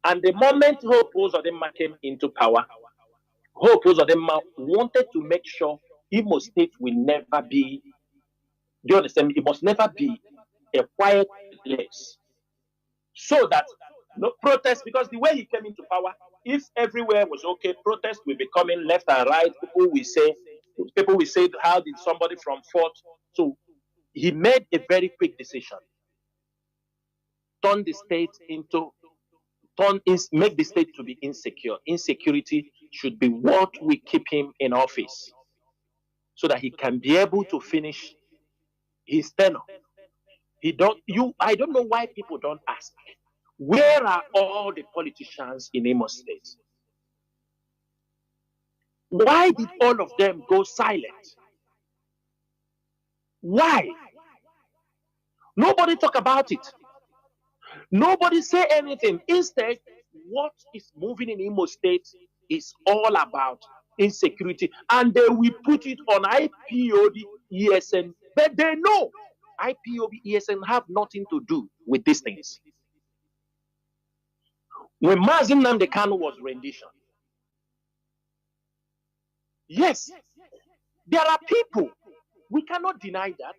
And the moment Hope Uzodinma came into power, Hope Uzodinma wanted to make sure Imo State will never be, do you understand? It must never be a quiet place. So that no protest, because the way he came into power, if everywhere was okay, protest will be coming left and right. People will say, how did somebody from Fort? So he made a very quick decision. Make the state to be insecure. Insecurity should be what we keep him in office so that he can be able to finish his tenure. I don't know why people don't ask. Where are all the politicians in Imo State? Why did all of them go silent? Why? Nobody talk about it. Nobody say anything. Instead, what is moving in Imo State is all about insecurity. And they will put it on IPOB, ESN. But they know IPOB, ESN have nothing to do with these things. When Mazi Kanu was rendition, yes, there are people, we cannot deny that.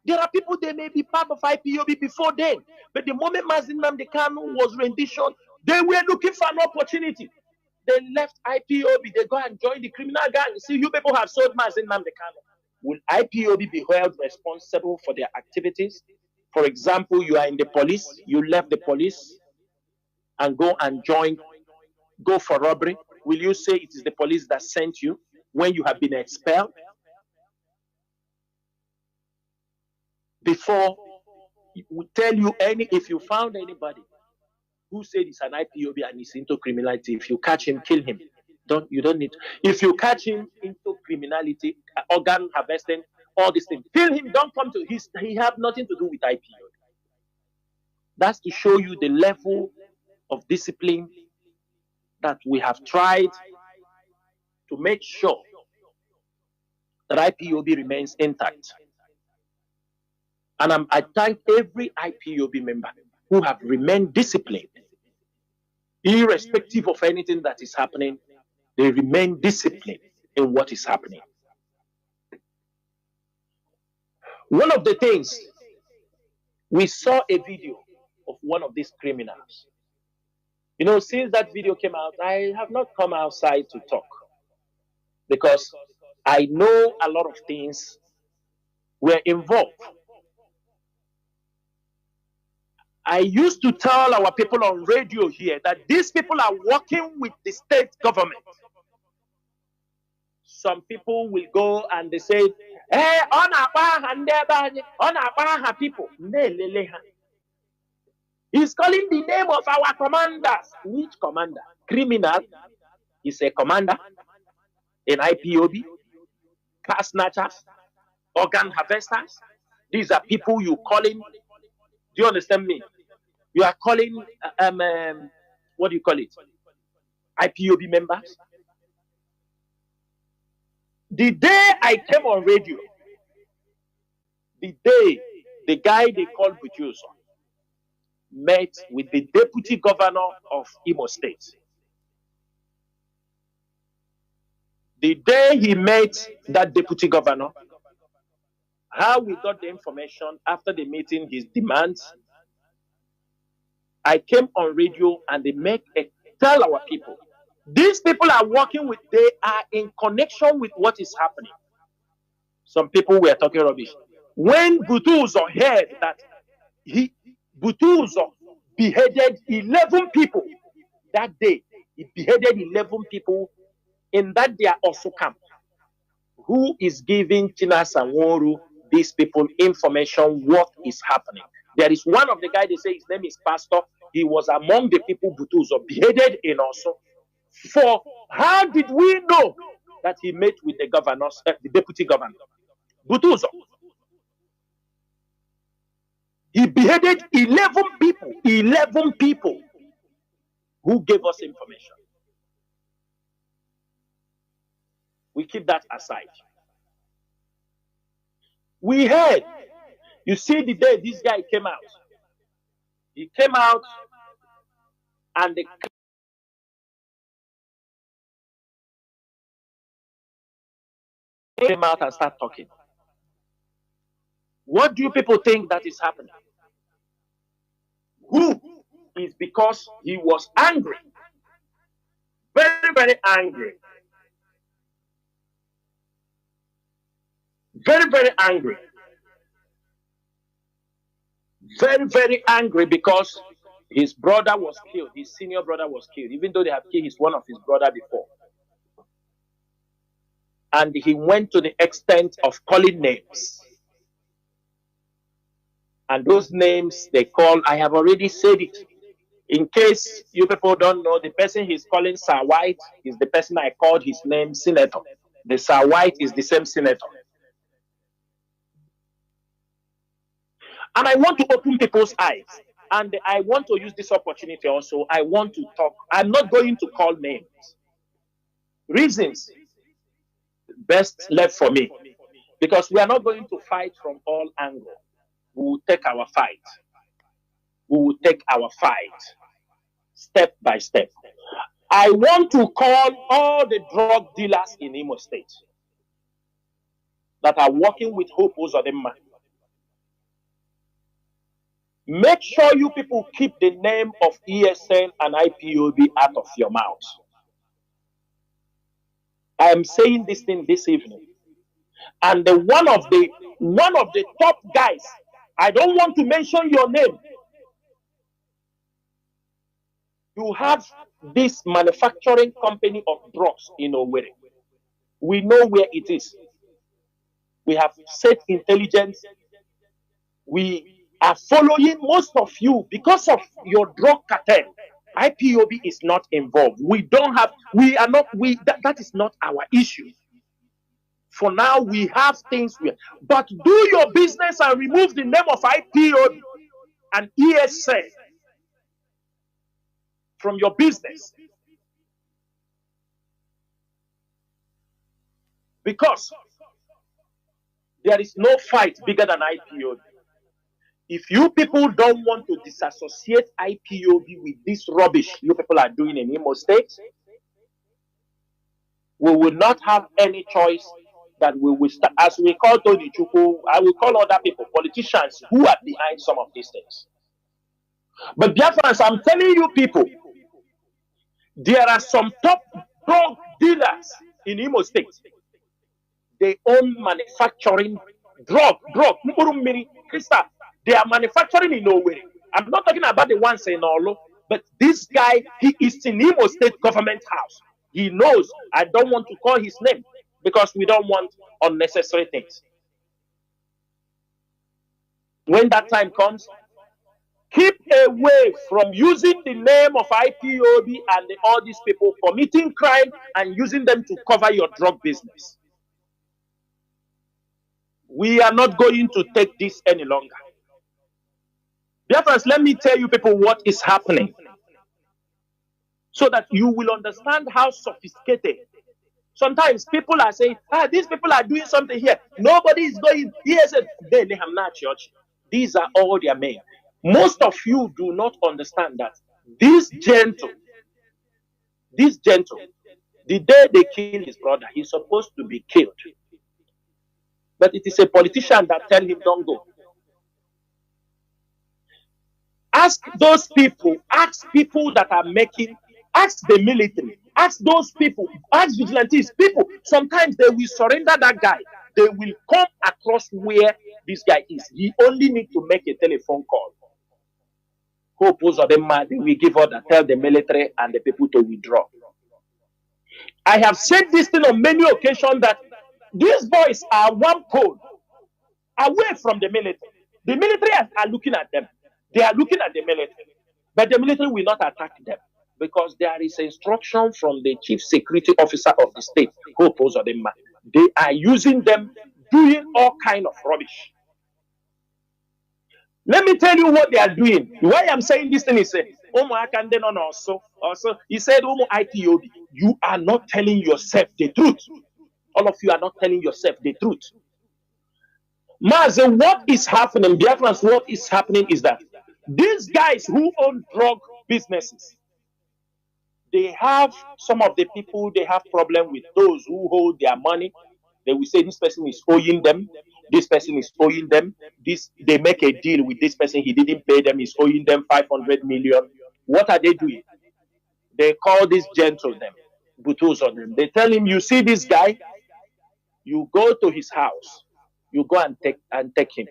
There are people, they may be part of IPOB before then. But the moment Mazi Kanu was rendition, they were looking for an opportunity. They left IPOB, they go and join the criminal gang. See, you people have sold Mazi Kanu. Will IPOB be held responsible for their activities? For example, you are in the police, you left the police and go for robbery. Will you say it is the police that sent you when you have been expelled? Before we tell you if you found anybody who said it's an IPOB and is into criminality, if you catch him, kill him. You don't need to. If you catch him into criminality, organ harvesting, all these things, kill him. Don't come to he have nothing to do with IPOB. That's to show you the level of discipline that we have tried to make sure that IPOB remains intact. And I thank every IPOB member who have remained disciplined. Irrespective of anything that is happening, they remain disciplined in what is happening. One of the things, we saw a video of one of these criminals. You know, since that video came out, I have not come outside to talk because I know a lot of things were involved. I used to tell our people on radio here that these people are working with the state government. Some people will go and they say, hey, people. He's calling the name of our commanders. Which commander? Criminal is a commander in IPOB, car snatchers, organ harvesters. These are people you calling. Do you understand me? You are calling, what do you call it? IPOB members. The day I came on radio, the day the guy they call Butuso met with the deputy governor of Imo State. The day he met that deputy governor, how we got the information after the meeting, his demands, I came on radio and they tell our people, these people are working with, they are in connection with what is happening. Some people were talking rubbish. When Butuzo heard that Butuzo beheaded 11 people that day, he beheaded 11 people in that their also camp. Who is giving Chinasa Nworu, these people, information what is happening? There is one of the guys, they say his name is Pastor. He was among the people Butuzo beheaded in also. For how did we know that he met with the governors, the deputy governor? Butuzo. He beheaded 11 people who gave us information. We keep that aside. We heard, you see the day this guy came out. He came out and they came out and start talking. What do you people think that is happening? Who is because he was angry, very, very angry, very, very angry, very, very angry because his brother was killed, his senior brother was killed, even though they have killed one of his brother before. And he went to the extent of calling names. And those names they call, I have already said it. In case you people don't know, the person he's calling Sir White is the person I called his name Senator. The Sir White is the same senator. And I want to open people's eyes. And I want to use this opportunity also. I want to talk. I'm not going to call names. Reasons best left for me. Because we are not going to fight from all angles. We will take our fight. We will take our fight step by step. I want to call all the drug dealers in Imo State that are working with Hope Uzodimma. Make sure you people keep the name of ESN and IPOB out of your mouth. I am saying this thing this evening. And one of the top guys, I don't want to mention your name. You have this manufacturing company of drugs in Owerri. We know where it is. We have set intelligence. We are following most of you because of your drug cartel. IPOB is not involved. That is not our issue. For now, we have things, but do your business and remove the name of IPOB and ESN from your business. Because there is no fight bigger than IPOB. If you people don't want to disassociate IPOB with this rubbish you people are doing in Imo State, we will not have any choice that we will start. As we call Tony Chukwu, I will call other people, politicians who are behind some of these things. But Biafrans, I'm telling you people, there are some top drug dealers in Imo State. They own manufacturing drug, crystal. They are manufacturing in Owerri. I'm not talking about the ones in Olo, but this guy, he is in Imo State government house. He knows. I don't want to call his name because we don't want unnecessary things. When that time comes, keep away from using the name of IPOB and all these people committing crime and using them to cover your drug business. We are not going to take this any longer. Therefore, let me tell you people what is happening so that you will understand how sophisticated. Sometimes people are saying, these people are doing something here. Nobody is going. Yes, church. These are all their men. Most of you do not understand that this gentle, the day they kill his brother, he's supposed to be killed. But it is a politician that tell him don't go. Ask those people, ask people that are making, ask the military, ask those people, ask vigilantes, people. Sometimes they will surrender that guy. They will come across where this guy is. He only need to make a telephone call. Hope Uzodimma, they will give order, tell the military and the people to withdraw. I have said this thing on many occasions that these boys are one pole away from the military. The military are looking at them. They are looking at the military. But the military will not attack them because there is instruction from the chief security officer of the state, Hope Uzodimma. They are using them, doing all kind of rubbish. Let me tell you what they are doing. Why I'm saying this thing is also he said IPOB. You are not telling yourself the truth. All of you are not telling yourself the truth. Mazi, what is happening, Biafrans, what is happening is that these guys who own drug businesses, they have some of the people, they have problem with those who hold their money. They will say this person is owing them, this person is owing them, this they make a deal with this person, he didn't pay them, he's owing them 500 million. What are they doing? They call this gentlemen, butos on them. They tell him, you see this guy, you go to his house, you go and take him.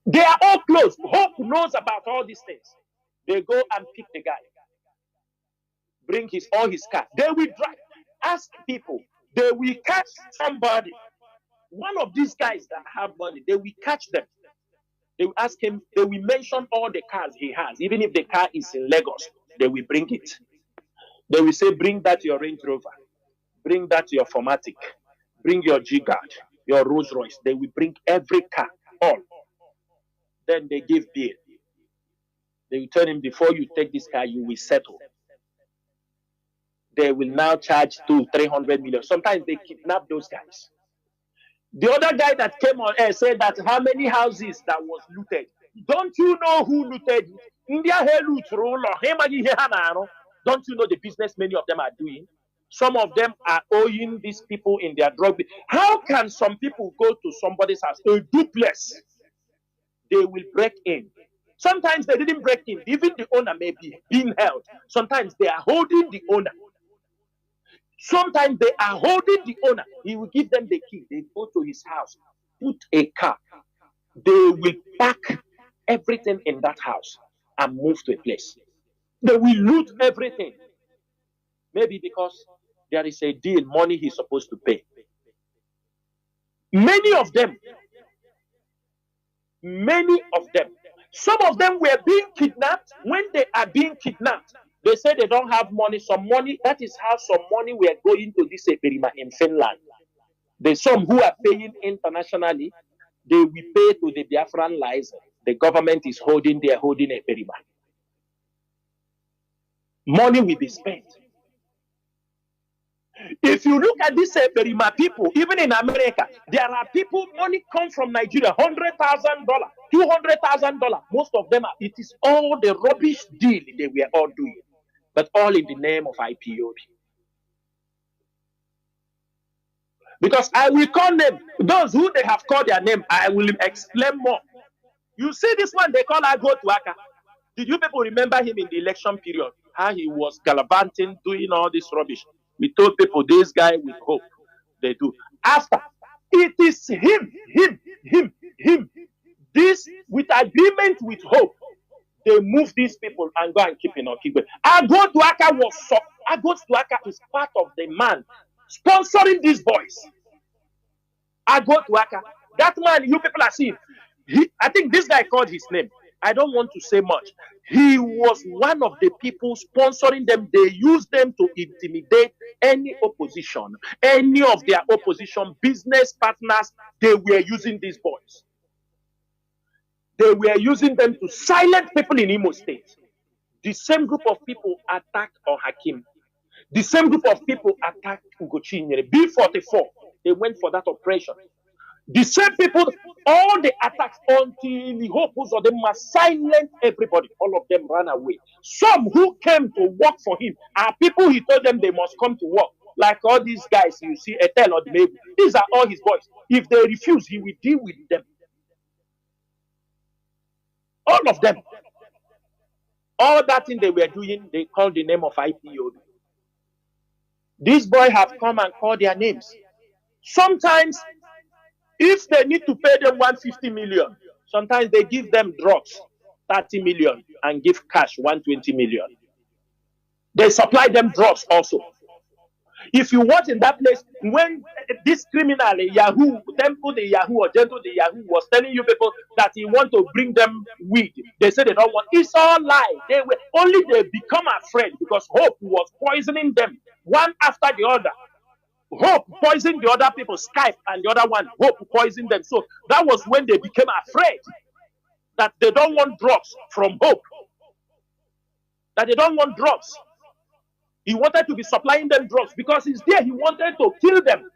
They are all close. Hope knows about all these things. They go and pick the guy, bring all his car. They will drive. Ask people. They will catch somebody. One of these guys that have money, they will catch them. They will ask him. They will mention all the cars he has. Even if the car is in Lagos, they will bring it. They will say, bring that your Range Rover. Bring that your Formatic. Bring your G-Guard, your Rolls Royce. They will bring every car, all. Then they give bail. They will tell him, before you take this car, you will settle. They will now charge 200-300 million. Sometimes they kidnap those guys. The other guy that came on air said that how many houses that was looted. Don't you know who looted? India loot. Don't you know the business many of them are doing? Some of them are owing these people in their drug. How can some people go to somebody's house, a duplex? They will break in. Sometimes they didn't break in. Even the owner may be being held. Sometimes they are holding the owner. Sometimes they are holding the owner. He will give them the key. They go to his house, put a car. They will pack everything in that house and move to a place. They will loot everything. Maybe because there is a deal, money he's supposed to pay. Many of them, some of them were being kidnapped. When they are being kidnapped, they say they don't have money. Some money, that is how some money were going to this Eperima in Finland. There's some who are paying internationally. They will pay to the Biafran license. The government is holding Eperima. Money will be spent. If you look at this Eperima people, even in America, there are people, money comes from Nigeria, $100,000, $200,000. Most of them, it is all the rubbish deal they were all doing, but all in the name of IPOB. Because I will call them, those who they have called their name, I will explain more. You see this one they call Ago Tuaka. Did you people remember him in the election period? How he was gallivanting, doing all this rubbish. We told people, this guy with hope, they do. After, it is him. This, with agreement with hope, they move these people and go and keep in Okigwe. Ago Tuaka is part of the man sponsoring these boys. Ago Tuaka, that man, you people are seeing. I think this guy called his name. I don't want to say much. He was one of the people sponsoring them. They used them to intimidate any opposition, any of their opposition business partners. They were using these boys. They were using them to silence people in Imo State. The same group of people attacked on Hakim. The same group of people attacked Ugochi. B44, they went for that operation. The same people, all the attacks until the hopes of them must silence everybody. All of them ran away. Some who came to work for him are people he told them they must come to work. Like all these guys you see, Etel or Mebu. These are all his boys. If they refuse, he will deal with them. All of them. All that thing they were doing, they called the name of IPOB. These boys have come and called their names. Sometimes, if they need to pay them 150 million, sometimes they give them drugs, 30 million, and give cash, 120 million. They supply them drugs also. If you watch in that place, when this criminal, Yahoo, Temple the Yahoo or Gentle the Yahoo was telling you people that he want to bring them weed, they say they don't want. It's all lie. They become afraid because Hope was poisoning them one after the other. Hope poisoned the other people, Skype, and the other one, Hope poisoned them. So that was when they became afraid that they don't want drugs from Hope. That they don't want drugs. He wanted to be supplying them drugs because he's there. He wanted to kill them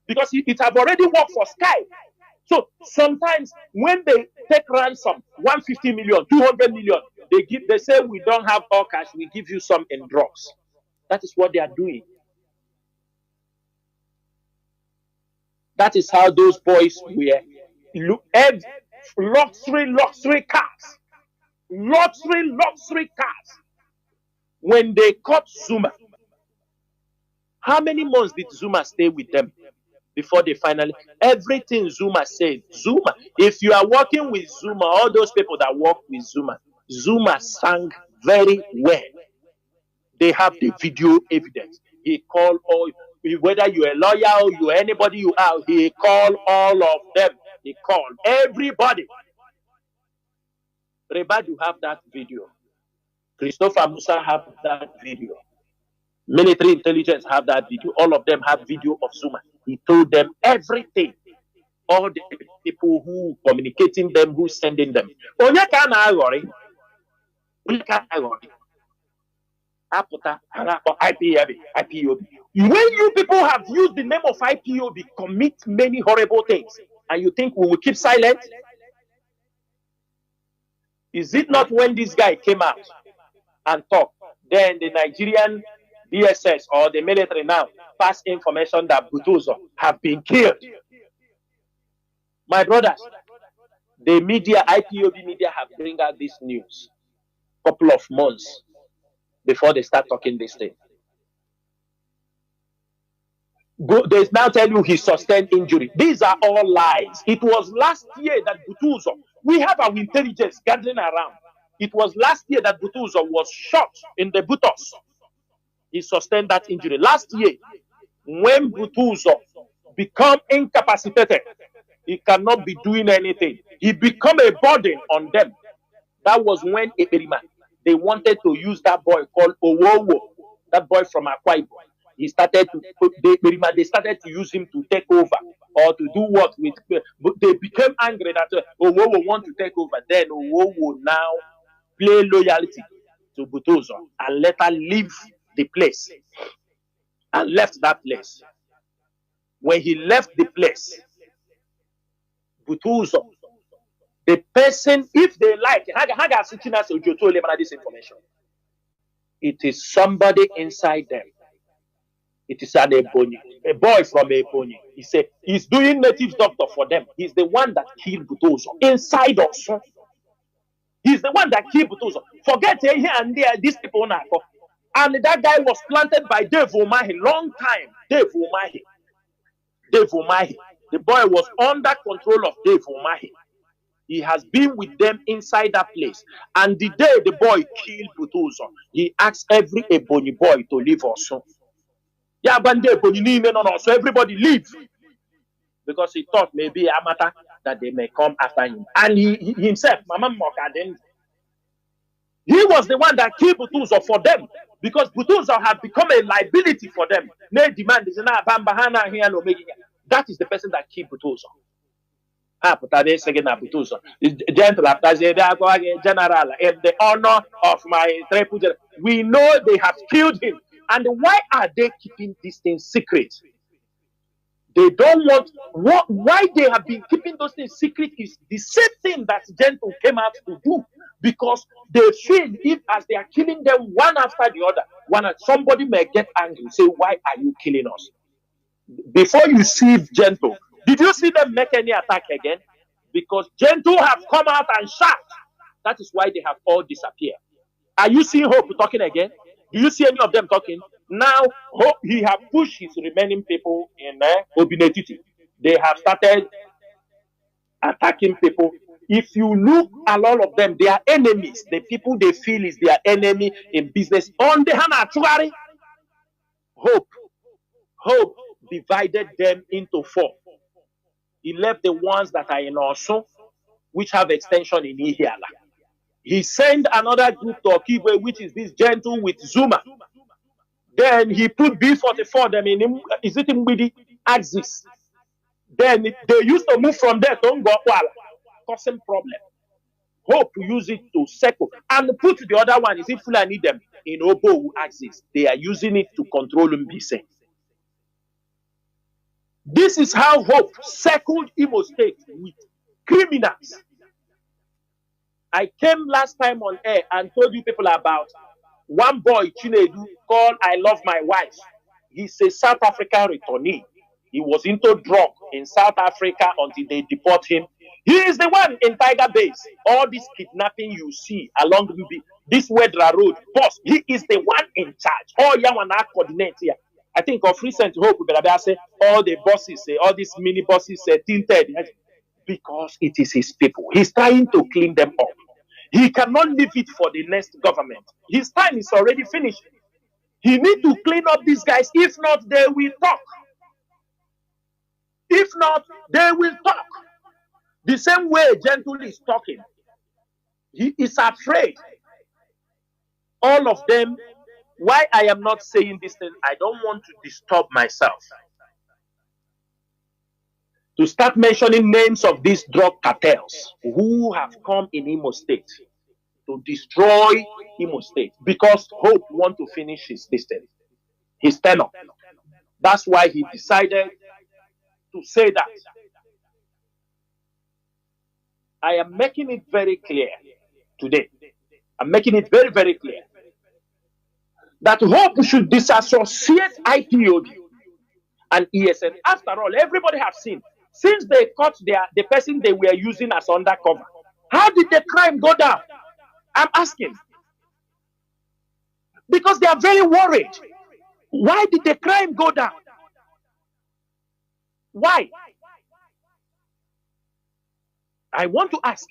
because it have already worked for Skype. So sometimes when they take ransom, 150 million, 200 million, they say we don't have all cash, we give you some in drugs. That is what they are doing. That is how those boys were. Look, luxury cars. Luxury cars. When they caught Zuma, how many months did Zuma stay with them before they finally, everything Zuma said, Zuma, if you are working with Zuma, all those people that work with Zuma sang very well. They have the video evidence. He called all, whether you're a lawyer or you're anybody you are, he called all of them. He called everybody. Reba, you have that video. Christopher Musa have that video. Military intelligence have that video. All of them have video of Zuma. He told them everything. All the people who communicating them, who sending them. Onye ka na agori. Onye ka na agori. Aputa, IPOB. When you people have used the name of IPOB, commit many horrible things, and you think we will keep silent? Is it not when this guy came out and talked, then the Nigerian DSS or the military now pass information that Butuzo have been killed? My brothers, the media, IPOB media, have bring out this news a couple of months before they start talking this thing. They now tell you he sustained injury. These are all lies. It was last year that Butuzo, we have our intelligence gathering around. It was last year that Butuzo was shot in the buttocks. He sustained that injury. Last year, when Butuzo become incapacitated, he cannot be doing anything. He become a burden on them. That was when Eperima, they wanted to use that boy called Owowo, that boy from Akwa Ibom. He started to, they started to use him to take over or to do what with. They became angry that Owowo want to take over. Then Owowo now play loyalty to Butuzo and let her leave the place and left that place. When he left the place, Butuzo, the person, if they like, this information, it is somebody inside them. It is an Ebonyi, a boy from Ebonyi. He said he's doing native doctor for them. He's the one that killed Butuzo inside us. He's the one that killed Butuzo. Forget here and there, these people now. And that guy was planted by Dave Umahi, long time. Dave Umahi. The boy was under control of Dave Umahi. He has been with them inside that place. And the day the boy killed Butuzo, he asked every Ebonyi boy to leave also. Yeah, but so everybody leave. Because he thought maybe Amata that they may come after him. And he himself, Mama Mokadin, he was the one that killed Butuzo for them. Because Butuzo had become a liability for them. They demand is that is the person that killed Butuzo. General, in the honor of my triple general, we know they have killed him. And why are they keeping these things secret? They don't want, why they have been keeping those things secret is the same thing that Gentle came out to do. Because they feel if as they are killing them one after the other, somebody may get angry and say, why are you killing us? Before you see Gentle, did you see them make any attack again? Because Gentle have come out and shot. That is why they have all disappeared. Are you seeing Hope talking again? Do you see any of them talking? Now, Hope, he have pushed his remaining people in Obinetiti. They have started attacking people. If you look at all of them, they are enemies. The people they feel is their enemy in business. On the hand, Hope divided them into four. He left the ones that are in Osun, which have extension in Ihiala. He sent another group to Okigwe, which is this Gentle with Zuma. Then he put B44 them in Mbidi axis. Then they used to move from there to Ngwakwala, causing problem. Hope to use it to circle and put the other one, is it Fulani them in Obo axis. They are using it to control Mbise. This is how Hope circled Imo State with criminals. I came last time on air and told you people about One boy, Chinedu, called I Love My Wife. He's a South African returnee. He was into drug in South Africa until they deport him. He is the one in Tiger Base. All this kidnapping you see along this Wedra Road, boss, he is the one in charge. All Yawana coordinate here. I think of recent hope, but say all the bosses, all these mini bosses, tinted because it is his people. He's trying to clean them up. He cannot leave it for the next government. His time is already finished. He needs to clean up these guys. If not, they will talk. If not, they will talk. The same way Gentle is talking. He is afraid. All of them. Why I am not saying this thing, I don't want to disturb myself. To start mentioning names of these drug cartels who have come in Imo State to destroy Imo State because Hope wants to finish his tenure. That's why he decided to say that. I am making it very clear today. I'm making it very, very clear that Hope should disassociate IPOB and ESN. After all, everybody has seen, since they caught the person they were using as undercover, how did the crime go down? I'm asking. Because they are very worried. Why did the crime go down? Why? I want to ask.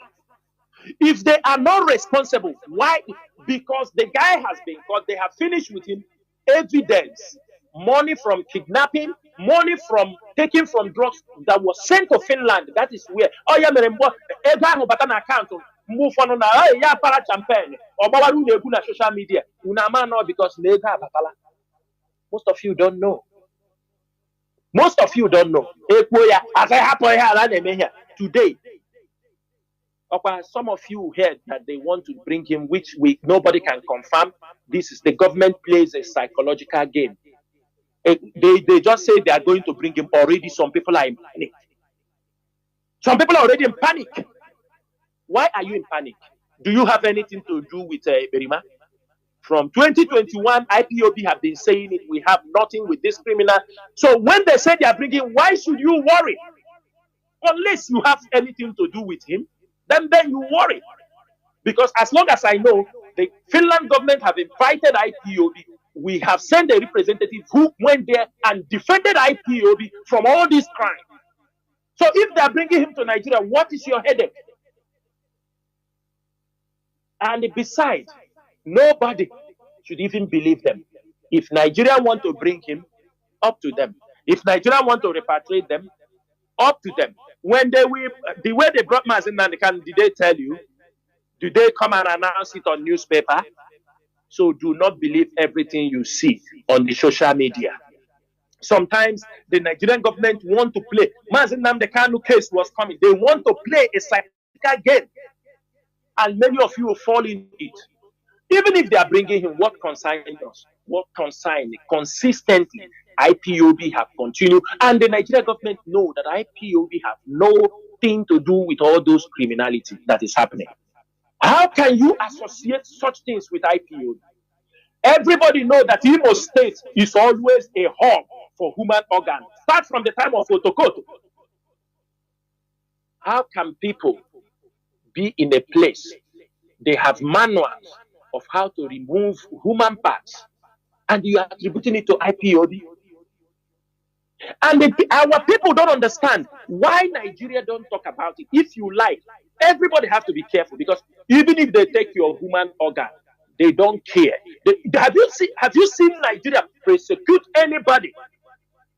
If they are not responsible, why? Because the guy has been caught. They have finished with him. Evidence, money from kidnapping, money from taking from drugs that was sent to Finland. That is where. Oh yeah, account. Move on na ya para champagne. Or babaru nebu na social media. Unama no because lega batala. Most of you don't know. Most of you don't know. As I happen here today. Some of you heard that they want to bring him, which nobody can confirm. This is the government plays a psychological game. They just say they are going to bring him. Already, some people are in panic. Some people are already in panic. Why are you in panic? Do you have anything to do with Berima? From 2021, IPOB have been saying it. We have nothing with this criminal. So when they say they are bringing, why should you worry? Unless you have anything to do with him. Then you worry. Because as long as I know, the Finland government have invited IPOB. We have sent a representative who went there and defended IPOB from all these crimes. So if they are bringing him to Nigeria, what is your headache? And besides, nobody should even believe them. If Nigeria want to bring him, up to them. If Nigeria want to repatriate them, up to them. When they will, the way they brought Mazi Chinasa, did they tell you? Do they come and announce it on newspaper? So do not believe everything you see on the social media. Sometimes the Nigerian government want to play. Mazi Chinasa case was coming. They want to play a psychological game. And many of you will fall in it. Even if they are bringing him, what concerns us? What concerns consistently? IPOB have continued, and the Nigerian government know that IPOB have nothing to do with all those criminality that is happening. How can you associate such things with IPOB? Everybody knows that Imo State is always a hub for human organs. Start from the time of Otokoto. How can people be in a place they have manuals of how to remove human parts, and you are attributing it to IPOB? And our people don't understand why Nigeria don't talk about it. If you like, everybody have to be careful, because even if they take your human organ, they don't care. Have you seen Nigeria prosecute anybody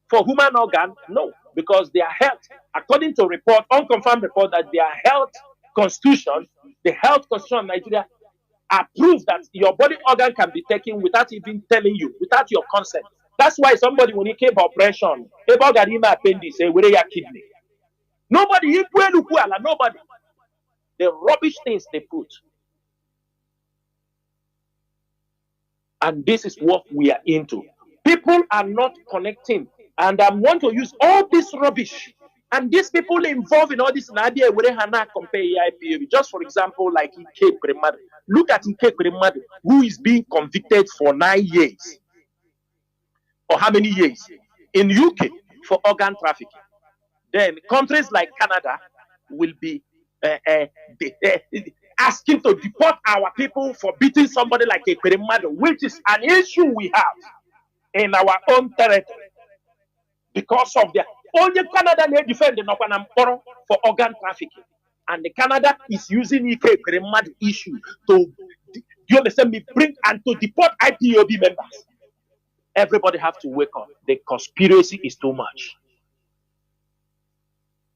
for human organ? No, because their health, according to report, unconfirmed report, that their health constitution, the health constitution of Nigeria, approves that your body organ can be taken without even telling you, without your consent. That's why somebody, when he came for operation, appendix, where your kidney. Nobody, nobody. The rubbish things they put. And this is what we are into. People are not connecting. And I want to use all this rubbish And these people involved in all this idea where Hana compare IPOB. Just for example, like Ike Kremadu. Look at Ike Kremadu, who is being convicted for 9 years. Or how many years? In UK for organ trafficking. Then countries like Canada will be asking to deport our people for beating somebody like a Kremadu, which is an issue we have in our own territory. Because of their only Canada they defend the Nokwanam for organ trafficking. And the Canada is using Ike Kremadu issue to, you understand me, bring and to deport IPOB members. Everybody have to wake up. The conspiracy is too much.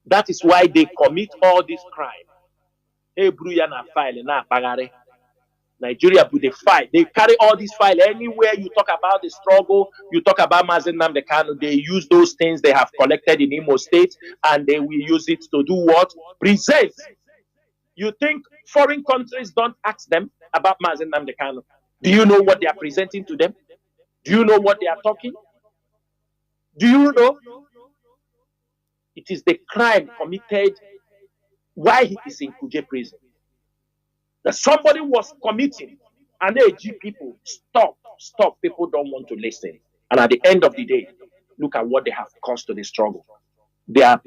That is why they commit all this crime. Hey, Bruyana file na Bagare. Nigeria put the file. They carry all these files anywhere you talk about the struggle, you talk about Mazi Nnamdi Kanu, they use those things they have collected in Imo State and they will use it to do what? Present. You think foreign countries don't ask them about Mazi Nnamdi Kanu? Do you know what they are presenting to them? Do you know what they are talking? Do you know? It is the crime committed while he is in Kuje prison. That somebody was committing and they people stop. People don't want to listen. And at the end of the day, look at what they have caused to the struggle. Their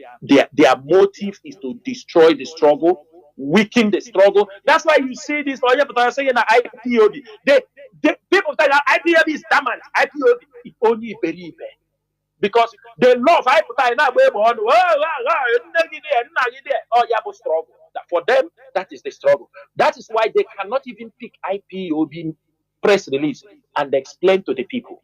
motive is to destroy the struggle, weaken the struggle. That's why you see this saying that IPOB. People say that IPOB is damaged. IPOB is only very bad. Because they love struggle. For them, that is the struggle. That is why they cannot even pick IPOB press release and explain to the people.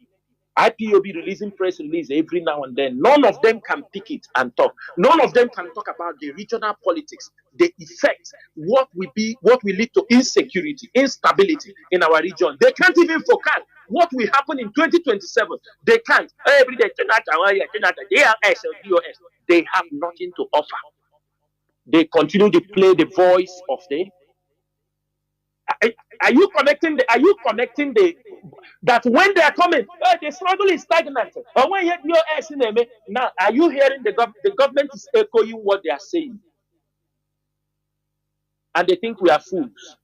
IPOB releasing press release every now and then. None of them can pick it and talk. None of them can talk about the regional politics, the effect, what will lead to insecurity, instability in our region. They can't even forecast what will happen in 2027. They can't. Every day, they have nothing to offer. They continue to play the voice of the. Are you connecting the that when they are coming, the struggle is stagnant. Or when you now, are you hearing the government is echoing what they are saying? And they think we are fools.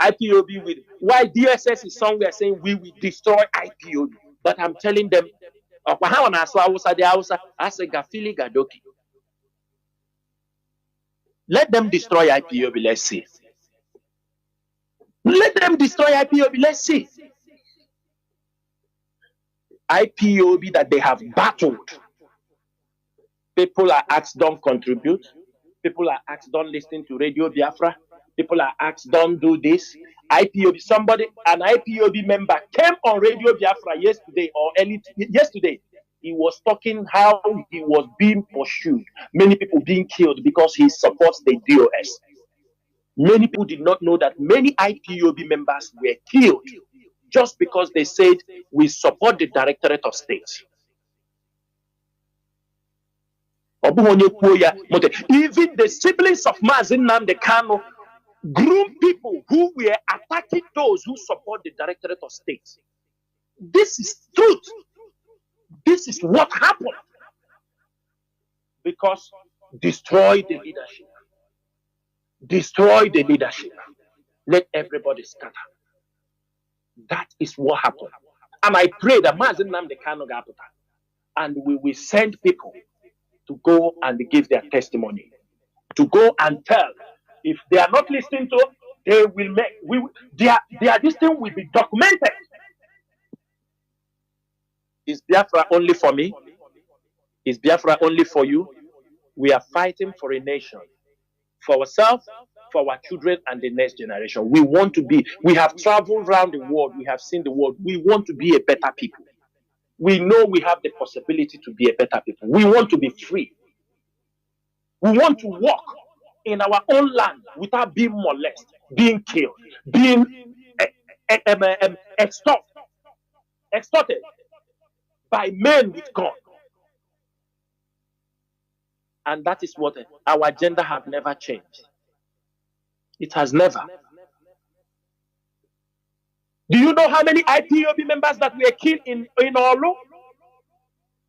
IPOB will, why DSS is somewhere saying we will destroy IPOB. But I'm telling them, let them destroy IPOB, let's see. Let them destroy IPOB, let's see. IPOB that they have battled. People are asked, don't contribute. People are asked, don't listen to Radio Biafra. People are asked, don't do this. IPOB, an IPOB member came on Radio Biafra yesterday. He was talking how he was being pursued. Many people being killed because he supports the DOS. Many people did not know that many IPOB members were killed just because they said we support the Directorate of State. Even the siblings of Mazi Nnamdi Kanu groom people who were attacking those who support the Directorate of State. This is truth. This is what happened. Because destroy the leadership. Destroy the leadership. Let everybody scatter. That is what happened. And I pray that Mazi Nnamdi Kanu Gaputa, and we will send people to go and give their testimony. To go and tell. If they are not listening to, they will this thing will be documented. Is Biafra only for me? Is Biafra only for you? We are fighting for a nation. For ourselves, for our children and the next generation. We have traveled around the world. We have seen the world. We want to be a better people. We know we have the possibility to be a better people. We want to be free. We want to walk in our own land without being molested, being killed, being extorted by men with guns. And that is what our agenda have never changed. It has never. Do you know how many IPOB members that were killed in Olu?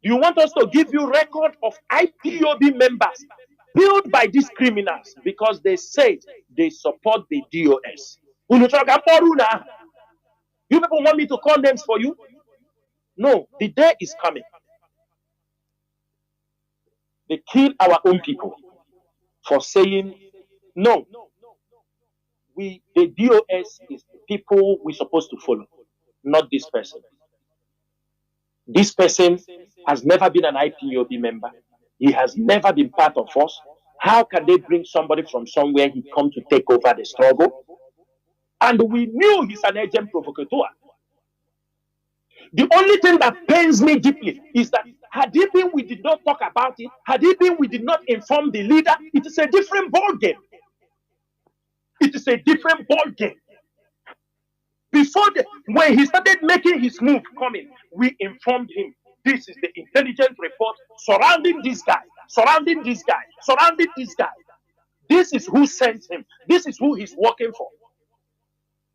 Do you want us to give you record of IPOB members billed by these criminals because they said they support the DOS? You people want me to call names for you? No, the day is coming. They kill our own people for saying, no, the DOS is the people we're supposed to follow, not this person. This person has never been an IPOB member. He has never been part of us. How can they bring somebody from somewhere he come to take over the struggle? And we knew he's an agent provocateur. The only thing that pains me deeply is that had it been we did not talk about it, had it been we did not inform the leader, it is a different ball game. It is a different ball game. When he started making his move coming, we informed him. This is the intelligence report surrounding this guy, surrounding this guy, surrounding this guy. This is who sent him. This is who he's working for.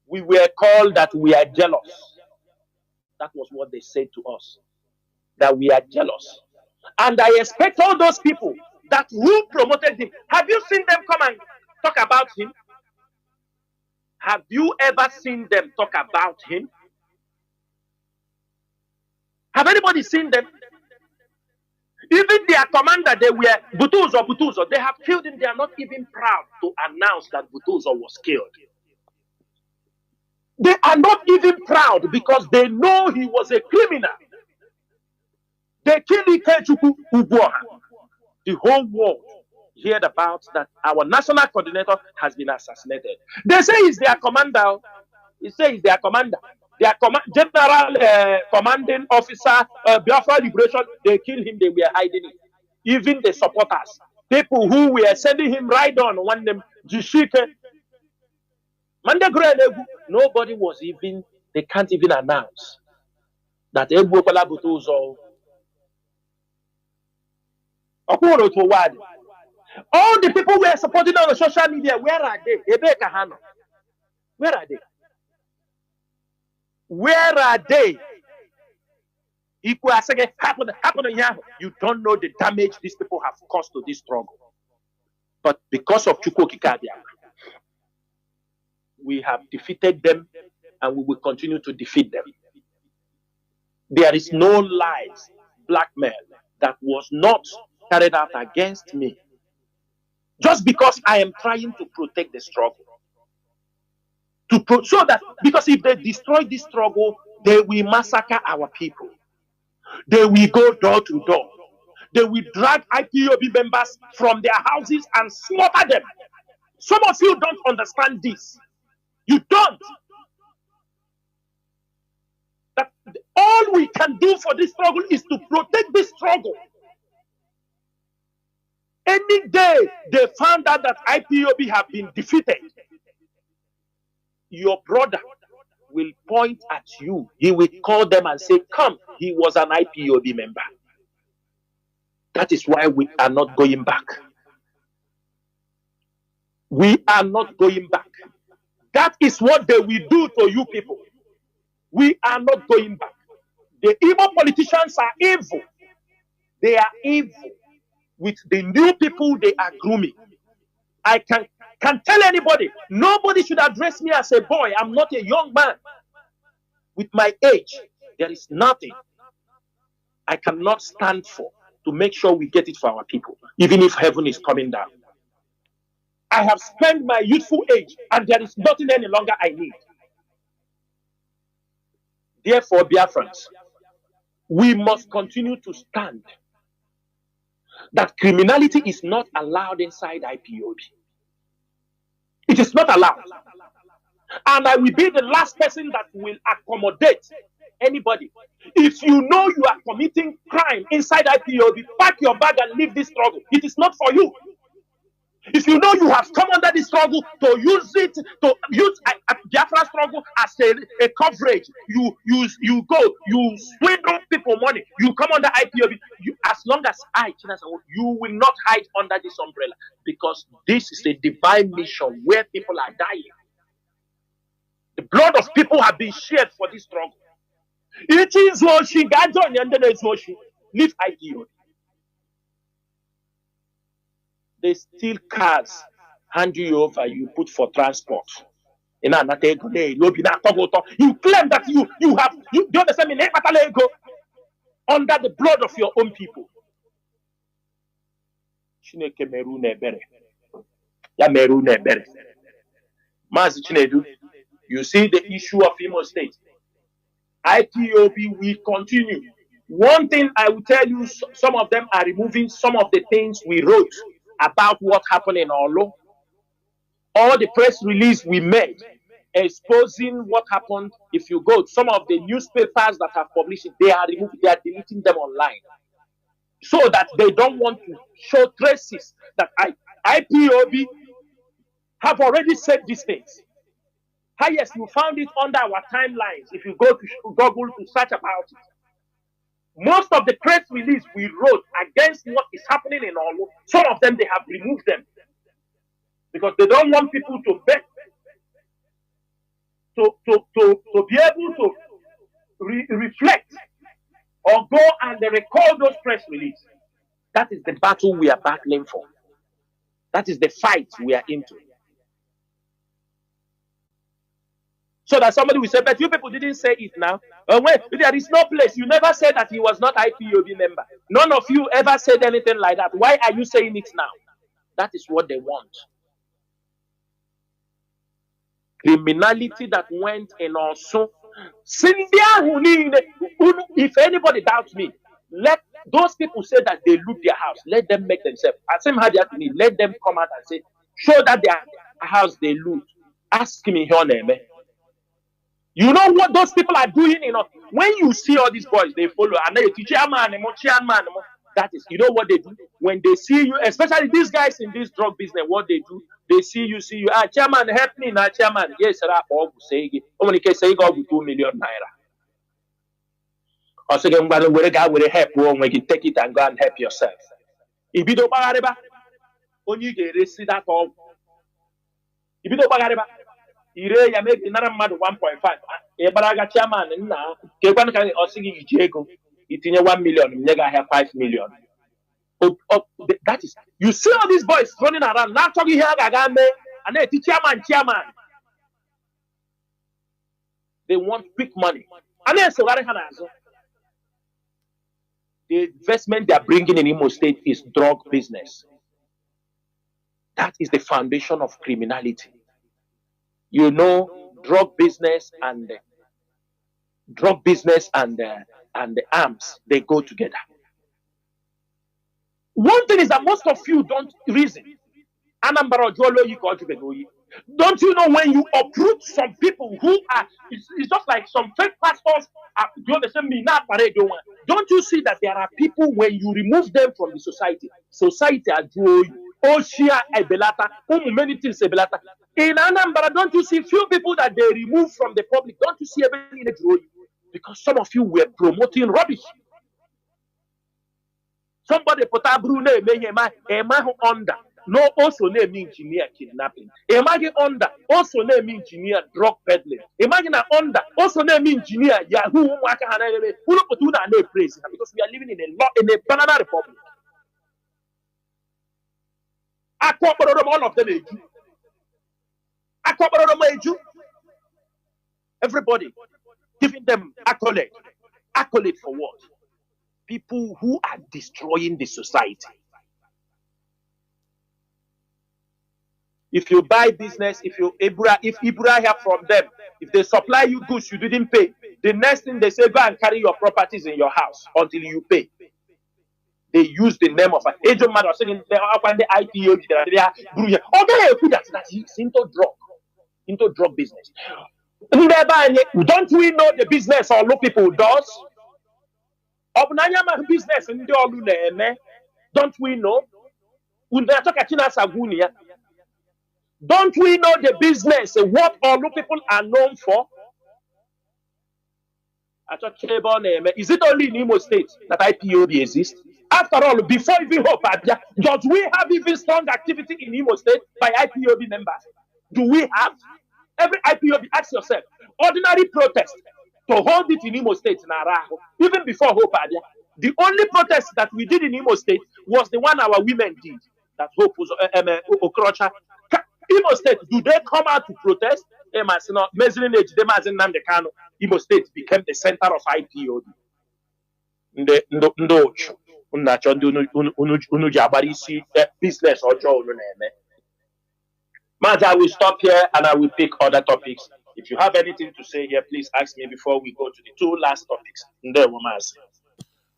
We were called that we are jealous. That was what they said to us, that we are jealous. And I expect all those people that who promoted him. Have you seen them come and talk about him? Have you ever seen them talk about him? Have anybody seen them? Even their commander, they were Butuzo. They have killed him. They are not even proud to announce that Butuzo was killed. They are not even proud because they know he was a criminal. They killed Ikechukwu Ubuaha. The whole world heard about that our national coordinator has been assassinated. They say he's their commander. He says he's their commander. Their general commanding officer, Biafra Liberation, they killed him. They were hiding it. Even the supporters, people who were sending him right on, one name Jishike. Nobody was even, they can't even announce that Ebu Butuzo. All the people who are supporting on the social media, where are they? Where are they? Where are they? You don't know the damage these people have caused to this struggle. But because of Chukwokikadia, we have defeated them and we will continue to defeat them. There is no lies, blackmail that was not carried out against me. Just because I am trying to protect the struggle. So that, because if they destroy this struggle, they will massacre our people. They will go door to door. They will drag IPOB members from their houses and slaughter them. Some of you don't understand this. You don't. That all we can do for this struggle is to protect this struggle. Any day they found out that IPOB have been defeated, your brother will point at you. He will call them and say, come, he was an IPOB member. That is why we are not going back. We are not going back. That is what they will do to you people. We are not going back. The evil politicians are evil. They are evil. With the new people they are grooming. I can tell anybody, nobody should address me as a boy. I'm not a young man. With my age, there is nothing I cannot stand for to make sure we get it for our people, even if heaven is coming down. I have spent my youthful age and there is nothing any longer I need. Therefore, Biafrans, we must continue to stand that criminality is not allowed inside IPOB. It is not allowed. And I will be the last person that will accommodate anybody. If you know you are committing crime inside IPOB, pack your bag and leave this struggle. It is not for you. If you know you have come under this struggle to use it, to use a Biafra struggle as a coverage, you go, you swindle people money, you come under IPOB, as long as Chinasa Nworu, you will not hide under this umbrella, because this is a divine mission where people are dying. The blood of people have been shed for this struggle. It is Woshi, Leave IPOB. They steal cars, hand you over, you put for transport. You claim that you have, do you understand me? Under the blood of your own people. Mazi Chinedu, you see the issue of Imo State. IPOB will continue. One thing I will tell you, some of them are removing some of the things we wrote about what happened in Olo. All the press release we made exposing what happened. If you go, some of the newspapers that have published it, they are removing, they are deleting them online. So that they don't want to show traces that IPOB have already said these things. Yes, you found it under our timelines. If you go to Google to search about it, most of the press release we wrote against what is happening in Olo, some of them they have removed them because they don't want people to bet to be able to reflect or go and recall those press releases. That is the battle we are battling for. That is the fight we are into. So that somebody will say, but you people didn't say it now. Wait, there is no place. You never said that he was not IPOB member. None of you ever said anything like that. Why are you saying it now? That is what they want. Criminality that went in also. If anybody doubts me, let those people say that they loot their house. Let them make themselves. Let them come out and say, show that their house they loot. Ask me your name. You know what those people are doing? When you see all these boys, they follow. And they teach that is, you know what they do? When they see you, especially these guys in this drug business, what they do, they see you, chairman, help me now, chairman. Yes, sir. Say, only can say go with 2 million naira. Also, when the guy will help you, when you take it and go and help yourself. If you don't only get see that all. If you don't ire ya maybe nara mmadụ 1.5 ebaraga chairman nna kekwana ka osigi iji ego itinye 1 million nye ga ahịa 5 million. That is, you see all these boys running around na talking here ga me and they chairman they want quick money and then so the investment they are bringing in Imo State is drug business. That is the foundation of criminality. You know, drug business and the arms, they go together. One thing is that most of you don't reason. Don't you know when you uproot some people who are, it's just like some fake pastors, do you understand me? Don't you see that there are people, when you remove them from the society are many things. In Anambra, don't you see few people that they remove from the public? Don't you see everything in the because some of you were promoting rubbish. Somebody put a Brune under. No, also name engineer kidnapping. Imagine under, also name engineer drug peddling. Imagine under, also name engineer Yahoo praise because we are living in a banana republic. All of them everybody giving them accolade. Accolade for what? People who are destroying the society. If you buy business, if Ibra hear from them, if they supply you goods you didn't pay, the next thing they say, go and carry your properties in your house until you pay. They use the name of an agent man or saying they are the IPO. That's into drug business. Don't we know the business all people does? Business in the don't we know? Don't we know the business, what all people are known for? Is it only in Imo State that IPOB exists? After all, before even Hope, do we have even strong activity in Imo State by IPOB members? Do we have? Every IPOB, ask yourself, ordinary protest to hold it in Imo State, even before Hope, The only protest that we did in Imo State was the one our women did. That Hope was Okrocha. Imo State, do they come out to protest? Imo State became the center of IPOB. Business Mazi, I will stop here and I will pick other topics. If you have anything to say here, please ask me before we go to the two last topics.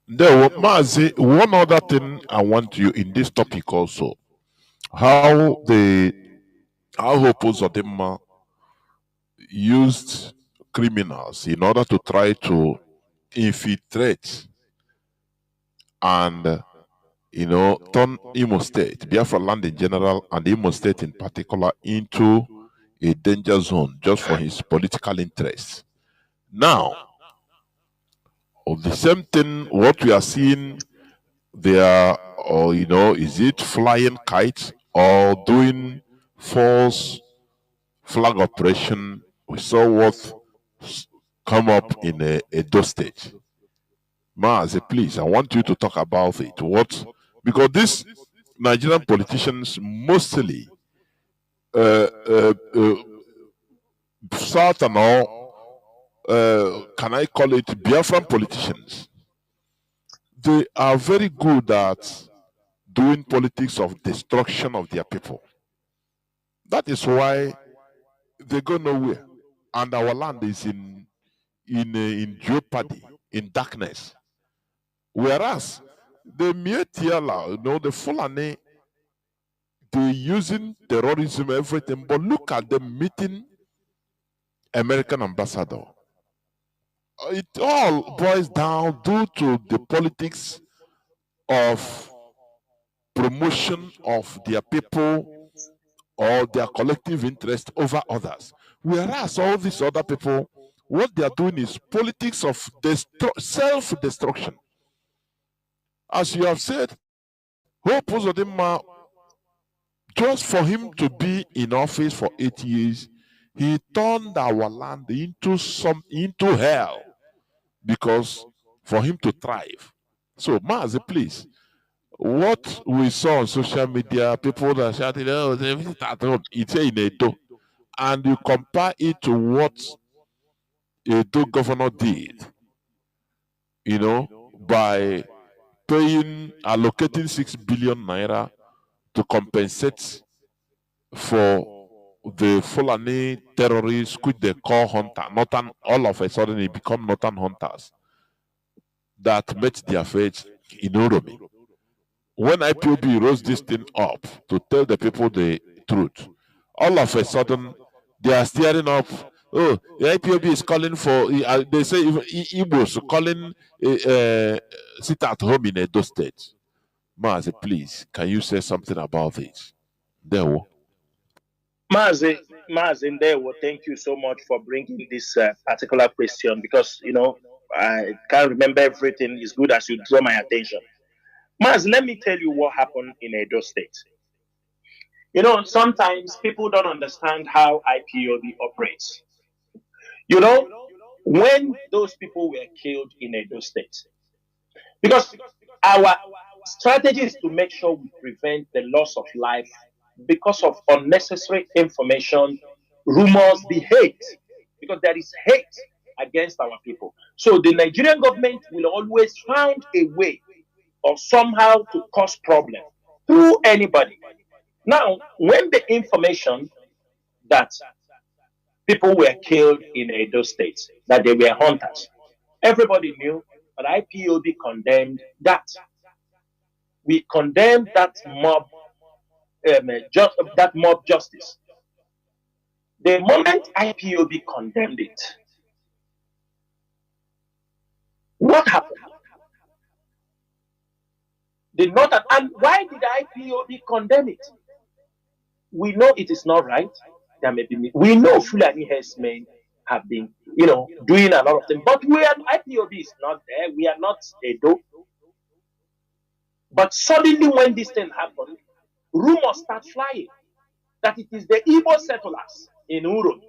Mazi, one other thing I want you in this topic also, how Opposodema used criminals in order to try to infiltrate and turn Imo State, Biafra land in general, and Imo State in particular, into a danger zone just for his political interests. Now, of the same thing, what we are seeing there, or is it flying kites or doing false flag operation? We saw what come up in Edo State. Mazi, please, I want you to talk about it. Because these Nigerian politicians mostly South and all, can I call it Biafran politicians? They are very good at doing politics of destruction of their people. That is why they go nowhere, and our land is in jeopardy, in darkness. Whereas the Mietiala, the Fulani, they're using terrorism, everything, but look at them meeting American ambassador. It all boils down due to the politics of promotion of their people or their collective interest over others. Whereas all these other people, what they are doing is politics of self-destruction. As you have said, Hope Uzodinma, just for him to be in office for 8 years, he turned our land into hell, because for him to thrive. So, Mazi, please, what we saw on social media, people that shouting, "Oh, they visit at home," it's in Edo, and you compare it to what Edo governor did, by allocating 6 billion naira to compensate for the Fulani terrorists, which they call hunter. All of a sudden, it become northern hunters that met their fate in Oromi. When IPOB rose this thing up to tell the people the truth, all of a sudden they are steering up. Oh, the IPOB is calling for. They say Igbos calling sit at home in Edo State. Mazi, please, can you say something about this? There. Mazi Ndewo, thank you so much for bringing this particular question, because I can't remember everything. It's good as you draw my attention. Mazi, let me tell you what happened in Edo State. Sometimes people don't understand how IPOB operates. When those people were killed in Edo State, because our strategy is to make sure we prevent the loss of life because of unnecessary information, rumors, the hate, because there is hate against our people. So the Nigerian government will always find a way or somehow to cause problem through anybody. Now, when the information that people were killed in Edo State, that they were hunters, everybody knew, but IPOB condemned that. We condemned that mob justice. The moment IPOB condemned it, what happened? The northern, and why did IPOB condemn it? We know it is not right. There may be. We know Fulani herdsmen have been, doing a lot of things, but IPOB is not there. We are not Edo. But suddenly, when this thing happened, rumors start flying that it is the Igbo settlers in Uro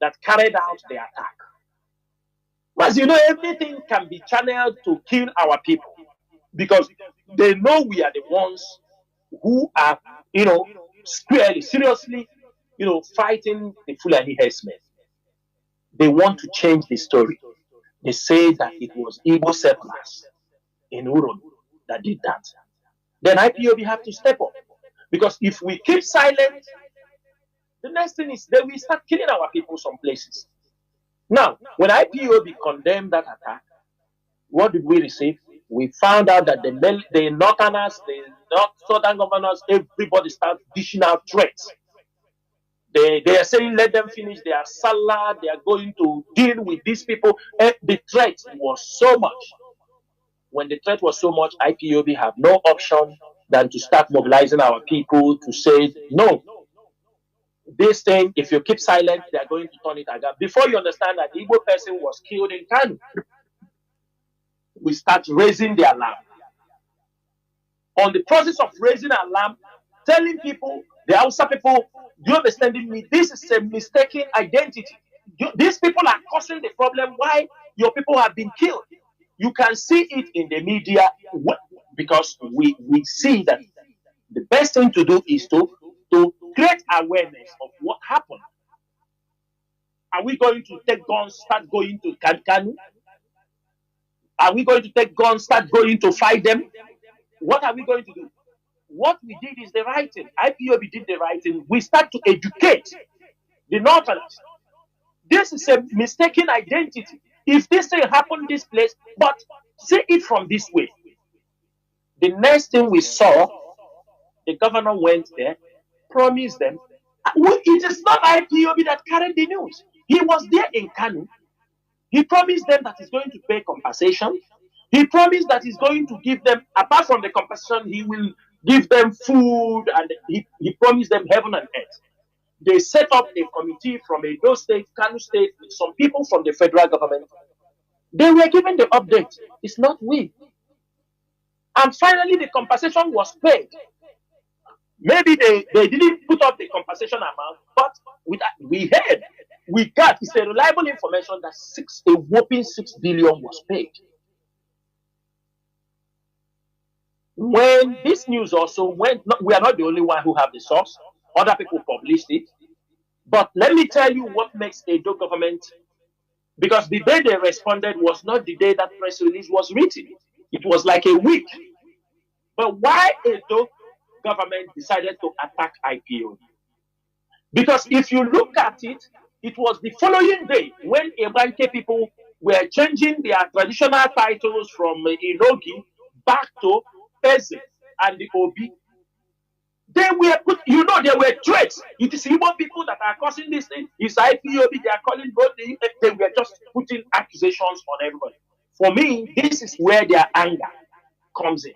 that carried out the attack. As you know, everything can be channeled to kill our people. because they know we are the ones who are, squarely, seriously, fighting the Fulani herdsmen. They want to change the story. They say that it was Igbo settlers in Uru that did that. Then IPOB have to step up. Because if we keep silent, the next thing is that we start killing our people some places. Now, when IPOB condemned that attack, what did we receive? We found out that the northerners, the southern governors, everybody starts dishing out threats. They are saying, let them finish their salah, they are going to deal with these people. And the threat was so much. When the threat was so much, IPOB have no option than to start mobilizing our people to say, no, this thing, if you keep silent, they are going to turn it again. Before you understand that the Igbo person was killed in Kanu, we start raising the alarm. On the process of raising alarm, telling people, the Hausa people, you understand me, this is a mistaken identity. These people are causing the problem why your people have been killed. You can see it in the media because we see that the best thing to do is to create awareness of what happened. Are we going to take guns, start going to Kanu? Are we going to take guns, start going to fight them? What are we going to do? What we did is the right thing. IPOB did the right thing. We start to educate the Northerners. This is a mistaken identity. If this thing happened this place, but see it from this way. The next thing we saw, the governor went there, promised them. It is not IPOB that carried the news. He was there in Kanu. He promised them that he's going to pay compensation. He promised that he's going to give them, apart from the compensation, he will give them food, and he promised them heaven and earth. They set up a committee from Edo State, Kanu State, with some people from the federal government. They were given the update. It's not we. And finally, the compensation was paid. Maybe they didn't put up the compensation amount, but we heard, we got, it's a reliable information that a whopping 6 billion was paid. When this news also went, we are not the only one who have the source. Other people published it. But let me tell you what makes Edo government, because the day they responded was not the day that press release was written. It was like a week. But why Edo government decided to attack IPOB? Because if you look at it, it was the following day when Ebanke people were changing their traditional titles from Inogi back to Eze and the Obi. They were put, there were threats. It is Igbo people that are causing this thing. It's IPOB, they are calling both. They were just putting accusations on everybody. For me, this is where their anger comes in.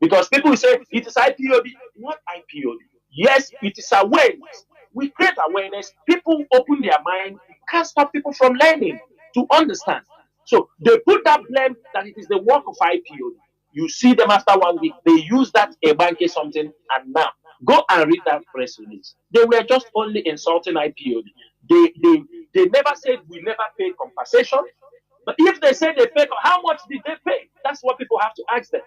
Because people say, it is IPOB. What IPOB? Yes, it is awareness. We create awareness. People open their mind. We can't stop people from learning, to understand. So they put that blame that it is the work of IPOB. You see them after 1 week, they use that Ebanke something, and now go and read that press release. They were just only insulting IPOB. They never said we never paid compensation. But if they say they paid, how much did they pay? That's what people have to ask them.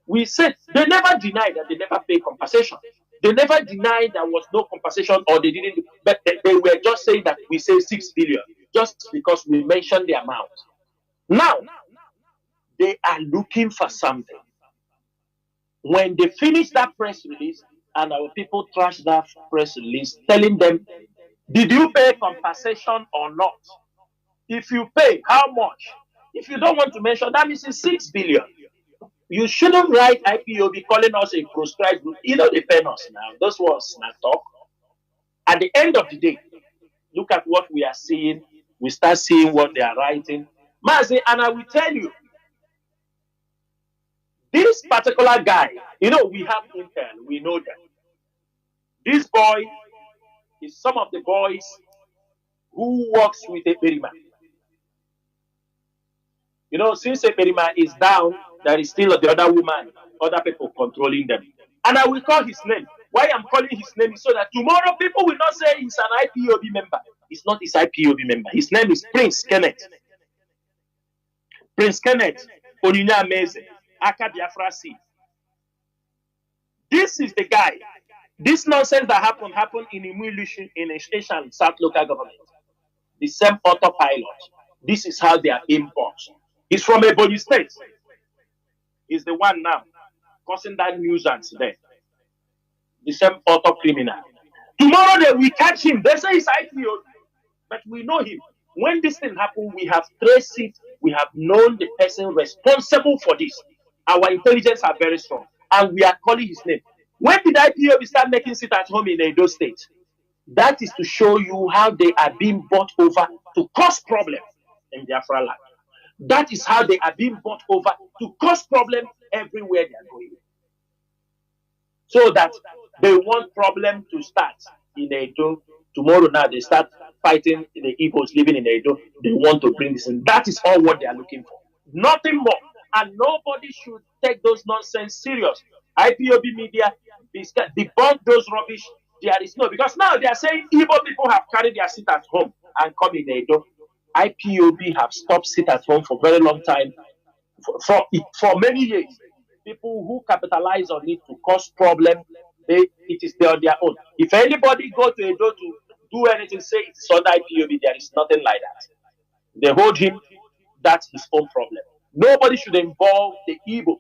We said they never denied that they never paid compensation. They never denied there was no compensation, or they didn't. But they were just saying that we say 6 billion just because we mentioned the amount. Now they are looking for something. When they finish that press release, and our people trash that press release, telling them, did you pay compensation or not? If you pay, how much? If you don't want to mention, that means it's 6 billion. You shouldn't write IPOB calling us a proscribed group. They pay us now. Those was not talk. At the end of the day, look at what we are seeing. We start seeing what they are writing. Mazi, and I will tell you, this particular guy, we have intel, we know that. This boy is some of the boys who works with a Berima. Since a Berima is down, there is still the other woman, other people controlling them. And I will call his name. Why I'm calling his name is so that tomorrow people will not say he's an IPOB member. He's not his IPOB member. His name is Prince Kenneth. Prince Kenneth Onyinye Amazing. Aka Biafra seed. This is the guy. This nonsense that happened in Imuilushu in a station, South local government. The same autopilot. This is how they are being bought. He's from Ebony State. He's the one now causing that nuisance there. The same auto criminal. Tomorrow they will catch him. They say he's IPO, but we know him. When this thing happened, we have traced it. We have known the person responsible for this. Our intelligence are very strong, and we are calling his name. When did IPO start making sit at home in Edo State? That is to show you how they are being bought over to cause problems in Biafra land. That is how they are being bought over to cause problems everywhere they are going. So that they want problem to start in Edo. Tomorrow now they start fighting the Igbos living in Edo. They want to bring this in. That is all what they are looking for. Nothing more. And nobody should take those nonsense serious. IPOB media debunk those rubbish. There is no, because now they are saying Igbo people have carried their seat at home and come in Edo. IPOB have stopped sit at home for a very long time, for many years. People who capitalize on it to cause problem, it is on their own. If anybody go to Edo to do anything, say it's on IPOB, there is nothing like that. They hold him, that's his own problem. Nobody should involve the Igbo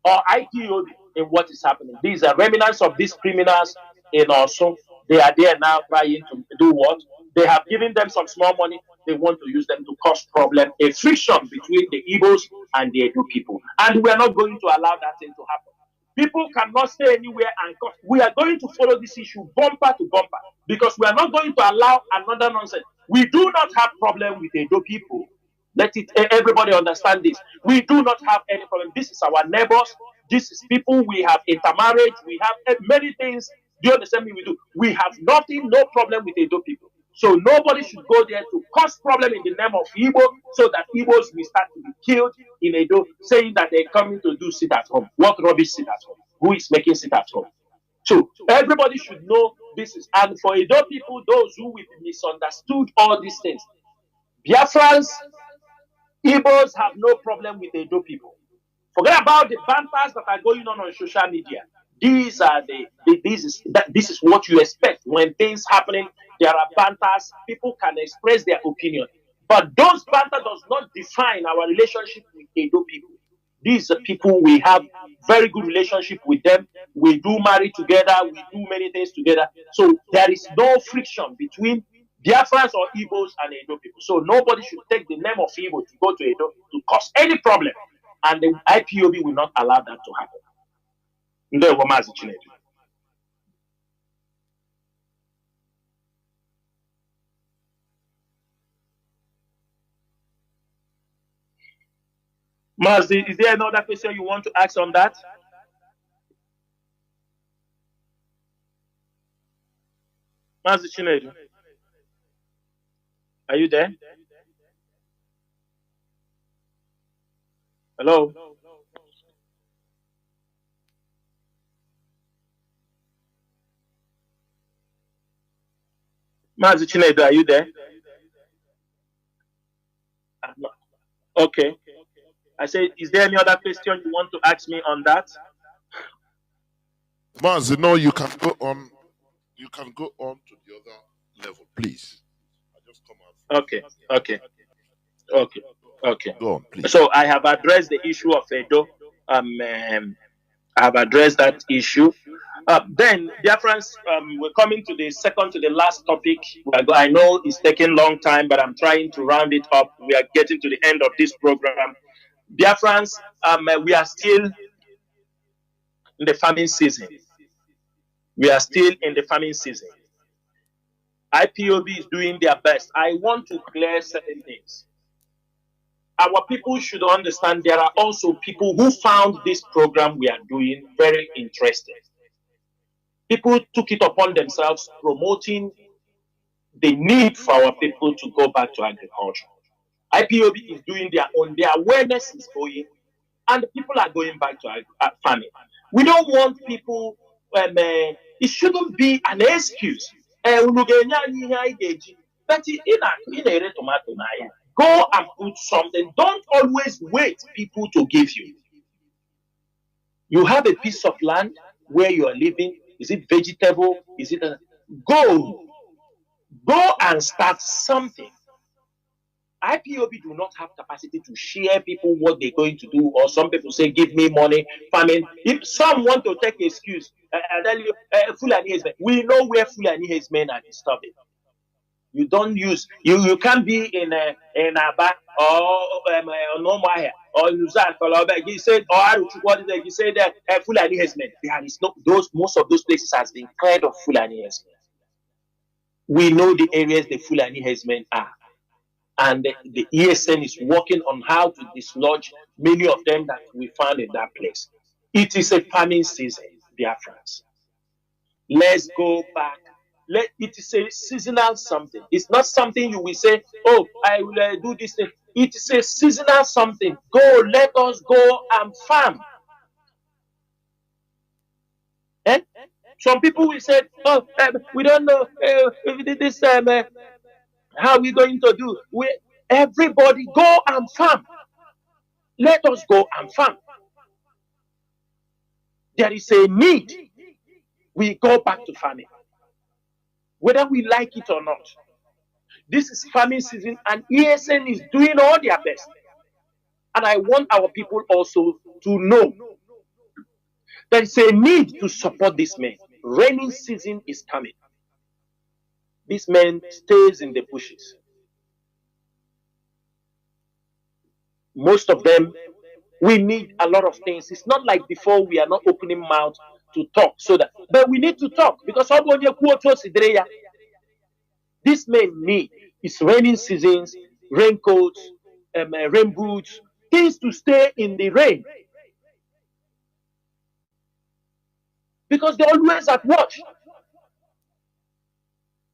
or IPOB in what is happening. These are remnants of these criminals in Osun. They are there now trying to do what? They have given them some small money. They want to use them to cause problem, a friction between the Igbos and the Edo people. And we are not going to allow that thing to happen. People cannot stay anywhere and we are going to follow this issue bumper to bumper because we are not going to allow another nonsense. We do not have problem with Edo people. Let everybody understand this. We do not have any problem. This is our neighbors. This is people. We have intermarriage. We have many things. Do you understand me? We do. We have nothing, no problem with Edo people. So nobody should go there to cause problem in the name of Igbo so that Igbos will start to be killed in Edo, saying that they're coming to do sit at home. What rubbish sit at home? Who is making sit at home? So everybody should know this is. And for Edo people, those who will misunderstood all these things, Biafrans, Igbos have no problem with Edo people. Forget about the banters that are going on social media. These are this is what you expect when things happening. There are banters. People can express their opinion, but those banter does not define our relationship with Edo people. These are people we have very good relationship with them. We do marry together. We do many things together. So there is no friction between Biafrans or Igbos and Edo people. So nobody should take the name of Igbo to go to Edo to cause any problem, and the IPOB will not allow that to happen. Mazi Chinasa. Mazi, is there another question you want to ask on that? Mazi Chinasa, are you there? Hello? Mazi Chinasa, are you there? Okay. I said, is there any other question you want to ask me on that? Mazi, no, you can go on. You can go on to the other level, please. I just come out. Okay. Go on, please. So I have addressed the issue of Edo. I have addressed that issue. Then, Biafrans, we're coming to the second to the last topic. I know it's taking a long time, but I'm trying to round it up. We are getting to the end of this program. Biafrans, we are still in the farming season. We are still in the farming season. IPOB is doing their best. I want to clear certain things. Our people should understand there are also people who found this program we are doing very interesting. People took it upon themselves promoting the need for our people to go back to agriculture. IPOB is doing their own. Their awareness is going, and the people are going back to farming. We don't want people, it shouldn't be an excuse. But go and put something. Don't always wait people to give you. You have a piece of land where you are living. Is it vegetable? Is it go and start something. IPOB do not have capacity to share people what they're going to do, or some people say, give me money, farming. If some want to take excuse, I tell you, Fulani Hezmen, we know where Fulani Hezmen are disturbing. You don't use, you can't be in Aba or Nomaya or Nuzan or you said, or what is it? You said that Fulani Hezmen. There is no, most of those places has been cleared of Fulani Hezmen. We know the areas the Fulani Hezmen are. And the ESN is working on how to dislodge many of them that we found in that place. It is a farming season, Biafrans. Let's go back. It is a seasonal something. It's not something you will say, oh, I will do this thing. It is a seasonal something. Go, let us go and farm. Eh? Some people will say, oh, we don't know this how are we going to do? Everybody go and farm. Let us go and farm. There is a need. We go back to farming. Whether we like it or not. This is farming season and ESN is doing all their best. And I want our people also to know there is a need to support this man. Rainy season is coming. This man stays in the bushes. Most of them, we need a lot of things. It's not like before we are not opening mouth to talk. But we need to talk because this may need it's raining seasons, raincoats, rain boots, things to stay in the rain. Because they're always at watch.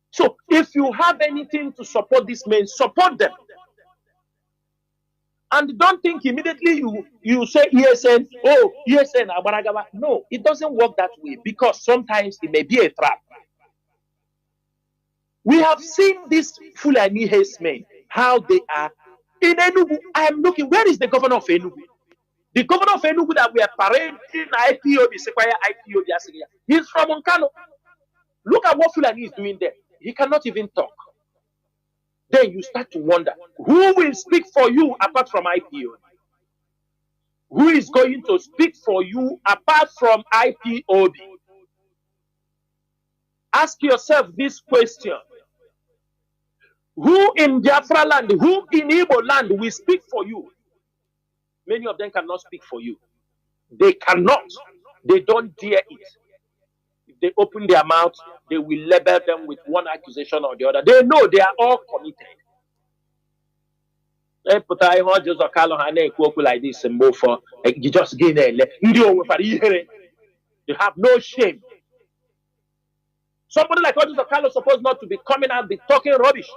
So if you have anything to support these men, support them. And don't think immediately you say ESN, oh, ESN, Abaragaba. No, it doesn't work that way because sometimes it may be a trap. We have seen these Fulani herdsmen, how they are. In Enugu, I am looking, where is the governor of Enugu? The governor of Enugu that we are parading IPOB, Sequoia IPOB, he's from Kanu. Look at what Fulani is doing there. He cannot even talk. Then you start to wonder, who will speak for you apart from IPOB? Who is going to speak for you apart from IPOB? Ask yourself this question. Who in Biafra land, who in Igbo land will speak for you? Many of them cannot speak for you. They cannot. They don't dare it. If they open their mouth, they will label them with one accusation or the other. They know they are all committed. Like this and move for you just gain you have no shame. Somebody like Ojo Carlo supposed not to be coming out, be talking rubbish.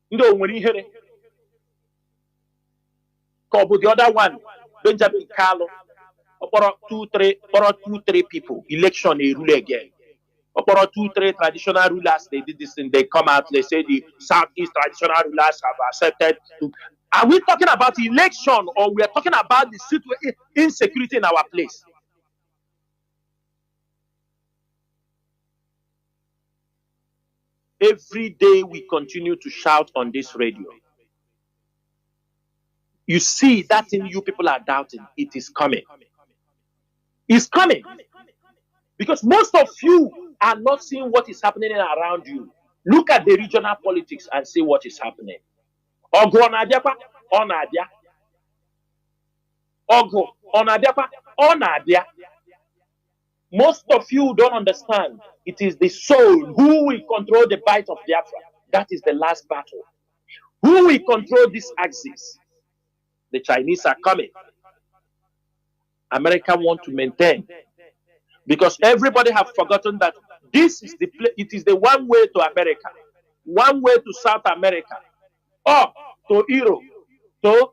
When you hear it. The other one, Benjamin Carlo, about 2-3 people, election they rule again. About 2-3 traditional rulers, they did this and they come out, they say the Southeast traditional rulers have accepted to. Are we talking about election or we are talking about the situation, insecurity in our place? Every day we continue to shout on this radio. You see that thing you people are doubting, it is coming. It's coming. Because most of you are not seeing what is happening around you. Look at the regional politics and see what is happening. Ogo onadia. Ogo onadia. Most of you don't understand. It is the soul who will control the bite of Biafra. That is the last battle. Who will control this axis? The Chinese are coming. America want to maintain. Because everybody have forgotten that this is it is the one way to America, one way to South America, or to Europe, to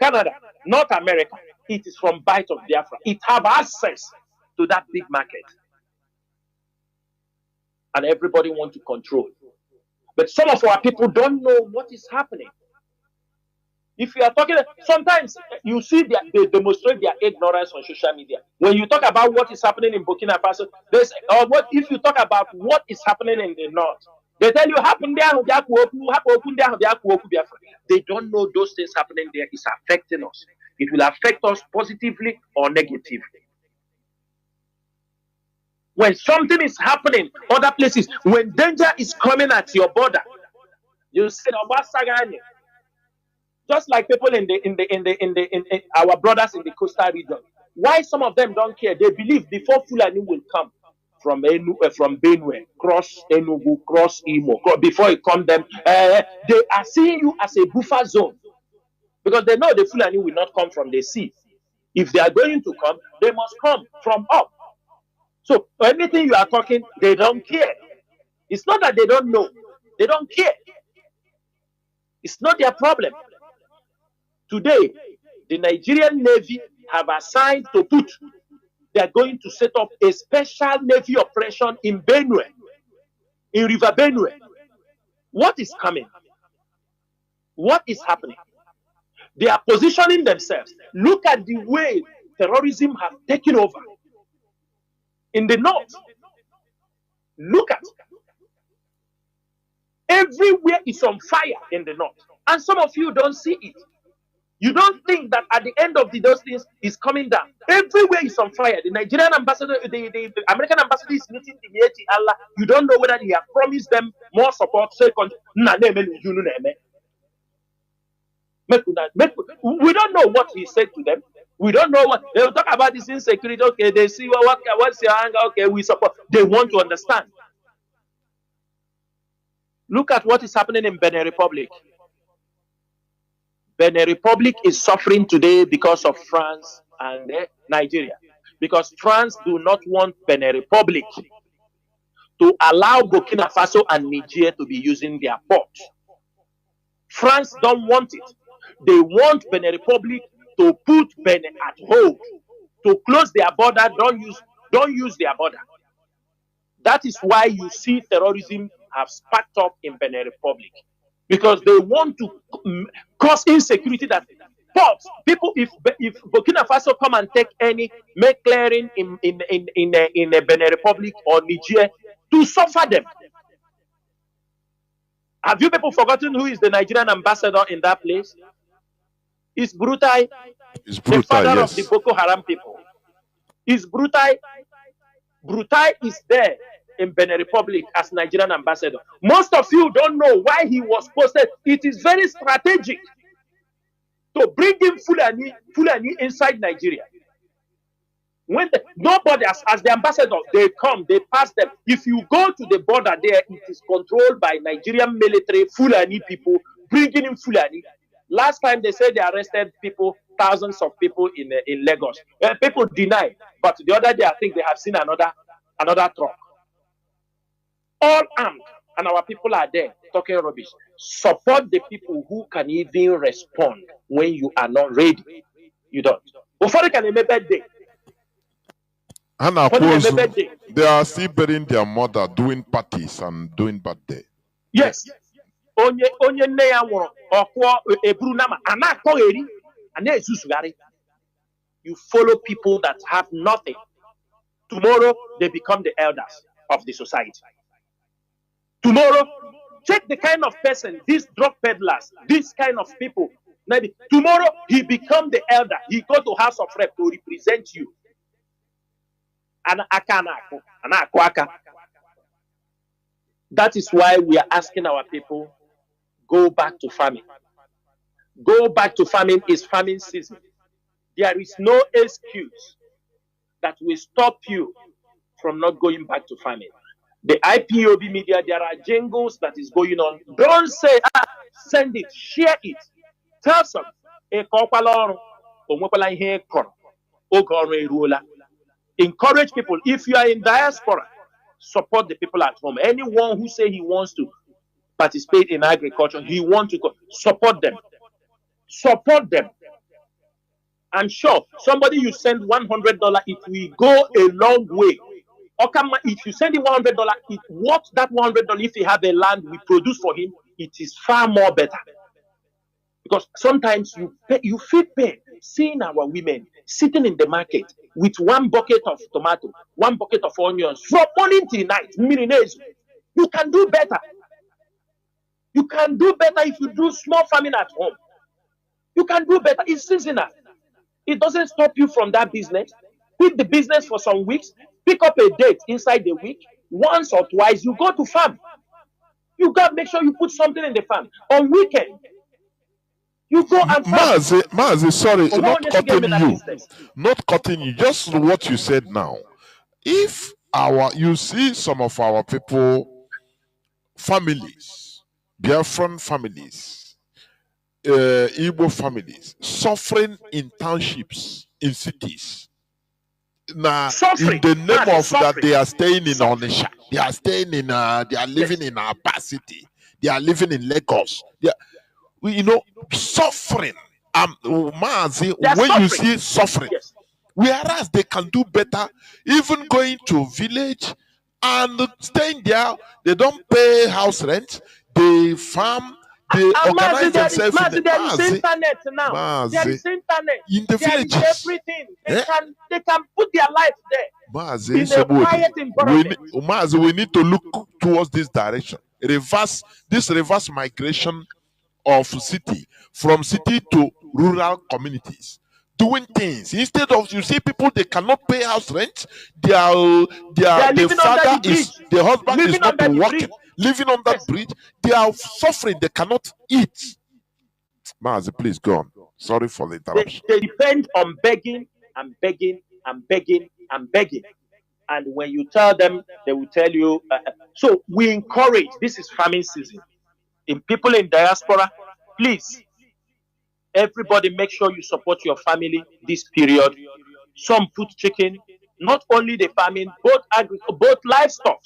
Canada, North America. It is from bite of Biafra. It have access to that big market. And everybody want to control. But some of our people don't know what is happening. If you are talking, sometimes you see they demonstrate their ignorance on social media. When you talk about what is happening in Burkina Faso, or what if you talk about what is happening in the north, they tell you happen there. They don't know those things happening there is affecting us. It will affect us positively or negatively. When something is happening other places, when danger is coming at your border, you say, just like people in our brothers in the coastal region. Why some of them don't care? They believe before Fulani will come from Benue, cross Enugu, cross Imo, before it come them, they are seeing you as a buffer zone because they know the Fulani will not come from the sea. If they are going to come, they must come from up. So anything you are talking, they don't care. It's not that they don't know, they don't care. It's not their problem. Today, the Nigerian Navy have assigned to put, they are going to set up a special Navy operation in Benue, in River Benue. What is coming? What is happening? They are positioning themselves. Look at the way terrorism have taken over in the north. Look at everywhere is on fire in the north. And some of you don't see it. You don't think that at the end of those things is coming down. Everywhere is on fire. The Nigerian ambassador, the American ambassador is meeting the Mieti Allah. You don't know whether he has promised them more support. Second, we don't know what he said to them. We don't know what they'll talk about this insecurity. Okay, they see what's your anger. Okay, we support. They want to understand. Look at what is happening in Benin Republic. Benin Republic is suffering today because of France and Nigeria. Because France do not want Benin Republic to allow Burkina Faso and Niger to be using their ports. France don't want it. They want Benin Republic to put Benin at hold, to close their border, don't use their border. That is why you see terrorism have sparked up in Benin Republic. Because they want to cause insecurity that ports, people, if Burkina Faso come and take make clearing in Benin Republic or Niger, to suffer them. Have you people forgotten who is the Nigerian ambassador in that place? It's Brutai. It's the father yes. of the Boko Haram people. It's Brutai. Brutai is there in Benin Republic as Nigerian ambassador. Most of you don't know why he was posted. It is very strategic to bring in Fulani inside Nigeria. When nobody as the ambassador, they come, they pass them. If you go to the border there, it is controlled by Nigerian military, Fulani people, bringing in Fulani. Last time they said they arrested people, thousands of people in Lagos. People deny, but the other day I think they have seen another truck. All armed, and our people are there talking rubbish. Support the people who can even respond when you are not ready. You don't. Before you can make a birthday. And they are still burying their mother, doing parties and doing birthday. Yes. You follow people that have nothing. Tomorrow they become the elders of the society. Tomorrow, check the kind of person, these drug peddlers, these kind of people. Maybe tomorrow he become the elder. He go to House of Rep to represent you. That is why we are asking our people, go back to farming. Go back to farming. Is farming season. There is no excuse that will stop you from not going back to farming. The IPOB media, there are jingles that is going on. Don't say, send it, share it. Tell some. Encourage people. If you are in diaspora, support the people at home. Anyone who say he wants to participate in agriculture, he wants to support them. Support them. I'm sure somebody you send $100, it will go a long way. If you send him $100, what that $100, if he have a land we produce for him, it is far more better. Because sometimes you feel pain seeing our women sitting in the market with one bucket of tomato, one bucket of onions from morning till night. You can do better. You can do better if you do small farming at home. You can do better. It's seasonal. It doesn't stop you from that business. Quit the business for some weeks. Pick up a date inside the week. Once or twice, you go to farm. You got to make sure you put something in the farm. On weekend, you go and farm. Mazi, sorry, not cutting you. Just what you said now. If you see some of our people, families, Biafran families, Igbo families, suffering in townships, in cities. Now, in the name of that, they are staying in Onisha, they are staying in, they are living in Aba City, they are living in Lagos. Suffering. Mazi, when you see suffering, whereas they can do better, even going to village and staying there, they don't pay house rent, they farm, they organize themselves in the there is internet now. There is internet in the villages. There is everything. They can put their life there. In a quiet environment. We need to look towards this direction. Reverse migration of from city to rural communities, doing things instead of, you see people, they cannot pay house rent, the husband is not working, living on that bridge, they are suffering, they cannot eat. Mazi, please go on. Sorry for the interruption. They depend on begging and begging and begging and begging, and when you tell them, they will tell you. So we encourage, this is farming season. In people in diaspora, please, everybody, make sure you support your family this period. Some put chicken, not only the farming, both livestock.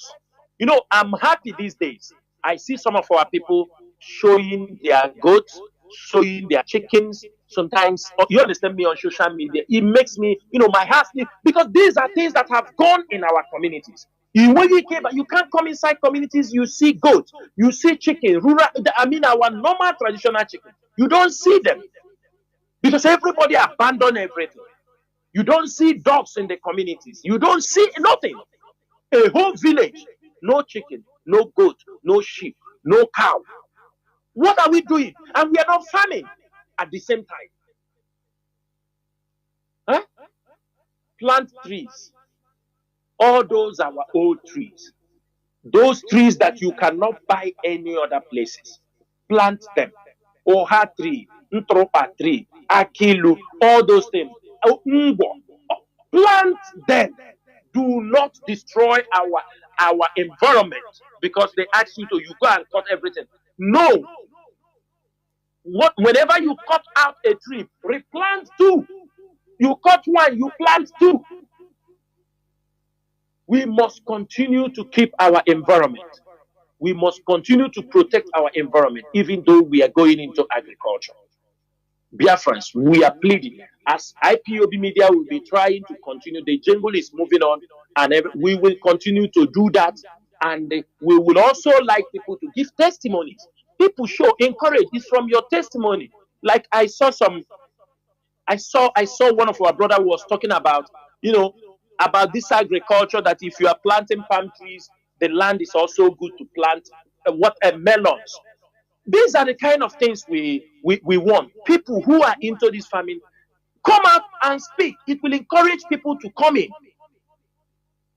I'm happy these days. I see some of our people showing their goats, showing their chickens. Sometimes, you understand me, on social media. It makes me, my heart, because these are things that have gone in our communities. When you came, you can't come inside communities, you see goats, you see chicken, our normal traditional chicken. You don't see them because everybody abandoned everything. You don't see dogs in the communities. You don't see nothing. A whole village, no chicken, no goat, no sheep, no cow. What are we doing? And we are not farming at the same time. Plant trees. All those are our old trees. Those trees that you cannot buy any other places. Plant them. Oha tree, Ntropa tree, Akilu, all those things. Plant them. Do not destroy our environment because they ask you to, you go and cut everything. No. Whenever you cut out a tree, replant two. You cut one, you plant two. We must continue to keep our environment. We must continue to protect our environment, even though we are going into agriculture. Biafrans, we are pleading. As IPOB media will be trying to continue, the jungle is moving on, and we will continue to do that. And we will also like people to give testimonies. People show encourage. It's from your testimony. Like I saw one of our brother who was talking about, about this agriculture, that if you are planting palm trees, the land is also good to plant melons. These are the kind of things we want. People who are into this farming, come out and speak. It will encourage people to come in.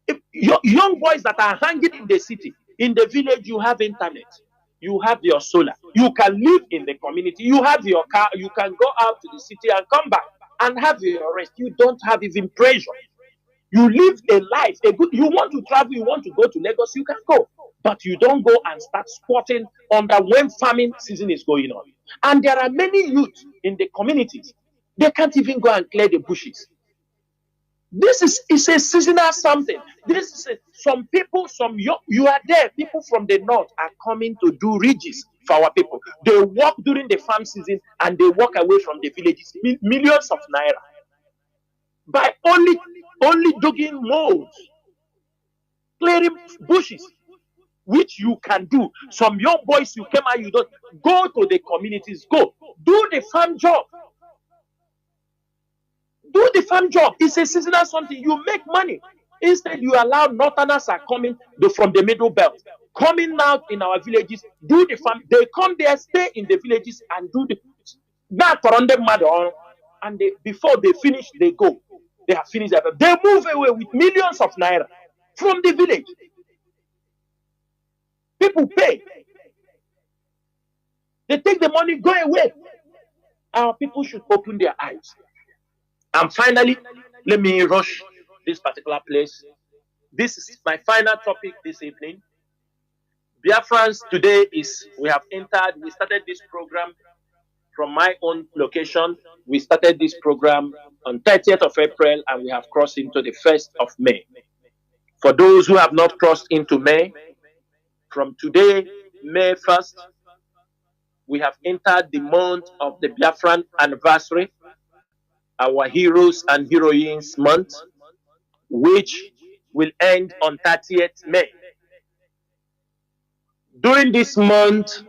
If young boys that are hanging in the city, in the village, you have internet, you have your solar, you can live in the community, you have your car, you can go out to the city and come back and have your rest. You don't have even pressure. You live a life, you want to travel, you want to go to Lagos, you can go. But you don't go and start squatting under when farming season is going on. And there are many youth in the communities, they can't even go and clear the bushes. This is a seasonal something. This is some people, you are there. People from the north are coming to do ridges for our people. They work during the farm season and they walk away from the villages, millions of naira, by only digging moles, clearing bushes. which you can do. Some young boys, you came out, you don't go to the communities, go do the farm job. Do the farm job. It's a seasonal something. You make money. Instead, you allow northerners are coming from the middle belt, coming out in our villages, do the farm. They come there, stay in the villages, and do the that around them mother. And before they finish, they go. They have finished that. They move away with millions of naira from the village. People pay. They take the money, go away. Our people should open their eyes. And finally, let me rush this particular place. This is my final topic this evening. Biafrans, today we started this program from my own location. We started this program on 30th of April and we have crossed into the 1st of May. For those who have not crossed into May, from today, May 1st, we have entered the month of the Biafran anniversary, our Heroes and Heroines month, which will end on 30th May. During this month,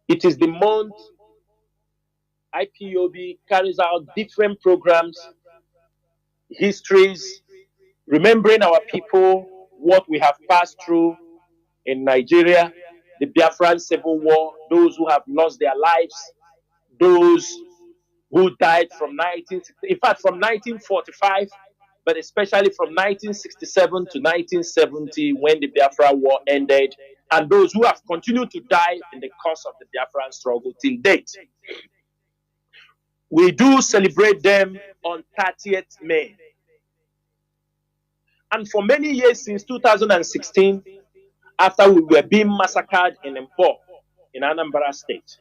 it is the month IPOB carries out different programs, histories, remembering our people, what we have passed through in Nigeria, the Biafran Civil War, those who have lost their lives, those who died from 1945, but especially from 1967 to 1970 when the Biafra War ended, and those who have continued to die in the course of the Biafran struggle till date. We do celebrate them on 30th May. And for many years, since 2016, after we were being massacred in Mpo, in Anambra State,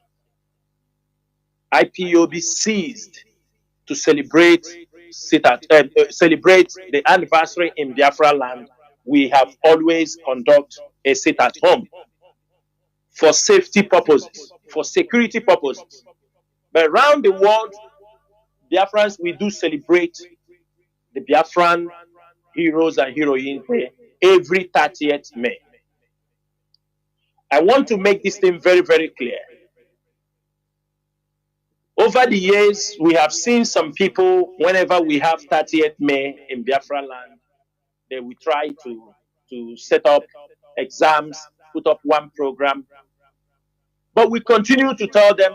IPOB ceased to celebrate the anniversary in Biafra land. We have always conducted a sit at home for safety purposes, for security purposes. But around the world, Biafrans, we do celebrate the Biafran Heroes and Heroines Day every 30th May. I want to make this thing very, very clear. Over the years, we have seen some people, whenever we have 30th May in Biafra land, they will try to set up exams, put up one program. But we continue to tell them,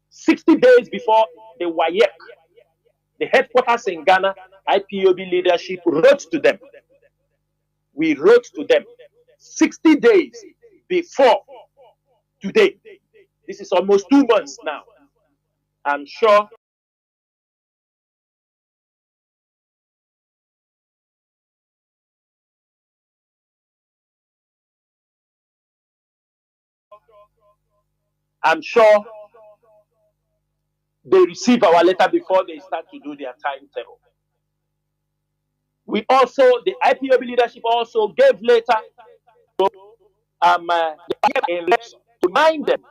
60 days before the WAYEC, the headquarters in Ghana, IPOB leadership wrote to them. We wrote to them 60 days before today. This is almost 2 months now. I'm sure they receive our letter before they start to do their timetable. We also, the IPOB leadership also gave letter to to remind them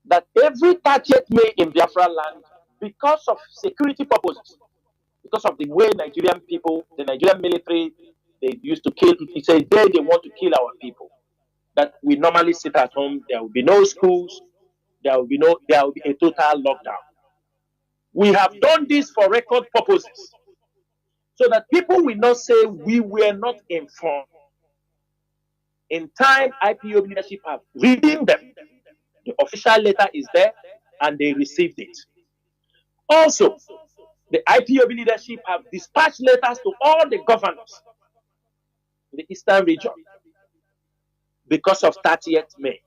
that every 30th May in Biafra land, because of security purposes, because of the way Nigerian people, the Nigerian military, they used to kill, it's a day they want to kill our people, that we normally sit at home, there will be no schools, there will be a total lockdown. We have done this for record purposes, so that people will not say we were not informed. In time, IPOB leadership have reading them. The official letter is there, and they received it. Also, the IPOB leadership have dispatched letters to all the governors in the Eastern region because of 30th May.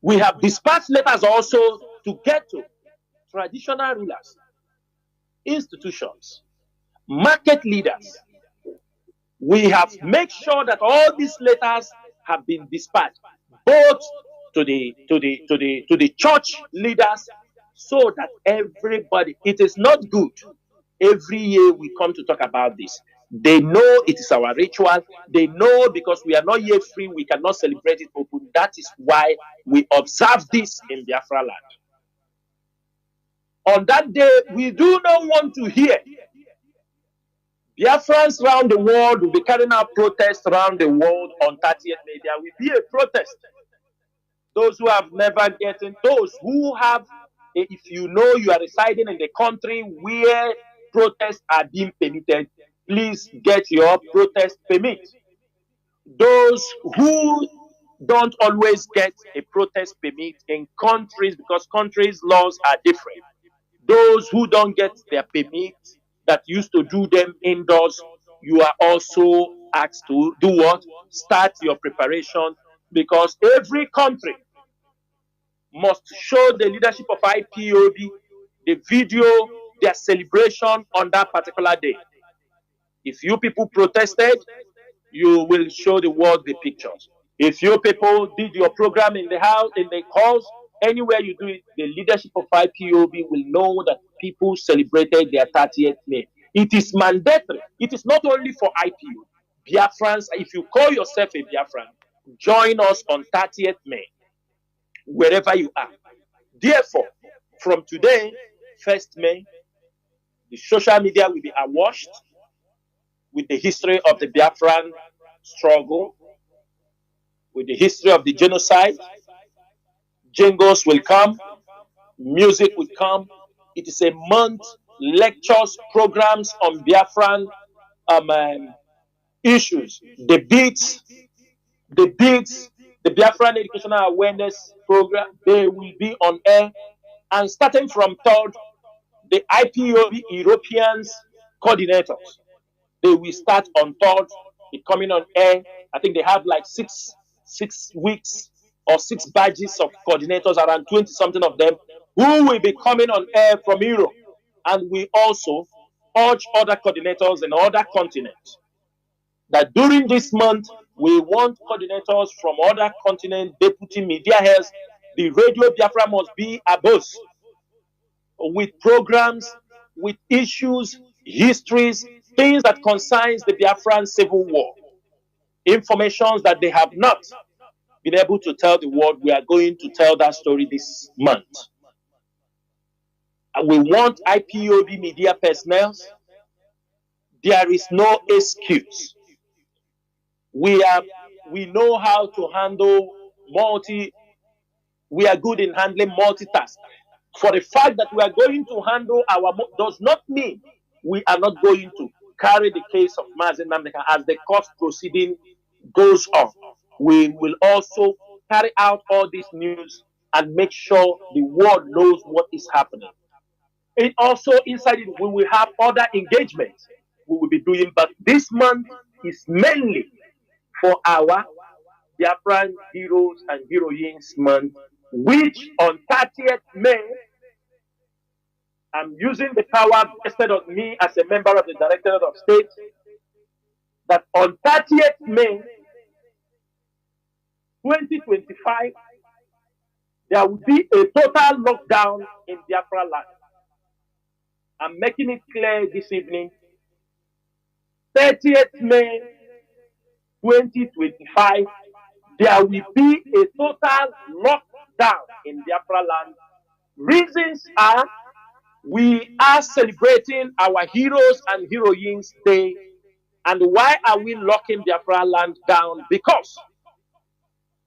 We have dispatched letters also to get to traditional rulers, institutions, market leaders. We have made sure that all these letters have been dispatched, both to the church leaders, so that everybody, it is not good. Every year we come to talk about this. They know it is our ritual. They know because we are not yet free, we cannot celebrate it open. That is why we observe this in Biafra land. On that day, we do not want to hear Biafrans around the world will be carrying out protests around the world on 30th May. There will be a protest. Those who have never gotten, those who have, if you know you are residing in the country where protests are being permitted, please get your protest permit. Those who don't always get a protest permit in countries, because countries' laws are different, those who don't get their permit that used to do them indoors, you are also asked to do what? Start your preparation, because every country must show the leadership of IPOB the video, their celebration on that particular day. If you people protested, you will show the world the pictures. If you people did your program in the house, in the halls, anywhere you do it, the leadership of IPOB will know that people celebrated their 30th May. It is mandatory. It is not only for IPOB. Biafrans, if you call yourself a Biafran, join us on 30th May, wherever you are. Therefore, from today, 1st May, the social media will be awashed with the history of the Biafran struggle, with the history of the genocide. Jingles will come, music will come. It is a month, lectures, programs on Biafran issues, debates, the Biafran Educational Awareness Program, they will be on air. And starting from 3rd, the IPOB Europeans coordinators, they will start on 3rd, coming on air. I think they have like six weeks or 6 badges of coordinators, around 20 something of them, who will be coming on air from Europe. And we also urge other coordinators in other continents that during this month, we want coordinators from other continents, deputy media heads. The Radio Biafra must be above with programs, with issues, histories, things that concerns the Biafran civil war, informations that they have not been able to tell the world. We are going to tell that story this month. And we want IPOB media personnel. There is no excuse. We know how to handle we are good in handling multitask. For the fact that we are going to handle does not mean we are not going to carry the case of Mazi Nnamdi as the court proceeding goes on. We will also carry out all this news and make sure the world knows what is happening. It also, inside it, we will have other engagements we will be doing, but this month is mainly for our Biafran Heroes and Heroines Month, which on 30th May, I'm using the power vested on me as a member of the Directorate of State, that on 30th May 2025, there will be a total lockdown in Biafra land. I'm making it clear this evening. 30th May 2025, there will be a total lockdown in Biafra land. Reasons are, we are celebrating our Heroes and Heroines Day. And why are we locking Biafra land down? Because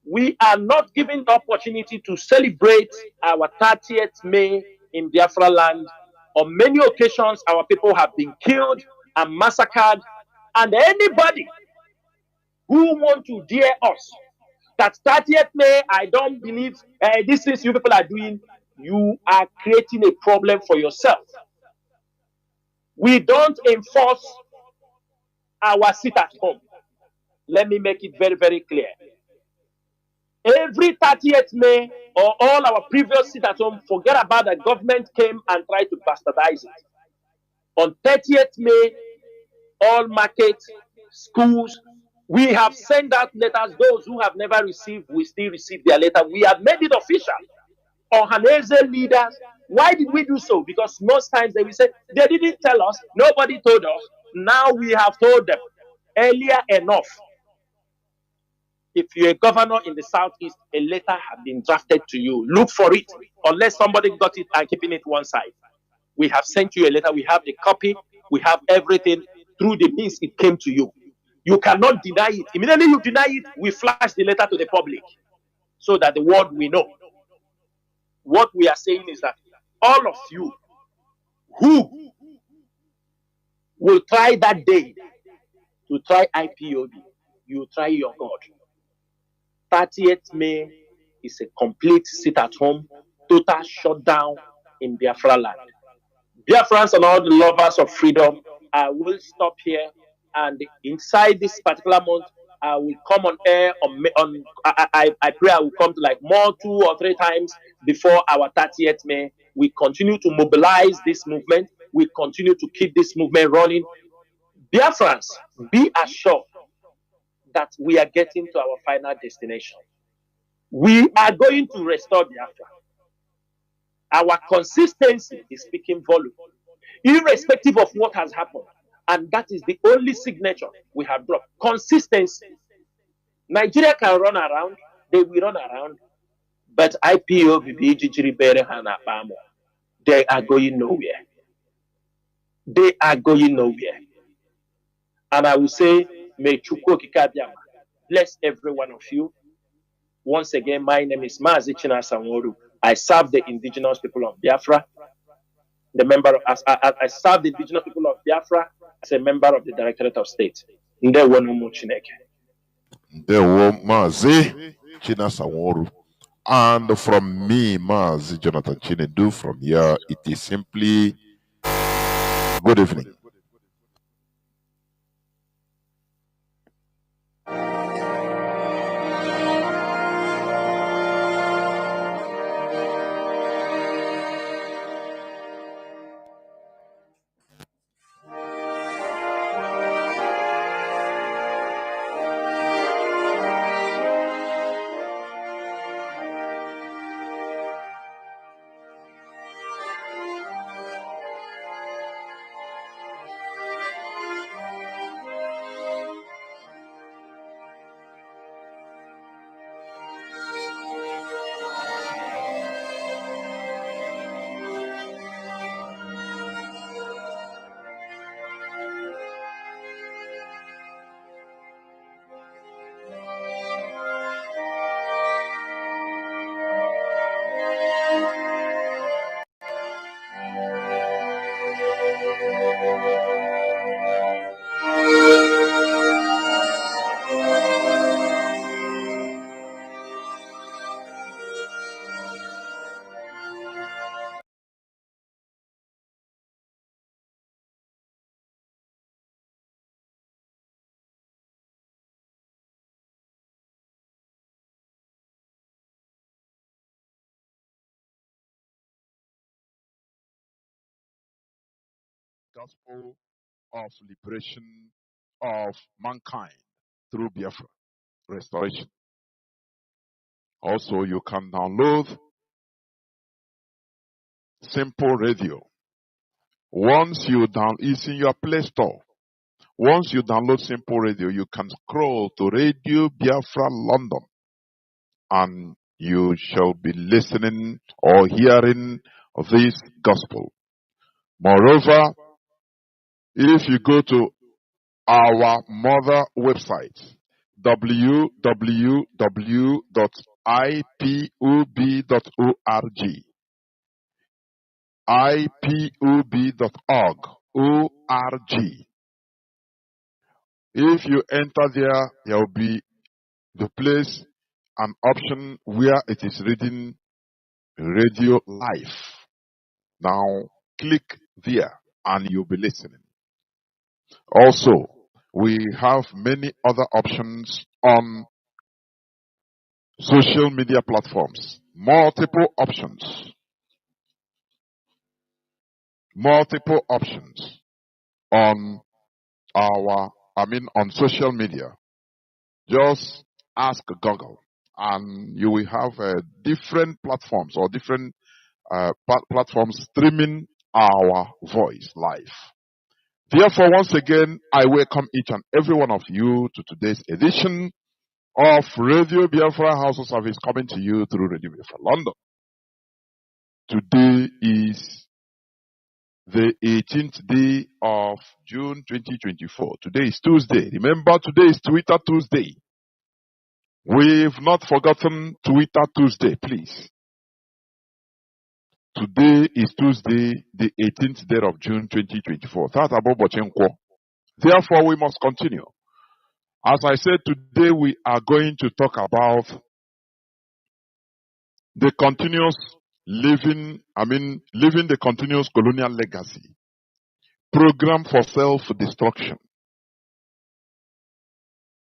we are not given the opportunity to celebrate our 30th May in Biafra land. On many occasions, our people have been killed and massacred. And anybody who want to dare us that 30th May, I don't believe this is you people are doing, you are creating a problem for yourself. We don't enforce our sit at home. Let me make it very, very clear. Every 30th May or all our previous sit at home, forget about the government came and tried to bastardize it. On 30th May, all markets, schools, we have sent out letters. Those who have never received, we still receive their letter. We have made it official. Ohanese leaders, why did we do so? Because most times they will say, they didn't tell us, nobody told us. Now we have told them earlier enough. If you're a governor in the southeast, a letter has been drafted to you. Look for it, unless somebody got it and keeping it one side. We have sent you a letter. We have the copy. We have everything through the means it came to you. You cannot deny it. Immediately you deny it, we flash the letter to the public so that the world will know. What we are saying is that all of you who will try that day to try IPOB, you try your God. 30th May is a complete sit at home, total shutdown in Biafra land. Biafrans and all the lovers of freedom, I will stop here, and inside this particular month, I will come on air I pray I will come to like more 2 or 3 times before our 30th May. We continue to mobilize this movement. We continue to keep this movement running. Biafrans, be assured that we are getting to our final destination. We are going to restore Biafra. Our consistency is speaking volume, irrespective of what has happened. And that is the only signature we have dropped. Consistency. Nigeria can run around, they will run around, but IPOB, they are going nowhere. They are going nowhere. And I will say, may Chukwu Kikabiyama bless every one of you. Once again, my name is Mazi Chinasa Nworu. I serve the indigenous people of Biafra. I serve the indigenous people of Biafra as a member of the Directorate of State. Ndewo Chineke. Ndewo Mazi Chinasa Nworu. And from me, Mazi Jonathan Chinedu, from here, it is simply good evening. Gospel of liberation of mankind through Biafra restoration. Also, you can download Simple Radio. Once you it's in your Play Store. Once you download Simple Radio, you can scroll to Radio Biafra London, and you shall be listening or hearing this gospel. Moreover, if you go to our mother website, www.ipob.org, ipob.org. If you enter there, there will be the place, an option where it is reading Radio Live. Now click there and you'll be listening. Also, we have many other options on social media platforms. Multiple options. Multiple options on on social media. Just ask Google and you will have different platforms or different platforms streaming our voice live. Therefore, once again, I welcome each and every one of you to today's edition of Radio Biafra House of Service coming to you through Radio Biafra London. Today is the 18th day of June 2024. Today is Tuesday. Remember, today is Twitter Tuesday. We've not forgotten Twitter Tuesday, please. Today is Tuesday, the 18th day of June 2024. Therefore, we must continue. As I said, today we are going to talk about the continuous living the continuous colonial legacy. Program for self-destruction.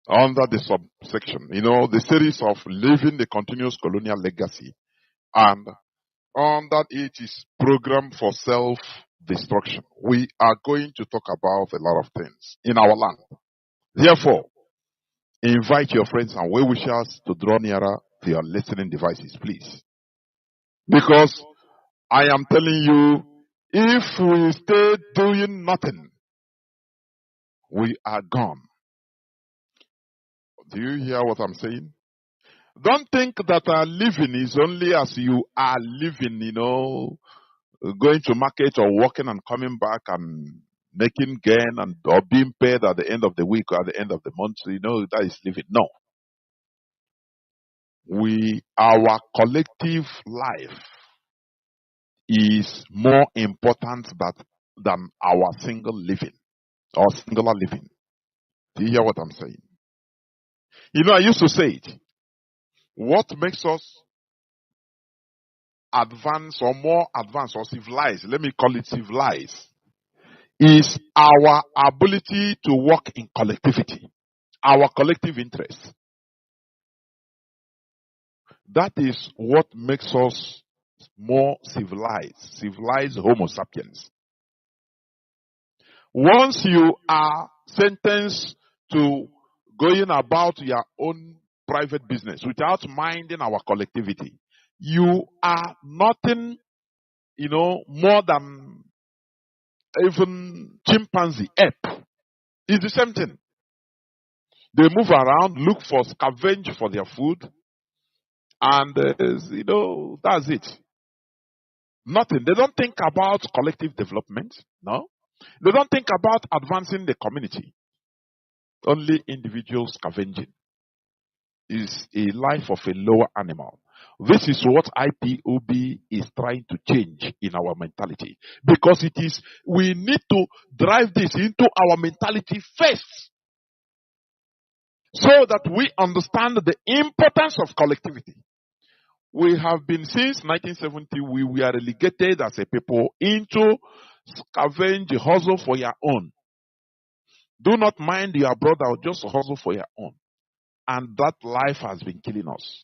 Under the subsection, the series of living the continuous colonial legacy. And under it is program for self-destruction. We are going to talk about a lot of things in our land. Therefore, invite your friends and well-wishers to draw nearer to your listening devices, please. Because I am telling you, if we stay doing nothing, we are gone. Do you hear what I'm saying? Don't think that living is only as you are living, going to market or working and coming back and making gain or being paid at the end of the week or at the end of the month. That is living. No. Our collective life is more important than our single living or singular living. Do you hear what I'm saying? I used to say it. What makes us advance or more advanced or civilized, let me call it civilized, is our ability to work in collectivity, our collective interest. That is what makes us more civilized Homo sapiens. Once you are sentenced to going about your own private business without minding our collectivity, you are nothing, more than even chimpanzee, ape. It's the same thing. They move around, look for scavenge for their food, and that's it. Nothing. They don't think about collective development. No. They don't think about advancing the community. Only individual scavenging is a life of a lower animal. This is what IPOB is trying to change in our mentality. Because we need to drive this into our mentality first. So that we understand the importance of collectivity. We have been, since 1970, we were relegated as a people into scavenge, hustle for your own. Do not mind your brother, just hustle for your own. And that life has been killing us.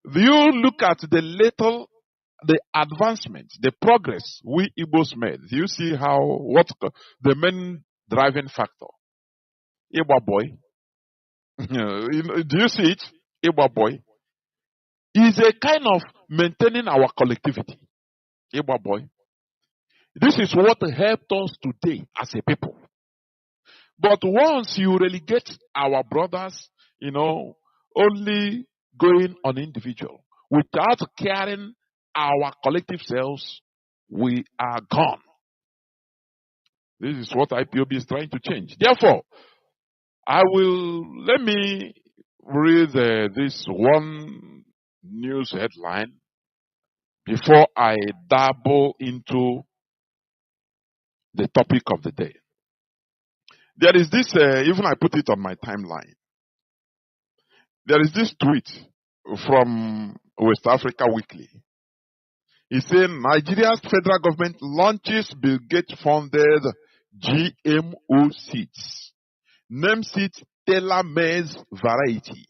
If you look at the advancement, the progress we Igbos made, do you see what the main driving factor? Igbo boy. Do you see it? Igbo boy is a kind of maintaining our collectivity. Igbo boy. This is what helped us today as a people. But once you relegate our brothers, only going on individual, without caring our collective selves, we are gone. This is what IPOB is trying to change. Therefore, let me read this one news headline before I dabble into the topic of the day. There is this, even I put it on my timeline. There is this tweet from West Africa Weekly. It's saying Nigeria's federal government launches Bill Gates funded GMO seeds. Name seeds tailor-made variety.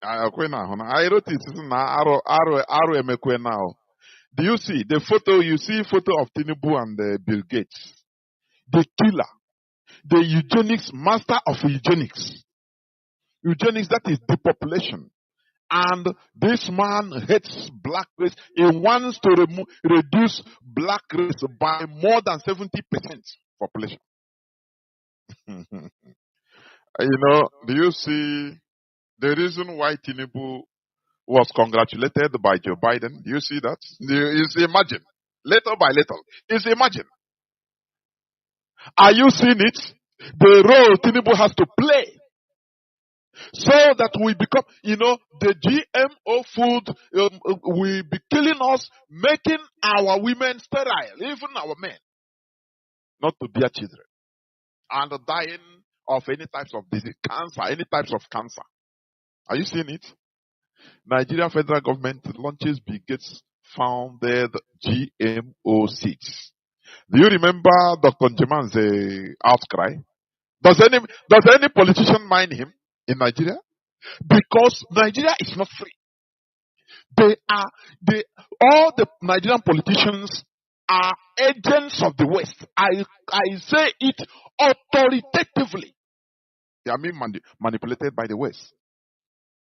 I wrote it now. Do you see the photo? You see photo of Tinubu and Bill Gates. The killer. The eugenics, master of eugenics. Eugenics, that is depopulation. And this man hates black race. He wants to reduce black race by more than 70% population. Do you see The reason why Tinubu was congratulated by Joe Biden, do you see that? You imagine. Little by little. Is imagine. Are you seeing it? The role Tinubu has to play so that we become, the GMO food will be killing us, making our women sterile, even our men, not to bear children, and dying of any types of disease, cancer, any types of cancer. Are you seeing it? Nigeria federal government launches Bill Gates founded GMO seeds. Do you remember Dr. Njeman's outcry? Does any politician mind him in Nigeria? Because Nigeria is not free. All the Nigerian politicians are agents of the West. I say it authoritatively. They are being manipulated by the West.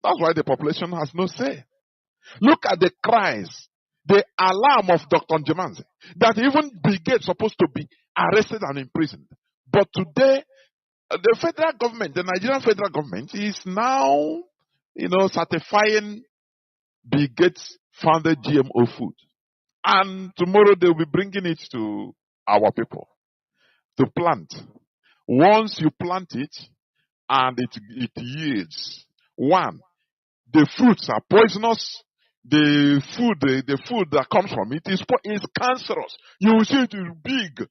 That's why the population has no say. Look at the cries, the alarm of Dr. Njemanze, that even Bill Gates supposed to be arrested and imprisoned. But today, the federal government, the Nigerian federal government, is now, certifying Bill Gates founded GMO food. And tomorrow they'll be bringing it to our people to plant. Once you plant it and it yields, one, the fruits are poisonous. The food that comes from it is cancerous. You will see it is big.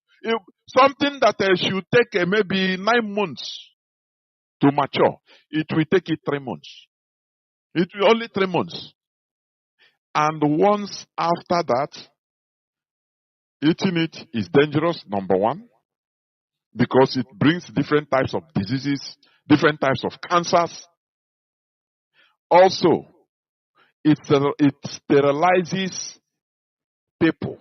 Something that should take maybe 9 months to mature, it will take it 3 months. It will only 3 months. And once after that, eating it is dangerous, number one, because it brings different types of diseases, different types of cancers. Also, it sterilizes people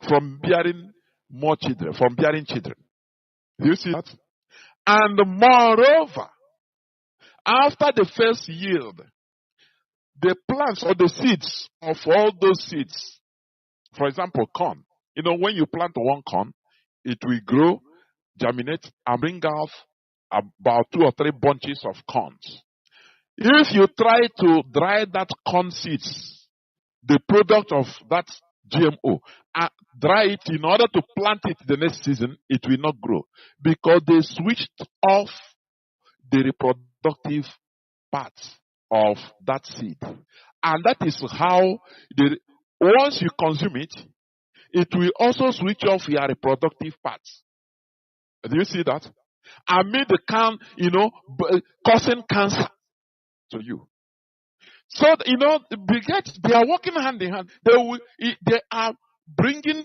from bearing more children, from bearing children. Do you see that? And moreover, after the first yield, the plants or the seeds of all those seeds, for example, corn, when you plant one corn, it will grow, germinate, and bring out about 2 or 3 bunches of corns. If you try to dry that corn seeds, the product of that GMO, dry it in order to plant it the next season, it will not grow because they switched off the reproductive parts of that seed. And that is how, once you consume it, it will also switch off your reproductive parts. Do you see that? I mean, causing cancer to you. So, they are working hand in hand. They are bringing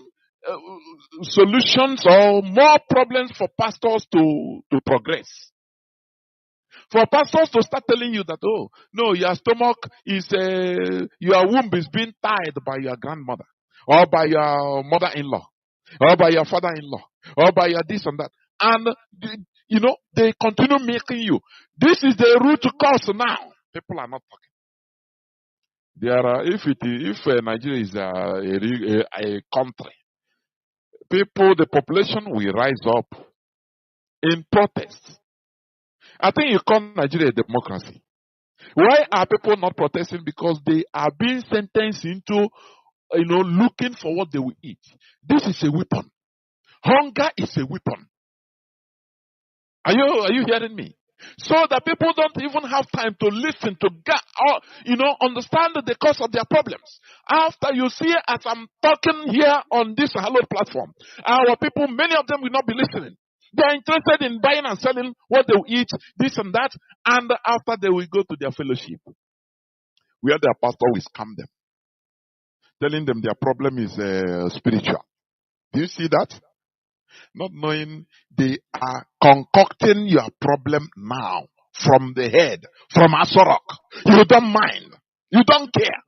solutions or more problems for pastors to progress. For pastors to start telling you that, oh, no, your stomach is, your womb is being tied by your grandmother, or by your mother-in-law, or by your father-in-law, or by your this and that. And, they continue making you. This is the root cause now. People are not talking. If Nigeria is a country, the population will rise up in protest. I think you call Nigeria a democracy. Why are people not protesting? Because they are being sentenced into, looking for what they will eat. This is a weapon. Hunger is a weapon. Are you hearing me? So that people don't even have time to listen to understand the cause of their problems. After you see, as I'm talking here on this hallowed platform, our people, many of them will not be listening. They are interested in buying and selling what they will eat, this and that, and after they will go to their fellowship, where their pastor will scam them, telling them their problem is spiritual. Do you see that? Not knowing they are concocting your problem now from the head, from Asorok. You don't mind. You don't care.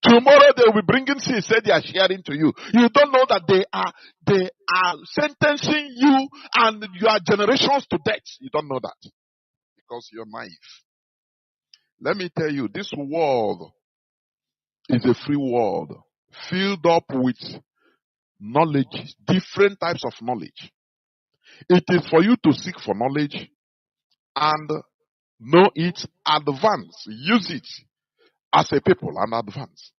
Tomorrow they will be bringing seeds, say they are sharing to you. You don't know that they are sentencing you and your generations to death. You don't know that because you're naive. Let me tell you, this world is a free world filled up with knowledge, different types of knowledge. It is for you to seek for knowledge and Know it, advance, use it as a people and advance.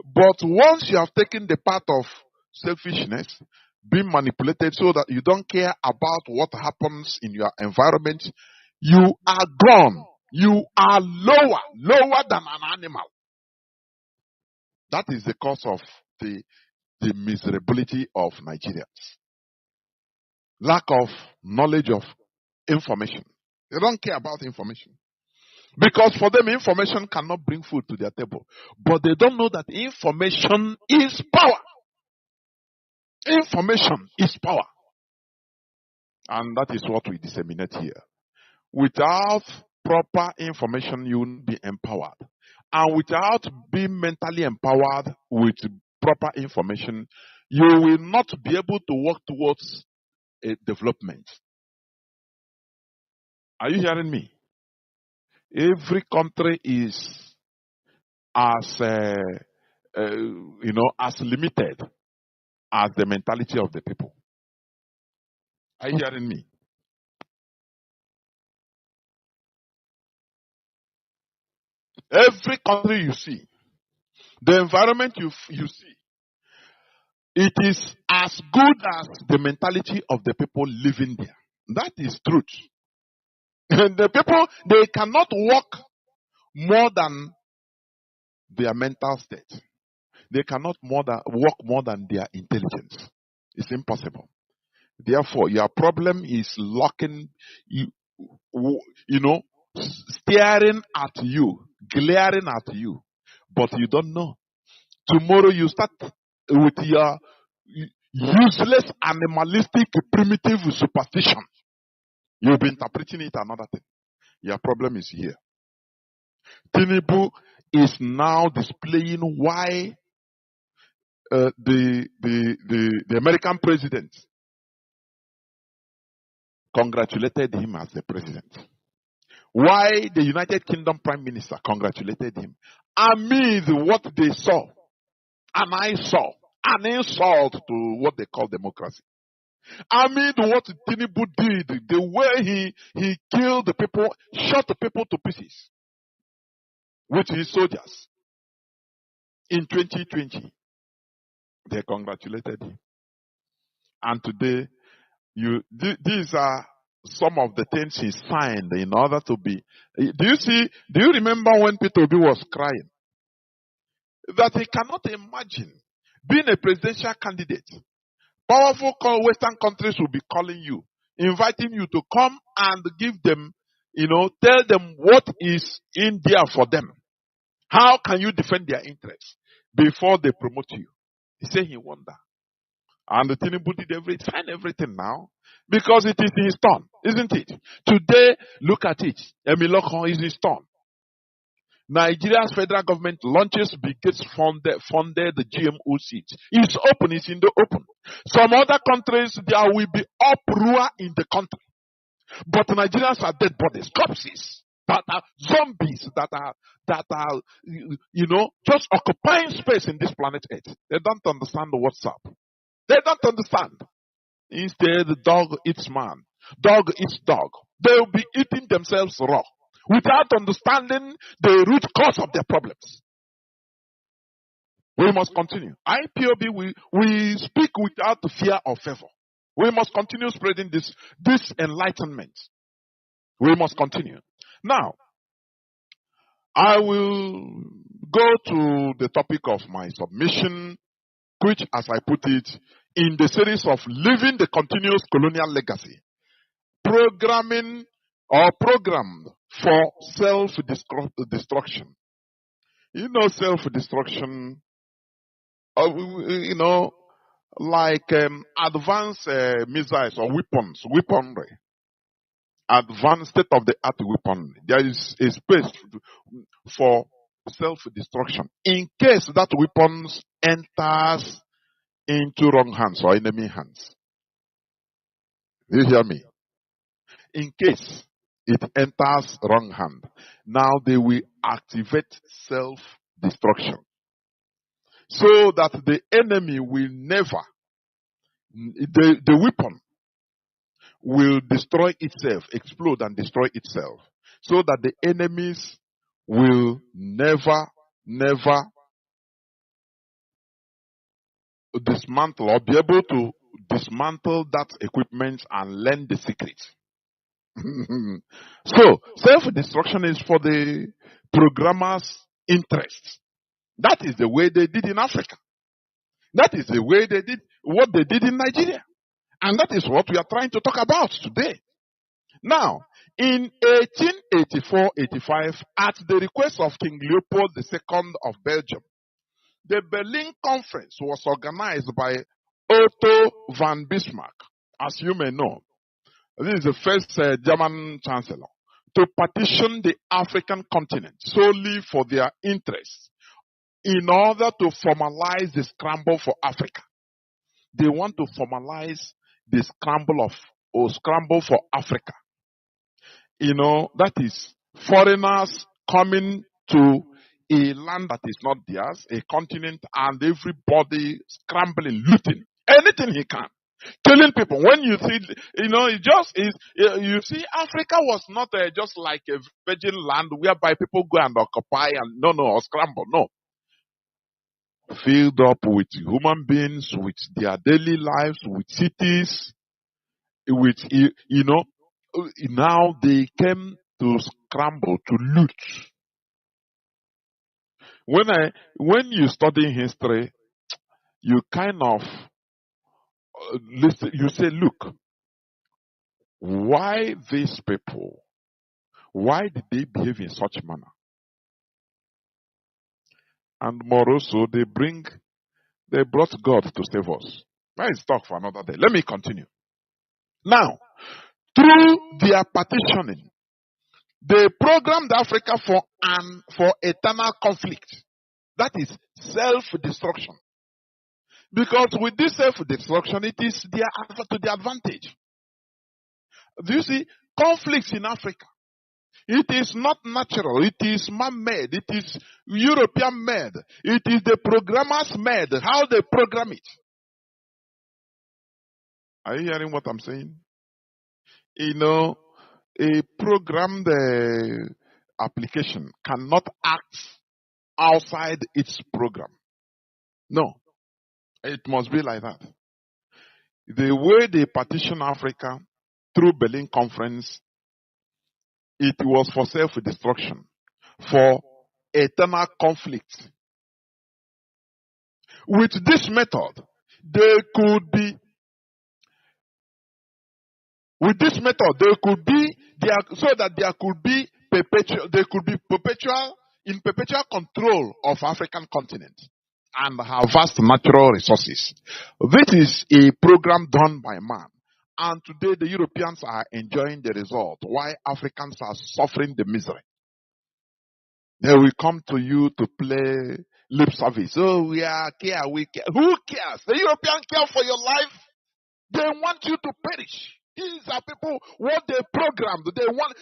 But once you have taken the path of selfishness, being manipulated so that you don't care about what happens in your environment, you are gone. You are lower than an animal. That is the cause of the miserability of Nigerians. Lack of knowledge of information. They don't care about information. Because for them, information cannot bring food to their table. But they don't know that information is power. Information is power. And that is what we disseminate here. Without proper information, you will be empowered. And without being mentally empowered with proper information, you will not be able to work towards a development. Are you hearing me? Every country is as as limited as the mentality of the people. Are you hearing me? Every country you see, the environment you see, it is as good as the mentality of the people living there. That is truth. And the people, they cannot work more than their mental state. They cannot work more than their intelligence. It's impossible. Therefore, your problem is locking, staring at you, glaring at you, but you don't know. Tomorrow you start with your useless, animalistic, primitive superstition. You'll be interpreting it another thing. Your problem is here. Tinubu is now displaying why the American president congratulated him as the president. Why the United Kingdom Prime Minister congratulated him. Amid what they saw, and I saw, an insult to what they call democracy. Amid what Tinubu did, the way he killed the people, shot the people to pieces with his soldiers in 2020. They congratulated him. And today, these are some of the things he signed in order to be. Do you remember when Peter Obi was crying? That he cannot imagine being a presidential candidate. Powerful Western countries will be calling you, inviting you to come and give them, tell them what is in there for them. How can you defend their interests before they promote you? He said he wonder. And the Tinubu did everything now because it is his turn, isn't it? Today, look at it. Emiloko is his turn. Nigeria's federal government launches biggest funded GMO seeds. It's open, it's in the open. Some other countries, there will be uproar in the country. But Nigerians are dead bodies, corpses, that are zombies, that are just occupying space in this planet Earth. They don't understand what's up. They don't understand. Instead, the dog eats man. Dog eats dog. They will be eating themselves raw without understanding the root cause of their problems. We must continue. IPOB, we speak without fear or favor. We must continue spreading this enlightenment. We must continue. Now, I will go to the topic of my submission, which, as I put it, in the series of Living the Continuous Colonial Legacy, programmed for self-destruction. Self-destruction, like advanced missiles or weaponry, advanced state-of-the-art weaponry. There is a space for self-destruction in case that weapons enters into wrong hands or enemy hands. You hear me? In case it enters wrong hand, now they will activate self-destruction so that the enemy will never, the weapon will destroy itself, explode and destroy itself. so that the enemies will never dismantle or be able to dismantle that equipment and learn the secret. So, self-destruction is for the programmers' interests. That is the way they did in Africa. That is the way they did what they did in Nigeria. And that is what we are trying to talk about today. Now, in 1884-85, at the request of King Leopold II of Belgium, the Berlin Conference was organized by Otto von Bismarck, as you may know. This is the first German chancellor to partition the African continent solely for their interests in order to formalize the scramble for Africa. They want to formalize the scramble for Africa. You know, that is foreigners coming to a land that is not theirs, a continent, and everybody scrambling, looting anything he can, killing people. When you see, you know, it just is. You see, Africa was not just like a virgin land whereby people go and occupy and or scramble. No, filled up with human beings, with their daily lives, with cities, with now they came to scramble, to loot. When you study history, you kind of listen. You say, look, why these people? Why did they behave in such manner? And more also, they brought God to save us. Let's talk for another day. Let me continue. Now, through their partitioning, they programmed Africa for eternal conflict. That is self-destruction. Because with this self-destruction, it is to their advantage. Do you see? Conflicts in Africa. It is not natural. It is man-made. It is European-made. It is the programmers made. How they program it. Are you hearing what I'm saying? You know, a programmed application cannot act outside its program. No. It must be like that. The way they partition Africa through Berlin Conference, it was for self-destruction, for eternal conflict. With this method, there could be perpetual control of African continent and her vast natural resources. This is a program done by man. And today the Europeans are enjoying the result, while Africans are suffering the misery. They will come to you to play lip service. Oh, we care. Who cares? The Europeans care for your life. They want you to perish. These are people, what they programmed. They want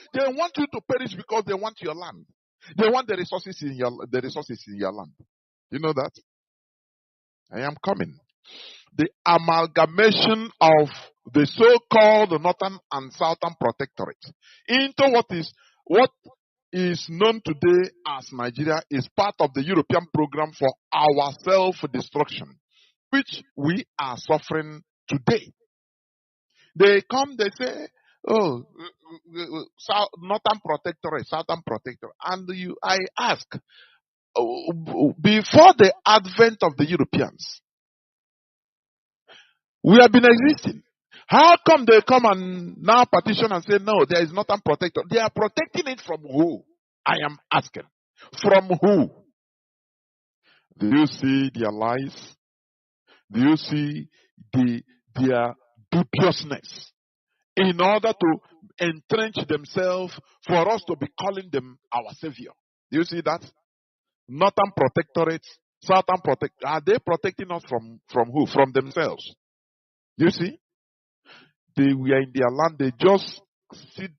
you to perish because they want your land. They want the resources in your land. You know that? I am coming. The amalgamation of the so-called Northern and Southern Protectorate into what is known today as Nigeria is part of the European program for our self-destruction, which we are suffering today. They come, they say, oh, Northern Protectorate, Southern Protectorate. And I ask, before the advent of the Europeans, we have been existing. How come they come and now petition and say, no, there is Northern Protectorate? They are protecting it from who? I am asking. From who? Do you see their lies? Do you see their dubiousness? In order to entrench themselves for us to be calling them our savior. Do you see that? Northern Protectorate, Southern Protectorate. Are they protecting us from who? From themselves. Do you see? They were in their land. They just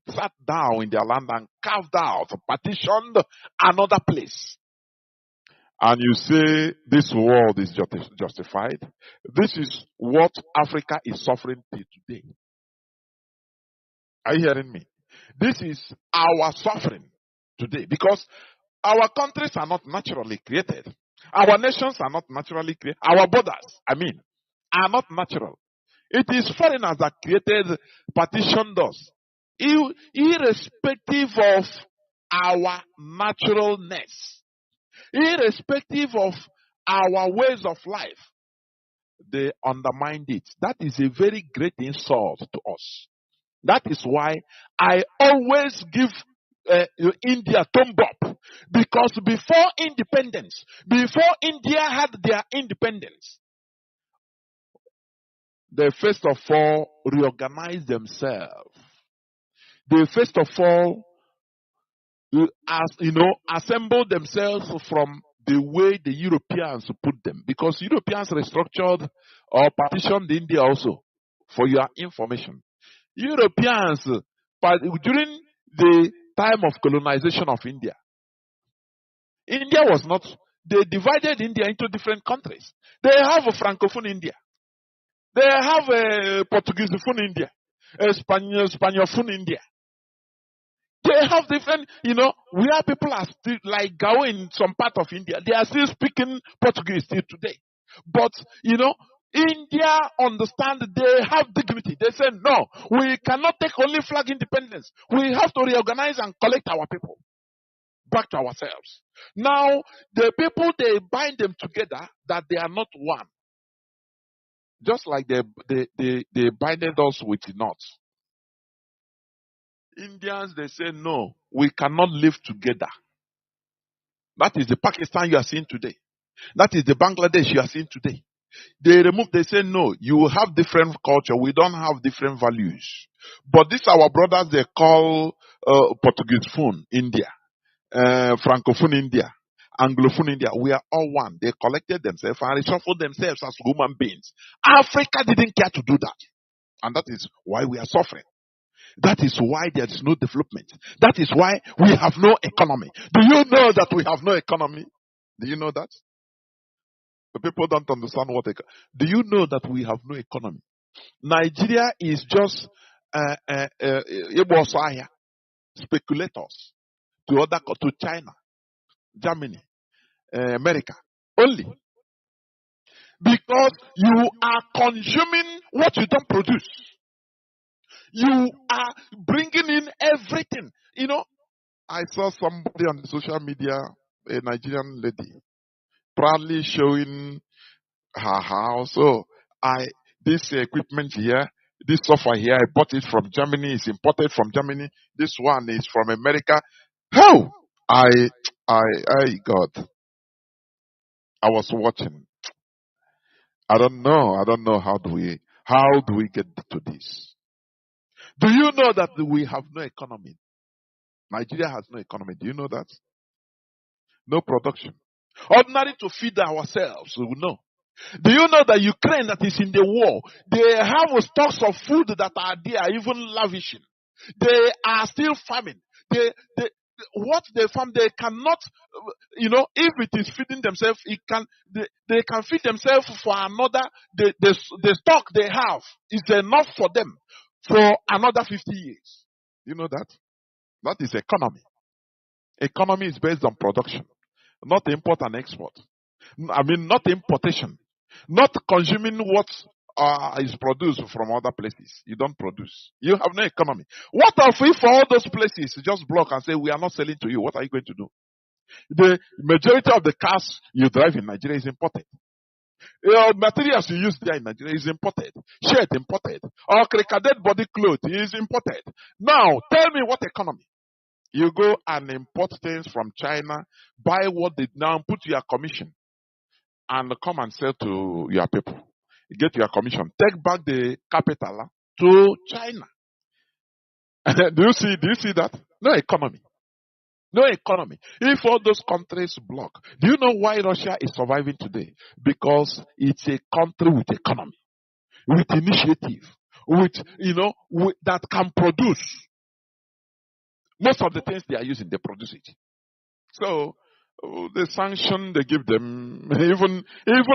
sat down in their land and carved out, partitioned another place. And you say this world is justified. This is what Africa is suffering till today. Are you hearing me? This is our suffering today because our countries are not naturally created. Our nations are not naturally created. Our borders, are not natural. It is foreigners that created, partitioned us. Irrespective of our naturalness, irrespective of our ways of life, they undermined it. That is a very great insult to us. That is why I always give India thumb up. Because before independence, before India had their independence, they first of all reorganized themselves. They first of all, assembled themselves from the way the Europeans put them. Because Europeans restructured or partitioned India also, for your information. Europeans, during the time of colonization of India, India was not, they divided India into different countries. They have a Francophone India. They have a Portugueseophone India. A Spaniardophone India. They have different, where people are still, like Gao in some part of India, they are still speaking Portuguese till today. But, India understand they have dignity. They say, no, we cannot take only flag independence. We have to reorganize and collect our people back to ourselves. Now, the people, they bind them together that they are not one. Just like they binded us with knots. Indians, they say, no, we cannot live together. That is the Pakistan you are seeing today. That is the Bangladesh you are seeing today. They say, no, you have different culture. We don't have different values. But these our brothers, they call Portugueseophone India, Francophone India, Anglophone India. We are all one. They collected themselves and reshuffled themselves as human beings. Africa didn't care to do that. And that is why we are suffering. That is why there is no development. That is why we have no economy. Do you know that we have no economy? Do you know that? The people don't understand what do you know that we have no economy? Nigeria is just speculators to China, Germany, America only. Because you are consuming what you don't produce. You are bringing in everything. I saw somebody on the social media, a Nigerian lady, proudly showing her house. So this equipment here, this software here, I bought it from Germany. It's imported from Germany. This one is from America. How? God, I was watching. I don't know how do we get to this? Do you know that we have no economy? Nigeria has no economy. Do you know that? No production. Ordinary to feed ourselves, we know. Do you know that Ukraine that is in the war, they have stocks of food that are there, even lavishing. They are still farming. What they farm, they cannot, if it is feeding themselves, they can feed themselves for another, the stock they have is enough for them for another 50 years. You know that? That is economy. Economy is based on production, not import and export. Not importation. Not consuming what is produced from other places. You don't produce. You have no economy. What if all those places just block and say, we are not selling to you? What are you going to do? The majority of the cars you drive in Nigeria is imported. Materials you use there in Nigeria is imported. Shirt imported. Or dead body clothes is imported. Now, tell me what economy? You go and import things from China, buy what they now put your commission, and come and sell to your people. You get your commission. Take back the capital to China. Do you see that? No economy. No economy. If all those countries block, do you know why Russia is surviving today? Because it's a country with economy, with initiative, that can produce. Most of the things they are using, they produce it. So, the sanction they give them, even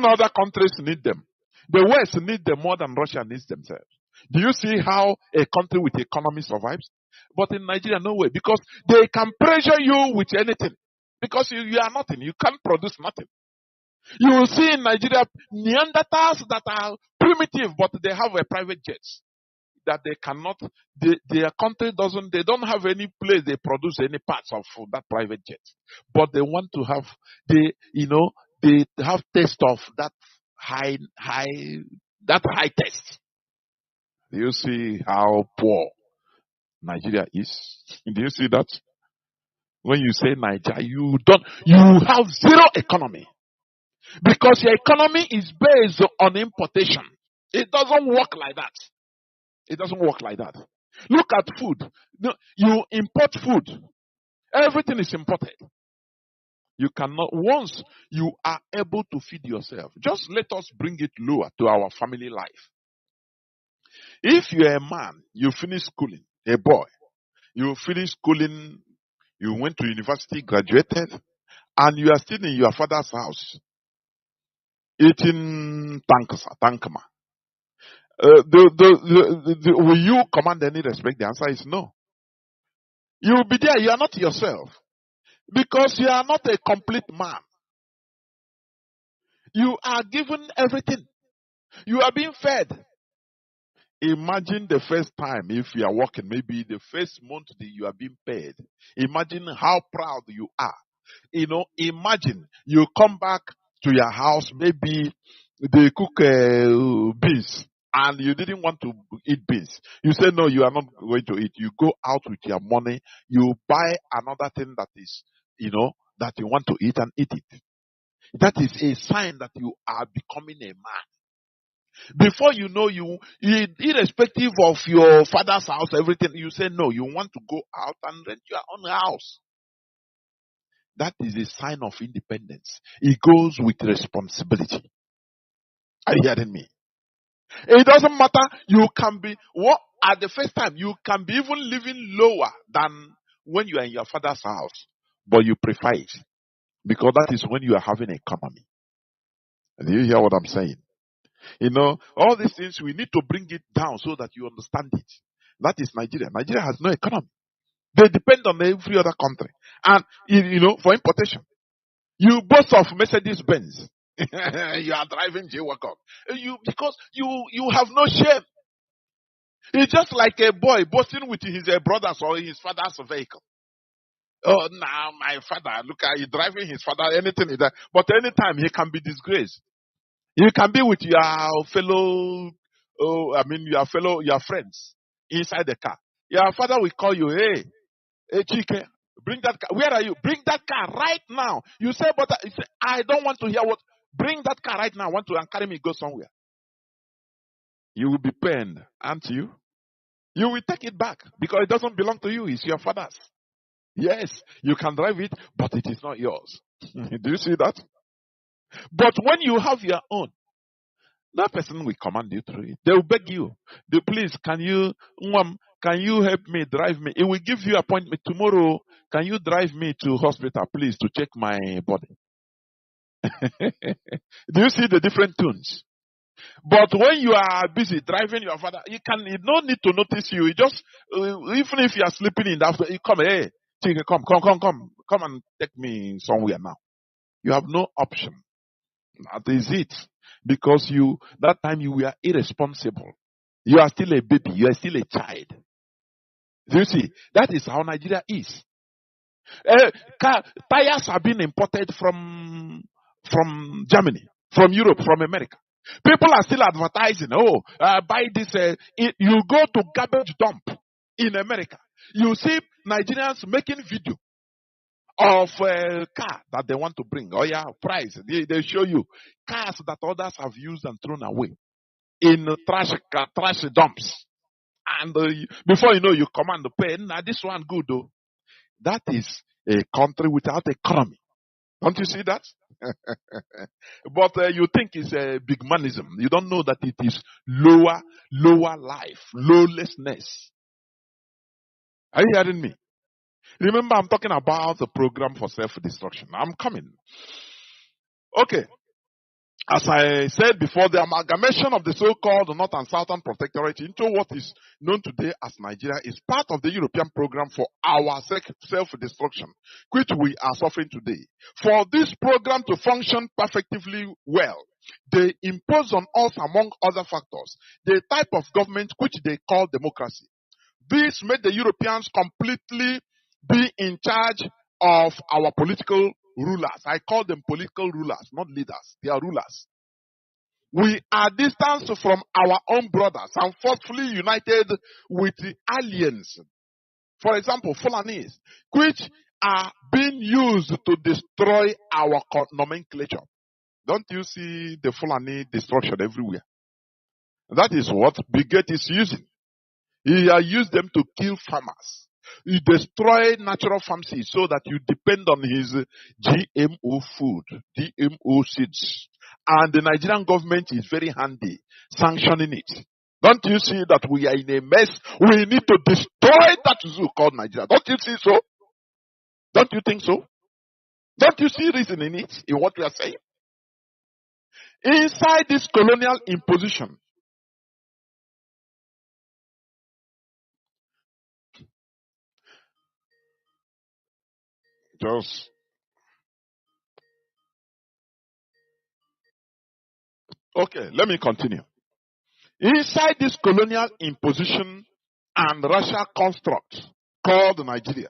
other countries need them. The West need them more than Russia needs themselves. Do you see how a country with economy survives? But in Nigeria, no way, because they can pressure you with anything. Because you are nothing. You can't produce nothing. You will see in Nigeria Neanderthals that are primitive, but they have a private jets that they cannot. Their country doesn't. They don't have any place they produce any parts of that private jet, but they want to have. They have taste of that high taste. Do you see how poor Nigeria is? Do you see that? When you say Nigeria, you have zero economy. Because your economy is based on importation. It doesn't work like that. It doesn't work like that. Look at food. No, you import food. Everything is imported. You cannot, once you are able to feed yourself, just let us bring it lower to our family life. If you're a man, you finish schooling, a boy, you finish schooling, you went to university, graduated, and you are still in your father's house, eating tankama. Will you command any respect? The answer is no. You will be there. You are not yourself. Because you are not a complete man. You are given everything. You are being fed. Imagine the first time if you are working, maybe the first month that you are being paid. Imagine how proud you are. Imagine you come back to your house, maybe they cook beans and you didn't want to eat beans. You say, no, you are not going to eat. You go out with your money, you buy another thing that is, that you want to eat and eat it. That is a sign that you are becoming a man. Before you know, irrespective of your father's house, everything, you say, no, you want to go out and rent your own house. That is a sign of independence. It goes with responsibility. Are you hearing me? It doesn't matter. You can be, at the first time, you can be even living lower than when you are in your father's house. But you prefer it. Because that is when you are having economy. Do you hear what I'm saying? All these things, we need to bring it down so that you understand it. That is Nigeria. Nigeria has no economy. They depend on every other country. And, for importation. You boast of Mercedes Benz. You are driving J-Wagon. Because you have no shame. It's just like a boy boasting with his brothers or his father's vehicle. Oh, now my father, look at you driving his father, anything is that. But anytime he can be disgraced. You can be with your fellow, your friends inside the car. Your father will call you, hey, Chike, bring that car. Where are you? Bring that car right now. You say, but I don't want to hear what. Bring that car right now. I want to carry me go somewhere. You will be pained, aren't you? You will take it back because it doesn't belong to you. It's your father's. Yes, you can drive it, but it is not yours. Do you see that? But when you have your own, that person will command you through it. They will beg you. Please, can you help me drive me? It will give you appointment tomorrow. Can you drive me to hospital, please, to check my body? Do you see the different tunes? But when you are busy driving your father, you no need to notice you. You just, even if you are sleeping in the afternoon, you come, hey, come and take me somewhere now. You have no option. That is it. Because that time you were irresponsible. You are still a baby. You are still a child. Do you see? That is how Nigeria is. Tires are being imported from Germany, from Europe, from America. People are still advertising, buy this. You go to garbage dump in America. You see Nigerians making video of a car that they want to bring. Oh yeah, price. They show you cars that others have used and thrown away in trash dumps. And before you know, you command the pay. Now this one good though. That is a country without economy. Don't you see that? But you think it's a big manism. You don't know that it is lower life, lawlessness. Are you hearing me? Remember, I'm talking about the program for self-destruction. I'm coming. Okay. As I said before, the amalgamation of the so-called North and Southern Protectorate into what is known today as Nigeria is part of the European program for our self-destruction, which we are suffering today. For this program to function perfectly well, they impose on us, among other factors, the type of government which they call democracy. This made the Europeans completely be in charge of our political rulers. I call them political rulers, not leaders. They are rulers. We are distanced from our own brothers and forcefully united with the aliens. For example, Fulanis, which are being used to destroy our nomenclature. Don't you see the Fulani destruction everywhere? That is what Bigot is using. He has used them to kill farmers. He destroyed natural farm seeds so that you depend on his GMO food, GMO seeds. And the Nigerian government is very handy sanctioning it. Don't you see that we are in a mess? We need to destroy that zoo called Nigeria. Don't you see so? Don't you think so? Don't you see reason in it, in what we are saying? Inside this colonial imposition, okay, let me continue. Inside this colonial imposition and racial construct called Nigeria,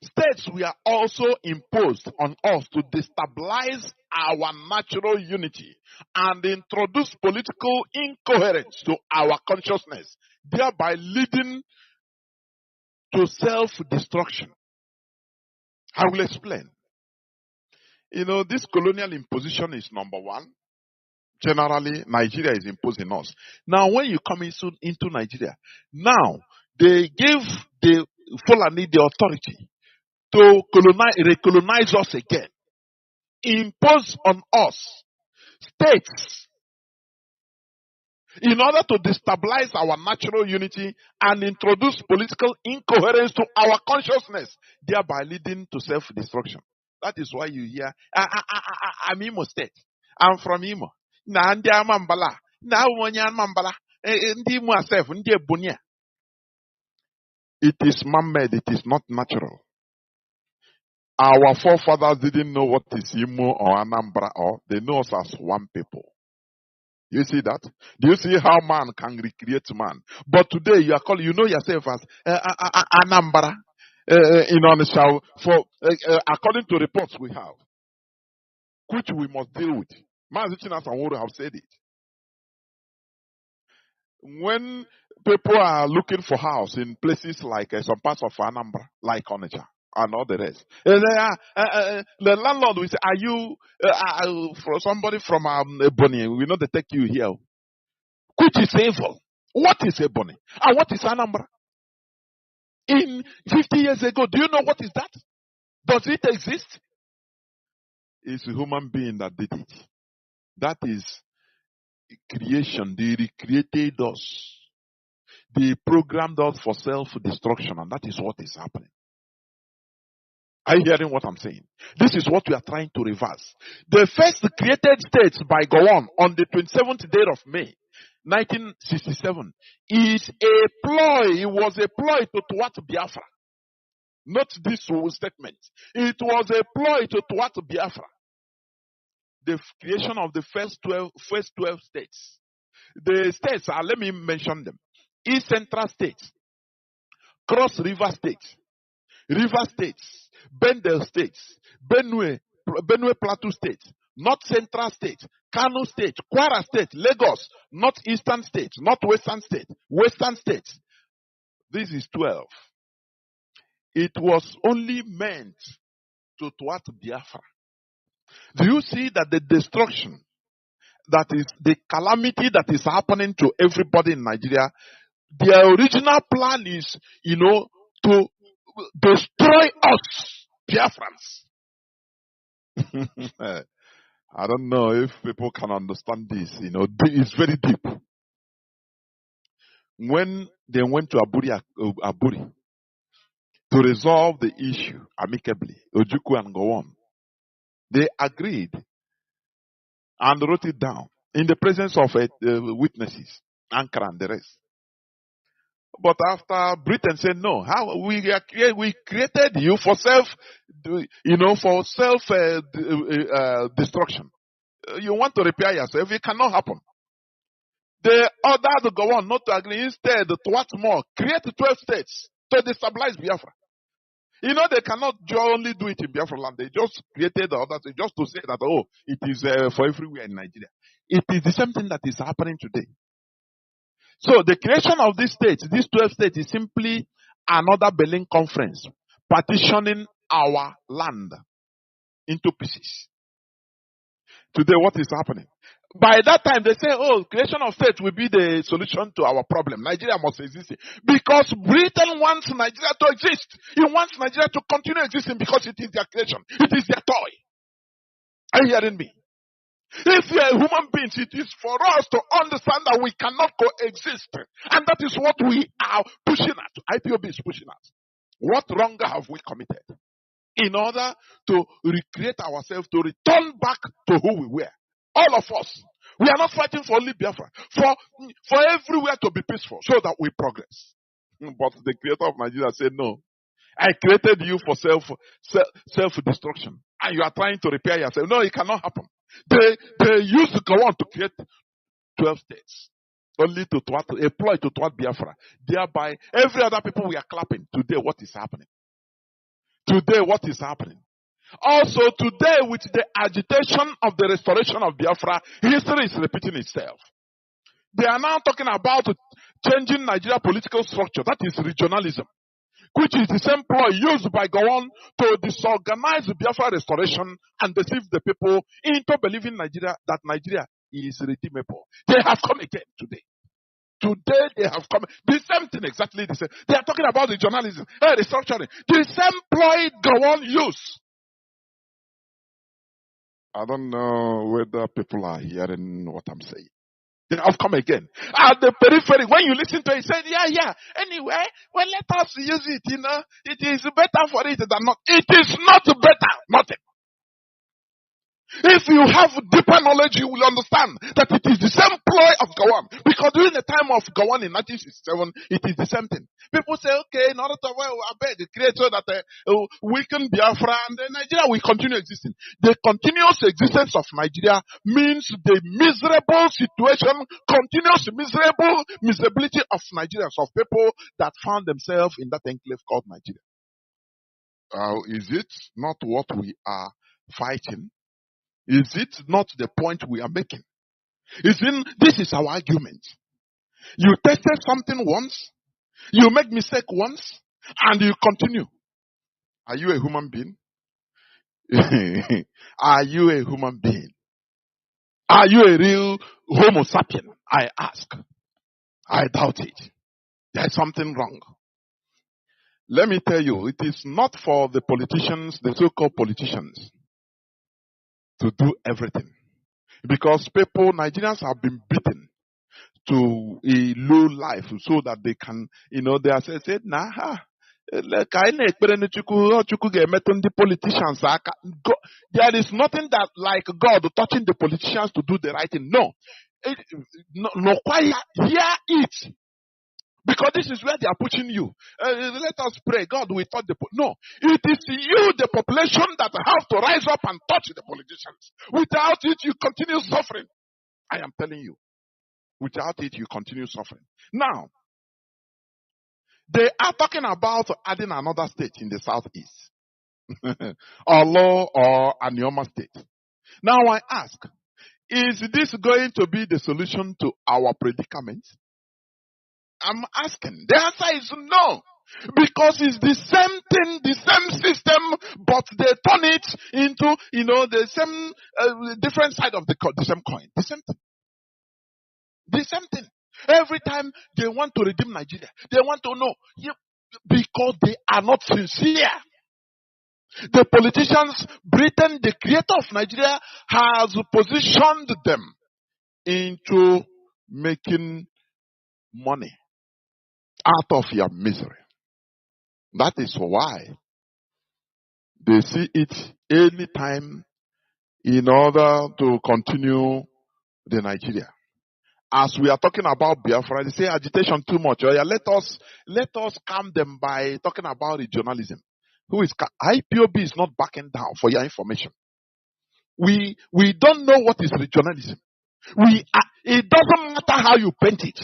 states were also imposed on us to destabilize our natural unity and introduce political incoherence to our consciousness, thereby leading to self-destruction. I will explain. This colonial imposition is number one. Generally, Nigeria is imposing us. Now, when you come into Nigeria, now they give the Fulani the authority to recolonize us again, impose on us states in order to destabilize our natural unity and introduce political incoherence to our consciousness, thereby leading to self-destruction. That is why you hear, I'm Imo State. I'm from Imo. Na ndị Amambala, na onye Amambala, ndị Imo asef, ndị Ebunia. It is man-made, it is not natural. Our forefathers didn't know what is Imo or Anambra, or they know us as one people. You see that? Do you see how man can recreate man? But today you are calling, you know yourself as Anambra. According to reports we have, which we must deal with. Mazi Chinasa Nworu have said it. When people are looking for house in places like some parts of Anambra, like Onitsha and all the rest, the landlord will say, "Are you for somebody from Ebony? We know they take you here." Which is evil. What is Ebony? And what is Anambra? In 50 years ago, do you know what is that? Does it exist? It's a human being that did it. That is creation. They recreated us. They programmed us for self-destruction, and that is what is happening. Are you hearing what I'm saying? This is what we are trying to reverse. The first created states by Gowon on the 27th day of May, 1967, is a ploy. It was a ploy to thwart Biafra. Not this statement. It was a ploy to thwart Biafra. The creation of the first 12 states. The states are, let me mention them. East Central States, Cross River States, River States, Bendel States, Benue Plateau States, North Central States, Kanu State, Kwara State, Lagos, Northeastern States, Northwestern States, Western States. This is 12. It was only meant to thwart Biafra. Do you see that the destruction, that is the calamity that is happening to everybody in Nigeria, their original plan is, to destroy us, Biafrans. I don't know if people can understand this. It's very deep. When they went to Aburi to resolve the issue amicably, Ojukwu and Gowon, They agreed and wrote it down in the presence of witnesses, Ankara and the rest. But after Britain said no, how we created you for destruction. You want to repair yourself, it cannot happen. They ordered to go on, not to agree. Instead, to what more? Create 12 states to destabilize Biafra. You know, they cannot only do it in Biafra land. They just created the other thing just to say that, oh, it is for everywhere in Nigeria. It is the same thing that is happening today. So the creation of these states, these 12 states, is simply another Berlin conference partitioning our land into pieces. Today, what is happening? By that time, they say, oh, creation of states will be the solution to our problem. Nigeria must exist. Because Britain wants Nigeria to exist. It wants Nigeria to continue existing because it is their creation. It is their toy. Are you hearing me? If you are a human being, it is for us to understand that we cannot coexist. And that is what we are pushing at. IPOB is pushing at. What wrong have we committed? In order to recreate ourselves, to return back to who we were. All of us. We are not fighting for only Biafra. For everywhere to be peaceful so that we progress. But the creator of Nigeria said, no. I created you for self-destruction. And you are trying to repair yourself. No, it cannot happen. They used to go on to create 12 states. Only to employ to thwart Biafra. Thereby, every other people we are clapping. Today, what is happening? Today, what is happening? Also, today, with the agitation of the restoration of Biafra, history is repeating itself. They are now talking about changing Nigeria political structure. That is regionalism, which is the same ploy used by Gowon to disorganize Biafra restoration and deceive the people into believing that Nigeria is redeemable. They have come again today. Today they have come. The same thing, exactly the same. They are talking about regionalism, restructuring. The same ploy Gowon used. I don't know whether people are hearing what I'm saying. They have come again. At the periphery, when you listen to it, say, yeah. Anyway, well, let us use it, It is better for it than not. It is not better. Nothing. If you have deeper knowledge, you will understand that it is the same ploy of Gowon. Because during the time of Gowon in 1967, it is the same thing. People say, okay, in order to create so that weaken Biafra and Nigeria will continue existing. The continuous existence of Nigeria means the miserable situation, continuous miserability of Nigerians, of people that found themselves in that enclave called Nigeria. Is it not what we are fighting? Is it not the point we are making? This is our argument. You tested something once, you make mistake once, and you continue. Are you a human being? Are you a human being? Are you a real Homo sapien? I ask. I doubt it. There's something wrong. Let me tell you, it is not for the politicians, the so-called politicians, to do everything. Because Nigerians have been beaten to a low life so that they can, they are said, there is nothing that like God touching the politicians to do the right thing. No. Hear it. Because this is where they are pushing you. Let us pray. God will touch the no. It is you, the population, that have to rise up and touch the politicians. Without it, you continue suffering. I am telling you. Without it, you continue suffering. Now, they are talking about adding another state in the southeast. Olo or Anioma state. Now I ask, is this going to be the solution to our predicament? I'm asking. The answer is no. Because it's the same thing, the same system, but they turn it into, the same, different side of the same coin. The same thing. The same thing. Every time they want to redeem Nigeria, they want to know, because they are not sincere. The politicians, Britain, the creator of Nigeria, has positioned them into making money out of your misery. That is why they see it anytime in order to continue the Nigeria. As we are talking about Biafra, they say agitation too much. Oh yeah, let us calm them by talking about regionalism. IPOB is not backing down, for your information. We don't know what is regionalism. It doesn't matter how you paint it.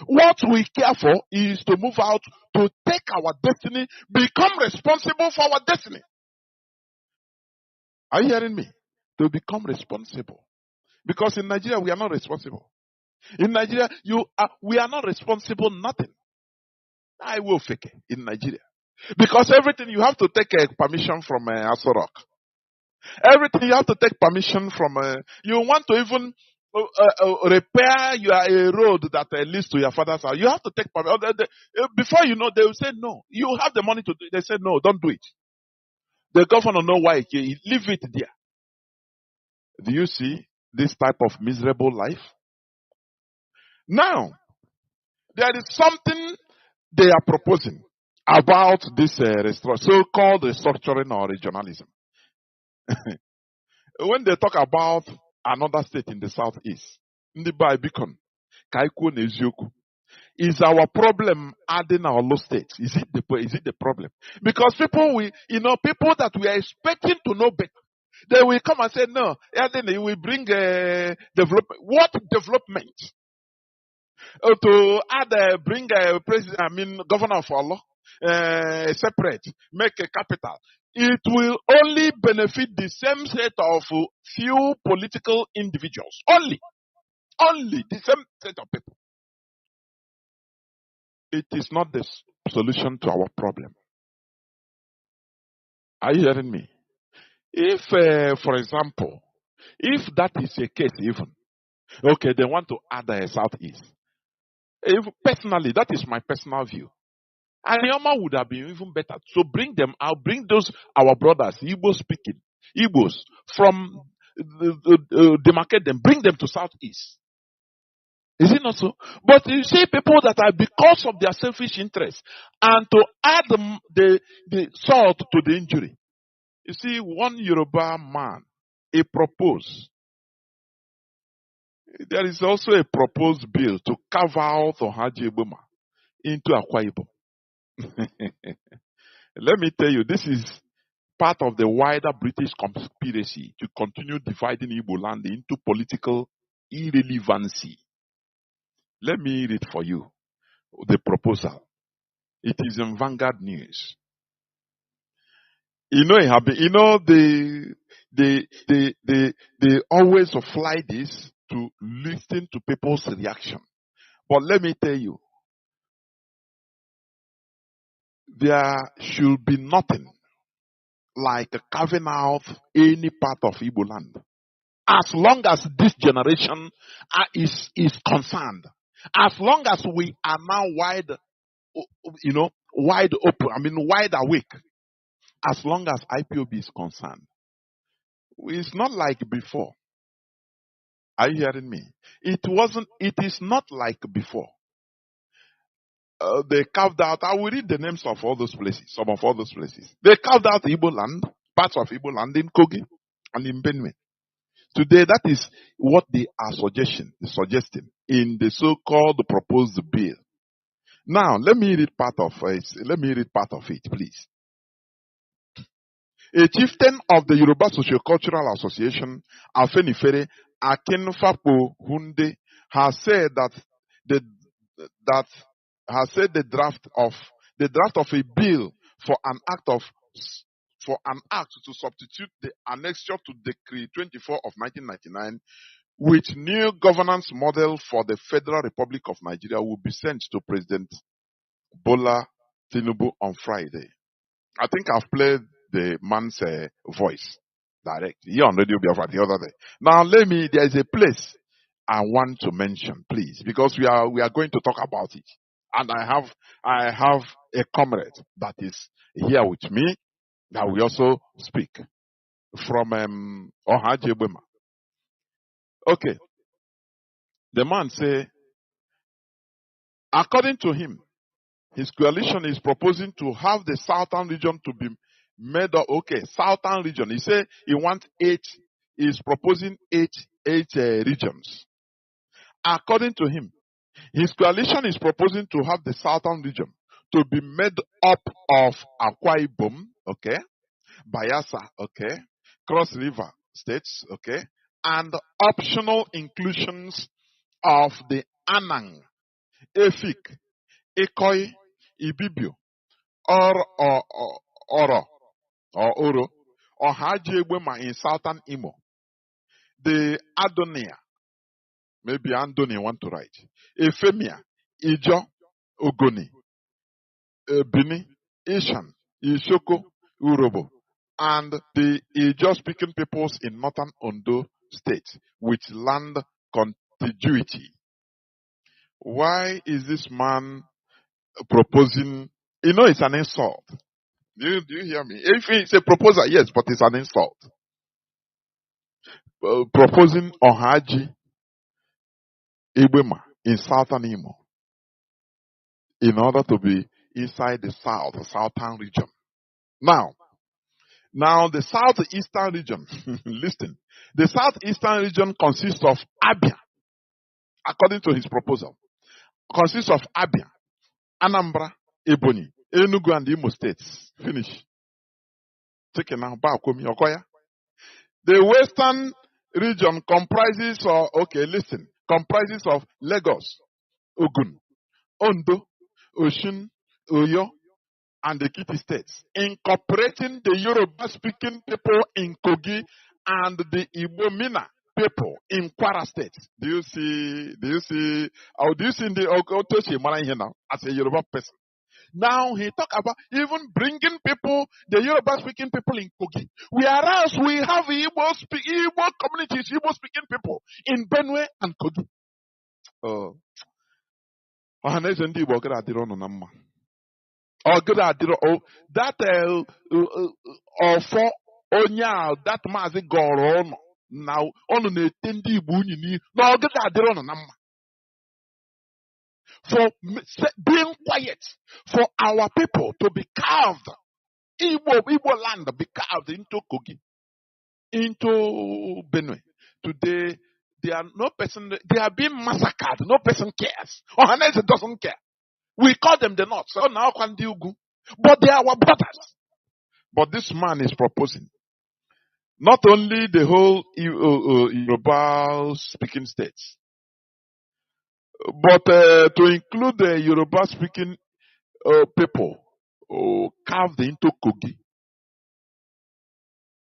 What we care for is to move out, to take our destiny, become responsible for our destiny. Are you hearing me? To become responsible. Because in Nigeria, we are not responsible. In Nigeria, we are not responsible, nothing. I will fake it in Nigeria. Because everything you have to take permission from Asorok. Everything you have to take permission from, you want to even repair a road that leads to your father's house. You have to take permission. Before you know, they will say no. You have the money to do it. They say no, don't do it. The governor know why. Leave it there. Do you see this type of miserable life? Now, there is something they are proposing about this so-called restructuring or regionalism. When they talk about another state in the southeast, is our problem adding our low states? Is it the problem? Because people that we are expecting to know better, they will come and say no. And then they will bring development. What development? To add, bring a president, governor of Allah, separate, make a capital. It will only benefit the same set of few political individuals. Only the same set of people. It is not the solution to our problem. Are you hearing me? If, for example, if that is a case even, okay, they want to add a southeast. Personally, that is my personal view. Arioma would have been even better. So bring them out, bring our brothers, Igbo speaking, Igbos, from demarcate them, bring them to southeast. Is it not so? But you see people that are because of their selfish interests and to add the salt to the injury. You see, one Yoruba man, he proposed. There is also a proposed bill to carve out Ohaji Eboma into Akwa Ibom. Let me tell you, this is part of the wider British conspiracy to continue dividing Igbo land into political irrelevancy. Let me read for you the proposal. It is in Vanguard News. They always fly this to listen to people's reaction. But let me tell you, there should be nothing like carving out any part of Igbo land. As long as this generation is concerned, as long as we are now wide open, wide awake, as long as IPOB is concerned, it's not like before. Are you hearing me? It is not like before. They carved out, I will read the names of all those places, some of all those places. They carved out Igbo land, parts of Igbo land in Kogi and in Benue. Today, that is what they are suggesting in the so-called proposed bill. Now, let me read part of it, please. A chieftain of the Yoruba Sociocultural Association, Afenifere Akinfapo Hunde, has said that the draft of a bill for an act to substitute the annexure to Decree 24 of 1999 with new governance model for the Federal Republic of Nigeria will be sent to President Bola Tinubu on Friday. I think I've played the man's voice direct here on Radio Biafra the other day. Now there is a place I want to mention, please, because we are going to talk about it. And I have a comrade that is here with me that we also speak from Ohaji Eboma. Okay. The man say, according to him, his coalition is proposing to have the southern region to be made up, okay, southern region. He said he wants 8, he's proposing eight regions. According to him, his coalition is proposing to have the southern region to be made up of Akwa Ibom, okay, Bayelsa, okay, Cross River states, okay, and optional inclusions of the Anang, Efik, Ikoi, Ibibio, Oro, or Hajiebema in southern Imo, the Adonia, maybe Andoni want to write, Efemia, Ijo, Ogoni, Bini, Ishan, Ishoko, Urobo, and the Ijo speaking peoples in northern Ondo state with land contiguity. Why is this man proposing? You know, it's an insult. Do you hear me? If it's a proposal, yes, but it's an insult. Proposing Ohaji Ibema in southern Imo in order to be inside the southern region. Now the southeastern region, listen, the southeastern region consists of Abia, according to his proposal, consists of Abia, Anambra, Ebonyi, Enugu, and Imo states. Finish. Take it now. Okoya. The western region comprises of Lagos, Ogun, Ondo, Osun, Oyo, and the Ekiti states, incorporating the Yoruba-speaking people in Kogi and the Igbo-Mina people in Kwara State. Do you see in the Otoshi Mara here now as a Yoruba person? Now he talk about even bringing people, the Yoruba-speaking people in Kogi. Whereas we have Igbo communities, Igbo-speaking people in Benue and Kogi. That for onya that Mazi goro on now on na-etendi Igbo unyi na ogede adịrọ nọ na mma. For being quiet, for our people to be carved, Igbo land be carved into Kogi, into Benue. Today, they are being massacred. No person cares. Ohanese doesn't care. We call them the North. So now but they are our brothers. But this man is proposing not only the whole Yoruba speaking states, but to include the Yoruba speaking people carved into Kogi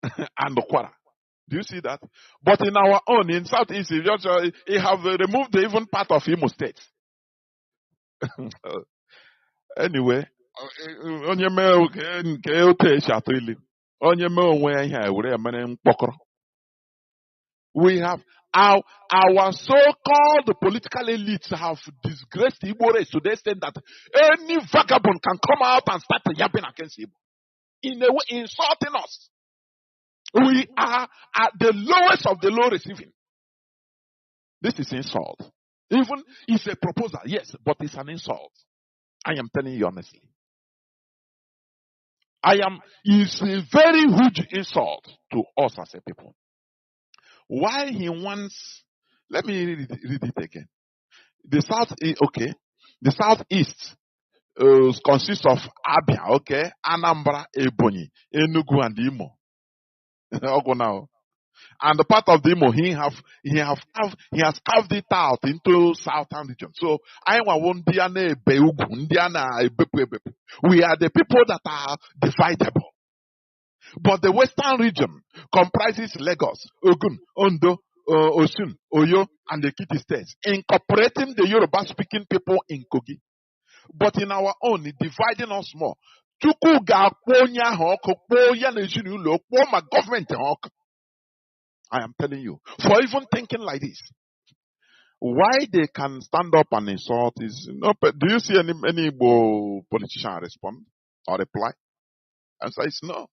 and Kwara. Do you see that? But in our own, in Southeast, you have removed the even part of Imo State. Anyway, we have our so-called political elites have disgraced Igbo race to the extent that any vagabond can come out and start yapping against Igbo. In a way, insulting us. We are at the lowest of the low receiving. This is insult. Even it's a proposal, yes, but it's an insult. I am telling you honestly. It's a very huge insult to us as a people. Why he wants, let me read it again. The southeast consists of Abia, okay, Anambra, Ebonyi, Enugu, and Imo. And the part of the Imo, he has carved it out into southern region. So we are the people that are dividable. But the western region comprises Lagos, Ogun, Ondo, Osun, Oyo, and the Ekiti states, incorporating the Yoruba-speaking people in Kogi. But in our own, dividing us more. I am telling you, for even thinking like this, why they can stand up and insult is no. Do you see any politician respond or reply? Answer is no.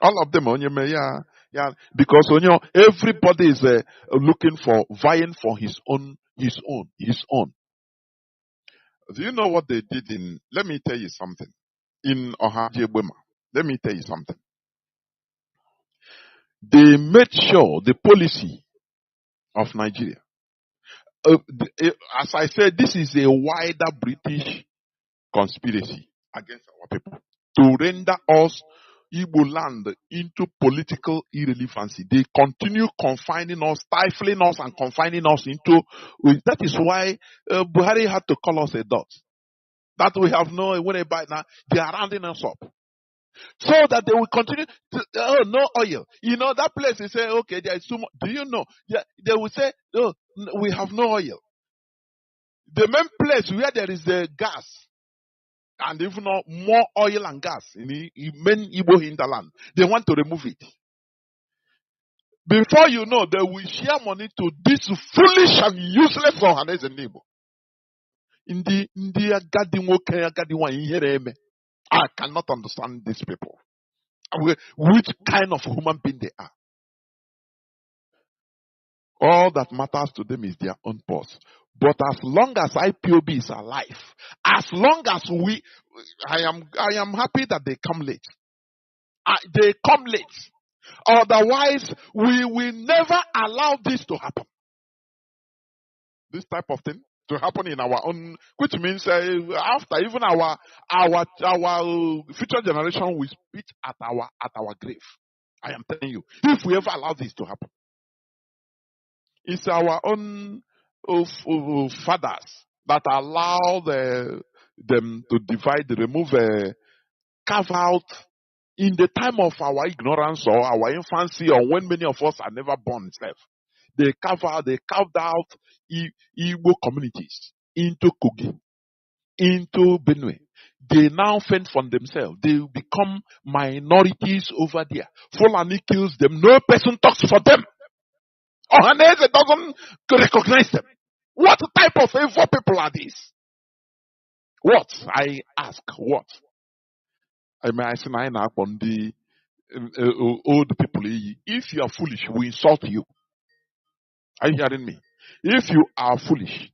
All of them, because everybody is looking for vying for his own. Do you know what they did in? Let me tell you something. In Ohajiebema, let me tell you something. They made sure the policy of Nigeria, as I said, this is a wider British conspiracy against our people to render us Igbo land into political irrelevancy. They continue confining us, stifling us, and confining us into. That is why Buhari had to call us a dot. That we have no way by now. They are rounding us up. So that they will continue to, no oil. You know, that place they say, okay, there is too much. Do you know? Yeah, they will say, oh, we have no oil. The main place where there is the gas, and even more oil and gas in the main Igbo hinterland, they want to remove it. Before you know, they will share money to this foolish and useless Ohanese and Igbo. I cannot understand these people. Which kind of human being they are. All that matters to them is their own purse. But as long as IPOB is alive, as long as I am happy that they come late. They come late. Otherwise, we will never allow this to happen. This type of thing to happen in our own, which means after even our future generation will speak at our grave. I am telling you, if we ever allow this to happen, it's our own fathers that allow them to divide, remove, carve out in the time of our ignorance or our infancy, or when many of us are never born itself. They carved out Igbo communities into Kogi, into Benue. They now fend for themselves. They become minorities over there. Fulani kills them. No person talks for them. Ohanese doesn't recognize them. What type of evil people are these? What? I ask, what? I mean, I say, on the old people. If you are foolish, we insult you. Are you hearing me? If you are foolish,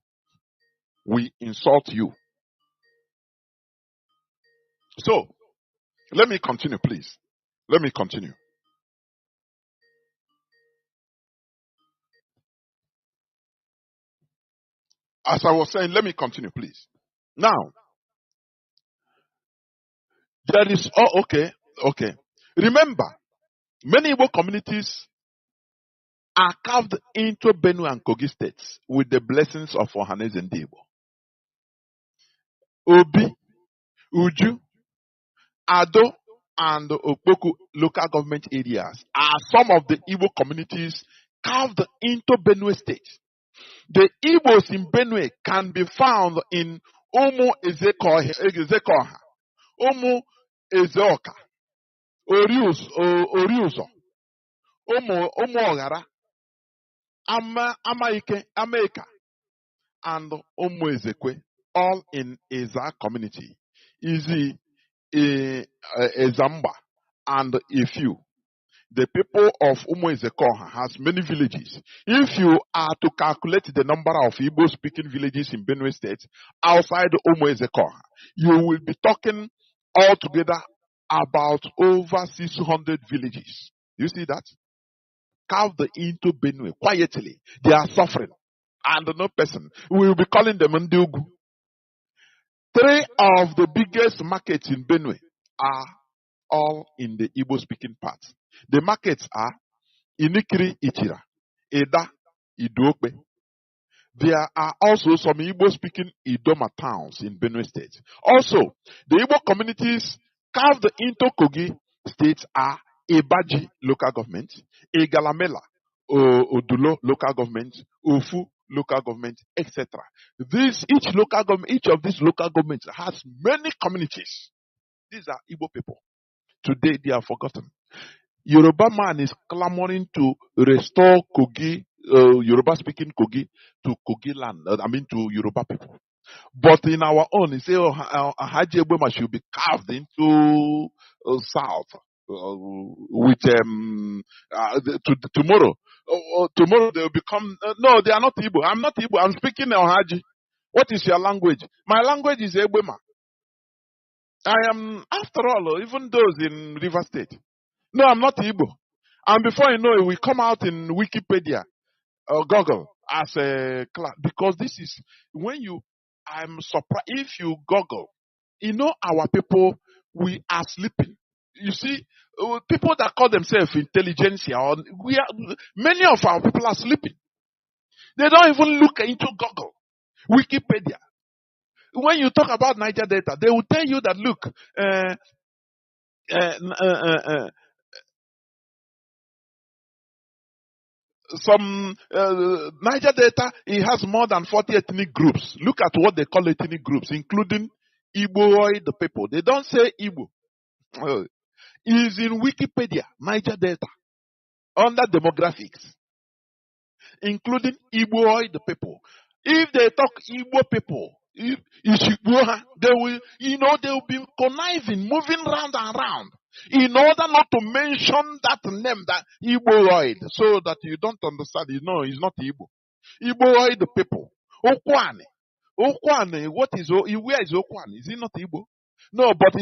we insult you. So, let me continue, please. Let me continue. As I was saying, let me continue, please. Now, there is, okay. Remember, many Igbo communities are carved into Benue and Kogi states with the blessings of Ohanese and Igbo. Obi, Uju, Ado, and Okpoku local government areas are some of the Igbo communities carved into Benue state. The Igbos in Benue can be found in Umu Ezekoha, Umu Ezeoka, Oriuzo, Umu Ogara, Amaika, and Umu Ezekwe, all in Eza community. Izi, Ezamba, and Ifiu. The people of Umu Ezekoha has many villages. If you are to calculate the number of Igbo-speaking villages in Benue State outside Umu Ezekoha, you will be talking altogether about over 600 villages. You see that? Carved into Benue quietly. They are suffering. And no person. We will be calling them Ndiugu. 3 of the biggest markets in Benue are all in the Igbo-speaking part. The markets are Inikiri Ichira, Eda, Idokbe. There are also some Igbo-speaking Idoma towns in Benue State. Also, the Igbo communities carved into Kogi State are Ebaji local government, Egalamela, Odulo local government, Ofu local government, etc. Each of these local governments has many communities. These are Igbo people. Today they are forgotten. Yoruba man is clamoring to restore Kogi, Yoruba speaking Kogi to Kogi land. To Yoruba people. But in our own, he say, Haji Ebema should be carved into south with tomorrow. Tomorrow they will become. No, they are not Igbo. I'm not Igbo. I'm speaking Haji. What is your language? My language is Ebema. I am, after all, even those in River State. No, I'm not Igbo. And before you know it, we come out in Wikipedia or Google as a class. Because this is, when you, I'm surprised, if you Google, our people, we are sleeping. You see, people that call themselves intelligentsia, or many of our people are sleeping. They don't even look into Google, Wikipedia. When you talk about Niger Delta, they will tell you that, look, some Niger Delta, it has more than 40 ethnic groups. Look at what they call ethnic groups, including Igboid people. They don't say Igbo. It's in Wikipedia, Niger Delta, under demographics, including Igboid people. If they talk Igbo people, they will, they will be conniving, moving round and round, in order not to mention that name, that Igboid, so that you don't understand. It's not Igbo. Igboid people. Okwane. Okwane, where is Okwane? Is it not Igbo? No, but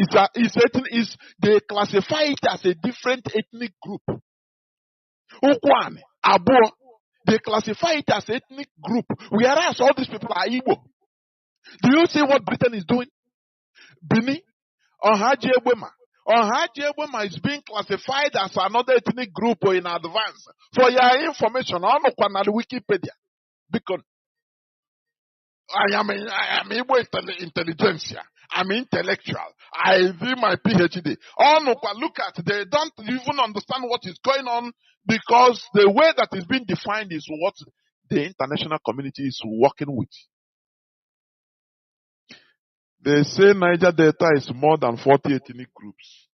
they classify it as a different ethnic group. Okwane, Abo, they classify it as ethnic group, whereas all these people are Igbo. Do you see what Britain is doing? Bini, Onhaji Egbema. Onhaji Egbema is being classified as another ethnic group in advance. For your information, on Wikipedia. Because I am Igbo intelligentsia. I'm intellectual. I do my PhD. Look at, they don't even understand what is going on, because the way that is being defined is what the international community is working with. They say Niger Delta is more than 40 ethnic groups,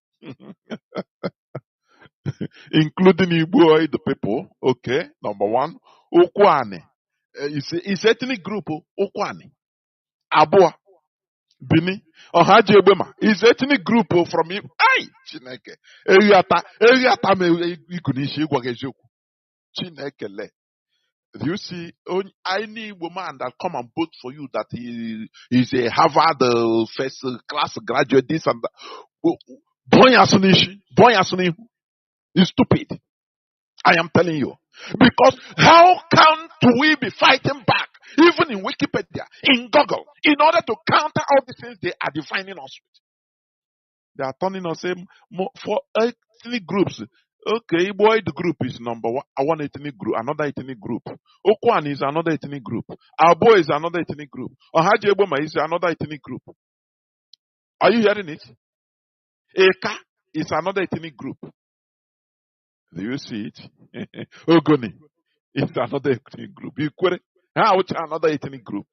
including Igbo people. Okay, number one. Okwane. It's ethnic group, Okwane. Abua. Bini. Ohaji Egbema. It's ethnic group from Igbo. Ay! Chineke. Eriata me ikunishi igwagejoku. Chineke le. Do you see any woman that come and vote for you that he is a Harvard first class graduate, this and that? He's stupid. I am telling you. Because how can we be fighting back, even in Wikipedia, in Google, in order to counter all the things they are defining us with? They are turning us for ethnic groups. Okay, boy, the group is number one ethnic group, another ethnic group. Okwan is another ethnic group. Abo is another ethnic group. Ohaji Egbema is another ethnic group. Are you hearing it? Eka is another ethnic group. Do you see it? Ogoni is another ethnic group. Ikwere, another ethnic group.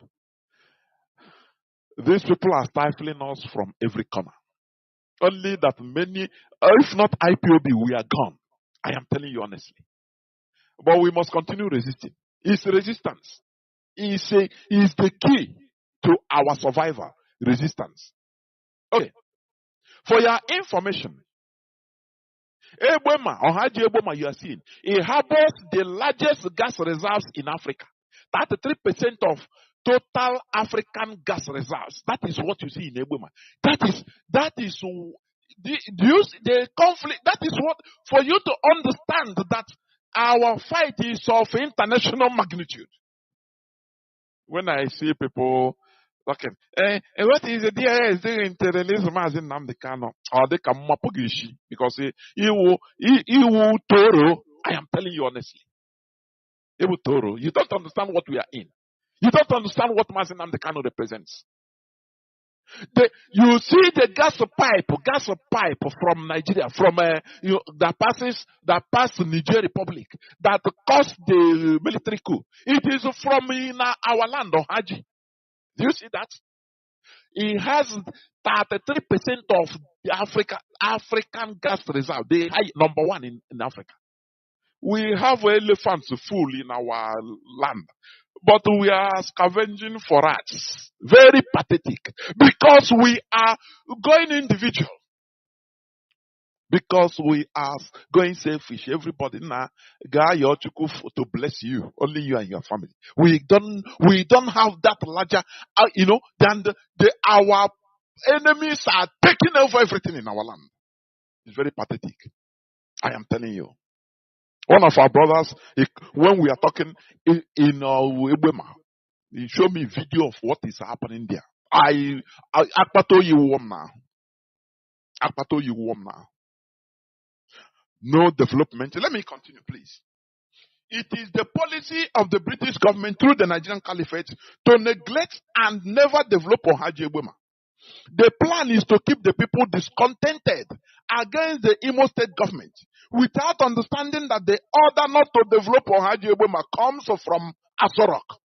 These people are stifling us from every corner. Only that many, if not IPOB, we are gone. I am telling you honestly. But we must continue resisting. It's resistance. Is the key to our survival. Resistance. Okay. For your information, Ohaji Egbema, you are seeing, it harbors the largest gas reserves in Africa. 33% of total African gas reserves. That is what you see in Egbema. That is the conflict. That is what, for you to understand that our fight is of international magnitude. When I see people talking, what is the idea doing terrorism as in Nnamdi Kanu? Or they come mapugishi because he will toro. I am telling you honestly. He will toro. You don't understand what we are in. You don't understand what Mazi Nnamdi Kanu represents. You see the gas pipe from Nigeria, from that passes Niger Republic, that caused the military coup. It is from our land, Haji. Do you see that? It has 33% of the African gas reserve, the number one in Africa. We have elephants full in our land, but we are scavenging for rats. Very pathetic. Because we are going individual. Because we are going selfish. Everybody now, God, to bless you. Only you and your family. We don't have that larger, than our enemies are taking over everything in our land. It's very pathetic. I am telling you. One of our brothers, when we are talking in Ebema, he showed me a video of what is happening there. Akpato you warm now. Akpato you warm now. No development. Let me continue, please. It is the policy of the British government through the Nigerian Caliphate to neglect and never develop Ohaji Ebema. The plan is to keep the people discontented against the Imo State government without understanding that the order not to develop Ohaji Ebema comes from Asorok.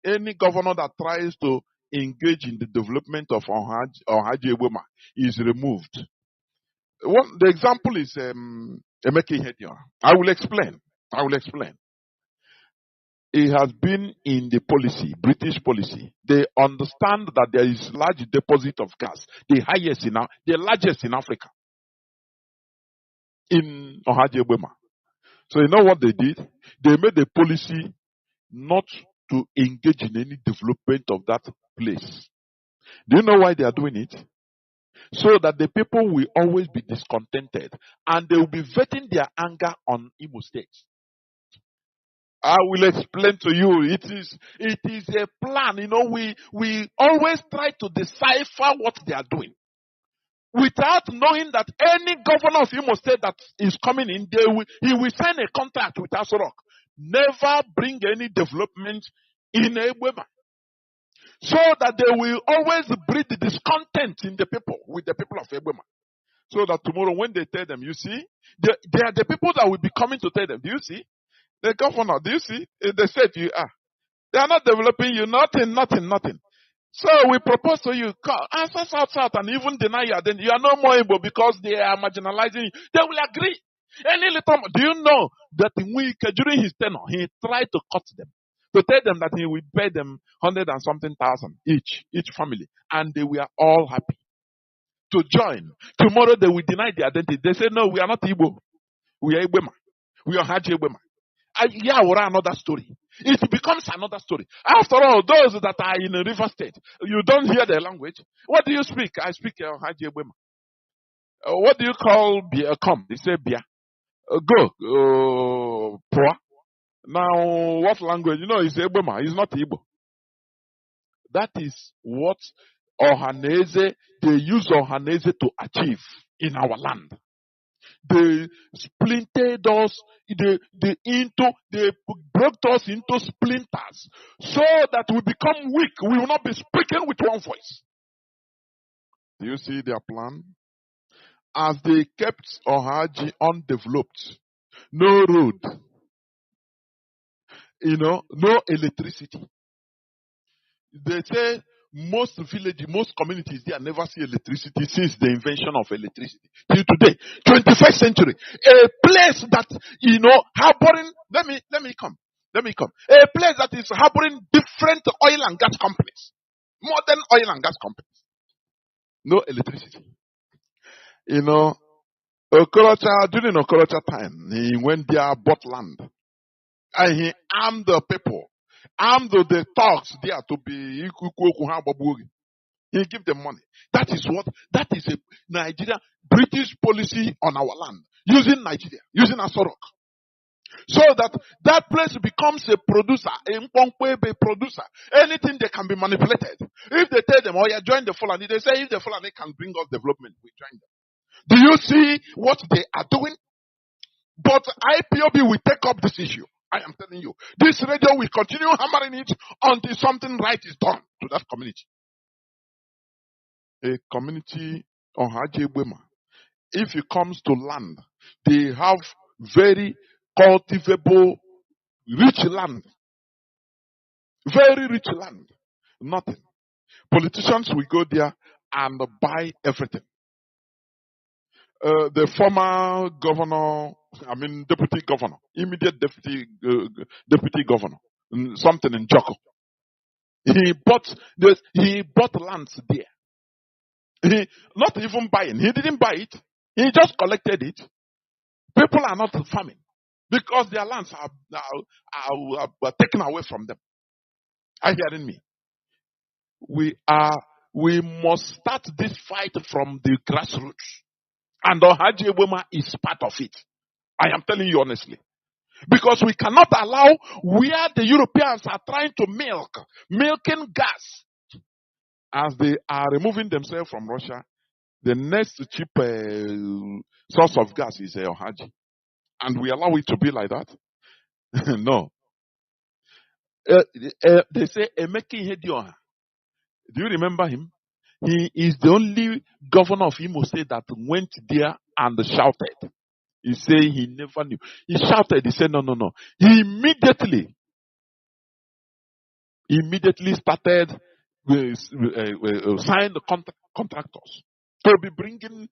Any governor that tries to engage in the development of Ohaji Ebema is removed. The example is Emeka Ihedioha. I will explain. It has been in the policy, British policy. They understand that there is large deposit of gas, the largest in Africa, in Ohaji Ebema. So you know what they did? They made a policy not to engage in any development of that place. Do you know why they are doing it? So that the people will always be discontented and they will be vetting their anger on Imo State. I will explain to you. It is a plan. You know, we always try to decipher what they are doing without knowing that any governor of Imo State that is coming in, he will sign a contract with Asorok. Never bring any development in Ebema. So that they will always breed the discontent in the people, with the people of Ebema. So that tomorrow when they tell them, you see, they are the people that will be coming to tell them, do you see? The governor, do you see? They said to you, they are not developing you, nothing. So we propose to you, answer south, and even deny you, then you are no more able because they are marginalizing you. They will agree. Do you know that during his tenure, he tried to cut them, to tell them that he would pay them 100 and something thousand each family, and they were all happy to join. Tomorrow they will deny their identity. They say, no, we are not Igbo. We are Ibema. We are Haji Ibema. Another story. It becomes another story. After all, those that are in a river state, you don't hear their language. What do you speak? I speak Haji Ebema. What do you call beer? Come, they say beer. Go, poa. Now, what language? You know, it's Ebema. It's not Igbo. That is what Ohanese, they use Ohanese to achieve in our land. They splintered us, they broke us into splinters so that we become weak. We will not be speaking with one voice. Do you see their plan? As they kept Ohaji undeveloped, no road, no electricity. They say most villages, most communities, they have never seen electricity since the invention of electricity. Till today, 21st century, a place that, harboring, let me come. A place that is harboring different oil and gas companies, modern oil and gas companies. No electricity. During Okorocha time, he went there, bought land, and he armed the people. Armed the thugs there to be he give them money. That is a Nigeria British policy on our land. Using Nigeria, using Asorok. So that place becomes a producer, a producer. Anything they can be manipulated. If they tell them, join the Fulani, they say if the Fulani can bring us development, we join them. Do you see what they are doing? But IPOB will take up this issue. I am telling you. This radio will continue hammering it until something right is done to that community. A community on Haji Ebema, if it comes to land, they have very cultivable, rich land. Very rich land. Nothing. Politicians will go there and buy everything. The former governor, deputy governor, immediate deputy governor, something in Joko. He bought lands there. He not even buying. He didn't buy it. He just collected it. People are not farming because their lands are taken away from them. Are you hearing me? We are We must start this fight from the grassroots. And Ohaji Eboma is part of it. I am telling you honestly. Because we cannot allow where the Europeans are trying to milking gas, as they are removing themselves from Russia. The next cheap source of gas is Ohaji. And we allow it to be like that? No. They say Emeki Hedionha. Do you remember him? He is the only governor of Imo State that went there and shouted. He said he never knew. He shouted. He said, no, no, no. He immediately started sign the contractors to be building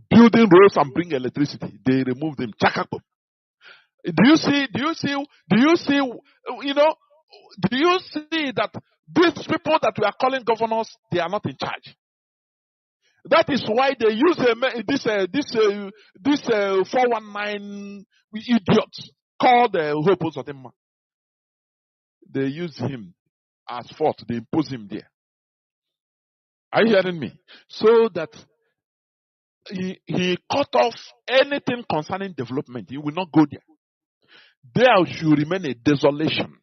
roads and bring electricity. They removed them. Chakapo. Do you see, that these people that we are calling governors, they are not in charge? That is why they use this 419 idiot called Hope Uzodimma. They use him as fort. They impose him there. Are you hearing me? So that he cut off anything concerning development. He will not go there. There should remain a desolation.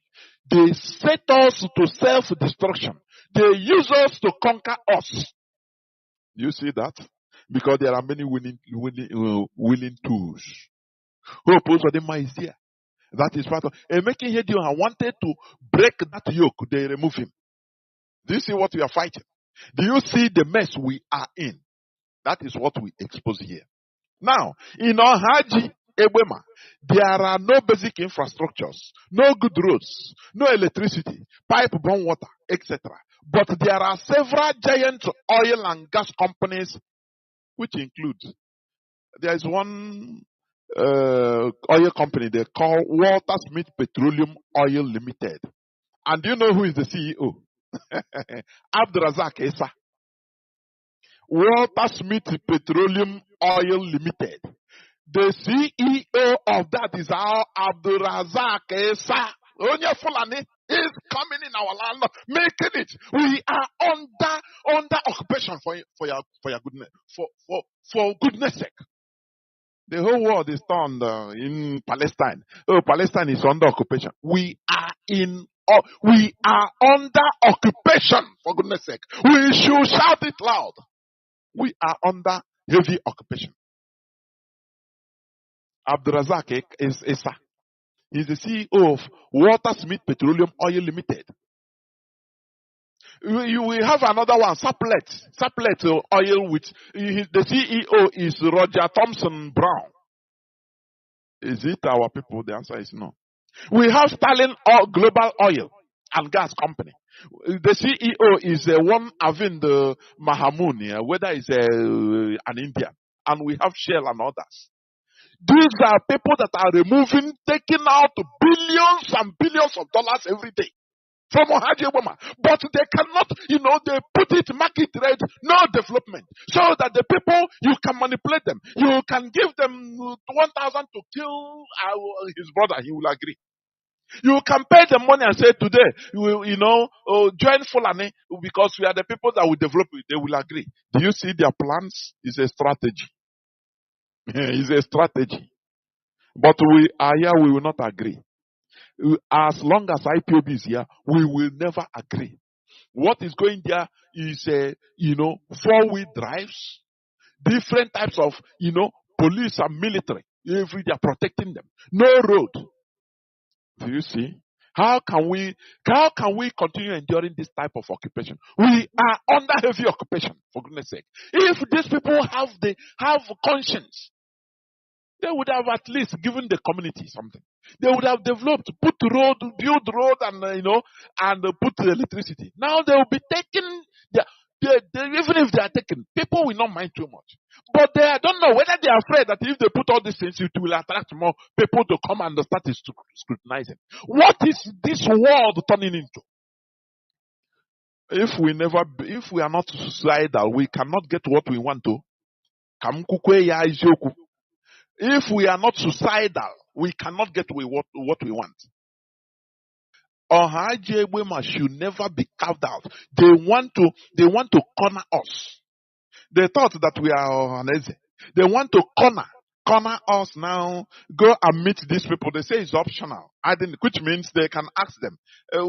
They set us to self-destruction. They use us to conquer us. You see that? Because there are many willing tools. Hope Uzodimma is there. That is part of making Hedionha wanted to break that yoke. They remove him. Do you see what we are fighting? Do you see the mess we are in? That is what we expose here. Now, in Ohaji Eboma, there are no basic infrastructures, no good roads, no electricity, pipe-borne water, etc. But there are several giant oil and gas companies, which include, there is one oil company they call Walter Smith Petroleum Oil Limited. And do you know who is the CEO? Abdurazak Esa. Walter Smith Petroleum Oil Limited. The CEO of that is our Abdurazak Esa. Onye Fulani is coming in our land, making it. We are under occupation for your goodness, for goodness sake. The whole world is turned in Palestine. Oh, Palestine is under occupation. We are under occupation, for goodness sake. We should shout it loud. We are under heavy occupation. Abdurazak is Esa. He's the CEO of Walter Smith Petroleum Oil Limited. We have another one, Saplet Oil, which the CEO is Roger Thompson Brown. Is it our people? The answer is no. We have Stalin Global Oil and Gas Company. The CEO is one Avind Mahamoon, whether it's an Indian. And we have Shell and others. These are people that are taking out billions and billions of dollars every day from Ohaji Eboma. But they cannot, they put it market rate, no development. So that the people, you can manipulate them. You can give them 1,000 to kill his brother, he will agree. You can pay them money and say today, join Fulani because we are the people that will develop it. They will agree. Do you see their plans? It's a strategy. It's a strategy. But we are here, we will not agree. As long as IPOB is here, we will never agree. What is going there is, 4-wheel drives, different types of, police and military. Every day protecting them. No road. Do you see? How can we continue enduring this type of occupation? We are under heavy occupation, for goodness sake. If these people have conscience, they would have at least given the community something. They would have developed, build road, and and put electricity. Now they will be taking even if they are taken, people will not mind too much. But they don't know whether they are afraid that if they put all these things, it will attract more people to come and start scrutinizing. What is this world turning into? If we are not suicidal, we cannot get what we want to. If we are not suicidal, we cannot get what we want. Ohaji Egbema should never be carved out. They want to corner us. They thought that we are Ohaneze. They want to corner us now. Go and meet these people. They say it's optional. Which means they can ask them,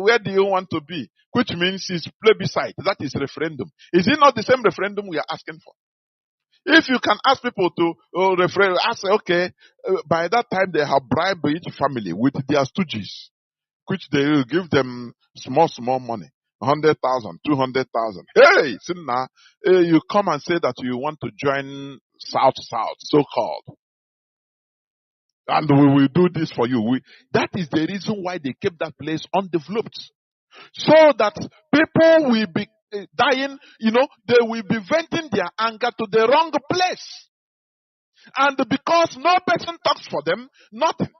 where do you want to be? Which means it's plebiscite. That is referendum. Is it not the same referendum we are asking for? If you can ask people to ask, okay, by that time they have bribed each family with their stooges, which they will give them small money. 100,000, 200,000. Hey, Sinna, you come and say that you want to join South, so-called. And we will do this for you. That is the reason why they kept that place undeveloped. So that people will be dying, they will be venting their anger to the wrong place. And because no person talks for them, nothing.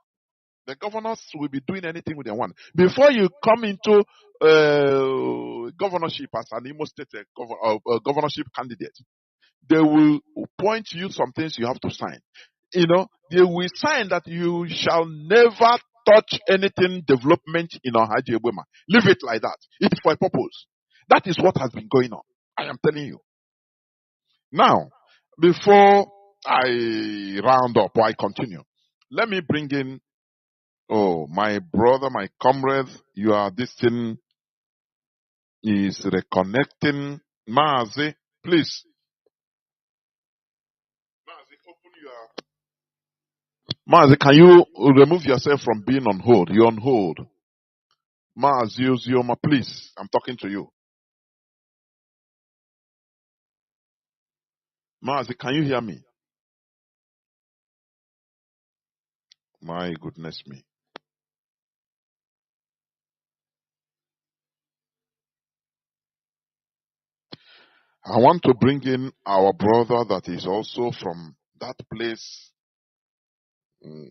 The governors will be doing anything they want. Before you come into governorship as an Imo State governorship candidate, they will point you some things you have to sign. They will sign that you shall never touch anything development in Ohaji Egbema. Leave it like that. It's for a purpose. That is what has been going on. I am telling you. Now, before I round up or I continue, let me bring in my brother, my comrade, this thing is reconnecting. Mazi, please. Mazi, can you remove yourself from being on hold? You're on hold. Mazi Ozioma, please. I'm talking to you. Mazi, can you hear me? My goodness me. I want to bring in our brother that is also from that place. I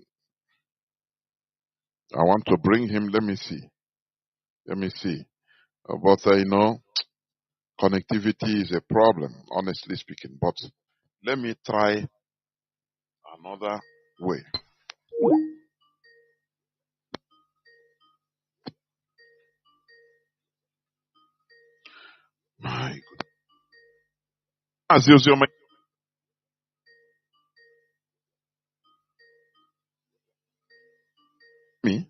want to bring him. Let me see. But connectivity is a problem, honestly speaking. But let me try another way. My goodness. Me?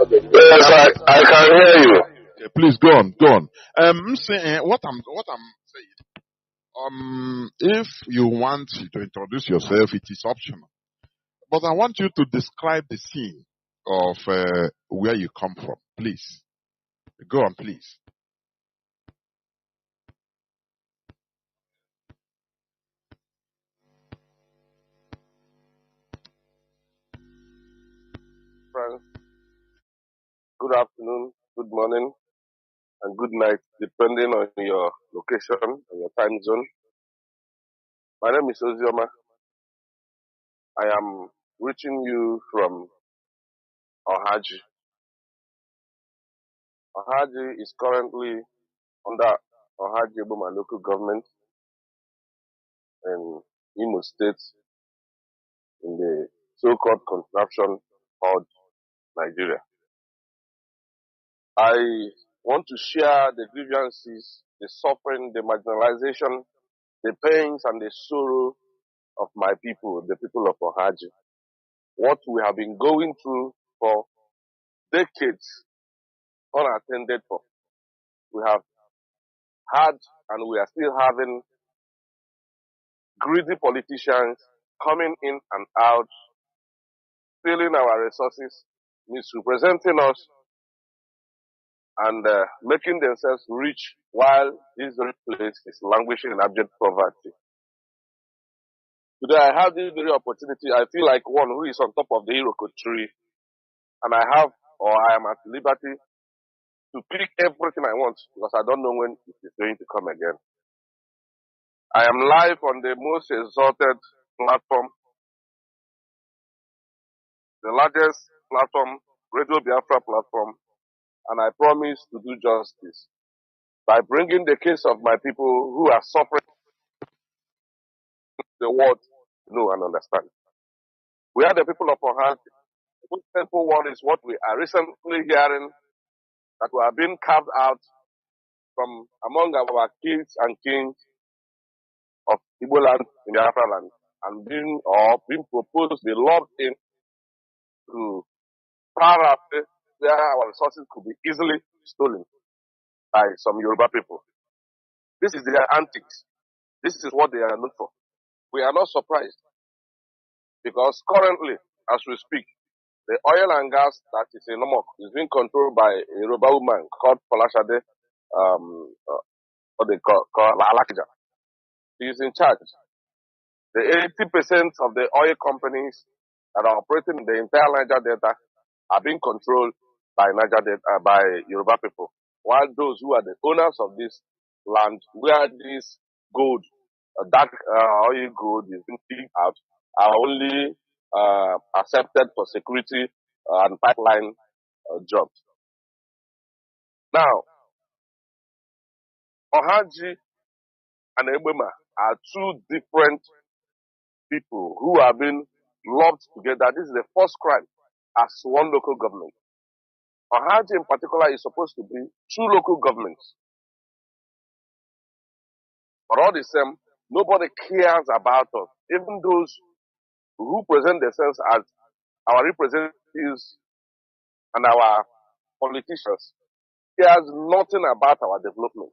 Yes, I can hear you. Okay, please go on. I'm saying what I'm saying. If you want to introduce yourself, it is optional. But I want you to describe the scene of where you come from, please. Go on, please. Friends, good afternoon, good morning, and good night, depending on your location and your time zone. My name is Ozioma. I am reaching you from Ohaji. Ohaji is currently under Ohaji Eboma local government in Imo State in the so-called contraption called Nigeria. I want to share the grievances, the suffering, the marginalization, the pains and the sorrow of my people, the people of Ohaji. What we have been going through for decades, unattended for. We have had and we are still having greedy politicians coming in and out, stealing our resources, misrepresenting us, and making themselves rich while this place is languishing in abject poverty. Today I have this very opportunity. I feel like one who is on top of the Iroko tree, and I am at liberty to pick everything I want because I don't know when it is going to come again. I am live on the most exalted platform, the largest platform, Radio Biafra platform, and I promise to do justice by bringing the case of my people who are suffering the world to know and understand. We are the people of Ohad. The most simple one is what we are recently hearing, that we are being carved out from among our kings and kings of Igbo land in Biafra land and being proposed to be lobbed in to far away where our resources could be easily stolen by some Yoruba people. This is their antics. This is what they are known for. We are not surprised because currently, as we speak, the oil and gas that is in Nomok is being controlled by a Yoruba woman called Folashade, what they call Alakija. He is in charge. The 80% of the oil companies that are operating in the entire Niger Delta are being controlled by by Yoruba people, while those who are the owners of this land, where this gold, dark oil gold is being picked out, are only accepted for security and pipeline jobs. Now, Ohaji and Ebema are two different people who have been lumped together. This is the first crime as one local government. Ohaji in particular is supposed to be two local governments. But all the same, nobody cares about us. Even those who present themselves as our representatives and our politicians cares nothing about our development.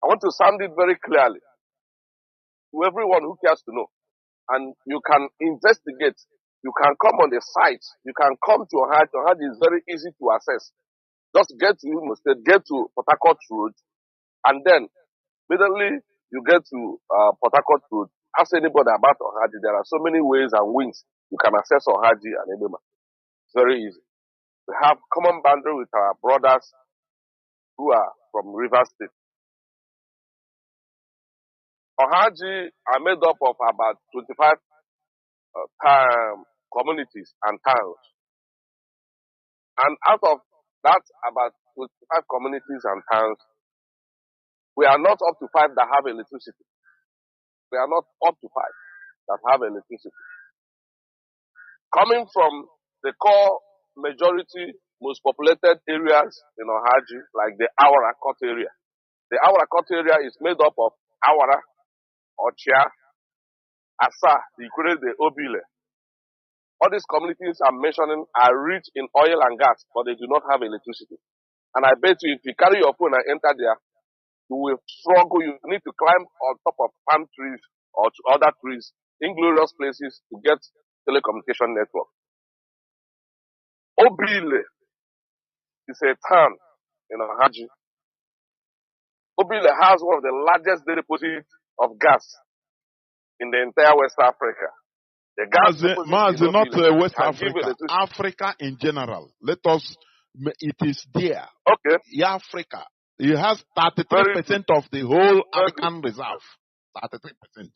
I want to sound it very clearly to everyone who cares to know. And you can investigate. You can come on the site. You can come to Ohaji. Ohaji is very easy to access. Just get to Imo State, get to Port Harcourt Road, and then immediately you get to Port Harcourt Road. Ask anybody about Ohaji. There are so many ways and wings you can access Ohaji and Ebema. It's very easy. We have common boundary with our brothers who are from River State. Ohaji are made up of about 25 communities and towns. And out of that, about 25 communities and towns, we are not up to 5 that have electricity. We are not up to 5 that have electricity. Coming from the core majority, most populated areas in Ohaji, like the Awara Court area. The Awara Court area is made up of Awara, Ochia, Asa, the Obile. All these communities I'm mentioning are rich in oil and gas, but they do not have electricity. And I bet you, if you carry your phone and enter there, you will struggle. You need to climb on top of palm trees or to other trees, inglorious places to get telecommunication network. Obile is a town in Ohaji. Obile has one of the largest deposits of gas in the entire West Africa. The gas Mazi, not West Africa, Africa in general. It is there. Okay. Africa. It has 33% of the whole African reserve. 33%.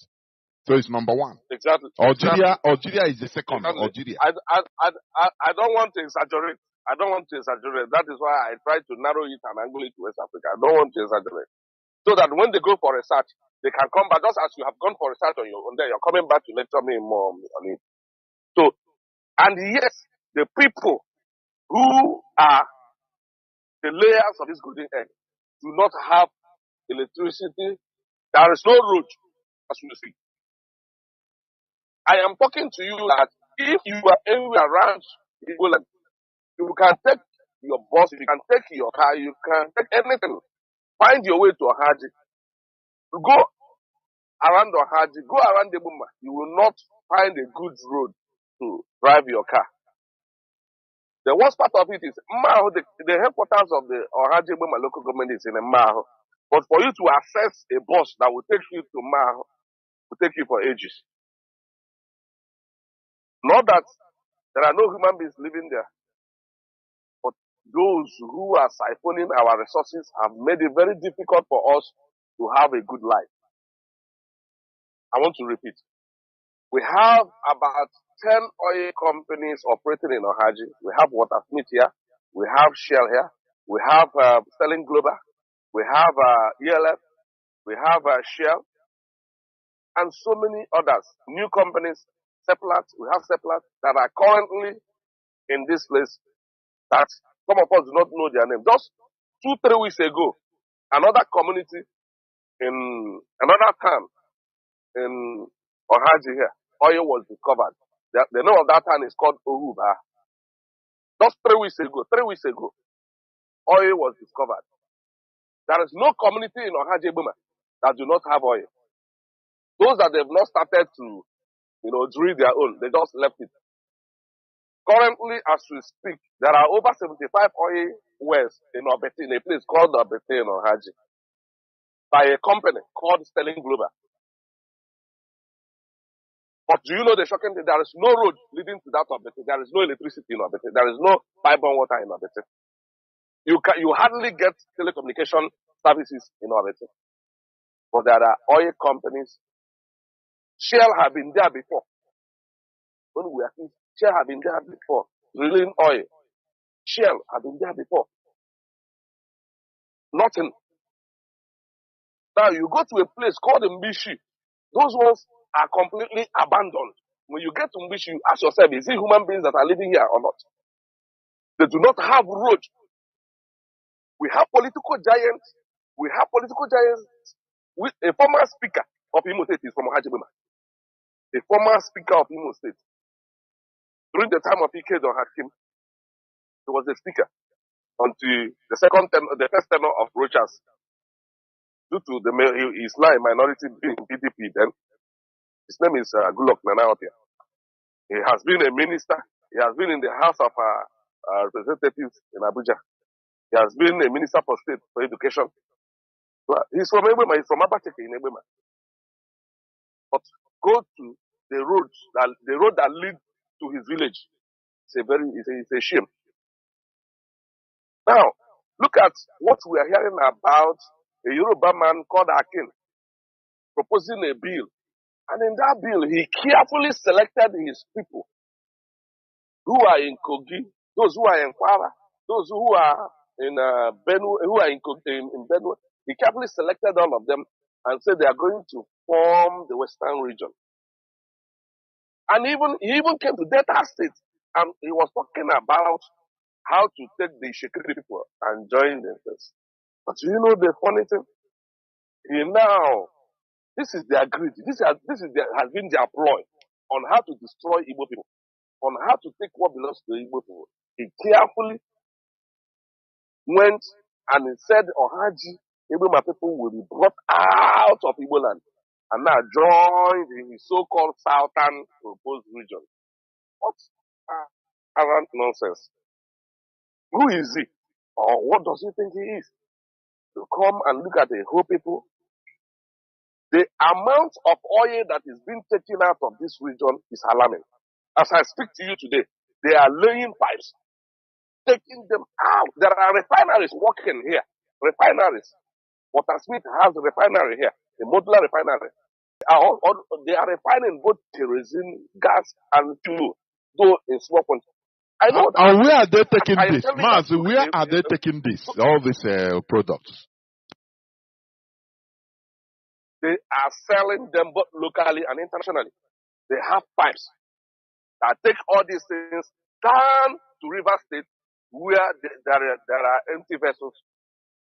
So it's number one. Exactly. Algeria is the second. Exactly. I don't want to exaggerate. That is why I try to narrow it and angle it to West Africa. I don't want to exaggerate. So that when they go for research, they can come back, just as you have gone for research on your own there, you're coming back to lecture me more on it. So, and yes, the people who are the layers of this golden egg do not have electricity. There is no road, as you see. I am talking to you that if you are anywhere around Igbo, you can take your bus, you can take your car, you can take anything. Find your way to Ohaji. Go around Ohaji, go around the Ebuma. You will not find a good road to drive your car. The worst part of it is Maho, the headquarters of the Ohaji Ebuma local government is in Maho. But for you to access a bus that will take you to Maho, will take you for ages. Not that there are no human beings living there, but those who are siphoning our resources have made it very difficult for us to have a good life. I want to repeat. We have about 10 oil companies operating in Ohaji. We have Watersmith here. We have Shell here. We have Sterling Global. We have ELF. We have Shell. And so many others. New companies, Seplat. We have Seplat that are currently in this place that some of us do not know their name. Just 2-3 weeks ago, another community in another town in Ohaji here, oil was discovered. The name of that town is called Ohuba. Just 3 weeks ago, oil was discovered. There is no community in Ohaji Buma that do not have oil. Those that they've not started to, drill their own, they just left it. Currently, as we speak, there are over 75 oil wells in Obeti, in a place called Obeti in Ohaji, by a company called Sterling Global. But do you know the shocking thing? There is no road leading to that Obeti. There is no electricity in Obeti. There is no pipe-borne water in Obeti. You hardly get telecommunication services in Obeti. But there are oil companies. Shell have been there before. When we are kids, Shell have been there before. Drilling oil. Shell have been there before. Nothing. Now you go to a place called Mbishi. Those ones are completely abandoned. When you get to Mbishi, you ask yourself, is it human beings that are living here or not? They do not have road. We have political giants. With a former speaker of Imo State is from Hajibima. The former speaker of Imo State. During the time of Ike Don Hakim, he was the speaker until the first tenure of Rochas. Due to he's now a minority in PDP then. His name is Gulok Nanaopia. He has been a minister. He has been in the House of Representatives in Abuja. He has been a minister for state for education. He's from Ebema. He's from Abateke in Ebema. But go to the road that leads to his village. It's a shame. Now, look at what we are hearing about a Yoruba man called Akin proposing a bill. And in that bill, he carefully selected his people who are in Kogi, those who are in Kwara, those who are in Benue, who are in Benue. He carefully selected all of them and said they are going to form the Western region. And he even came to Delta State and he was talking about how to take the Shekiri people and join them. But you know the funny thing? This is their greed. Has been their ploy on how to destroy Igbo people, on how to take what belongs to the Igbo people. He carefully went and he said, Ohaji, Igbo people will be brought out of Igbo land and now joined in his so-called southern proposed region. What arrant nonsense. Who is he? Or what does he think he is? To come and look at the whole people. The amount of oil that is being taken out of this region is alarming. As I speak to you today, they are laying pipes, taking them out. There are refineries working here. Refineries. Watersmith has a refinery here, a modular refinery. They are refining both kerosene, gas, and fuel, though in small quantity. I know that. And where are they taking this? Mazi, where are they taking this? All these products? They are selling them both locally and internationally. They have pipes that take all these things down to River State where there are empty vessels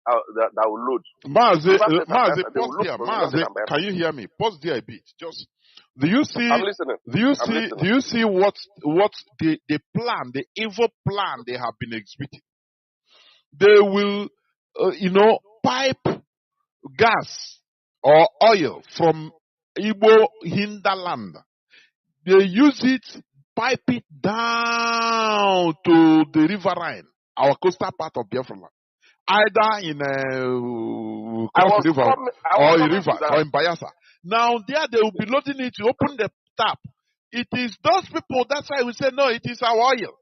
that will load. Mazi, pause there. Can you hear me? Pause there a bit. Just do you see? I'm listening. Do you see what the plan, the evil plan they have been executing? They will, pipe gas or oil from Igbo hinterland. They use it, pipe it down to the riverine, our coastal part of Biafra, either in Cross River or in Bayelsa. Now there they will be loading it. You open the tap, it is those people. That's why we say no. It is our oil.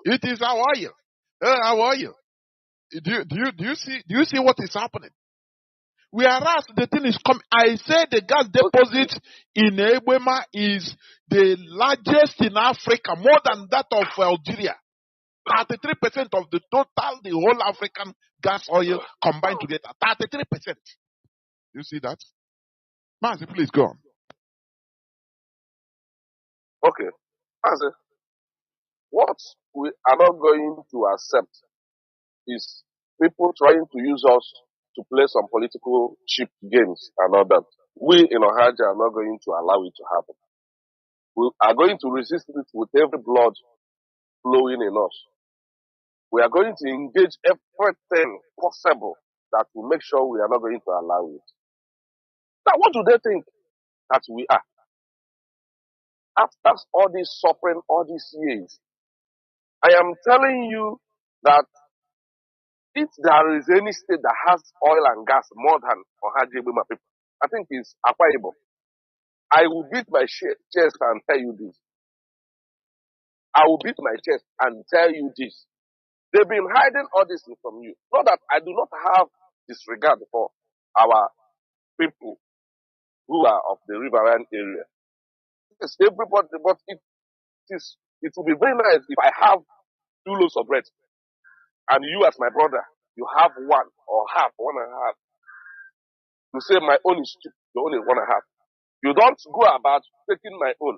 It is our oil. Our oil. Do you see what is happening? Whereas the thing is coming, I say the gas deposit in Ebema is the largest in Africa, more than that of Algeria. 33% of the total, the whole African gas oil combined together. 33%. You see that? Mazi, please go on. Okay. Mazi, what we are not going to accept is people trying to use us to play some political cheap games and all that. We in Ohaja are not going to allow it to happen. We are going to resist it with every blood flowing in us. We are going to engage everything possible that will make sure we are not going to allow it. Now, what do they think that we are? After all this suffering, all these years, I am telling you that if there is any state that has oil and gas more than Ohaji Ebema people, I think it's Akwa Ibom. I will beat my chest and tell you this. I will beat my chest and tell you this. They've been hiding all this from you. Not that I do not have disregard for our people who are of the riverine area. Yes, everybody, but it will be very nice if I have 2 loaves of bread and you as my brother, you have one or half, 1.5. You say my own is 2, your own is 1.5. You don't go about taking my own.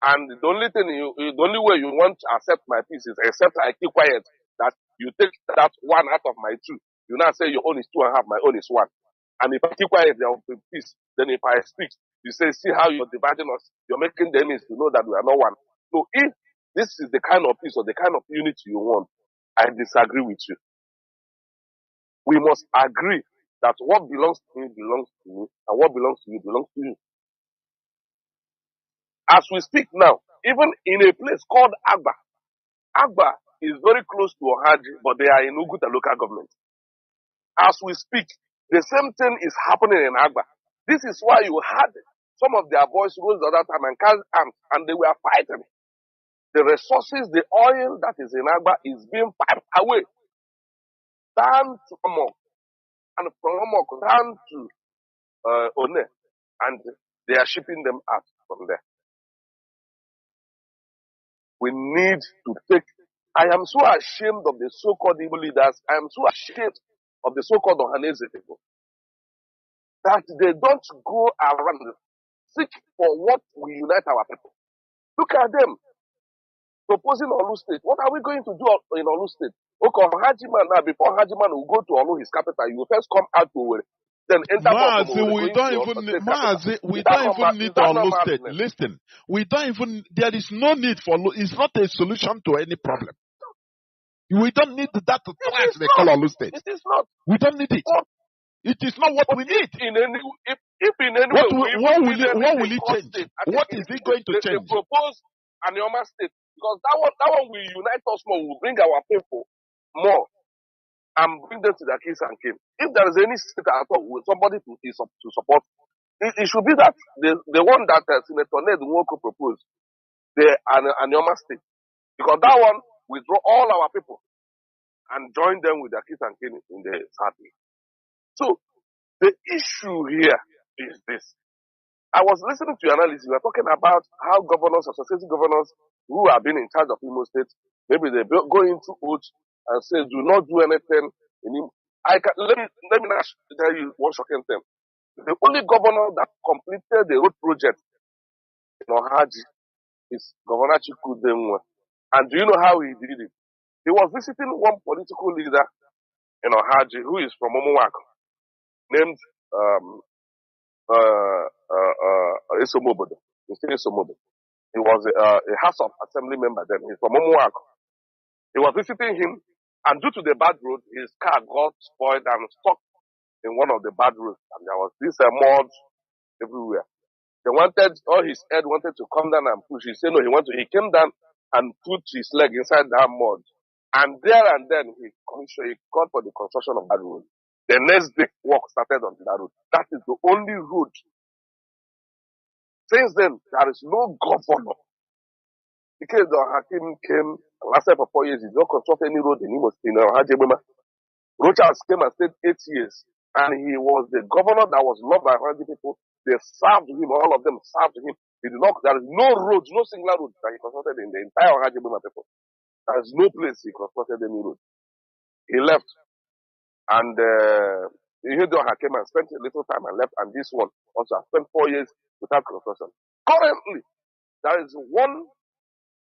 And the only way you want to accept my peace is except I keep quiet, that you take that one out of my 2. You now say your own is 2.5, my own is 1. And if I keep quiet, there will be peace. Then if I speak, you say, see how you're dividing us. You're making the enemies to know that we are not one. So if this is the kind of peace or the kind of unity you want, I disagree with you. We must agree that what belongs to me belongs to me, and what belongs to you belongs to you. As we speak now, even in a place called Agba, Agba is very close to Ohaji, but they are in Uguta local government. As we speak, the same thing is happening in Agba. This is why you had some of their boys rose the other time and carried arms, and they were fighting. The resources, the oil that is in Agba is being piped away down to Omok, and from Omok down to One, and they are shipping them out from there. We need to take. I am so ashamed of the so-called evil leaders. I am so ashamed of the so-called Ohanese people that they don't go around seek for what will unite our people. Look at them proposing Olu State. What are we going to do in Olu State? Okay, Hajiman now, before Hajiman will go to Olu, his capital, you will first come out to Owerri. Then enter Mazi, we don't even need Olu State. Listen, there is no need for, it's not a solution to any problem. We don't need that to trash they call Olu State. It is not. We don't need it. It is not what we need. If in any way, what will it change? What is it going to change? They propose an Yoma State, because that one will unite us more, will bring our people more, and bring them to their kids and kin. If there is any state at all with somebody to support, it should be that the one that Senator Ned Nwoko proposed, an Yoma State, because that one will draw all our people and join them with their kids and kin in the south. So, the issue here is this. I was listening to your analysis. You were talking about how governors, associated governors who have been in charge of Imo State, maybe they go into oath and say, do not do anything. Let me not tell you one shocking thing. The only governor that completed the road project in Ohaji is Governor Chikudemwa. And do you know how he did it? He was visiting one political leader in Ohaji who is from Omuwako, named Esomobodo. He was a House of Assembly member then. He's from Omuwako. He was visiting him, and due to the bad road, his car got spoiled and stuck in one of the bad roads. And there was this mud everywhere. All his head wanted to come down and push. He said no, he came down and put his leg inside that mud. And then he called for the construction of that road. The next day, work started on that road. That is the only road. Since then, there is no governor The case of Hakim came, lasted for 4 years. He did not construct any road in Ohajebema. Rochas came and stayed 8 years. And he was the governor that was loved by Ohaji people. They served him, all of them served him. He did not, there is no road, no singular road that he constructed in the entire Ohajebema people. There is no place he constructed any road. He left. And Ihedioha came and spent a little time and left. And this one also has spent 4 years without construction. Currently, there is one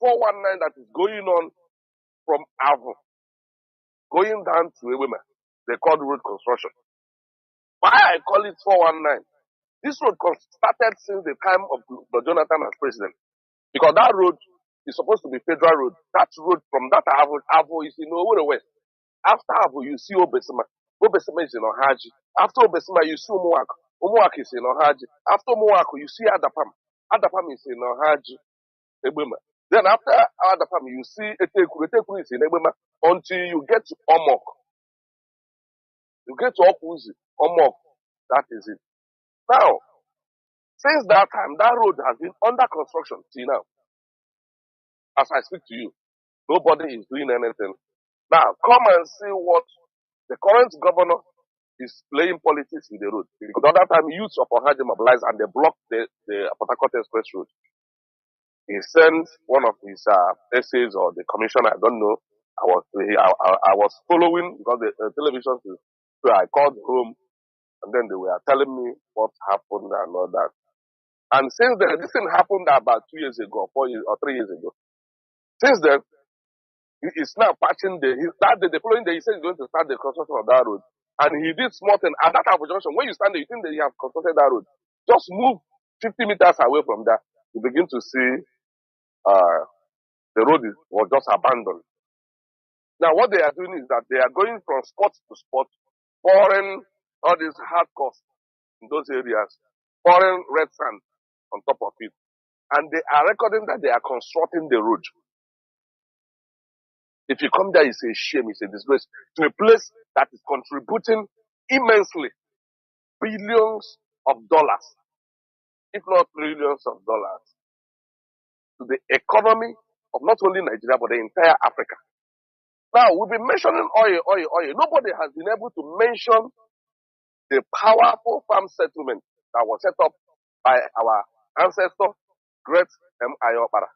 419 that is going on from Avo, going down to Ewema. They call the road construction. Why I call it 419? This road started since the time of Jonathan as president. Because that road is supposed to be federal road. That road from that Avo is in Owerri West. After Avo, you see Obesima. Obesima is in Ohaji. After Obesima, you see Umuaku. Umuaku is in Ohaji. After Umuaku, you see Adapam. Adapam is in Ohaji. Ebema. Then after Adapam, you see Etekuru. Etekuru is in Ebema until you get to Omok. You get to Okuzi, Omok. That is it. Now, since that time, that road has been under construction till now. As I speak to you, nobody is doing anything. Now, come and see what the current governor is playing politics in the road. Because the other time, youths of Ohaji mobilized and they blocked the Port Harcourt Express road. He sent one of his essays or the commissioner, I don't know. I was following because the television, so I called home and then they were telling me what happened and all that. And since then, this thing happened about 2 years ago, 4 years or 3 years ago. Since then, he is now patching the following day, he said he's going to start the construction of that road. And he did small thing at that type of junction. When you stand there, you think that you have constructed that road. Just move 50 meters away from that. You begin to see the road was just abandoned. Now, what they are doing is that they are going from spot to spot, pouring all these hard costs in those areas, pouring red sand on top of it. And they are recording that they are constructing the road. If you come there, it's a shame, it's a disgrace to a place that is contributing immensely billions of dollars, if not trillions of dollars, to the economy of not only Nigeria, but the entire Africa. Now, we've been mentioning oil. Nobody has been able to mention the powerful farm settlement that was set up by our ancestor, great M.I. Opara.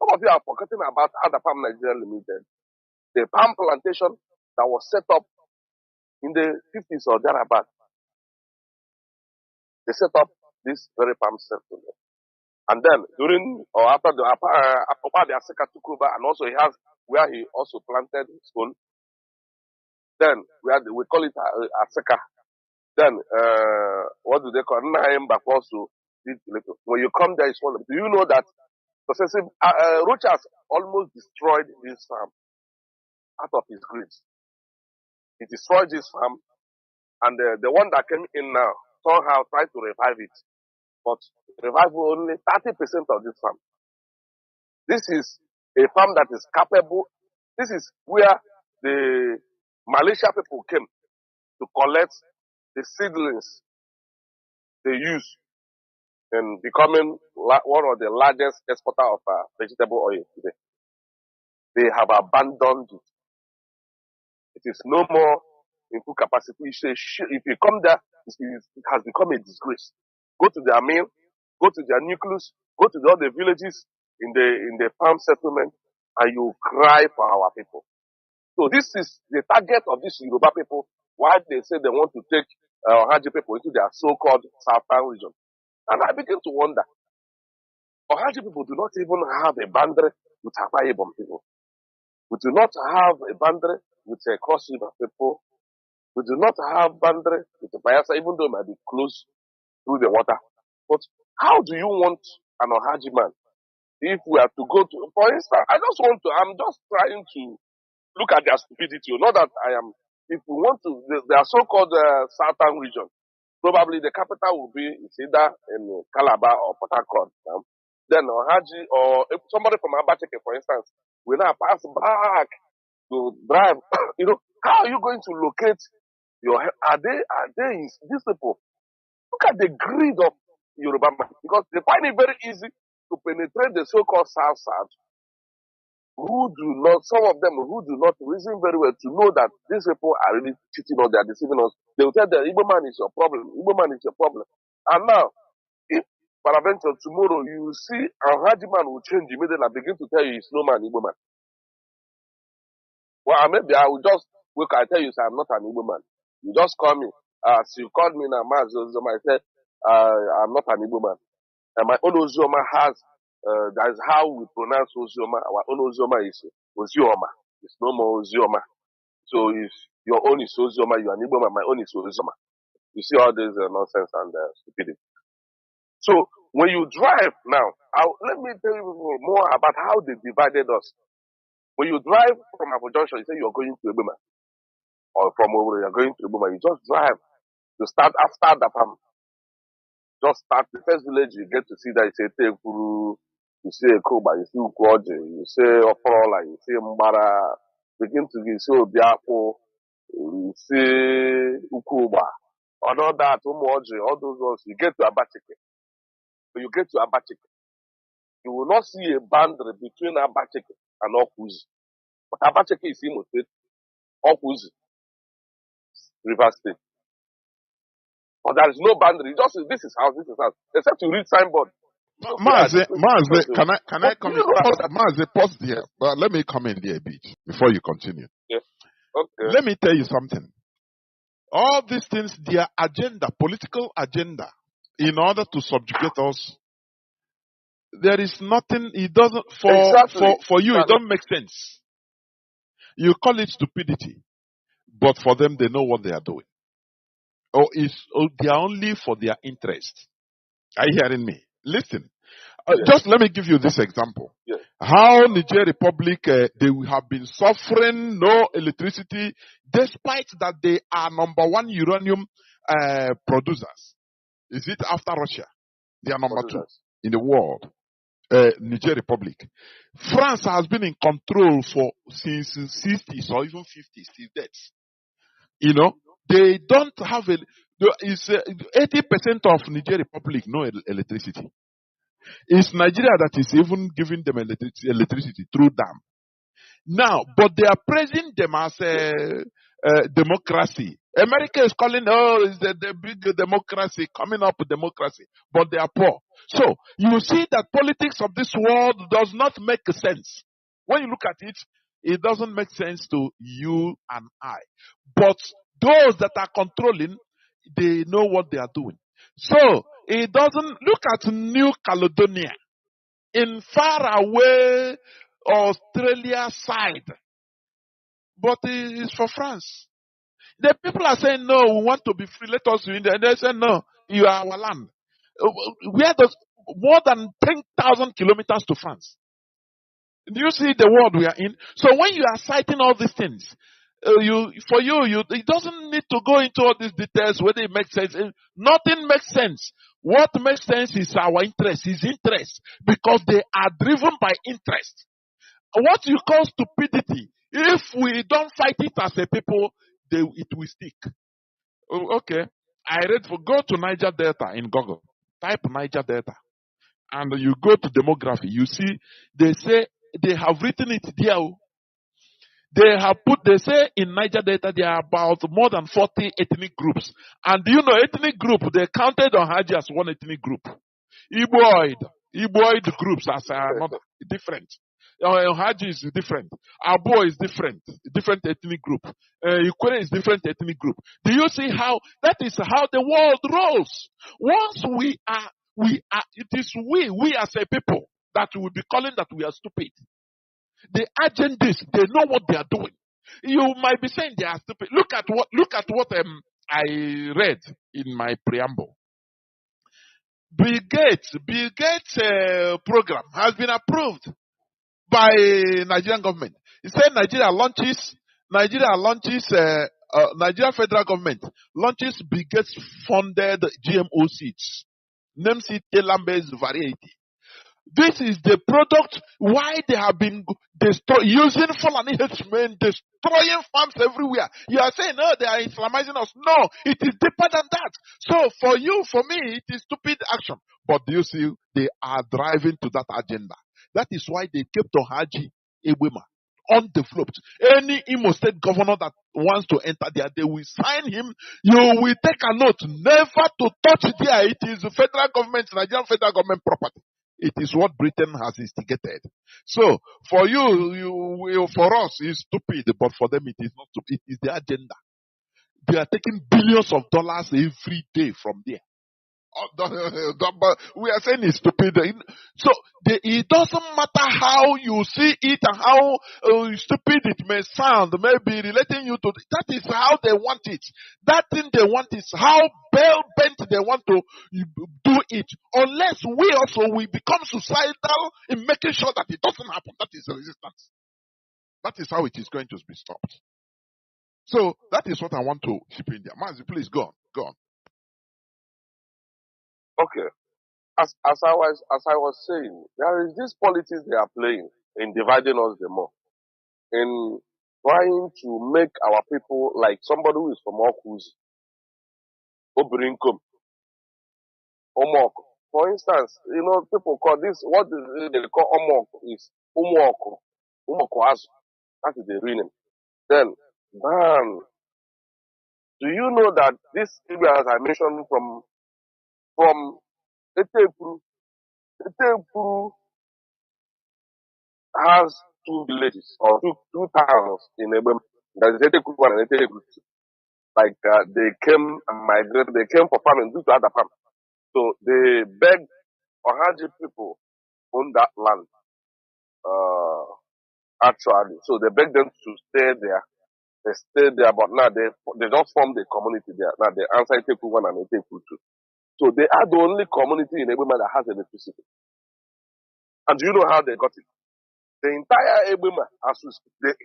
Some of you are forgetting about other Palm Nigeria Limited, the palm plantation that was set up in the 50s or thereabout. They set up this very palm settlement. And then during or after the Aseka took over, and also he has where he also planted his own. Then we call it Aseka. Then what do they call it? Also did little. When you come there, it's one of them. Do you know that successive Rochas almost destroyed this farm out of his greed? He destroyed this farm, and the one that came in now somehow tried to revive it, but revive only 30% of this farm. This is a farm that is capable. This is where the Malaysia people came to collect the seedlings they use in becoming one of the largest exporter of vegetable oil today. They have abandoned it. It is no more in full capacity. If you come there, it has become a disgrace. Go to their mill, go to their nucleus, go to all the villages in the farm settlement, and you cry for our people. So this is the target of these Yoruba people, why they say they want to take Ohaji people into their so-called southern region. And I begin to wonder, Ohaji people do not even have a boundary with Akwa Ibom people. We do not have a boundary with the Cross River people. We do not have boundary with the Bayelsa, even though it might be close through the water. But how do you want an Ohaji man if we have to go to, for instance, I'm just trying to look at their stupidity. Not that I am, if we want to, their so-called southern region, probably the capital will be either in Calabar or Port Harcourt. Then Ohaji, or if somebody from Abacheke, for instance, will now pass back to drive. How are you going to locate are they these people? Look at the greed of Yoruba man, because they find it very easy to to penetrate the so-called South, some of them who do not reason very well to know that these people are really cheating us, they are deceiving us. They will tell the Igbo man is your problem. Igbo man is your problem. And now, if peradventure tomorrow you see a Haji man will change immediately and begin to tell you he's no man, Igbo man. Well, maybe I will just wake and tell you, say, I'm not an Igbo man. You just call me. As you called me now, Mazi Ozoma, I said, I'm not an Igbo man. And my own Ozoma has, that is how we pronounce Ozoma. Our own Ozoma is Ozioma. It's no more Ozioma. So if your own is Ozioma, you are an Igbo man, my own is Ozoma. You see all this nonsense and stupidity. So when you drive now, let me tell you more about how they divided us. When you drive from Abu Junction, you say you're going to Ebema. Or from over you're going to Ebema. You just drive. You start after that. Just start the first village you get to see that you say Tekuru, you say Koba, you see Ukwoje, you say Oporola, you see Mbara, begin to you see Obiapo, you see Ukuba, and all that, Umoje, all those ones, you get to Abachike. When you get to Abachike, you will not see a boundary between Abachike and Okuzi. But Abachike is Imo State, Okuzi, River State. But there is no boundary. Just this is house, this is house. Except you read signboard. Mazi, can I come in? Mazi, pause there. But let me come in there a bit before you continue. Yes. Okay. Let me tell you something. All these things, their agenda, political agenda, in order to subjugate us, there is nothing. It doesn't for you. It doesn't make sense. You call it stupidity, but for them, they know what they are doing. They are only for their interest. Are you hearing me? Listen. Yes. Just let me give you this example. Yes. How Niger Republic, they have been suffering no electricity, despite that they are number one uranium producers. Is it after Russia? They are number two in the world. Niger Republic. France has been in control since 60s or even 50s till death. You know, they don't have 80% of Niger Republic no electricity. It's Nigeria that is even giving them electricity through dam. Now, but they are praising them as a democracy. America is calling, it's the big democracy, coming up with democracy, but they are poor. So, you see that politics of this world does not make sense. When you look at it, it doesn't make sense to you and I. But those that are controlling, they know what they are doing. So, it doesn't look at New Caledonia in far away Australia side, but it is for France. The people are saying, no, we want to be free, let us be in there. And they say, no, you are our land. We are more than 10,000 kilometers to France. Do you see the world we are in? So when you are citing all these things, it doesn't need to go into all these details whether it makes sense. Nothing makes sense. What makes sense is our interest, his interest, because they are driven by interest. What you call stupidity, if we don't fight it as a people, it will stick. Okay, go to Niger Delta in Google, type Niger Delta, and you go to demography. You see, they say they have written it there. They say in Niger Delta there are about more than 40 ethnic groups. And do you know ethnic group, they counted on Haji as one ethnic group. Igboid groups as another, different. Haji is different. Abo is different ethnic group. Ikwere is different ethnic group. Do you see how, that is how the world rolls. Once it is we as a people that will be calling that we are stupid. The agendas, they know what they are doing. You might be saying they are stupid. Look at what I read in my preamble. Bill Gates program has been approved by Nigerian government. It said Nigeria federal government launches Bill Gates funded GMO seeds. Names it Telam-based variety. This is the product why they have been using Fulani henchmen, destroying farms everywhere. You are saying, no, they are Islamizing us. No, it is deeper than that. So for you, for me, it is stupid action. But do you see, they are driving to that agenda. That is why they kept Haji Ebwema undeveloped. Any Imo State governor that wants to enter there, they will sign him. You will take a note never to touch there. It is federal government, Nigerian federal government property. It is what Britain has instigated. So for for us, it's stupid, but for them, it is not stupid. It is the agenda. They are taking billions of dollars every day from there. But we are saying it's stupid. So it doesn't matter how you see it and how stupid it may sound, maybe relating you to that is how they want it. That thing they want is how bent they want to do it. Unless we become suicidal in making sure that it doesn't happen. That is the resistance. That is how it is going to be stopped. So that is what I want to chip in there. Mazi, please go on. Okay. As I was saying, there is this politics they are playing in dividing us the more, in trying to make our people like somebody who is from Okuzi, Obrinkom, Omok. For instance, people call this, what they call Omok is Umoko, Umokoazu. That is the real name. Then, man, do you know that this area, as I mentioned, from Etekuru has two villages or two towns in Ebem. There is Etekuru 1 and Etekuru 2. Like they came and migrated, they came for farming due to other farm. So they begged Ohaji people on that land, actually. So they begged them to stay there. They stayed there, but now they just formed a community there. Now they answer Etekuru 1 and Etekuru 2. So they are the only community in Ebema that has electricity. And do you know how they got it? The entire Ebema, the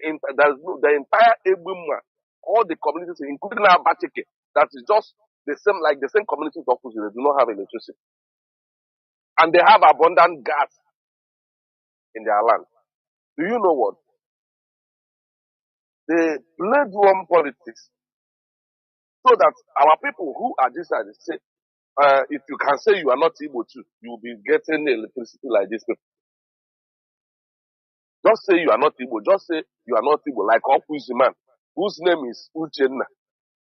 entire Ebema, all the communities, including Abatike, that is just the same communities of Okuzi, they do not have electricity. And they have abundant gas in their land. Do you know what? They played one politics so that our people who are this side say, if you can say you are not able to, you will be getting electricity like this people. Just say you are not able. Just say you are not able. Like Okuzi man, whose name is Uchenna.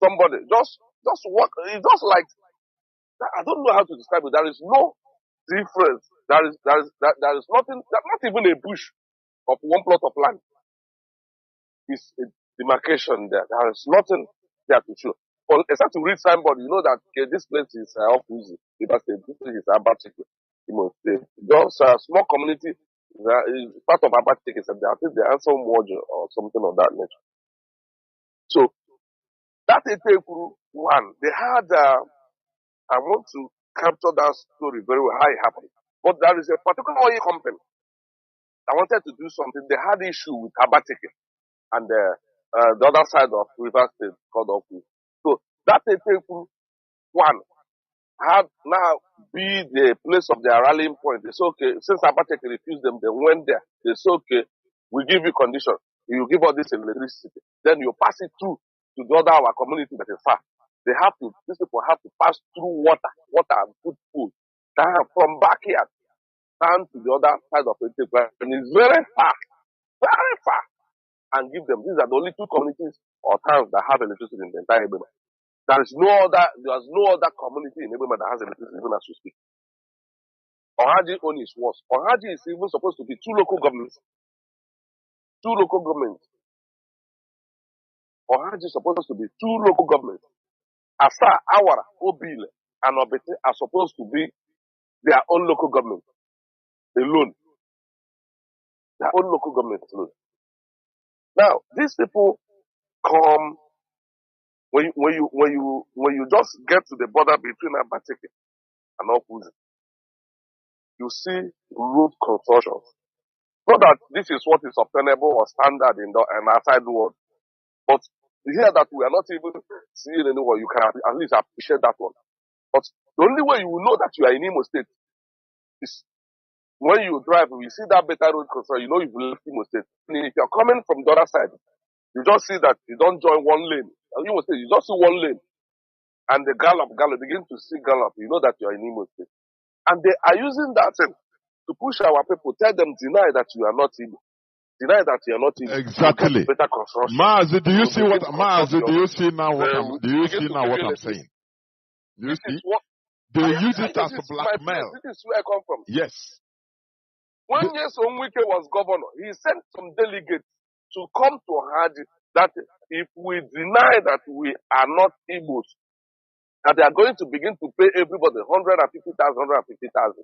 Somebody just work. It's just like I don't know how to describe it. There is no difference. There is nothing. Not even a bush of one plot of land. It's a demarcation there. There is nothing there to show. But except to read signboard, you know that okay, this place is Okuzi. This place is Abatike. Just a small community. Is part of Abatike. I think they answer module or something of that nature. So that Etekuru 1, they had. I want to capture that story very well, how it happened. But there is a particular oil company that wanted to do something. They had issue with Abatike and the other side of River State called Okuzi. So that Etekuru 1 had now be the place of their rallying point. They say, okay, since Abatike refused them, they went there. They say, okay, we give you condition. You give us this electricity. Then you pass it through to the other our community that is far. These people have to pass through water and good food down from backyard down to the other side of the table. And it's very far, and give them. These are the only two communities or towns that have electricity in the entire Ebema. There's no other community in Ebema that has electricity even as we speak. Ohaji only is worse. Ohaji is even supposed to be two local governments. Ohaji is supposed to be two local governments. Asa, Awara, Obile, and Obete are supposed to be their own local government alone. Their own local government alone. Now, these people come when you just get to the border between Abatike and Okuzi, you see road constructions. Not that this is what is obtainable or standard in the outside world, but here that we are not even seeing anywhere, you can at least appreciate that one. But the only way you will know that you are in Imo State is when you drive, you see that better road construction, you know you've left Imo State. And if you're coming from the other side, you just see that you don't join one lane. Imo State, you just see one lane. And the gallop, begin to see gallop, you know that you're in Imo State. And they are using that thing to push our people, tell them, deny that you are not Igbo. Deny that you are not Igbo. Exactly. Better construction. Mazi, do you You see what begin to Mazi, construct do your- you see now what I'm do you begin see to now give what you I'm electricity. saying? Do you This see? is what They I use it as this is my blackmail. place. This is where I come from. Yes. When Nyesom Wike was governor, he sent some delegates to come to Haji that if we deny that we are not Igbos, that they are going to begin to pay everybody 150,000.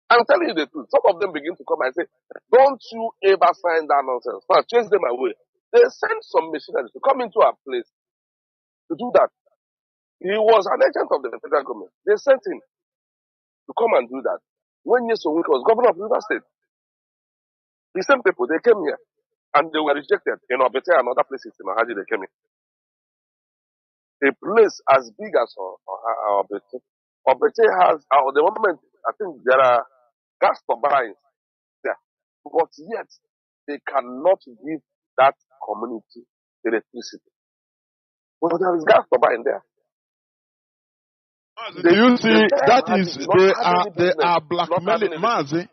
I'm telling you the truth. Some of them begin to come and say, don't you ever sign that nonsense. First, chase them away. They sent some missionaries to come into our place to do that. He was an agent of the federal government. They sent him to come and do that. When Nyesom Wike was governor of River State, the same people, they came here and they were rejected. In Obete and other places in Ohaji, they came in. A place as big as Obete. Obete has, at the moment, I think there are gas turbines there. But yet, they cannot give that community electricity. But there is gas turbine there. Do you see that Haji is do not have any they business are not having blackmailing electricity. Mazi?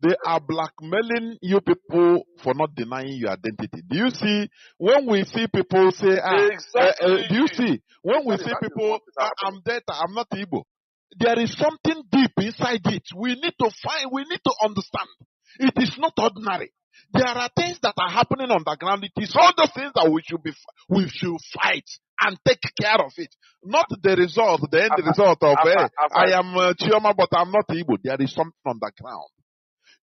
They are blackmailing you people for not denying your identity. Do you see when we see people say, Exactly. do you see when we Exactly. see That is people, what is happening. I'm Delta, I'm not Igbo. There is something deep inside it. We need to find, we need to understand. It is not ordinary. There are things that are happening on the ground. It is all the things that we should fight and take care of it. Not the result, the end result of, I am Chioma, but I'm not Igbo. There is something on the ground.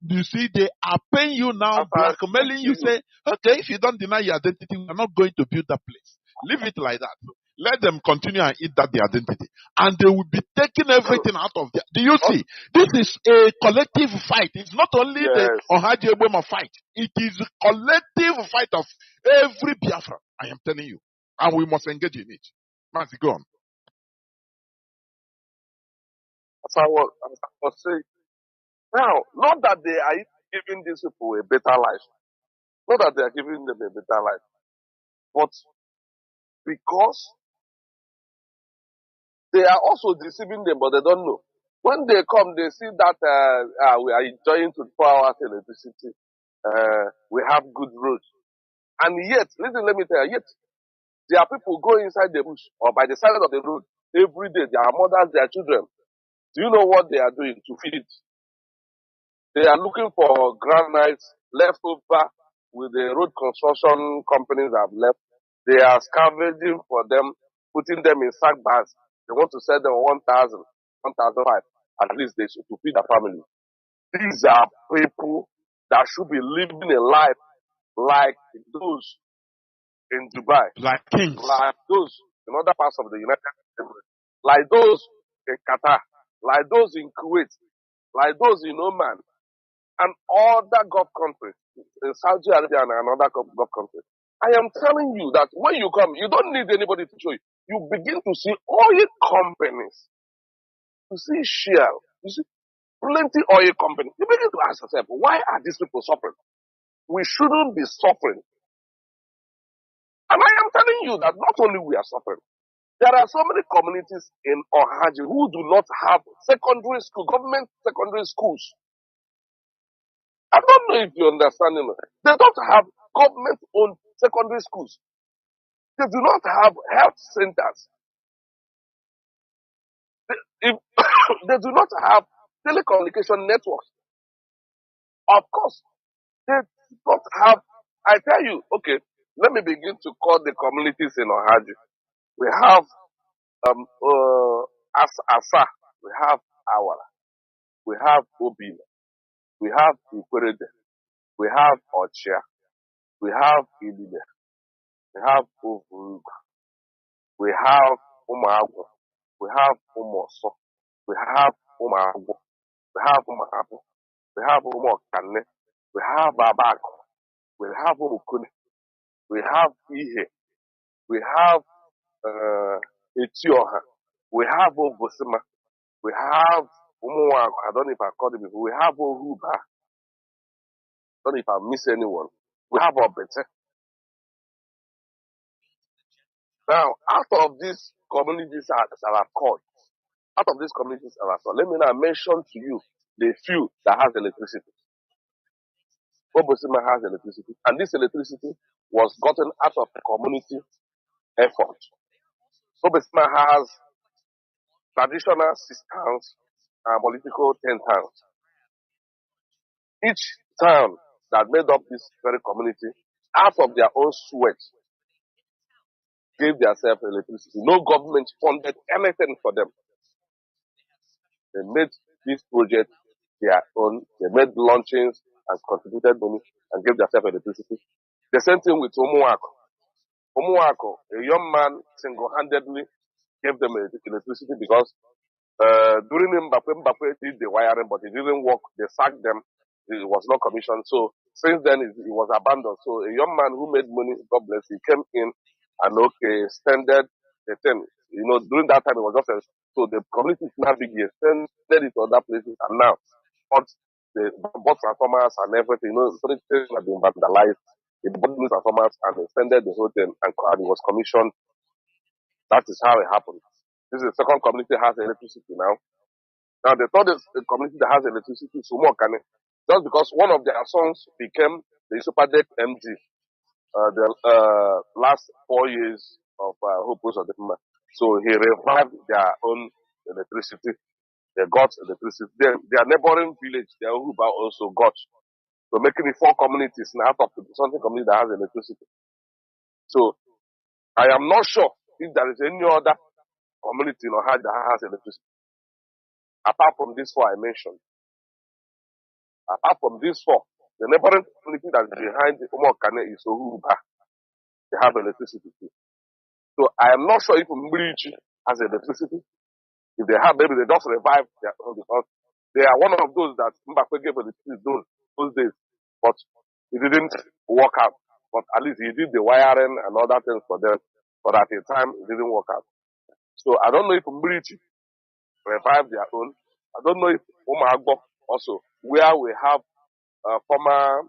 You see, they are paying you now, blackmailing you, say, okay, if you don't deny your identity, we're not going to build that place. Leave it like that. Let them continue and eat that their identity. And they will be taking everything out of there. Do you see? This is a collective fight. It's not only the Ohaji Eboma fight. It is a collective fight of every Biafra. I am telling you. And we must engage in it. Mazi, go on. As I was saying, now, not that they are giving these people a better life. Not that they are giving them a better life. But because they are also deceiving them, but they don't know. When they come, they see that we are enjoying 24 hours electricity. We have good roads. And yet, listen, let me tell you, yet, there are people going inside the bush or by the side of the road every day. Their mothers, their children. Do you know what they are doing to feed? They are looking for granites left over with the road construction companies have left. They are scavenging for them, putting them in sack bags. They want to sell them 1,000, 1,005. At least they should to feed their family. These are people that should be living a life like those in Dubai, like kings, like those in other parts of the United States, like those in Qatar, like those in Kuwait, like those in Oman, and other Gulf countries, in Saudi Arabia and other Gulf countries. I am telling you that when you come, you don't need anybody to show you. You begin to see oil companies, you see Shell, you see plenty oil companies. You begin to ask yourself, why are these people suffering? We shouldn't be suffering. And I am telling you that not only we are suffering, there are so many communities in Ohaji who do not have secondary school, government secondary schools. I don't know if you understand. They don't have government-owned secondary schools. They do not have health centers. They do not have telecommunication networks. Of course, they do not have. I tell you, okay, let me begin to call the communities in Ohaji. We have Asa, we have Awara, we have Obina, we have Ikwerede, we have Ochia, we have Ilile, we have Ovuruga, we have Umagwo, we have Umoso, we have Umagwo, we have Umahabu, we have Umokane, we have Babako, we have Umukune, we have Ihe, we have Etioha, we have Obosima, we have Umuwago. I don't know if I called it before. We have Ohuba. I don't know if I miss anyone. We have Obete. Now, out of these communities that are called, Out of these communities, let me now mention to you the few that has electricity. Obosima has electricity, and this electricity was gotten out of community effort. Obosima has traditional 6 towns and political 10 towns. Each town that made up this very community, out of their own sweat, gave themselves electricity. No government funded anything for them. They made this project their own. They made launchings and contributed money and gave themselves electricity. The same thing with Umuwako. Umuwako, a young man, single-handedly gave them electricity because during Mbappe did the wiring, but it didn't work. They sacked them. It was not commissioned. So since then, it was abandoned. So a young man who made money, God bless, he came in and extended the thing. You know, during that time, it was just so the community is now big. He extended it to other places, and now bought transformers and everything. You know, so things have been vandalized. He bought new transformers and extended the whole thing, and it was commissioned. That is how it happened. This is the second community that has electricity now. Now, the third community that has electricity is Umokane. Just because one of their sons became the Superdeck MD the last 4 years of Hopus of the Puma. So he revived their own electricity. They got electricity. Their neighboring village, their Uruba, also got. So making it 4 communities now out of something community that has electricity. So I am not sure if there is any other community in Ohio that has electricity. Apart from these 4 I mentioned. Apart from these 4, the neighboring community that's behind the Umokane is Ohuba. They have electricity too. So I am not sure if Mbrichi has electricity. If they have, maybe they just revive their own because they are one of those that Mbappe gave electricity those days. But it didn't work out. But at least he did the wiring and other things for them. But at the time, it didn't work out. So I don't know if Mbrichi revived their own. I don't know if Umagbo also, where we have former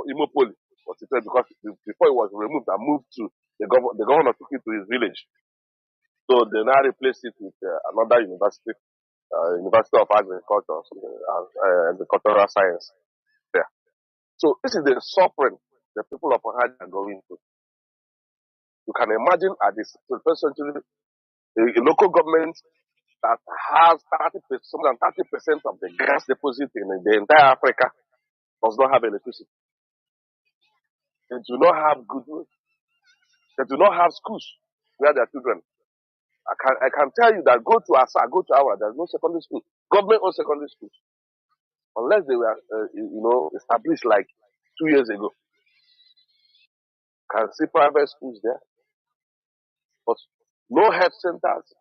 Imopoli, was it because before it was removed and moved to the governor took it to his village. So they now replaced it with another university, University of Agriculture, agricultural science there. So this is the suffering the people of Ohio are going through. You can imagine at this 21st century, a local government that has 30% of the gas deposit in the entire Africa does not have electricity. They do not have good roads. They do not have schools where their children. I can tell you that go to Asa, go to Awa, there's no secondary school. Government-owned secondary schools. Unless they were, established like 2 years ago. Can see private schools there. But no health centers.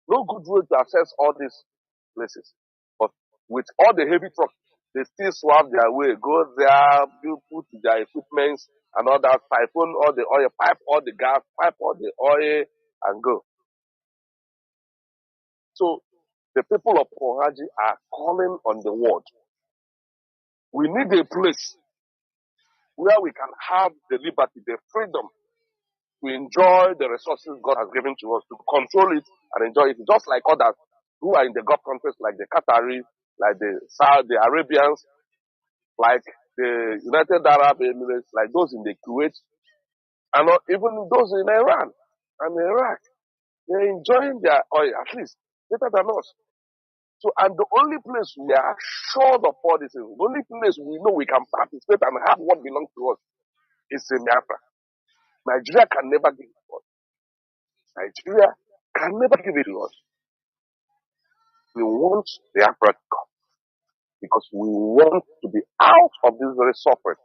No good road to access all these places. But with all the heavy trucks, they still swap their way, go there, put their equipment and all that, siphon all the oil, pipe all the gas, pipe all the oil, and go. So the people of Ohaji are calling on the world. We need a place where we can have the liberty, the freedom to enjoy the resources God has given to us, to control it and enjoy it, just like others who are in the Gulf countries, like the Qataris, like the Arabians, like the United Arab Emirates, like those in the Kuwait, and even those in Iran and Iraq. They're enjoying their oil, at least, better than us. So, and the only place we are sure of all this is, the only place we know we can participate and have what belongs to us is in Biafra. Nigeria can never give it to us. Nigeria can never give it to us. We want Biafra to come because we want to be out of this very suffering.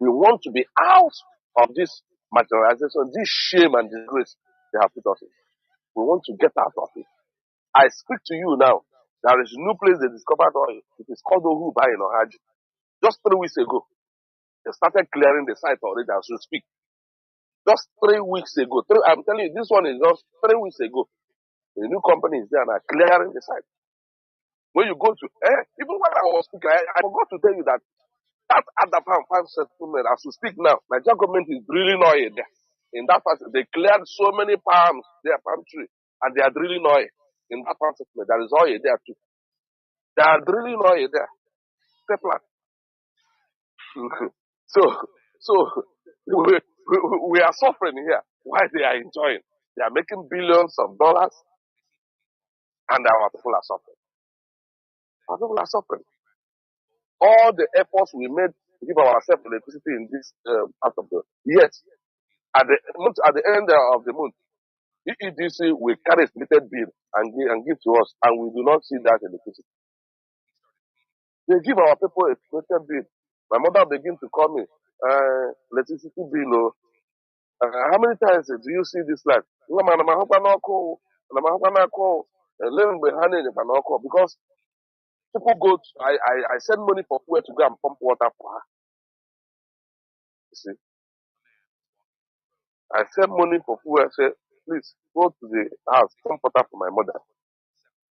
We want to be out of this marginalization, this shame and disgrace they have put us in. We want to get out of it. I speak to you now. There is a new place they discovered oil. It is called Ohuba in Ohaji. Just 3 weeks ago, they started clearing the site already as we speak. Just 3 weeks ago. I'm telling you, this one is just 3 weeks ago. The new company is there and are clearing the site. When you go to, even when I was speaking, I forgot to tell you that at the farm settlement, as we speak now, Nigerian government is drilling oil there. In that part, they cleared so many palms, their palm tree. And they are drilling oil in that part of it. There is oil there too. They are drilling oil there. Stepland. so we are suffering here. Why they are enjoying? They are making billions of dollars, and our people are suffering. Our people are suffering. All the efforts we made to give ourselves electricity in this part of the yes, at the end of the month, EEDC will carry a limited bill and give to us, and we do not see that electricity. They give our people a limited bill. My mother begin to call me, electricity bill. How many times do you see this light? Because people go to, I send money for fuel to go and pump water for her. You see? I send money for fuel. I say, please go to the house, pump water for my mother.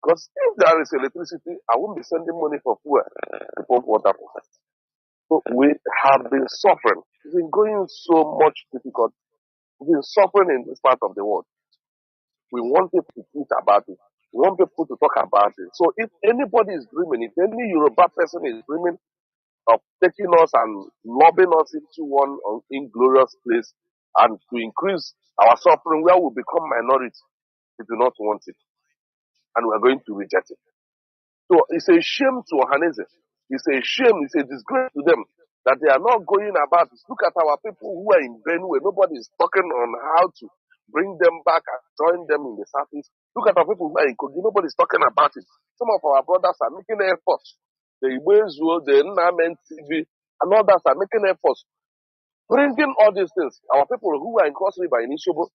Because if there is electricity, I won't be sending money for fuel to pump water for her. So we have been suffering. It's been going so much difficult. We've been suffering in this part of the world. We want people to think about it. We want people to talk about it. So if anybody is dreaming, if any Yoruba person is dreaming of taking us and lobbing us into one inglorious place and to increase our suffering where we become minority, we do not want it. And we are going to reject it. So it's a shame to Ohanese. It's a shame, it's a disgrace to them that they are not going about it. Look at our people who are in Benue. Nobody is talking on how to bring them back and join them in the southeast. Look at our people who are in Kogi. Nobody is talking about it. Some of our brothers are making efforts. The Igbezuo, the Nnamdi TV, and others are making efforts. Bringing all these things. Our people who are in Cross River in Ishobo,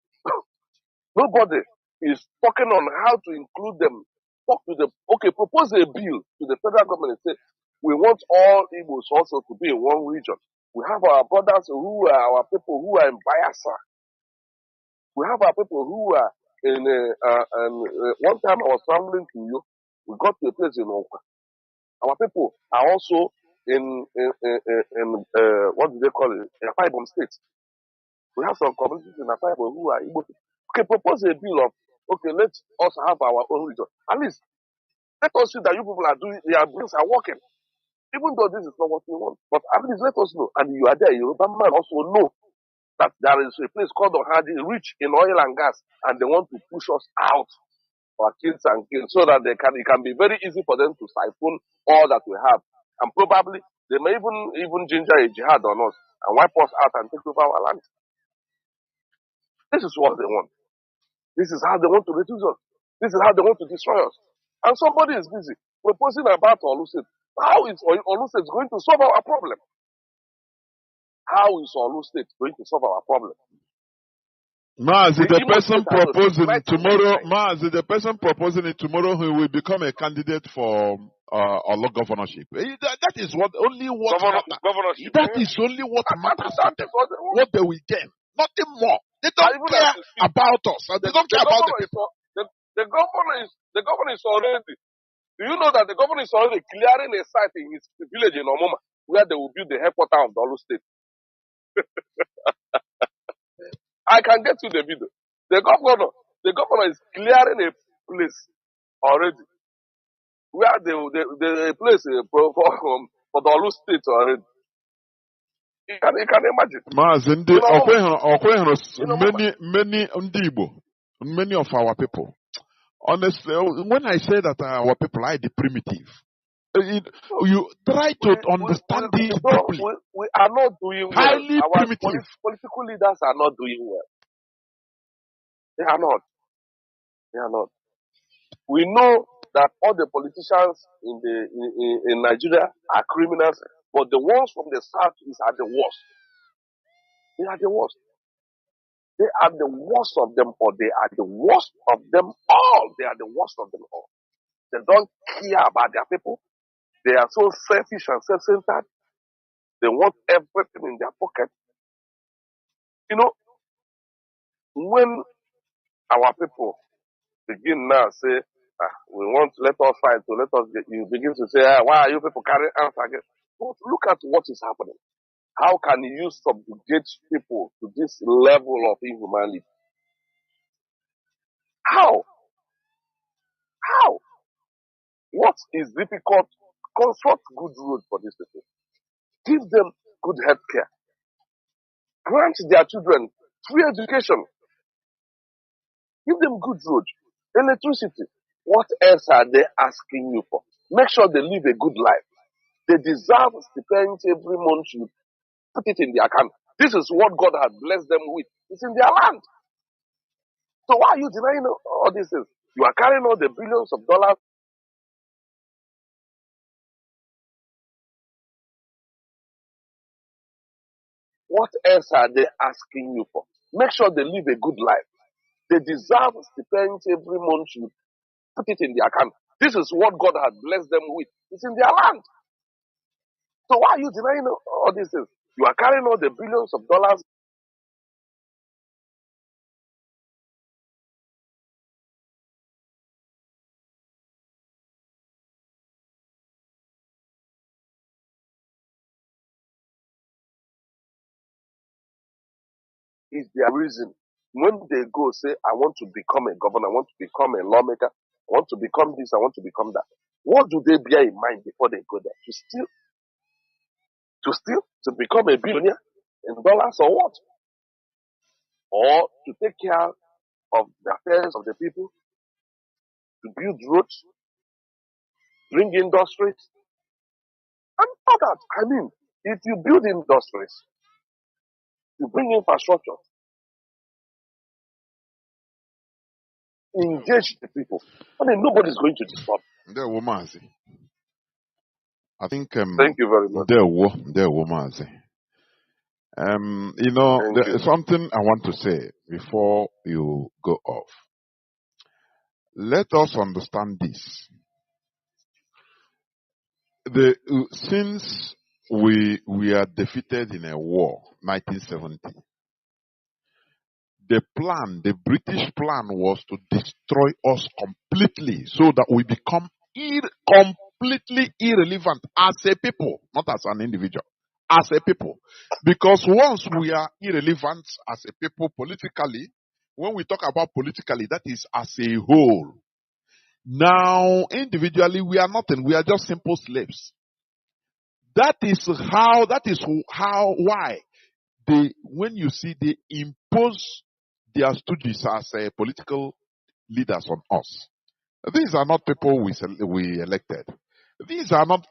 nobody is talking on how to include them. Talk to them. Okay, propose a bill to the federal government and say, we want all Igbos also to be in one region. We have our brothers who are our people who are in Biafra. We have our people who are in, one time I was traveling to you, we got to a place in Okwa. Our people are also in what do they call it? In Akwa Ibom State. We have some communities in Akwa Ibom who are Igbo. Okay, propose a bill of, okay, let us have our own region. At least, let us see that you people are doing, their brains are working. Even though this is not what we want. But at least let us know. And you are there, Yoruba man also know that there is a place called Ohadi, rich in oil and gas, and they want to push us out, our kids and kids, so that it can be very easy for them to siphon all that we have. And probably, they may even ginger a jihad on us and wipe us out and take over our land. This is what they want. This is how they want to reduce us. This is how they want to destroy us. And somebody is busy proposing about Olusegun. How is Olusegun going to solve our problem? How is Olusegun going to solve our problem? Mazi, the person proposing tomorrow, Mazi, the person proposing it tomorrow, who will become a candidate for Olo governorship. That is what matters. That is only what matters to them. What they will gain, nothing more. They don't care about us. They don't care about the people. The governor is already. Do you know that the governor is already clearing a site in his village in Omoma where they will build the headquarters of the Olu State? I can get you the video. The governor is clearing a place already where the place for the Olu State already. You can imagine. Many of our people. Honestly, when I say that our people are the primitive, you try to understand it deeply. We are not doing highly well. Our primitive. Political leaders are not doing well. They are not. They are not. We know that all the politicians in Nigeria are criminals, but the ones from the south are the worst. They are the worst. They are the worst of them all. They are the worst of them all. They are the worst of them all. They don't care about their people. They are so selfish and self-centered. They want everything in their pocket. You know, when our people begin now say, let us fight, so let us get, you begin to say, why are you people carrying arms again? But look at what is happening. How can you subjugate people to this level of inhumanity? How? How? What is difficult? Construct good roads for these people. Give them good health care. Grant their children free education. Give them good road, electricity. What else are they asking you for? Make sure they live a good life. They deserve stipends every month. You put it in their account. This is what God has blessed them with. It's in their land. So why are you denying all these things? You are carrying all the billions of dollars. What else are they asking you for? Make sure they live a good life. They deserve stipends every month. You put it in their account. This is what God has blessed them with. It's in their land. So why are you denying all these things? You are carrying all the billions of dollars. Is their reason. When they go say, I want to become a governor, I want to become a lawmaker, I want to become this, I want to become that. What do they bear in mind before they go there? To steal? To steal? To become a billionaire in dollars or what? Or to take care of the affairs of the people, to build roads, bring industries, and all that. I mean, if you build industries, you bring infrastructure, engage the people, I mean, nobody's going to disturb. Mazi. I think Thank you very much. Mazi. There's something I want to say before you go off. Let us understand this. Since we are defeated in a war, 1970, the British plan was to destroy us completely so that we become completely irrelevant as a people, not as an individual, as a people. Because once we are irrelevant as a people politically, when we talk about politically, that is as a whole. Now, individually, we are nothing. We are just simple slaves. That is why when you see they impose their stooges as political leaders on us. These are not people we elected. These are not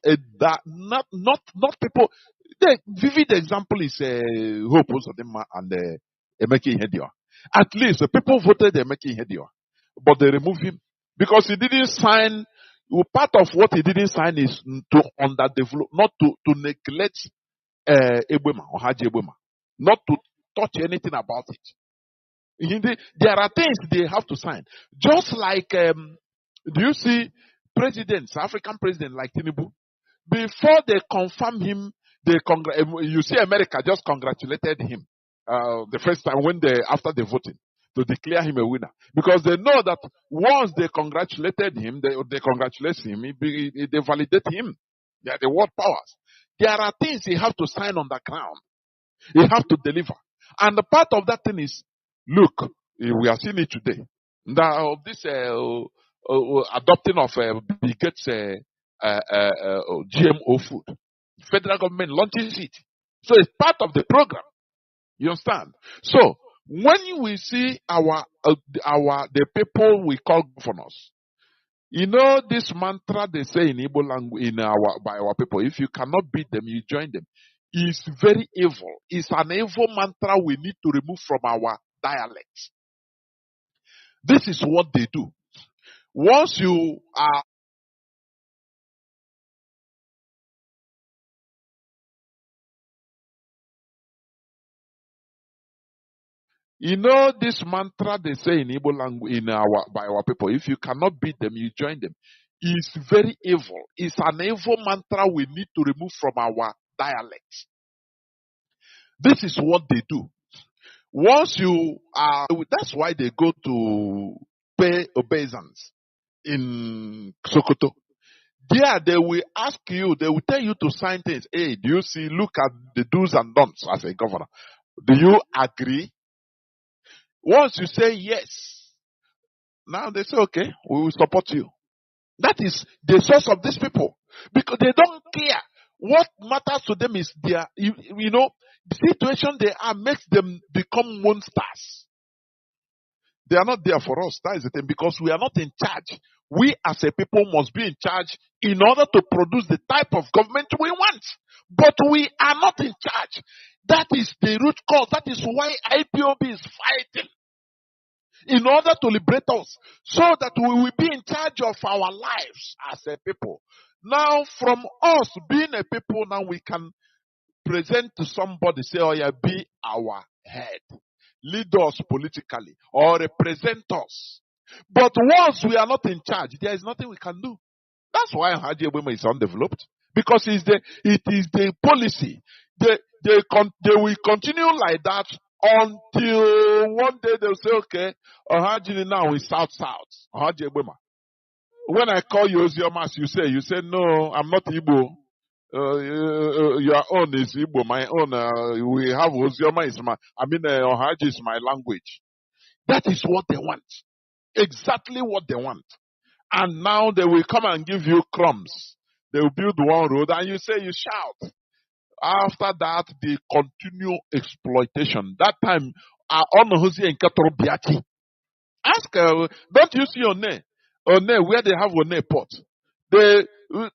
people. The vivid example is Hope Uzodinma and Emeka Ihedioha. At least the people voted Emeka Ihedioha, but they removed him because he didn't sign. Part of what he didn't sign is to underdevelop, not to neglect Ebwema or Haji Ebwema, not to touch anything about it. There are things they have to sign. Just like, do you see presidents, African president like Tinubu, before they confirm him, you see America just congratulated him the first time after the voting to declare him a winner, because they know that once they congratulated him, they congratulate him, they validate him. They are the world powers. There are things he have to sign on the ground. He have to deliver. And the part of that thing is, look, we are seeing it today. Now, this adopting of Bill Gates GMO food. Federal government launches it. So it's part of the program. You understand? So when we see the people we call governors, this mantra they say in Igbo language by our people, if you cannot beat them, you join them. It's very evil. It's an evil mantra we need to remove from our dialects. This is what they do. Once you are this mantra they say in Igbo language by our people, if you cannot beat them, you join them. It's very evil. It's an evil mantra we need to remove from our dialects. This is what they do. Once you are, that's why they go to pay obeisance in Sokoto. There, they will ask you, they will tell you to sign things. Hey, do you see, look at the do's and don'ts as a governor. Do you agree? Once you say yes, now they say, okay, we will support you. That is the source of these people. Because they don't care. What matters to them is their, the situation they are makes them become monsters. They are not there for us. That is the thing. Because we are not in charge. We as a people must be in charge in order to produce the type of government we want. But we are not in charge. That is the root cause. That is why IPOB is fighting. In order to liberate us. So that we will be in charge of our lives as a people. Now, from us being a people, now we can present to somebody, say, oh yeah, be our head. Lead us politically or represent us. But once we are not in charge, there is nothing we can do. That's why Haji Ebema is undeveloped. Because it is the policy. They will continue like that until one day they'll say, okay, Haji now is south-south. Haji Ebema. When I call you Oziomas, you say, no, I'm not Igbo. Your own is Igbo. My own, we have Ozioma is Ohaji is my language. That is what they want. Exactly what they want. And now they will come and give you crumbs. They will build one road and you say, you shout. After that, they continue exploitation. That time, ask, don't you see One, where they have One port? They were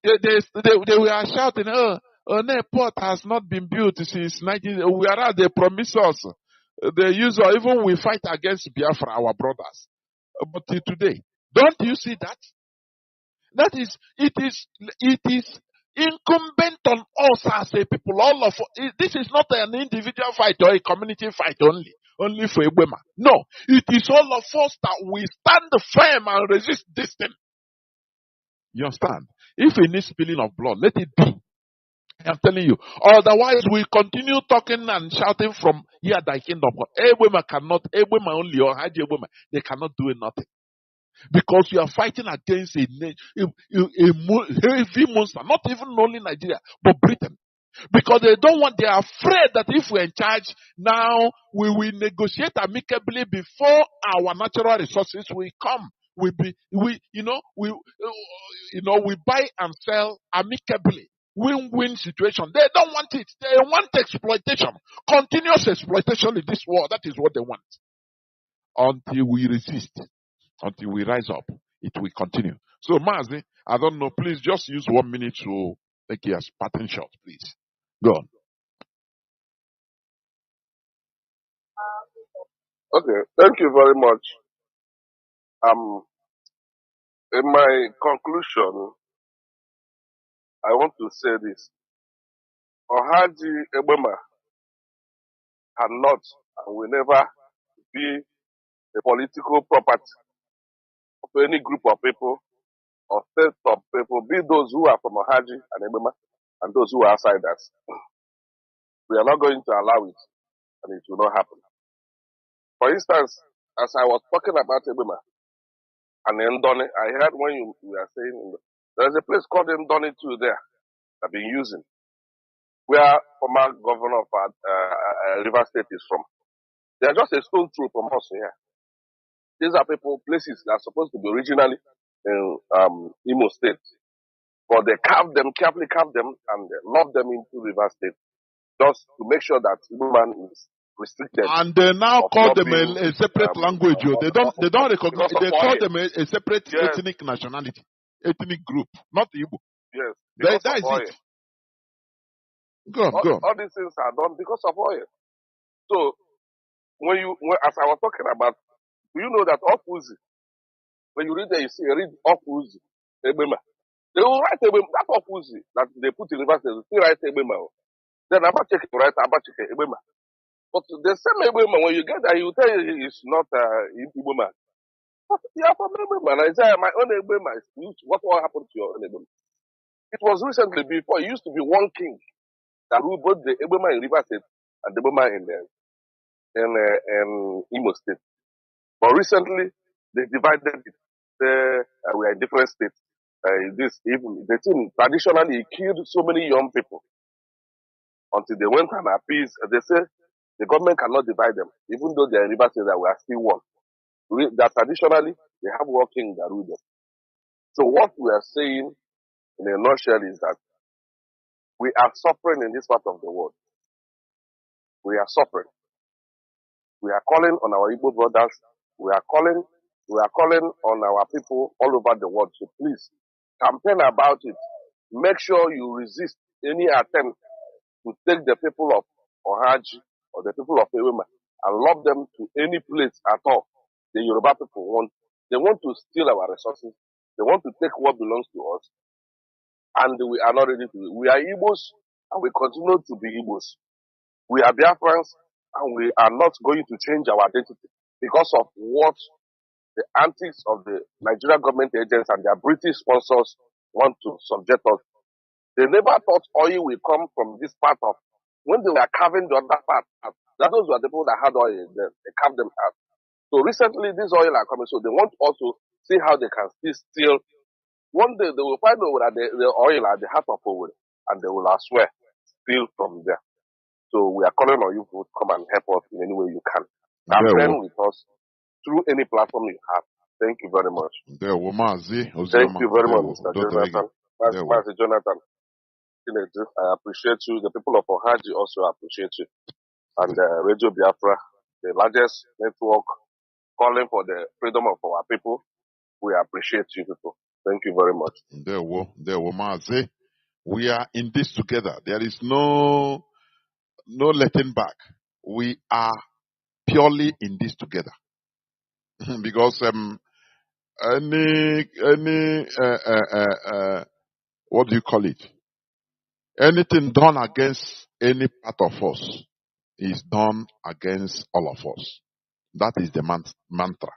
shouting, One port has not been built since 19. Whereas they promise us. They use, even we fight against Biafra, our brothers. But today, don't you see that? That is, it is incumbent on us as a people, all of us. This is not an individual fight or a community fight only for Ebema. No, it is all of us that we stand firm and resist this thing. You understand? If it needs spilling of blood, let it be. I'm telling you. Otherwise, we continue talking and shouting from here, thy kingdom. Ebema cannot, Ebema only, or Haji Ebema, they cannot do nothing. Because you are fighting against a heavy monster, not even only Nigeria, but Britain. Because they are afraid that if we're in charge, now we will negotiate amicably before our natural resources will come. We buy and sell amicably. Win-win situation. They don't want it. They want exploitation. Continuous exploitation in this war. That is what they want. Until we resist. Until we rise up, it will continue. So, Mazi, I don't know. Please just use 1 minute to make a pattern shot, please. Go on. Okay, thank you very much. In my conclusion, I want to say this. Ohaji Ebema cannot and will never be a political property of any group of people or set of people, be those who are from Ohaji and Ebema and those who are outsiders. We are not going to allow it, and it will not happen. For instance, as I was talking about Ebema and Ndone, I heard when you were saying there's a place called Ndone too there I've been using, where former governor of River State is from. They are just a stone throw from us here. These are places that are supposed to be originally in Imo State. But they carefully carved them, and they lobbed them into River State just to make sure that human is restricted. And they now call them a separate language. They don't recognize. They call them a separate ethnic nationality, ethnic group, not Igbo. Yes, that is oil. it. Go on. All these things are done because of oil. So as I was talking about, do you know that Ofuzi, when you read there, read Ofuzi, Ebema. They will write Ebema, that Ofuzi that they put in River State, they still write Ebema. Then Abacheke will write Abacheke, Ebema. But the same Ebema, when you get there, he will tell you it's not Ebema. But you are from Ebema. And I say, my own Ebema is huge. What will happen to your own Ebema? It was recently before, it used to be one king that ruled both the Ebema in River State and the Ebema in Imo State. But recently, they divided it. We are in different states. The thing traditionally killed so many young people until they went and appeased. They say the government cannot divide them, even though they are in River State that we are still one. That traditionally they have one king that rule them. So what we are saying in a nutshell is that we are suffering in this part of the world. We are suffering. We are calling on our Igbo brothers. We are calling on our people all over the world. So please campaign about it. Make sure you resist any attempt to take the people of Ohaji or the people of Ewema and lob them to any place at all. The Yoruba people want. They want to steal our resources. They want to take what belongs to us. And we are not ready to. We are Igbos and we continue to be Igbos. We are Biafrans and we are not going to change our identity because of what the antics of the Nigerian government agents and their British sponsors want to subject us. They never thought oil will come from this part of, when they were carving the other part out, that those were the people that had oil, they carved them out. So recently these oil are coming, so they want also see how they can still steal. One day they will find out that the oil at the heart of oil, and they will, I swear, steal from there. So we are calling on you to come and help us in any way you can. Campaign with us through any platform you have. Thank you very much. Thank you very much, Mr. Jonathan. Mazi Jonathan. I appreciate you. The people of Ohaji also appreciate you. And Radio Biafra, the largest network calling for the freedom of our people. We appreciate you people. Thank you very much. Mazi. We are in this together. There is no letting back. We are purely in this together. Because what do you call it? Anything done against any part of us is done against all of us. That is the mantra.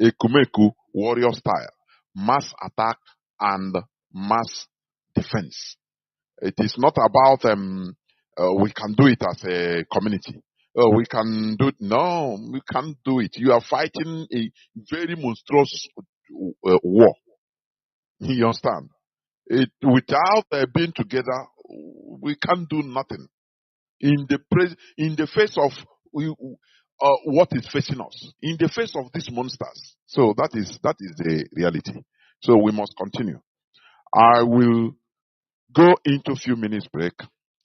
Ekumeku, warrior style. Mass attack and mass defense. It is not about we can do it as a community. We can do it. No, we can't do it. You are fighting a very monstrous war. You understand? Without being together, we can't do nothing. In the face of what is facing us, in the face of these monsters. So that is the reality. So we must continue. I will go into a few minutes break,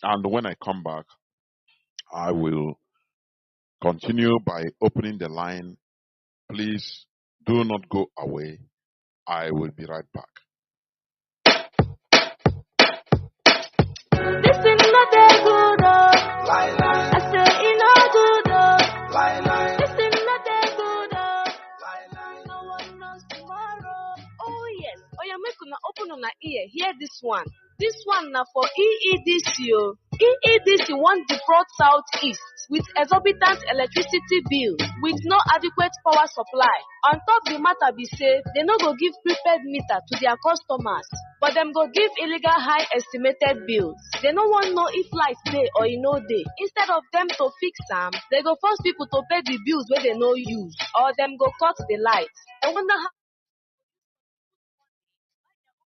and when I come back, I will continue by opening the line. Please do not go away. I will be right back. This is not a good I say in a good This is not a good No one knows tomorrow. Oh yes. Oh yeah, make una open on ear. Hear this one. This one now for EEDC. EEDC want defraud Southeast with exorbitant electricity bill with no adequate power supply. On top the matter be say they no go give prepaid meter to their customers, but them go give illegal high estimated bills. They no want know if light day or e no day. Instead of them to fix them, they go force people to pay the bills where they no use, or them go cut the lights. I wonder how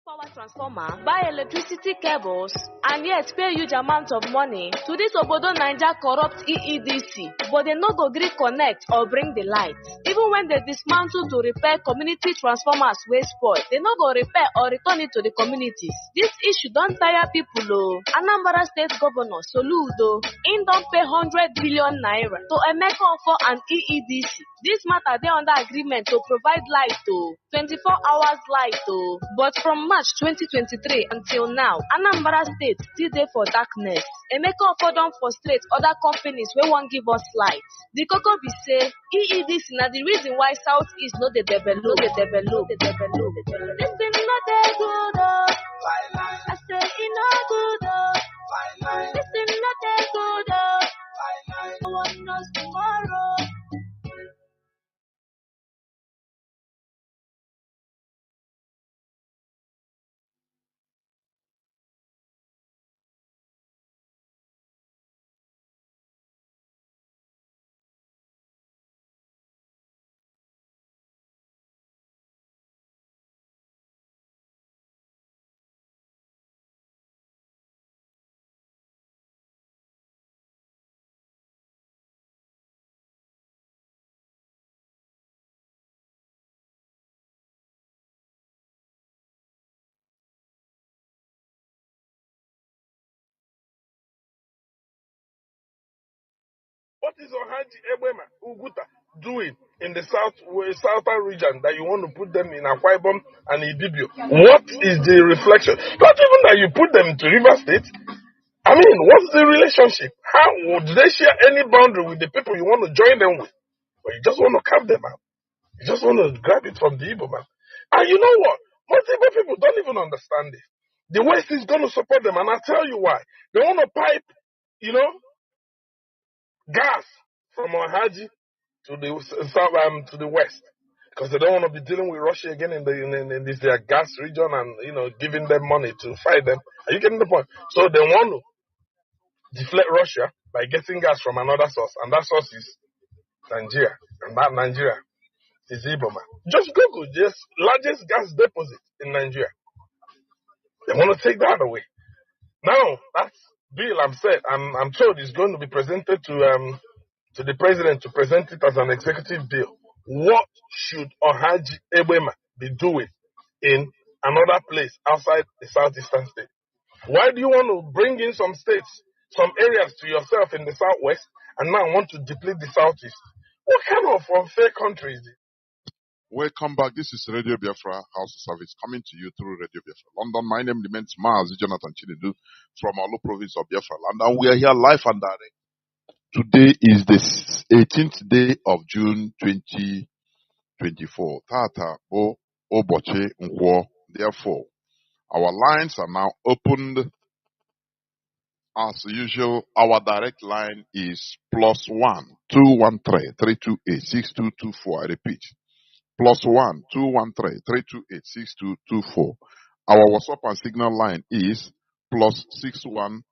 power transformer, buy electricity cables, and yet pay huge amount of money to this Obodo Naija corrupt EEDC, but they no go gree connect or bring the light. Even when they dismantle to repair community transformers wey spoil, they no go repair or return it to the communities. This issue don't tire people o. Anambra State Governor Soludo, in don't pay 100 billion naira to Emeka Ofo and EEDC. This matter they under agreement to provide light o, 24 hours light o, but from March 2023 until now, Anambra State still there for darkness. Emeka Ofo don frustrate other companies wey won't give us light. The cocoa be say EEDC na the reason why Southeast no dey develop. This is not a good I say it no good This is not a good No one knows tomorrow. What is Ohaji Ebema Uguta doing in the southern region that you want to put them in Akwa Ibom and Ibibio? What is the reflection? Not even that you put them into River State. I mean, what's the relationship? How would they share any boundary with the people you want to join them with? Or you just want to carve them out? You just want to grab it from the Igbo man. And you know what? Most Igbo people don't even understand this. The West is going to support them, and I'll tell you why. They want to pipe, gas from Ohaji to the south, to the west, because they don't want to be dealing with Russia again in this their gas region and giving them money to fight them. Are you getting the point? So they want to deflect Russia by getting gas from another source, and that source is Nigeria, and that Nigeria is Iboma. Just Google just largest gas deposit in Nigeria. They want to take that away. Now that bill, I'm told is going to be presented to the president to present it as an executive bill. What should Ohaji Ebema be doing in another place outside the southeastern state? Why do you want to bring in some states, some areas to yourself in the southwest, and now want to deplete the southeast? What kind of unfair country is it? Welcome back. This is Radio Biafra House of Service coming to you through Radio Biafra London. My name remains Mazi Chinasa Nworu from Olu province of Biafra land, and we are here live and direct. Today is the 18th day of June 2024. Tata Bo Oboche Nkwo. Therefore, our lines are now opened. As usual, our direct line is +1 213 328 6224. I repeat, +1 213 328 6224. Our WhatsApp and Signal line is +61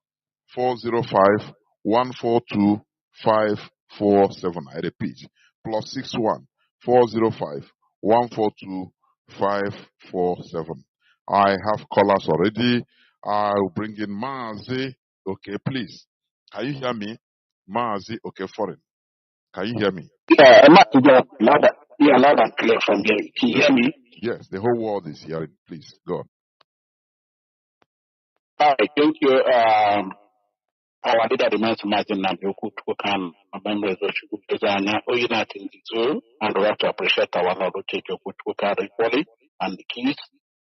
405 142 547. I repeat, +61 405 142 547. I have callers already. I'll bring in Mazi. Okay, please. Can you hear me? Mazi, okay, foreign. Can you hear me? Yeah, loud and clear from here. Can you hear me? Yes, the whole world is hearing. Please, go on. All right, thank you. Our leader remains Mazi Nnamdi members of Shuguzana, Oyinatin Zizu, and we have to appreciate our Lord Kutuka equally and the keys.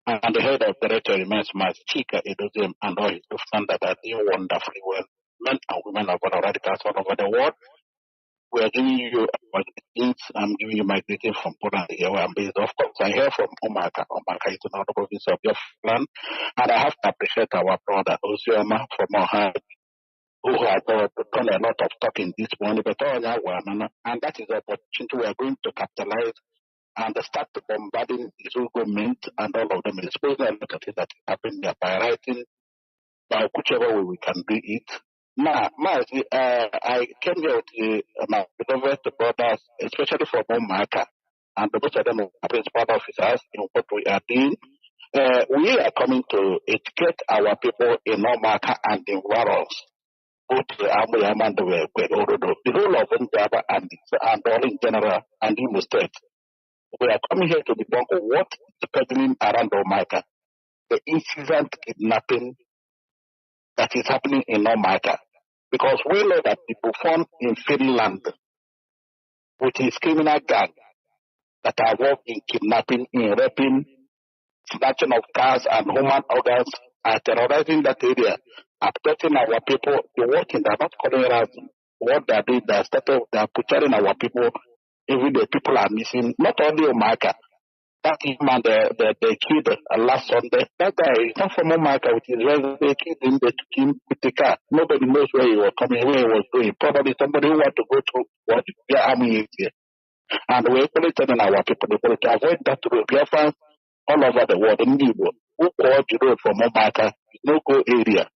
And the head of director remains Mazi Chika Edozim and all his standard that are doing wonderfully well. Men and women of our radicals all over the world. We are giving you our greetings. I'm giving you my greetings from Poland here where I'm based. Of course, I hear from Omaka. Omaka is another province of Biafra. And I have to appreciate our brother Osioma from Ohio, who has done a lot of talking this morning. But and that is the opportunity we are going to capitalize and start bombarding the whole government and all of them. Exposing a lot of things that is happening there by writing, by whichever way we can do it. Now, Mazi, I came here with my beloved brothers, especially from Omaka, and most of them are principal officers in what we are doing. We are coming to educate our people in Omaka and in Warros, both the Amu and the whole of Njaba and all in general, and Imo State. We are coming here to debunk what is happening around Omaka, the incident kidnapping that is happening in Omaka. Because we know that people found in Finland with his criminal gang that are involved in kidnapping, in raping, snatching of cars and human organs, are terrorizing that area, abducting our people. They're working, they're not calling us what they're doing, they're butchering our people. Even the people are missing, not only Omaka. That man they killed last Sunday. That guy is not from Omaka with his residence. They killed him, they took him with the car. Nobody knows where he was coming, where he was going. Probably somebody who wanted to go to what their army is here. And we're equally telling our people to avoid that road. Biafrans all over the world, in Igbo, who call the road from Omaka, no-go area.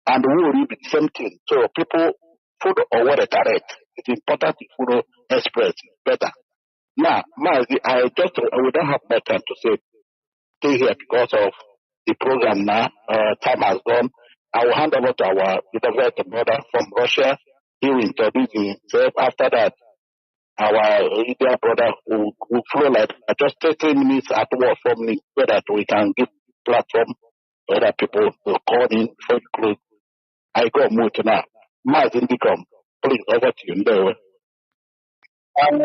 And we will read the same thing. So people, food or water direct. It's important to follow express better. Now, Mazi, we don't have more time to stay here because of the program now. Time has gone. I will hand over to our beloved brother from Russia. He will introduce himself. After that, our Indian brother will flow like just 30 minutes at work for me so that we can give platform to other people to call in for the close. I go move now. Mazi, come. Please, over to you. No. I'm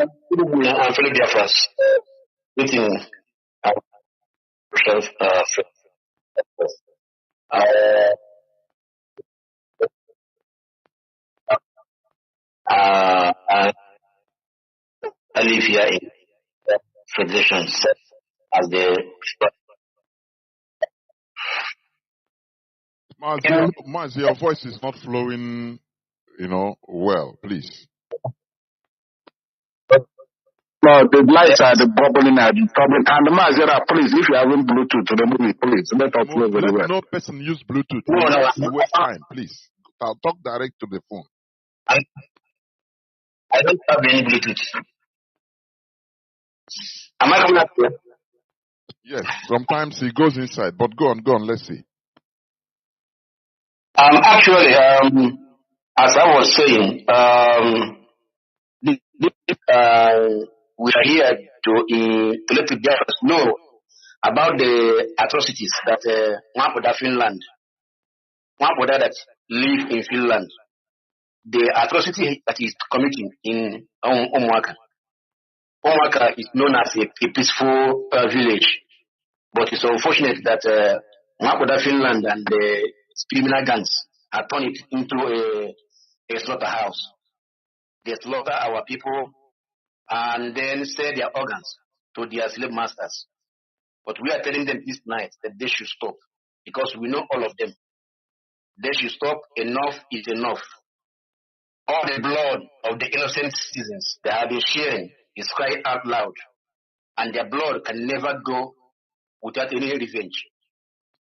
Philip Biafrans. Meeting ourselves. I live here in Federations as the. Mazi, your voice is not flowing, well, please. No, the lights are the bubbling and the problem. And the Mazera, please, if you haven't Bluetooth, remove it, please. Let us know very well. No person use Bluetooth. No, waste time, please. I'll talk direct to the phone. I don't have any Bluetooth. Am I coming up here? Yes, sometimes he goes inside, but go on, let's see. Actually, as I was saying, we are here to let the Biafrans know about the atrocities that Finland, that live in Finland, the atrocity that is committing in Omwaka. Omwaka is known as a peaceful village, but it's unfortunate that Finland and the criminal gangs are turned it into a slaughterhouse. They slaughter our people and then sell their organs to their slave masters. But we are telling them this night that they should stop, because we know all of them. They should stop. Enough is enough. All the blood of the innocent citizens they have been sharing is crying out loud, and their blood can never go without any revenge.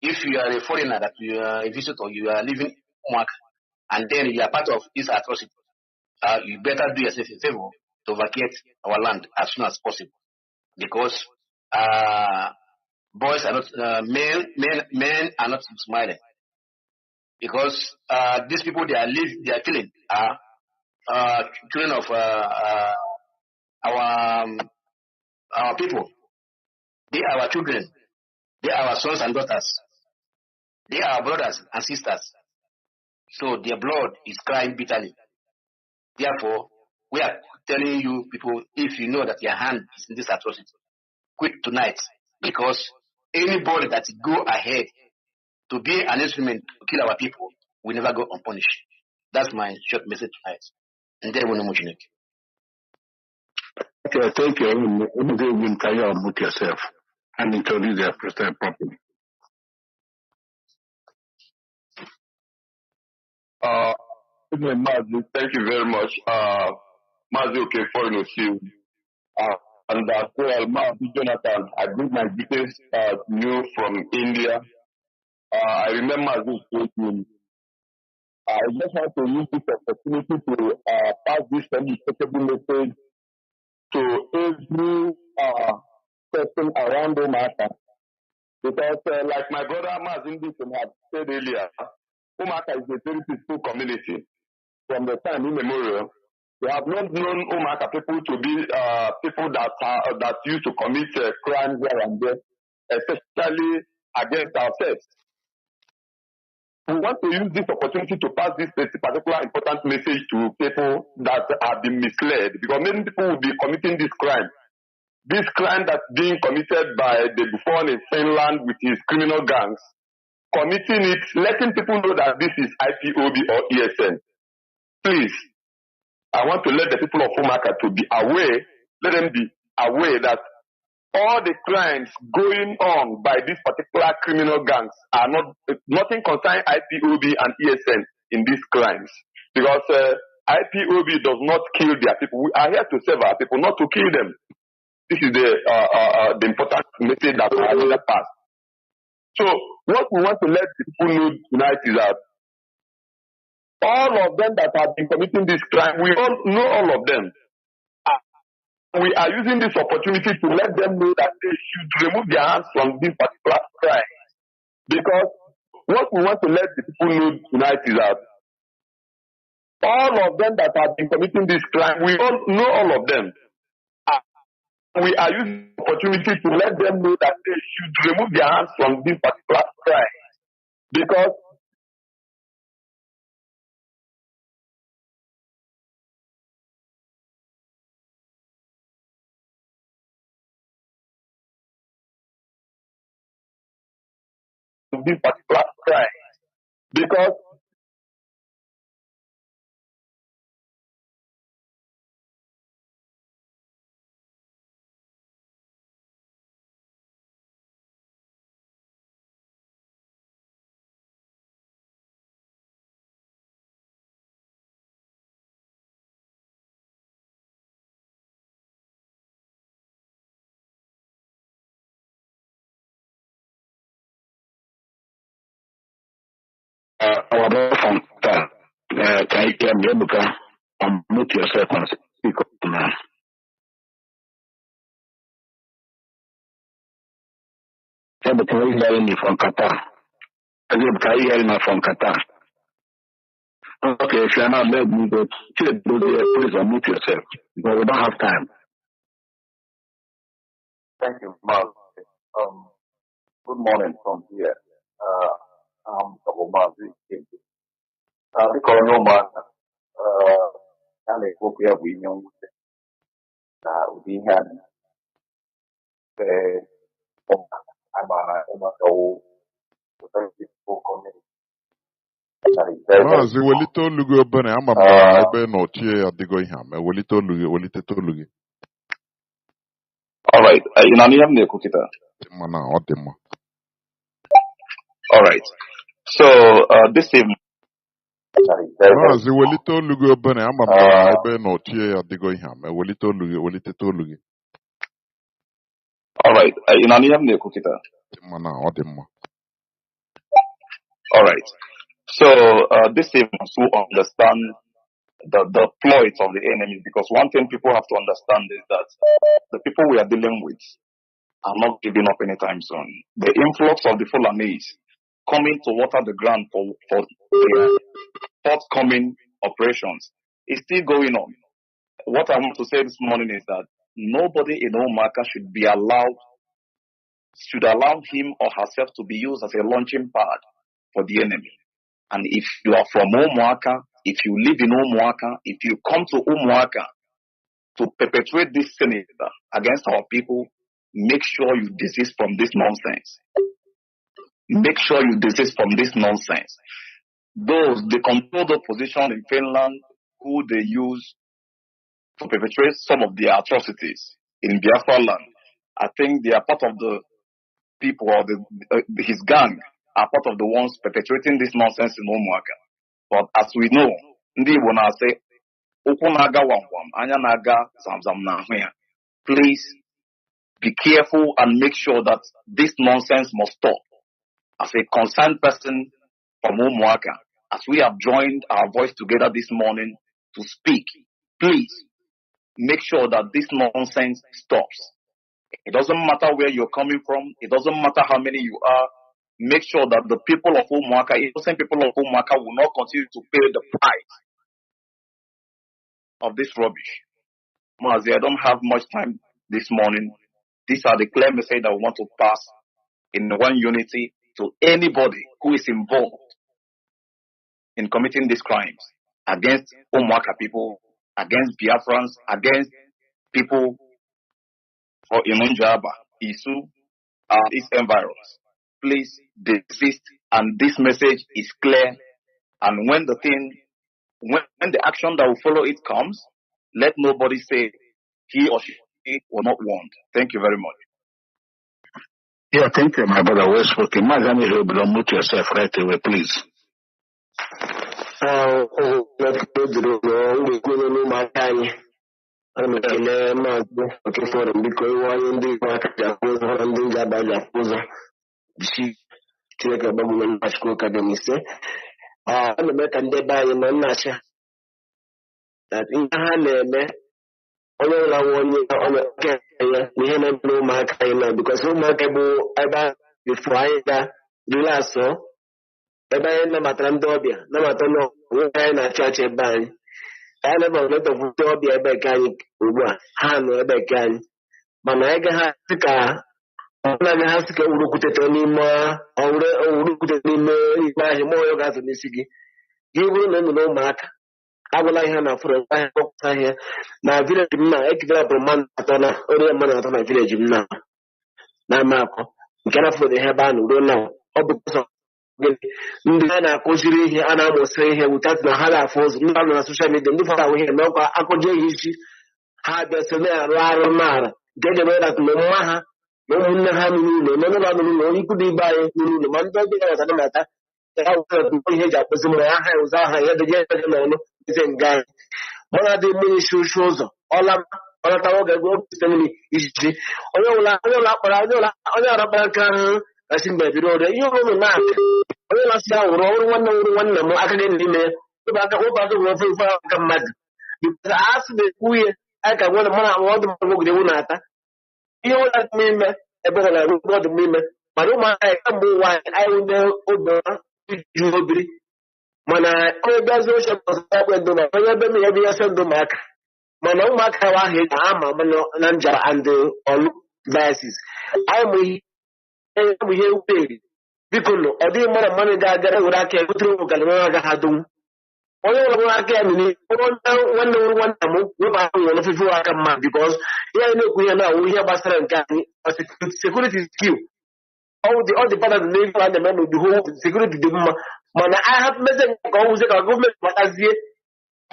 If you are a foreigner, that you are a visitor, you are living in Omwaka, and then you are part of this atrocity, you better do yourself a favor to vacate our land as soon as possible, because boys are not men are not smiling, because these people they are killing children of our people. They are our children. They are our sons and daughters. They are our brothers and sisters. So their blood is crying bitterly. Therefore, we are telling you people, if you know that your hand is in this atrocity, quit tonight, because anybody that go ahead to be an instrument to kill our people will never go unpunished. That's my short message tonight. And then we'll know. Okay, thank you. Can you unmute yourself and introduce your president properly? Thank you very much. Mazi, okay, for you. And as well, Mazi Jonathan, I bring my greetings to you from India. I remember Mazi speaking. I just want to use this opportunity to pass this unmistakable message to every person around the matter. Because like my brother Mazi had said earlier, Omaka is a very peaceful community. From the time immemorial, we have not known Omaka people to be people that used to commit crimes here and there, especially against ourselves. We want to use this opportunity to pass this particular important message to people that have been misled, because many people will be committing this crime. This crime that's being committed by the Buffon in Finland with his criminal gangs, committing it, letting people know that this is IPOB or ESN. Please, I want to let the people of Omaka to be aware, let them be aware that all the crimes going on by these particular criminal gangs are nothing concerning IPOB and ESN in these crimes. Because IPOB does not kill their people. We are here to save our people, not to kill them. This is the important message that I want to pass. So what we want to let the people know tonight is that all of them that have been committing this crime, we all know all of them. We are using this opportunity to let them know that they should remove their hands from this particular crime. Because what we want to let the people know tonight is that all of them that have been committing this crime, we all know all of them. We are using the opportunity to let them know that they should remove their hands from this particular crime. Because this particular crime. Because our brother from Qatar, can you hear me? Because mute yourself and speak up now. Can you hear me from Qatar? Can you hear me from Qatar? Okay, if you're not letting me go, please unmute yourself. Because we don't have time. thank you, Mazi. Good morning from here. I'm Mazi Chinasa. Because no man, can they go here with you? We had the Maazị welite olu gị obere ama m na ebe na ochie adịgo ihe a welite olu gị welitete olu gị. All right. You know, I'm the cookie. All right. So this evening. Maazị welite olu gị obere ama m na ebe na ochie adịgo ihe a welite olu gị welitete olu gị. All right. You know, I'm the cookie. All right. So this evening to understand the ploys of the enemy, because one thing people have to understand is that the people we are dealing with are not giving up anytime soon. The influx of the Fulanese coming to water the ground for their forthcoming operations is still going on. What I want to say this morning is that nobody in Omaka should allow him or herself to be used as a launching pad for the enemy. And if you are from Umuaka, if you live in Umuaka, if you come to Umuaka to perpetrate this sin against our people, make sure you desist from this nonsense. Make sure you desist from this nonsense. Those, they control the position in Finland who they use to perpetrate some of their atrocities in Biafra land. I think they are part of the people, or his gang are part of the ones perpetrating this nonsense in Umuaka. But as we know, Ndi Wona say, please be careful and make sure that this nonsense must stop. As a concerned person from Umuaka, as we have joined our voice together this morning to speak, please make sure that this nonsense stops. It doesn't matter where you're coming from. It doesn't matter how many you are. Make sure that the people of Umuaka, innocent people of Umuaka, will not continue to pay the price of this rubbish. Mazi, I don't have much time this morning. These are the clear message that we want to pass in one unity to anybody who is involved in committing these crimes against Umuaka people, against Biafrans, against people for Inunjaba, Isu, and its environs. Please desist, and this message is clear. And when the action that will follow it comes, let nobody say he or she was not warned. Thank you very much. Yeah, thank you, my brother. Well spoken. Mazani, you will mute yourself right away, please. I'm ekele maazị okefọrọ biko iwe onye ndị Igbo aka ji akpụ ụzọ hụrụ ndị nji aba ji akpụ ụzọ bisi Chineke gbagbunye mmachukwu ụka dị n'ise ọ na-eme ka ndị be anyị nọ nnachi ihe ha na-eme onye ọbụla nwe onye aka ya na ihe na-eme ụmụaka anyị nọ bikọs ụmụaka bụ ebe bifo anyị ga riri asọ ebe anyị nabatara ndị ọbịa nabata n'onwe anyị na-achị ọchị ebe anyị anyị na-ebe ọbụla ọbịa ebe nke anyị ugbu a ha nọ ebe nke anyị mana anyị gaghasị ka ọbụla gaghasị ka owurukwutete n'ime ikpe ahịa ma onye ga-azụ n'isi gị gị bụrụ na enwere ụmụaka agwụla ihe na fụrụ ahịa kpọpụta ihe na vileji m na ekidere bụ mmadụ atọ na onye mmadụ atọ na vileji m na ama akọ nke na fụrụ ihe ebe a na ruo na ọ bụ ndị a na-akụziri ihe a na-amụsịrị ihe wụtatụ na ha na-afụ ụzọ ndị nọ na soshal midia ndị fara ahụ ihe na ọkwa akụji ihe isi ha bịasị na-arụ arụ n'ala nke eji emere na mma ha na ụmụnne ha nụrụ ụlọ na ụlọ nụrụ ụlọ onye ikwu dị ibe anyị nụrụ ụlọ ma ndị ọbịa ya mata ya wụta ihe eji akpụzi mma aha ya ụzọ aha ya dịje ege na ọnụ eze nga anyị mana dị mmiri isi uchu ụzọ ọlatawa oge ego site mmiri ijiji onye ọra kpara nke ahụhụ gasị mgbe biri ọrịa ihe ụlọ na-aka onye na-asị ya nwụrụ ọrụ nwanne m aka gị n'ime ya ụbaka nwere ofe ofe aka mmadụ asị na-ekwu ihe anyị ka nwere mana ọdụ ogide ewu na-ata ihe ụlọ dị n'ime ebe ọ na-arụ ọdụ n'ime mana ụmụaka ya kamgbe ụwa anyị wunye obi ju obiri mana onye bịazi oche ọzọ ndụ ma onye ebe m ya bụ ihe ndụ ụmụaka mana ụmụaka ahụ eji ama na nja and ọlụ diocese anyị mụ ihe weri biko nụ ọ dịghị mmadụ mmadụ ga-agara were aka ya gotere ụmụ galima agaghị adọnwu onye nwere aka ya nụrụ nwanne nwere nwanna m wepụ ahụ nwere ofefe aka mma bikọz ihe anyị na-ekwu ihe na-awụ ihe gbasara nke anyị sekuriti skill ọ dị pada na ego a na-eme n'ụdị ho sekuriti dị mma mana agha mmezi nke ọnwụzi ka gọọmenti gbatazie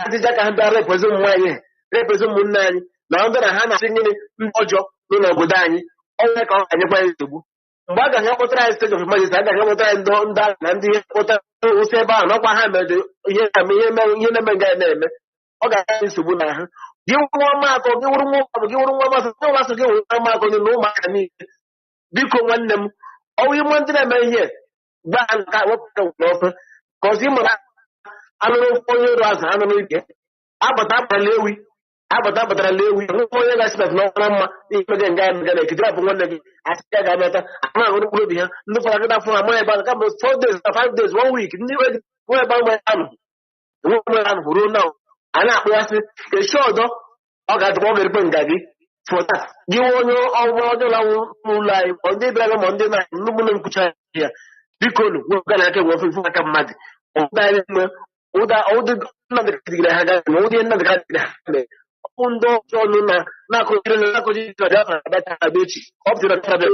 adịja ka ha bịa repezi ụmụ nwaanyị repezi ụmụnne anyị na ọ bịara ha na-asị nyere ndị ọjọọ nọ n'obodo anyị ọnwa ka ọ ga-anyekwa anyị nsogbu mgbe a ga-ahị akpụtara anyị steeti of emergency a ga-ahị akpụtara anyị ndị agha na ndị ihe kpụtara osi ebe ahụ n'ọkwa ha mere ihe na-eme nga na-eme ọ ga-ahụ nsogbu na ahụ gị nwa ọmakọ gị wụrụ nwa ọkọ gị wụrụ nwa masị nwa masị gị wụrụ ọmakọ gị na ụmụaka niile biko nwanne m ọnwụ ime ndị na-eme ihe gbaa nka wepụta nwere ofe ka ọzọ ịmara anụrụ onye ru azụ anụrụ ike abatara ewi nwa onye ga-asịbata n'ọkara mma n'ime nga emega na ekitiri abụ nwanne gị asị ya ga-abịata ama ahụrụ mkpụrụ obi ha ndị fọrọ agịta fụ ama ebe ahụ kamgbe 4 days na 5 days 1 week ndị nwe ebe ahụ ruo na a na-akpụghasị echi ọzọ ọ ga-adịkwa ọ ga-erikpe nga gị fọta gị nwe onye ọjọọ na-anwụ n'ụlọ anyị ma ndị bịara ma ndị na ndị mụna nkwucha ya biko nu nwoga na aka enwe ofe aka mmadụ ụda nnadị kadigide ha gaghị ma ụdị nnadị kadigide ha mee ọkpụ ndị ọjọọ nụ na-akụjiri abata echi ọ pụtara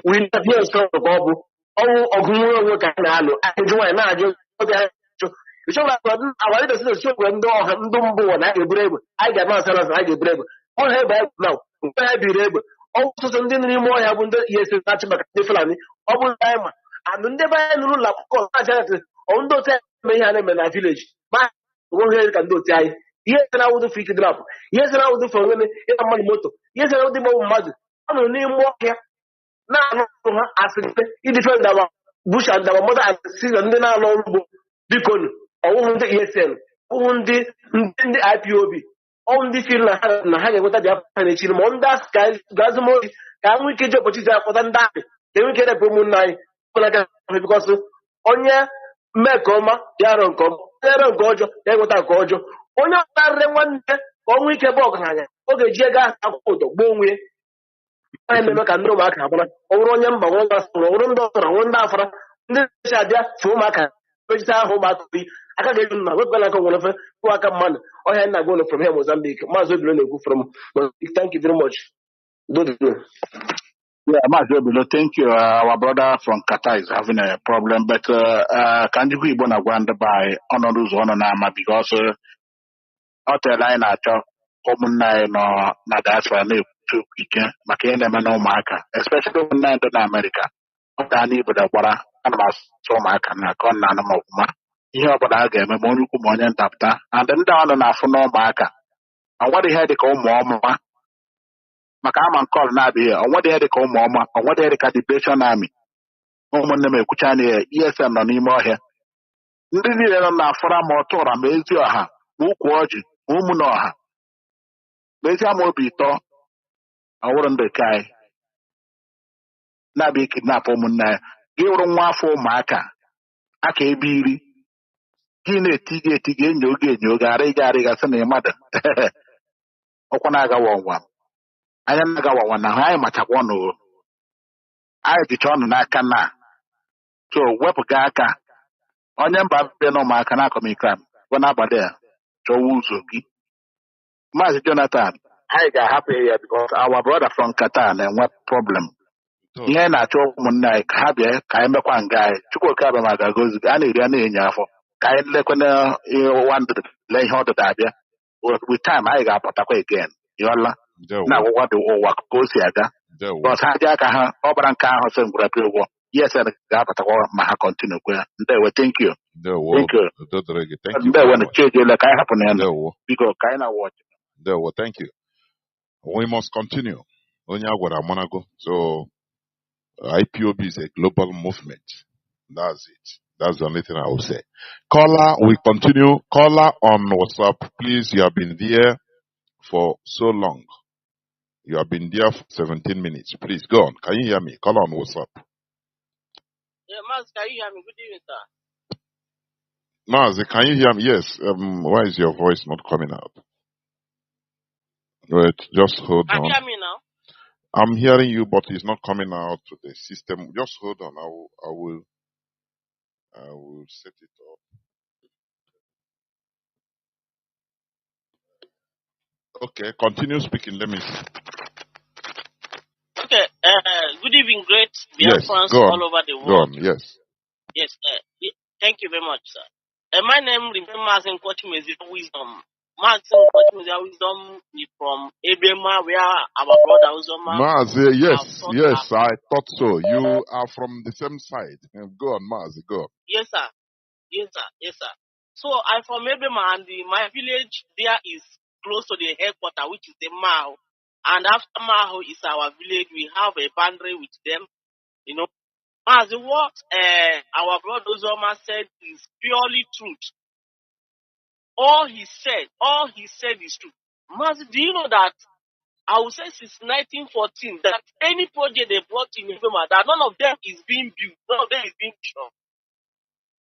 wee nsọ ka ọ bụ ọnwụ ọgụ nwere onwe ka a na-alụ ajụ nwaanyị na-ajụ oge ha chụ ịchọbụla agbara desi na osiokwe ndị ọha ndị mbụ ụwa na a ga-eburu egbe anyị ga-ama asara asara anyị ga-eburu egbe ọ ha ebe na mgbe ha biri egbe ọnwụ ọtụtụ ndị nọ n'ime ọhịa bụ ndị ihe esi achị maka ndị Fulani ọ bụ ndị anyị ma anụ ndị be anyị nụrụ ụlọ akwụkwọ na-achaghị ndị otu anyị eme ihe a na-eme na vileji ma onwe ka ndị otu anyị ihe sere awụdụ fik drap ihe sere awụdụ fe onwene ịna mmadụ moto ihe sere awụdụ ịgbanwe mmadụ ọ nọ n'ime ọhịa na-alụ ha asịrịte idife ndaba busha ndaba mmadụ asịrị ndị na-alụ ọrụ ugbo biko ọwụhụ ndị ESN ọwụhụ ndị IPOB ọwụ ndị fil na ha ga-enweta Biafra n'echiri ma ndị asị ka azụmohi ka a nwee ike ji ọkpọchi akpọta ndị ahụ ka enwe ike repụ ụmụnne anyị bikọsị onye mee nke ọma ya rọ nke ọma onye rọ nke ọjọọ ya enweta nke ọjọọ onye ọtarịrị nwanne ka ọ nwee ike bụ ọgaranya ọ ga-eji ego akwụkwọ ụdọ gbuo onwe ya anyị na-eme ka ndị ụmụaka abụra ọ bụrụ onye mba nwe gasịrị ọ bụrụ ndị ọtara nwe ndị afara ndị chi abịa fụ ụmụaka mejite ahụ ụmụaka oyi aka ga-eji na wepụla aka nwere ofe kwụ aka mmadụ ọhịa nna gị from here Mozambique maazị Obilo na-ekwu from Mozambique. Thank you very much. Yeah, Mazi Obilo, thank you. Our brother from Qatar is having a problem, but can you go na gwanda by ọnọdụ ụzọ ọnọ na-ama because ọ tere anyị na-achọ ụmụnne anyị nọ na diaspora na-ekwutu ike maka ihe na-eme na ụmụaka especially ụmụnne anyị dị na Amerịka ọ daa n'ibodo gbara ana m asụ ụmụaka na aka ọ na-anụ m ọfụma ihe ọbụla a ga-eme ma onye ukwu ma onye ntapụta and ndị ọnụ na-afụ na ụmụaka ọnwedị ihe dịka ụmụ ọma maka ama nke ọrụ na-adịghị ọnwedị ihe dịka ụmụ ọma ọnwedị ihe dịka Liberation Army ụmụnne m ekwucha na ya ESN nọ n'ime ọhịa ndị niile nọ na-afụra ma ọ tụra ma ezi ọha ma ukwu ọjị ma ụmụ na ọha ma ezi ama obi ịtọ ọwụrụ ndị nke anyị na-abịa kidnap ụmụnne ya gị wụrụ nwa afọ ụmụaka aka ebe iri gị na-eti ga enyo oge arịga sị na mmadụ ọkwa na-agawa ọnwa anya na-agawa ọnwa na ahụ anyị machakwa ọnụ anyị jicha ọnụ n'aka na so wepụga aka onye mba bịa na ụmụaka na-akọmikram gwa n'abalị ya chọwa ụzọ gị Maazị Jonathan anyị ga-ahapụ ya because our brother from Qatar na-enwe problem ihe na-achọ ụmụnne anyị ka ha bịa ka anyị mekwa nga anyị Chukwuoke abịa ma ga-agozi a na-eri a na-enye afọ ka anyị lekwana le ihe ọdụda abịa with time anyị ga-apụtakwa again ịghọla na-agwụgwa dị ụwa ka o si aga bọs ha ji aka ha ọbara nke ahụ sị ngwara pịa ụgwọ ESN ga-apụtakwa ma ha kọntinu kwe ya ndewe thank you ndewe na chejele ka anyị hapụ na ya biko ka anyị na-awọchị thank you. We must continue. So IPOB is a global movement. That's it. That's the only thing I will say. Caller, we continue. Caller on WhatsApp, please. You have been there for so long. You have been there for 17 minutes. Please go on. Can you hear me? Caller on WhatsApp. Yeah, Maz, can you hear me? Good evening, sir. Mazi, can you hear me? Yes. Why is your voice not coming out? Wait, just hold on. Can you hear me now? I'm hearing you, but it's not coming out to the system. Just hold on. I will set it up. Okay, continue speaking. Let me see. Okay. Good evening, great Biafrans all over the world. Go on. Yes. Yes. Thank you very much, sir. My name remains in Wisdom. Wisdom is from Ebema, where our brother Uzoma. Mazi, yes, I thought so. You are from the same side. Go on, Mazi, go. Yes, sir. Yes, sir. So I'm from Ebema, and my village there is close to the headquarters, which is the Mao. And after Mao is our village. We have a boundary with them. You know, Mazi, what our brother Uzoma said is purely truth. All he said is true. Mazi, do you know that I would say since 1914 that any project they brought in Ebema, that none of them is being built, none of them is being built.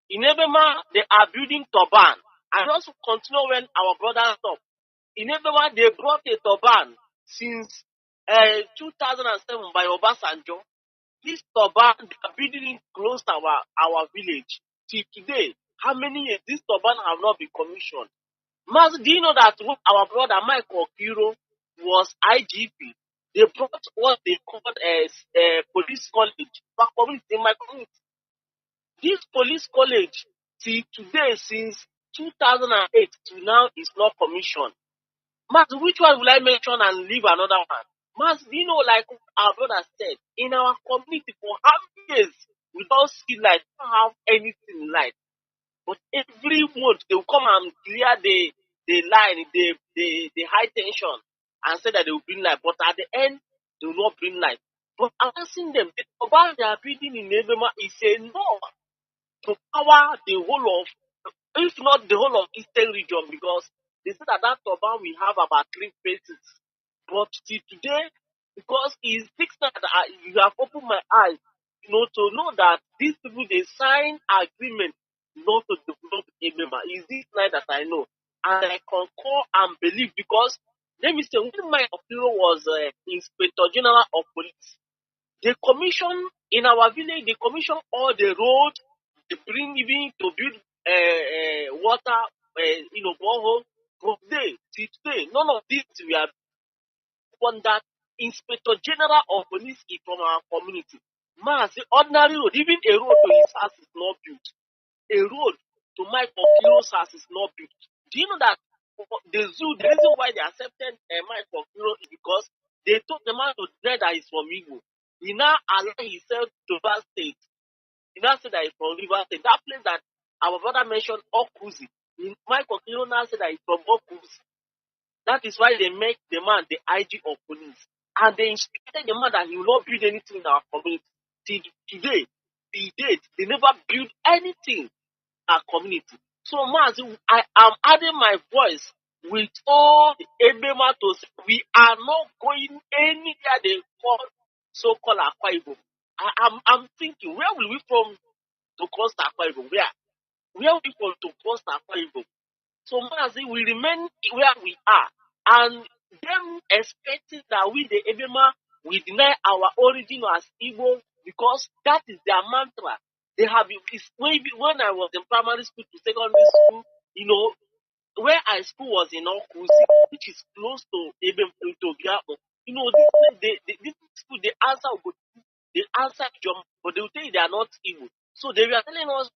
In Ebema, they are building turban. And also continue when our brothers stop. In Ebema, they brought a turban since 2007 by Obasanjo. This turban, they are building close to our village. Till today, how many years this turban have not been commissioned? Mas, do you know that when our brother Michael Kiro was IGP, they brought what they called a police college in my community. This police college, till today, since 2008 to now, is not commissioned. Mas, which one will I mention and leave another one? Mas, do you know, like our brother said, in our community for how many years we don't see light, we don't have anything light. But every month they will come and clear the line, the high tension, and say that they will bring light. But at the end, they will not bring light. But I'm asking them, the turban they are building in Nebema is enough to power the whole of, if not the whole of Eastern region, because they say that turban we have about 3 phases. But till today, because it's 6 that you have opened my eyes, you know, to know that these people, they sign agreement not to develop Ebema. Is this night that I know? And I concur and believe, because let me say, when my opinion was Inspector General of Police, they commission in our village, they commission all the road, they bring even to build water, borehole. From day till today, none of this we are on that. Inspector General of Police is from our community. Man, the ordinary road, even a road to his house is not built. A road to Michael Kiro's house is not built. Do you know that the reason why they accepted Michael Kiro is because they told the man to deny that he's from Igbo. He now allowed himself to River State. He now said that he's from River State. That place that our brother mentioned, Okuzi. Michael Kiro now said that he's from Okuzi. That is why they make the man the IG of police. And they instructed the man that he will not build anything in our community. Till today, the date, they never built anything in our community. So, Mazi, I am adding my voice with all the Ebema to say we are not going anywhere they call so-called Akwa Ibom. I'm thinking, where will we from to cross Akwa Ibom? Where will we from to cross Akwa Ibom? So, Mazi, we remain where we are. And them expecting that we, the Ebema, we deny our origin as Igbo, because that is their mantra. They have maybe when I was in primary school to secondary school, you know, where I school was in Okuzi, which is close to Ebem to Biafra. You know, this school, the answer would They answer Jom, but they will tell you they are not evil. So they were telling us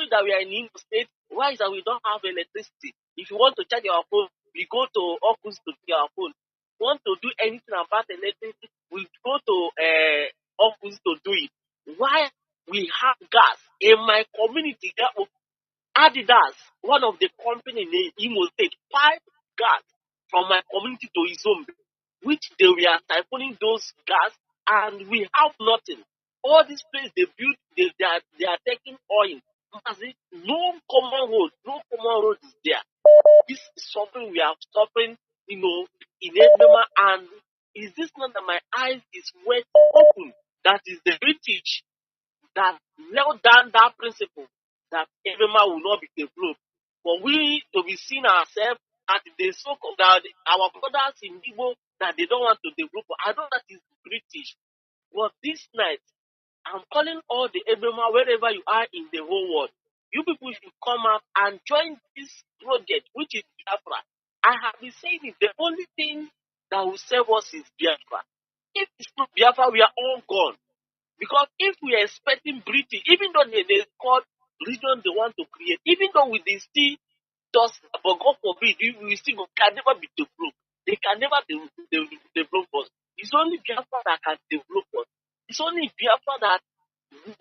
that we are in Imo State. Why is that we don't have electricity? If you want to charge our phone, we go to office to charge our phone. If you want to do anything about electricity, we go to office to do it. Why we have gas in my community? Adidas, one of the company in Imo State, pipe gas from my community to Izombe, which they were siphoning those gas, and we have nothing. All these places they built, they are taking oil. No common road is there. This is something we are suffering, in Edema, and is this not that my eyes is wet open? That is the British that nailed down that principle that Edema will not be developed. For we to be seen ourselves as the so-called that our brothers in Igbo that they don't want to develop. I know that is British. But this night, I'm calling all the Edema wherever you are in the whole world. You people should come out and join this project, which is Biafra. I have been saying it, the only thing that will save us is Biafra. If it's not Biafra, we are all gone. Because if we are expecting British, even though they call region they want to create, even though we still just, but God forbid, we still can never be developed. They can never develop us. It's only Biafra that can develop us. It's only Biafra that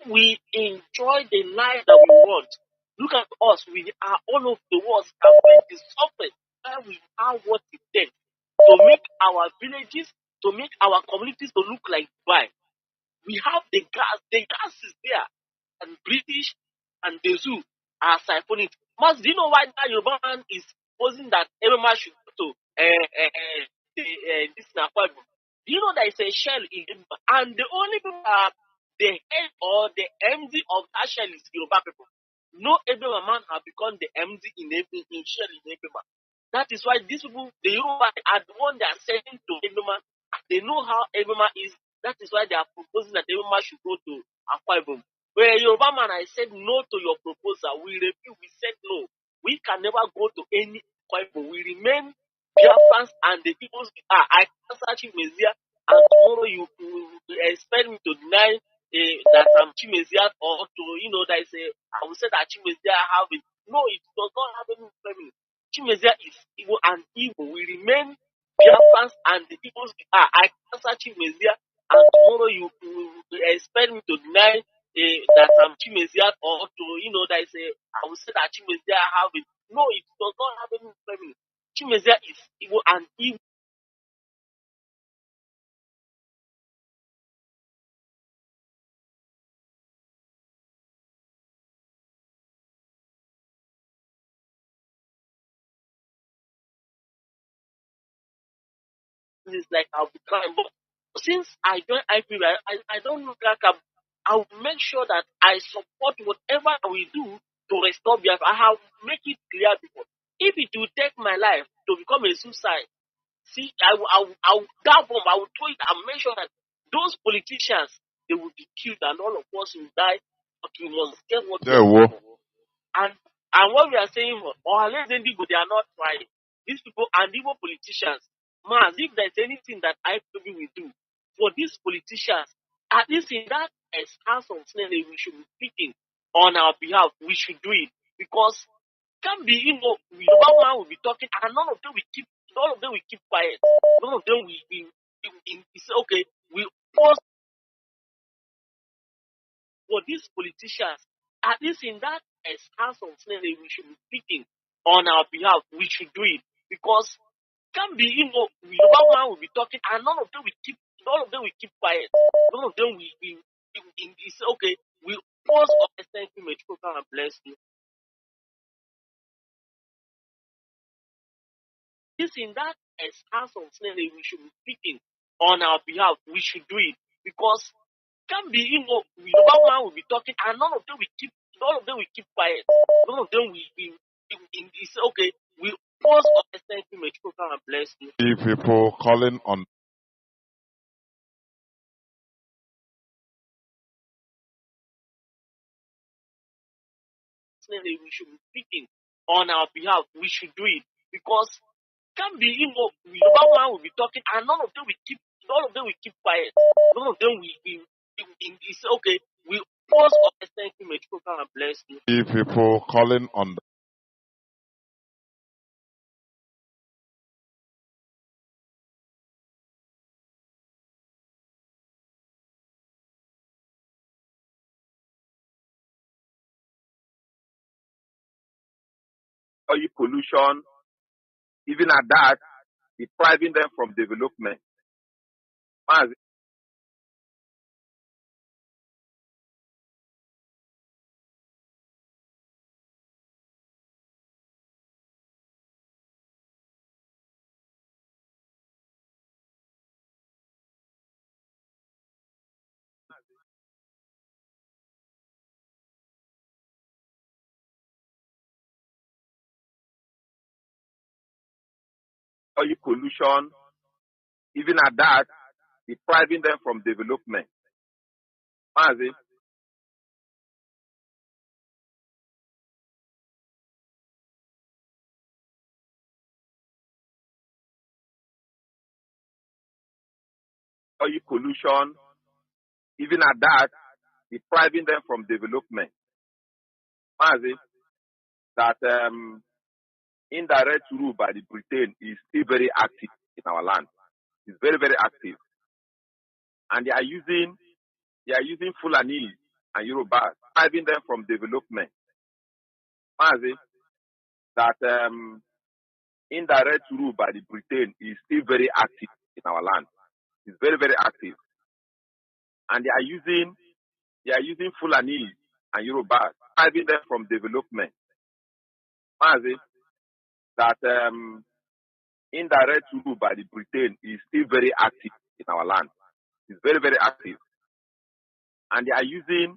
we enjoy the life that we want. Look at us. We are all over the world suffering the suffering that we are what it takes to make our villages, to make our communities to look like Dubai. We have the gas. The gas is there. And British and the zoo are siphoning. Mas, do you know why that Yoruba man is posing that every man should go to this Nakwabu? Do you know there is a shell in Yoruba? And the only people are the head or the MD of that shell is Yoruba people. No Ebema man have become the MD in shell in Ebema. That is why these people, the Yoruba, are the one they are sending to Ebema. They know how Ebema is. That is why they are proposing that Ebema should go to Akwa Ibom. Where Yoruba man, I said no to your proposal. We refuse. We said no. We can never go to any Akwa Ibom. We remain Biafrans and the people. I answer Chimezia, and tomorrow you expect me to deny that I'm Chimezia, or to, that is I will say that Chimezia have it. No, it does not have any family. Chimezia is evil and evil. We remain Biafrans and the people. I answer Chimezia, and tomorrow you expect me to deny that I'm Chimezia, or to, that is I will say that Chimezia have it. No, it does not have any family. Chimezia is evil and evil. It's like I'll be crying. But since I joined IPB, I don't look like I will make sure that I support whatever we do to restore Biafra. I have make it clear before. If it will take my life to become a suicide, see, I will that bomb, I will throw it and make sure that those politicians, they will be killed and all of us will die. But we must get what we are. And what we are saying, they are not trying. These people and even politicians, man, if there's anything that IPB will do for these politicians, at least in that House of Senate, we should be speaking on our behalf. We should do it, because it can be, Yoruba man will be talking, and none of them will keep quiet. None of them will say, okay, we pause for these politicians. At least in that House of Senate, we should be speaking on our behalf. We should do it, because it can be, Yoruba man will be talking, and none of them will keep quiet. None of them will say, okay, we pause on the thank you, may God bless you. This in that House of Senate, we should be speaking on our behalf. We should do it, because it can be, Yoruba man will be talking, and none of them will keep quiet. None of them will say, okay, we pause on the thank you, may God bless you. People calling on we should be speaking on our behalf. We should do it, because it can be, Yoruba man will be talking, and none of them will keep quiet. None of them will It's okay. We pause or thank you, may people come and bless you. People calling on oil pollution, even at that, depriving them from development. Mazi, oil pollution, even at that, depriving them from development. Mazi, oil pollution, even at that, depriving them from development. Mazi, that indirect rule by the Britain is still very active in our land. It's very, very active. And they are using Fulani and Yoruba, depriving them from development. Mazi, that indirect rule by the Britain is still very active in our land. It's very, very active. And they are using Fulani and Yoruba, depriving them from development. Mazi, that indirect rule by the Britain is still very active in our land. It's very, very active. And they are using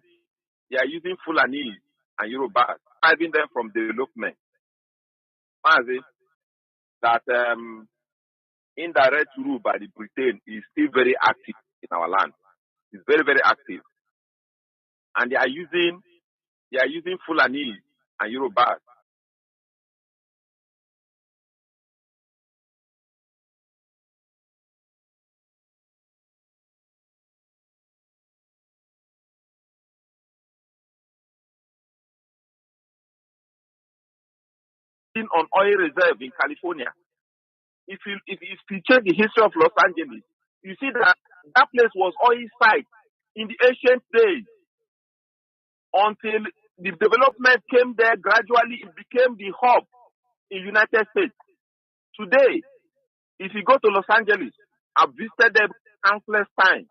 Fulani and Yoruba, depriving them from development. Mazi, that indirect rule by the Britain is still very active in our land. It's very, very active. And they are using Fulani and Yoruba. On oil reserve in California. If you check the history of Los Angeles, you see that place was oil site in the ancient days until the development came there. Gradually, it became the hub in United States. Today, if you go to Los Angeles, I've visited them countless times.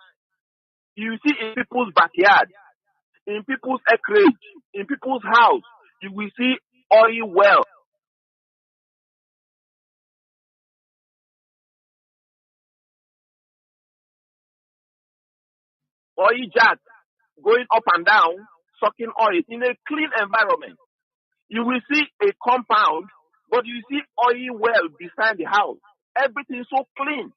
You see in people's backyard, in people's acreage, in people's house, you will see oil well. Oil jacks going up and down, sucking oil in a clean environment. You will see a compound, but you see oil well beside the house. Everything is so clean.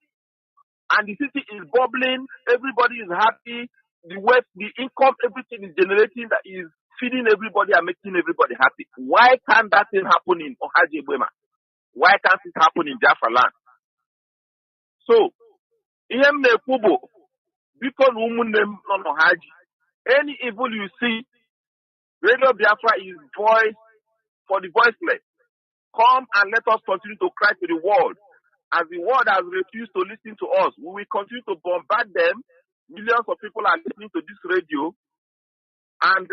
And the city is bubbling. Everybody is happy. The wealth, the income, everything is generating that is feeding everybody and making everybody happy. Why can't that thing happen in Ohaji Ebema? Why can't it happen in Biafra land? So, any evil you see, Radio Biafra is voice for the voiceless. Come and let us continue to cry to the world. As the world has refused to listen to us, we will continue to bombard them. Millions of people are listening to this radio, and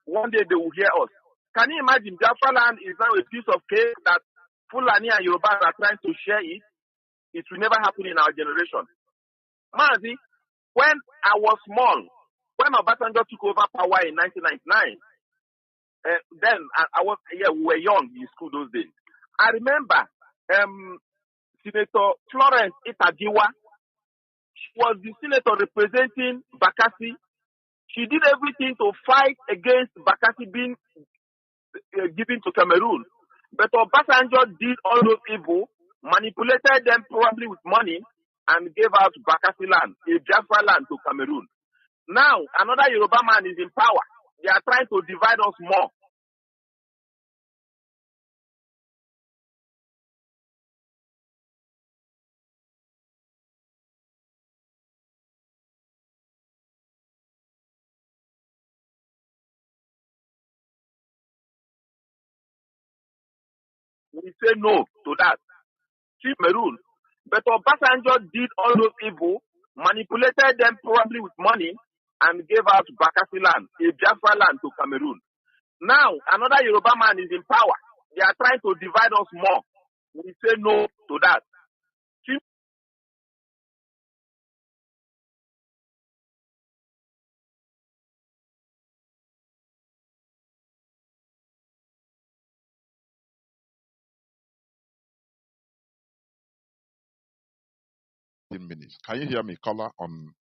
one day they will hear us. Can you imagine? Biafra land is now a piece of cake that Fulani and Yoruba are trying to share it. It will never happen in our generation. Mazi, when I was small, when Obasanjo took over power in 1999, then I was, we were young in school those days. I remember Senator Florence Itagiwa. She was the senator representing Bakassi. She did everything to fight against Bakassi being given to Cameroon. But Obasanjo did all those evil, manipulated them probably with money, and gave out Bakassi land, a Biafra land to Cameroon. Now, another Yoruba man is in power. They are trying to divide us more. We say no to that. Keep Maroon. But Obasanjo did all those evil, manipulated them probably with money, and gave out Bakassi land, a Biafra land to Cameroon. Now, another Yoruba man is in power. They are trying to divide us more. We say no to that. Keep 10 minutes. Can you hear me? Caller on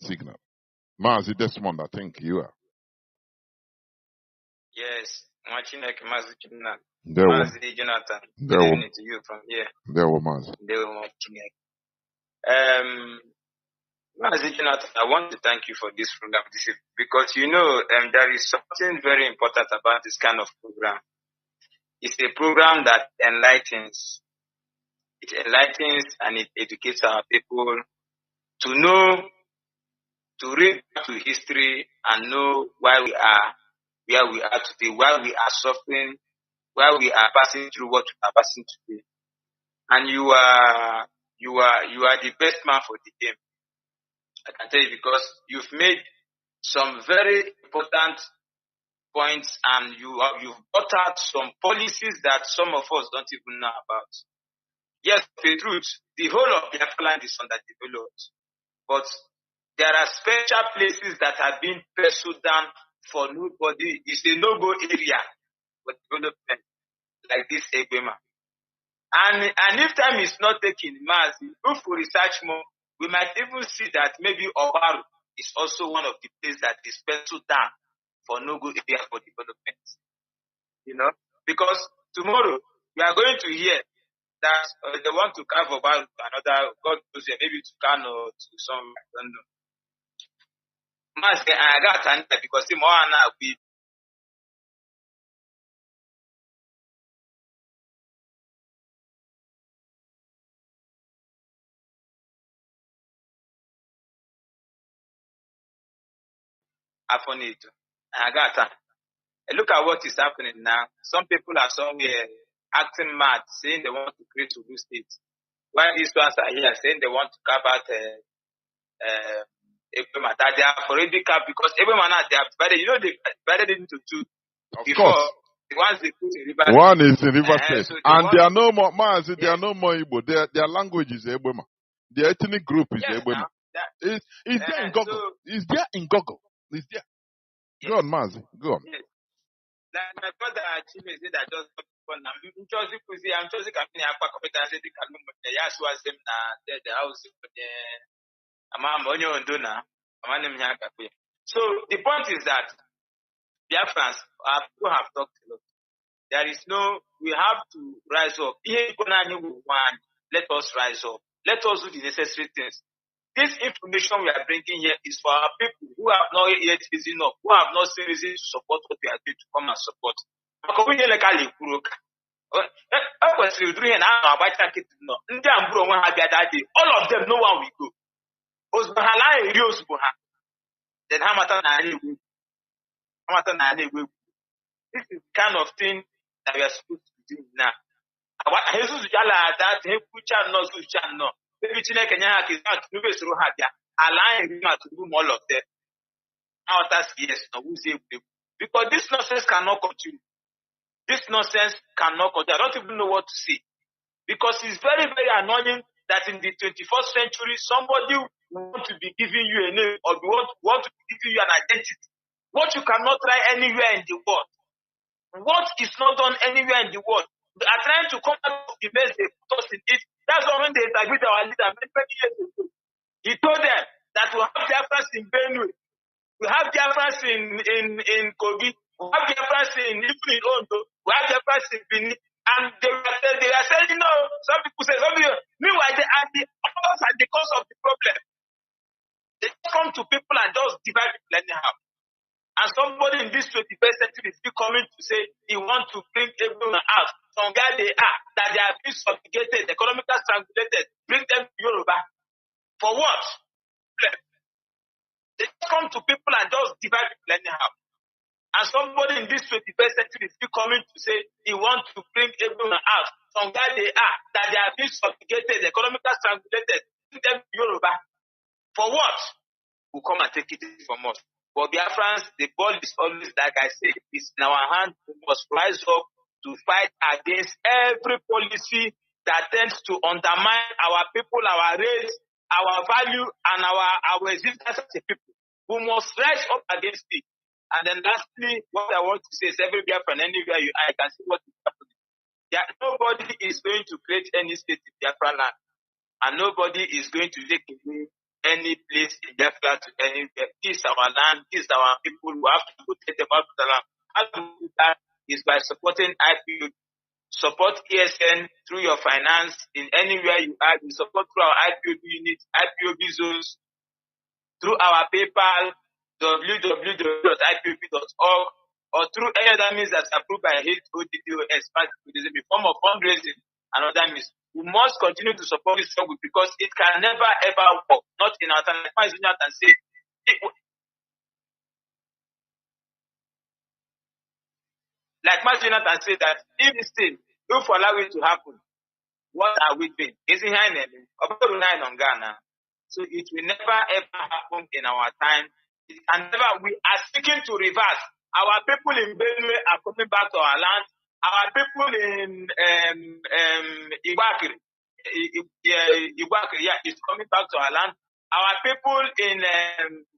signal. Mazi Desmond, I think you are. Yes, Mazi Chinasa. There were. Mazi Jonathan. There Good were. evening to you from here. There were Mazi. There were Mazi Jonathan, I want to thank you for this program because there is something very important about this kind of program. It's a program that enlightens. It enlightens and it educates our people to know, to read to history and know why we are where we are today, why we are suffering, why we are passing through what we are passing today. And you are the best man for the game. I can tell you because you've made some very important points and you've brought out some policies that some of us don't even know about. Yes, the truth, the whole of Biafra land is underdeveloped. But there are special places that have been penciled down for nobody. It's a no-go area for development, like this Egbema. And if time is not taken, Mazi, if we research more, we might even see that maybe Obaru is also one of the places that is penciled down for no-go area for development. Because tomorrow we are going to hear that they want to carve Obaru to another, God knows, maybe to Kanu or to some, I don't know. Mazi, I got an because the more now we Afonito. I got that. Look at what is happening now. Some people are somewhere acting mad, saying they want to create a new state. While these ones are here saying they want to carve out Egbema, that they have already carved because Egbema now they have divided. They divided it into two. Of Before, course. the ones they put in River One is in River State. so And they are no more, Mazi, they are no more Igbo. Their language is Egbema. Their ethnic group is yes, Egbema. now, It's there in Google. It's there in Google. It's there. Yes. Go on, Mazi. Go on. Yes. Like my brother Chime said that just I'm choosing Kuzi, I'm choosing company Aqua Competence, the Kanu, the Yasu was them, the house, so the point is that Biafrans who have talked a lot. There is we have to rise up. Let us rise up. Let us do the necessary things. This information we are bringing here is for our people who have not yet risen up, who have not seen reason to support what we are doing to come and support. All of them, no one will go. Then this is the kind of thing that we are supposed to be doing now. Maybe Chineke nyaka is not to be through Habia, allowing him to do all of them. Now that's yes, no, we say because this nonsense cannot continue. This nonsense cannot continue. I don't even know what to say. Because it's very, very annoying that in the 21st century, somebody want to be giving you a name or want to be giving you an identity. What you cannot try anywhere in the world. What is not done anywhere in the world. They are trying to come out of the mess they put us in it. That's why when they interviewed our leader many years ago, he told them that we have Biafrans in Benue, we have Biafrans in Kogi, we have Biafrans in Ondo, we have Biafrans in Benin, and they were saying no. Some people say, meanwhile, they are the cause of the problem. They come to people and just divide people anyhow. And somebody in this 21st century is still coming to say he wants to bring everyone out from where they are, that they are being subjugated, economically strangulated, bring them to Yoruba. For what? They come to people and just divide people anyhow. And somebody in this 21st century is still coming to say he wants to bring everyone out from where they are, that they are being subjugated, economically strangulated, them Yoruba. For what? Will come and take it from us. But Biafrans, the ball is always, like I say, is in our hand. We must rise up to fight against every policy that tends to undermine our people, our race, our value, and our existence as a people. We must rise up against it. And then lastly, what I want to say is every Biafran, anywhere you are, I can see what is happening. Nobody is going to create any state in Biafra land. And nobody is going to take away any place in Biafra to anywhere. This is our land, this is our people. We have to protect them out of the land. How to do that is by supporting IPOB. Support ESN through your finance in anywhere you are. We support through our IPOB units, IPOB zones, through our PayPal, www.ipob.org, or through any other means that's approved by HODDOS, in the form of fundraising and other means. We must continue to support this struggle because it can never ever work. Not in our time. Like Mazi Chinasa said, that if this thing don't allow it to happen, what are we doing? Is it Ghana? So it will never ever happen in our time. It can never. We are seeking to reverse. Our people in Benue are coming back to our land. Our people in Iwakiri, is coming back to our land. Our people in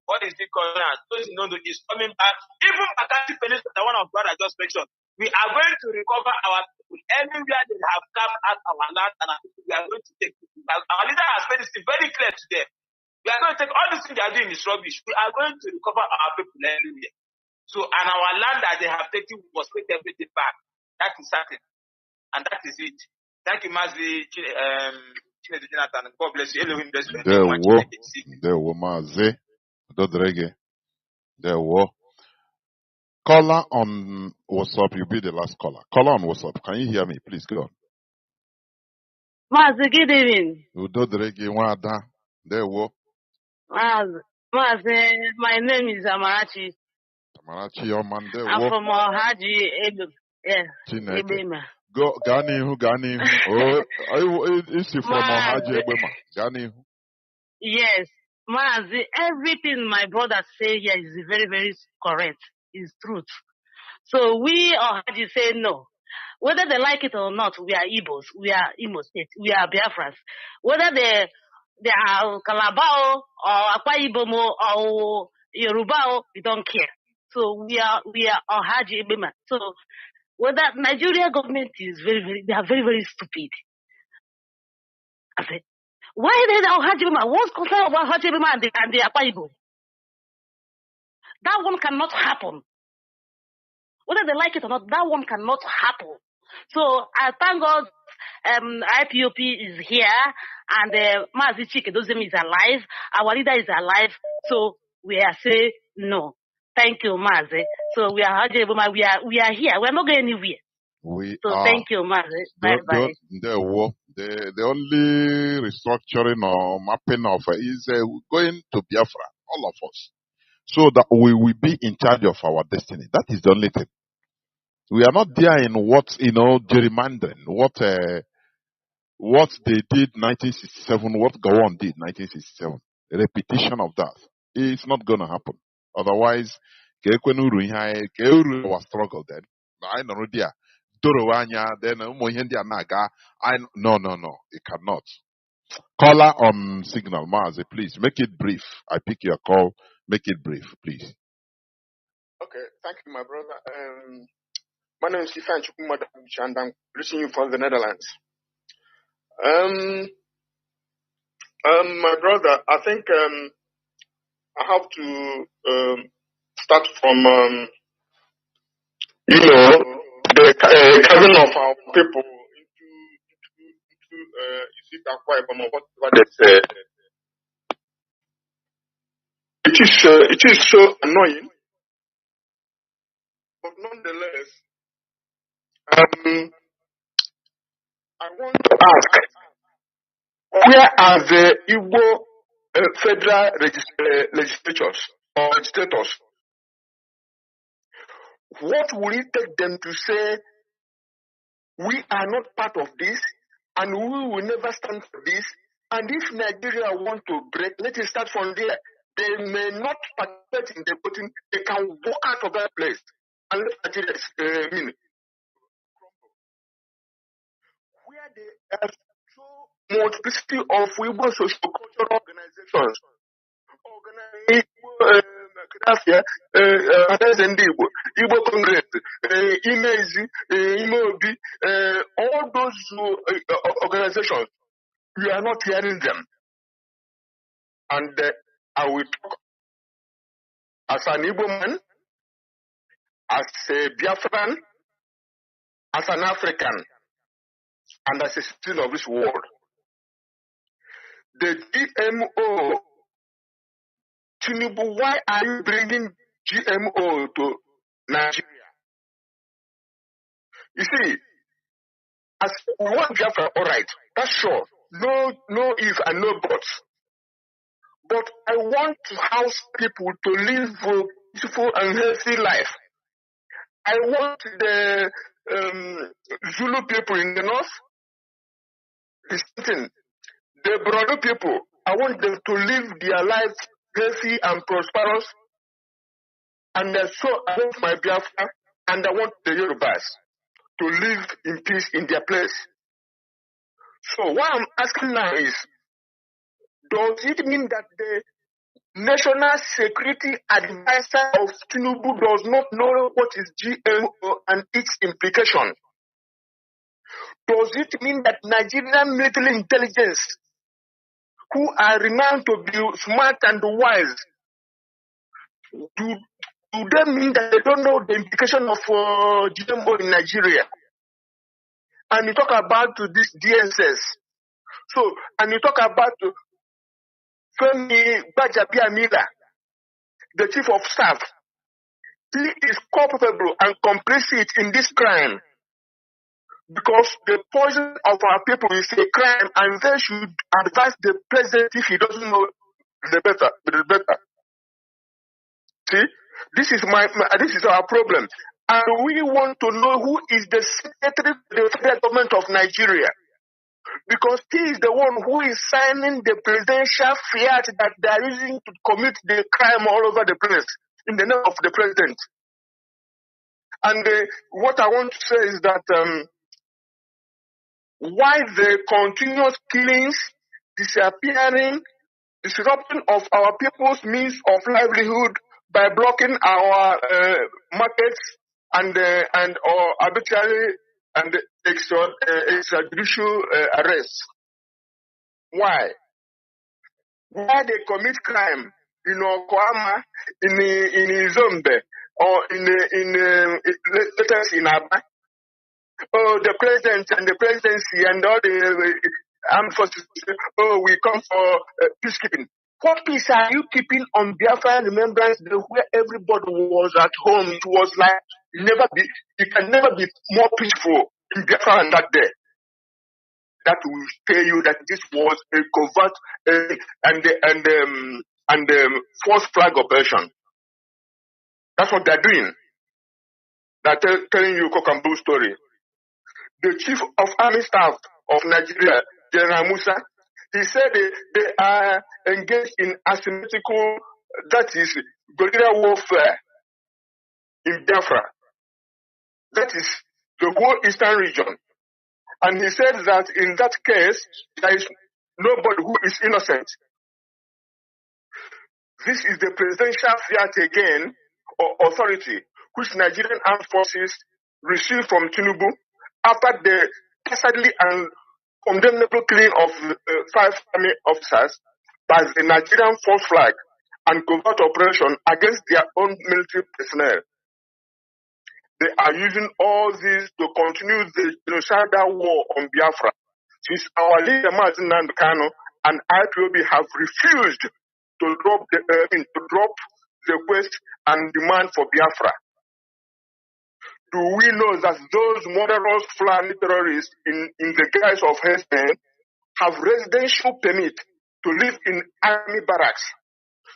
what is it called now? Is coming back. Even Makati Peninsula, one of God I just mentioned. We are going to recover our people anywhere they have come at our land, and our people, we are going to take it. Our leader has made it very clear to them. We are going to take all the things they are doing is rubbish. We are going to recover our people anywhere. So, and our land that they have taken, we must take everything back. That is certain. And that is it. Thank you, Mazi Chinasa. God bless you. Elohim bless you. There were Mazi. Dodrege. There were. Caller on WhatsApp. You'll be the last caller. Caller on WhatsApp. Can you hear me? Please go on. Mazi, good evening. Dodrege Wada. There were. Mazi, my name is Amarachi. Amarachi, your man. There I'm were. from Haji Ebema. Yeah. Ebema. Gani. Oh, is he from Haji Ebema? Gani. Yes. Mazi, everything my brother say here is very, very correct. It's truth. So we or Haji say no. Whether they like it or not, we are Igbos. We are Imo State. We are Biafrans. Whether they are Calabao or Akwa Ibom or Yoruba, we don't care. So we are Haji Ebema. So whether Nigeria government is they are very, very stupid. I said, why they Haji Ebema? What's concerned about Haji Ebema and the Akwa Ibom? That one cannot happen. Whether they like it or not, that one cannot happen. So I thank God IPOP is here and Mazi Chinasa is alive. Our leader is alive. So we are saying no. Thank you, Mazi. So we are here. We are here. We are not going anywhere. Thank you, Mazi. Bye. The only restructuring or mapping of is going to Biafra, all of us, so that we will be in charge of our destiny. That is the only thing. We are not there in what, gerrymandering, what they did 1967, what Gowon did 1967. A repetition of that. It's not going to happen. Otherwise, our struggle then. I know there. Then no, it cannot. Caller on signal, Mazi, please make it brief. I pick your call. Make it brief, please. Okay, thank you, my brother. My name is Stefan Chukwumada, and I'm reaching you from the Netherlands. My brother, I think I have to start from the coming of our people into Akwa Ibom, whatever they say. It is so annoying, but nonetheless, I want to ask, where are the Igbo federal legislators or legislators? What will it take them to say, we are not part of this, and we will never stand for this? And if Nigeria want to break, let it start from there. They may not participate in the voting, they can walk out of that place. And let Nigeria where they have so multiplicity of Igbo socio-cultural organizations. Igbo Congress, Imezi, Imobi, all those organizations, we are not hearing them. And I will talk as an Igbo man, as a Biafran, as an African, and as a citizen of this world. The GMO, Tinubu, why are you bringing GMO to Nigeria? You see, as we want Biafra, all right, that's sure. No if and no buts. But I want to house people to live a peaceful and healthy life. I want the Zulu people in the north, listen, the Brodo people, I want them to live their lives healthy and prosperous. And so I want my Biafra, and I want the Yorubas to live in peace in their place. So what I'm asking now is, does it mean that the National Security Advisor of Tinubu does not know what is GMO and its implication? Does it mean that Nigerian military intelligence, who are renowned to be smart and wise, do they mean that they don't know the implication of GMO in Nigeria? And you talk about this DSS. So, and you talk about Femi Gbajabiamila, the chief of staff. He is culpable and complicit in this crime because the poison of our people is a crime, and they should advise the president if he doesn't know the better. See, this is our problem, and we want to know who is the secretary of the federal government of Nigeria, because he is the one who is signing the presidential fiat that they are using to commit the crime all over the place in the name of the president. And what I want to say is that why the continuous killings, disappearing, disruption of our people's means of livelihood by blocking our markets and arbitrary and extrajudicial arrests. Why? Why they commit crime in Okwama, in Zombe, or in Abba? Oh, the president and the presidency and all the armed forces, oh, we come for peacekeeping. What peace are you keeping on Biafra Remembrance Day where everybody was at home? It was like it can never be more peaceful in Biafra on that day. That will tell you that this was a covert and false flag operation. That's what they're doing. They're telling you cock and bull story. The chief of army staff of Nigeria, General Musa, he said they are engaged in asymmetrical, that is, guerrilla warfare in Biafra. That is the whole eastern region. And he said that in that case, there is nobody who is innocent. This is the presidential fiat again, or authority, which Nigerian armed forces received from Tinubu after the dastardly and condemnable killing of 5 army officers by the Nigerian false flag and covert operation against their own military personnel. They are using all this to continue the genocidal war on Biafra. Since our leader Mazi Chinasa and IPOB have refused to drop the request and demand for Biafra. Do we know that those murderous Fulani terrorists in the guise of herdsmen have residential permit to live in army barracks,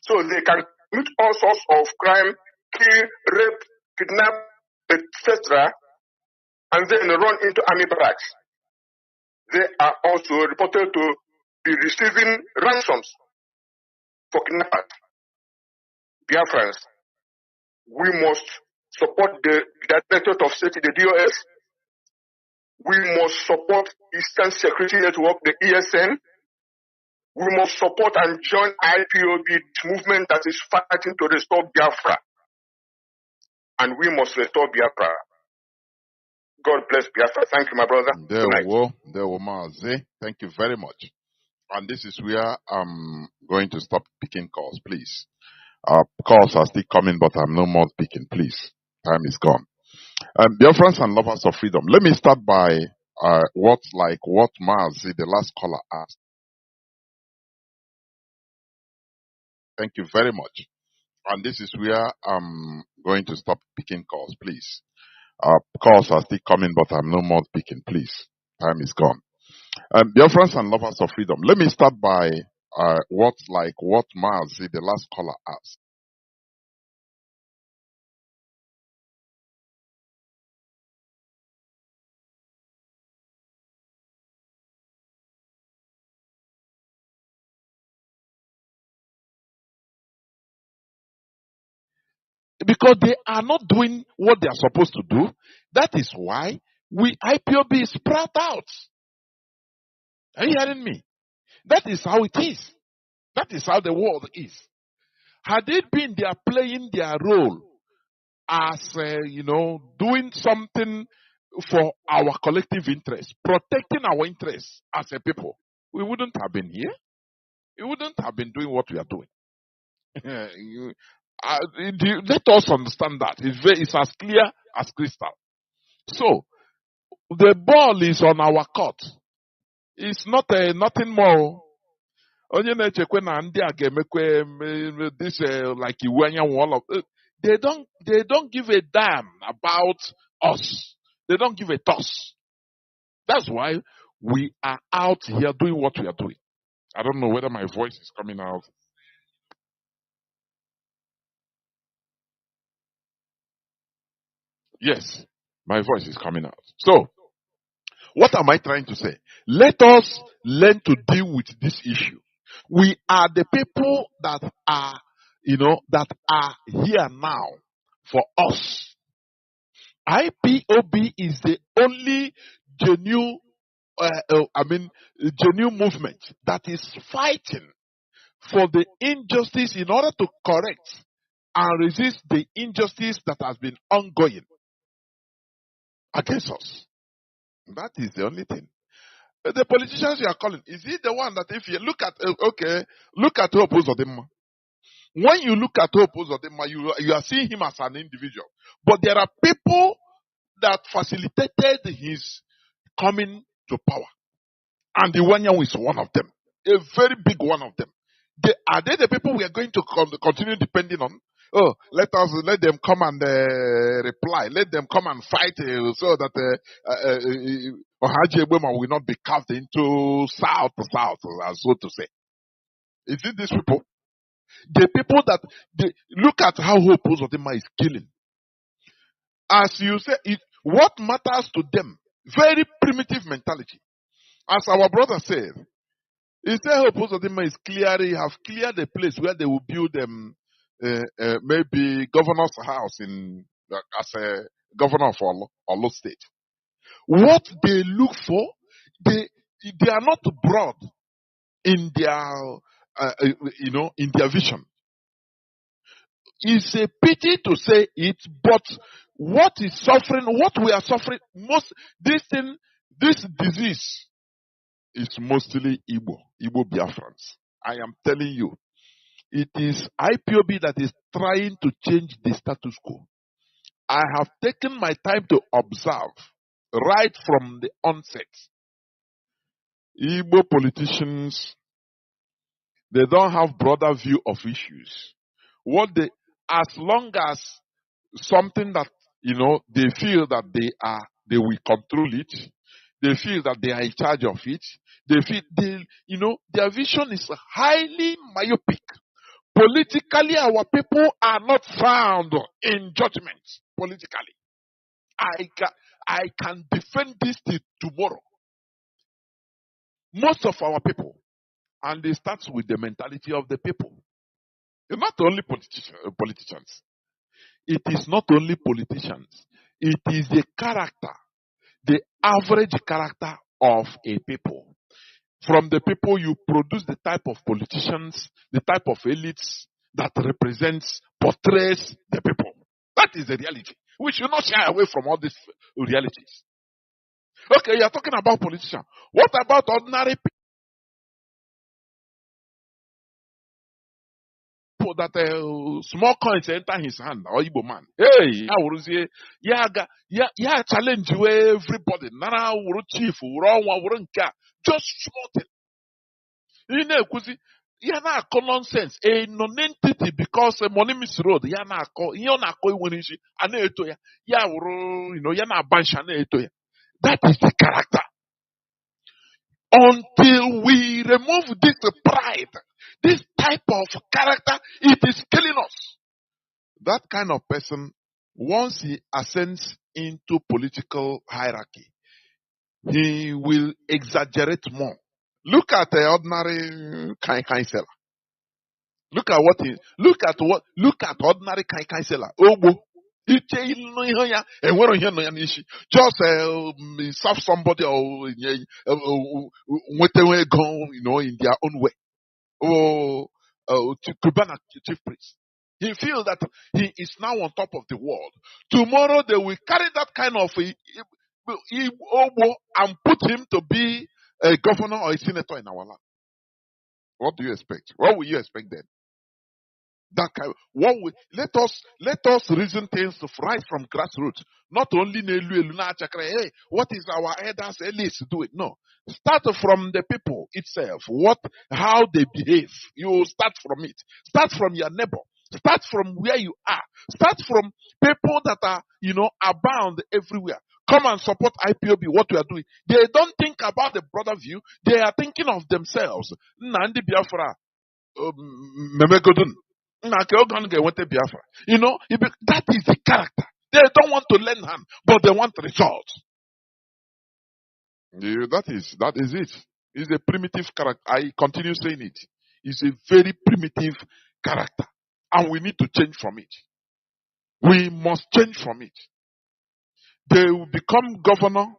so they can commit all sorts of crime, kill, rape, kidnap, etc., and then run into army barracks. They are also reported to be receiving ransoms for kidnappers. Biafrans, we must support the Directorate of State, the DOS. We must support Eastern Security Network, the ESN. We must support and join IPOB movement that is fighting to restore Biafra. And we must restore Biafra. God bless Biafra. Thank you, my brother. Good night. There were Mazi. Thank you very much. And this is where I'm going to stop picking calls, please. Calls are still coming, but I'm no more speaking, please. Time is gone. Dear friends and lovers of freedom, let me start by what Mazi, the last caller, asked. Thank you very much. And this is where I'm going to stop picking calls, please. Calls are still coming, but I'm no more speaking, please. Time is gone. Dear friends and lovers of freedom, let me start by what Mazi, the last caller, asked. Because they are not doing what they are supposed to do. That is why IPOB is sprout out. Are you hearing me? That is how it is. That is how the world is. Had it been they are playing their role as, doing something for our collective interest, protecting our interests as a people, we wouldn't have been here. We wouldn't have been doing what we are doing. Let us understand that. It's as clear as crystal. So, the ball is on our court. It's not nothing more. Onye na-echekwe na ndị a ga-emekwe this like iwu anyanwụ all of they don't give a damn about us. They don't give a toss. That's why we are out here doing what we are doing. I don't know whether my voice is coming out. Yes, my voice is coming out. So, what am I trying to say? Let us learn to deal with this issue. We are the people that are, here now for us. IPOB is the only genuine movement that is fighting for the injustice in order to correct and resist the injustice that has been ongoing against us. That is the only thing. The politicians you are calling, is he the one that if you look at, look at Hope Uzodimma. When you look at Hope Uzodimma, you are seeing him as an individual. But there are people that facilitated his coming to power. And the Wanyan is one of them. A very big one of them. Are they the people we are going to continue depending on? Oh, let them come and reply. Let them come and fight so that Ohaji Ebema will not be carved into south, so to say. Is it these people? The people that look at how Hope Uzodimma is killing. As you say, what matters to them? Very primitive mentality. As our brother said, he said Hope Uzodimma is have cleared the place where they will build maybe governor's house as a governor of Olo State. What they look for, they are not broad in their in their vision. It's a pity to say it, but what we are suffering this disease is mostly Igbo Biafrans. I am telling you. It is IPOB that is trying to change the status quo. I have taken my time to observe right from the onset. Igbo politicians, they don't have broader view of issues. As long as something that, they feel that they will control it, they feel that they are in charge of it, their vision is highly myopic. Politically, our people are not found in judgment. Politically. I can defend this till tomorrow. Most of our people, and it starts with the mentality of the people. It's not only politicians. It is not only politicians. It is the character, the average character of a people. From the people, you produce the type of politicians, the type of elites that portrays the people. That is the reality. We should not shy away from all these realities. Okay, you're talking about politicians. What about ordinary people that small coins enter his hand, or Igbo man? Hey, yeah, challenge everybody. Nana, chief, just small thing. Ya na-akọ nonsense a non-entity because money misroad ya na-akọ ihe ọ na-akọ inwere isi a na-eto ya ya wụrụ ya na-aba nsha na-eto ya. That is the character. Until we remove this pride, this type of character, it is killing us. That kind of person, once he ascends into political hierarchy, he will exaggerate more. Look at the ordinary seller. Look at ordinary seller. Just serve somebody or in their own way. Kubana chief priest. He feels that he is now on top of the world. Tomorrow they will carry that kind of and put him to be a governor or a senator in our land. What do you expect? What will you expect then? That kind. Let us reason things right from grassroots. Not only hey, what is our elders elites do it? No. Start from the people itself. How they behave. You start from it. Start from your neighbor. Start from where you are. Start from people that are, abound everywhere. Come and support IPOB, what we are doing. They don't think about the broader view. They are thinking of themselves. Nnamdi Biafra, Memegodun. Biafra. That is the character. They don't want to lend hand, but they want results. That is it. It's a primitive character. I continue saying it. It's a very primitive character. And we need to change from it. We must change from it. They will become governor.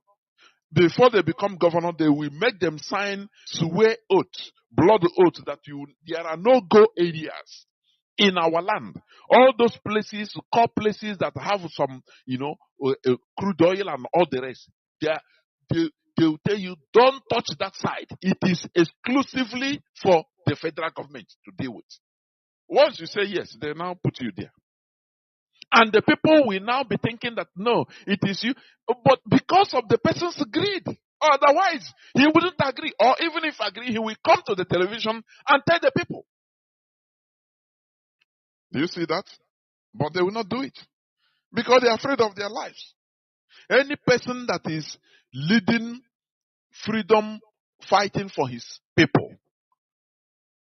Before they become governor, they will make them sign swear oath, blood oath that there are no go areas in our land. All those places, core places that have some, crude oil and all the rest, they will tell you, don't touch that side. It is exclusively for the federal government to deal with. Once you say yes, they now put you there. And the people will now be thinking that, no, it is you. But because of the person's greed, otherwise, he wouldn't agree. Or even if agree, he will come to the television and tell the people. Do you see that? But they will not do it. Because they are afraid of their lives. Any person that is leading freedom, fighting for his people,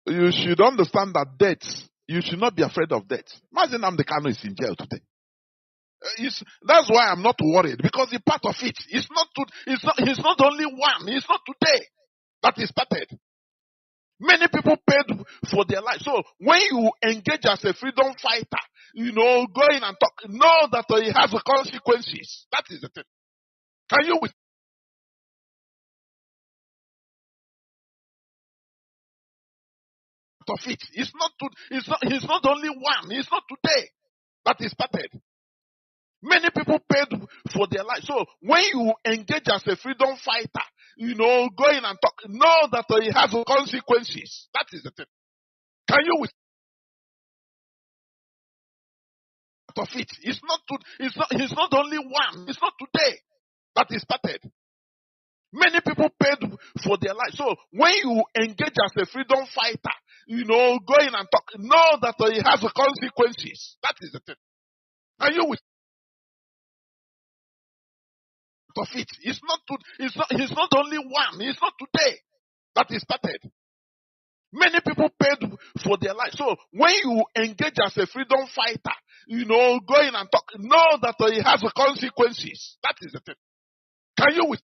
you should understand that death, you should not be afraid of death. Imagine Nnamdi Kanu is in jail today. That's why I'm not worried, because he's part of it. He's not only one. It's not today that he started. Many people paid for their life. So when you engage as a freedom fighter, go in and talk, know that it has consequences. That is the thing. Can you with of it? He's not only one. It's not today that he started. Many people paid for their life. So when you engage as a freedom fighter, go in and talk, know that it has consequences. That is the thing. Can you with of it? He's not only one. It's not today that he started. Many people paid for their life. So when you engage as a freedom fighter, go in and talk, know that it has consequences. That is the thing. Can you with of it? He's not only one. It's not today that he started. Many people paid for their life. So when you engage as a freedom fighter, go in and talk, know that it has consequences. That is the thing. Can you with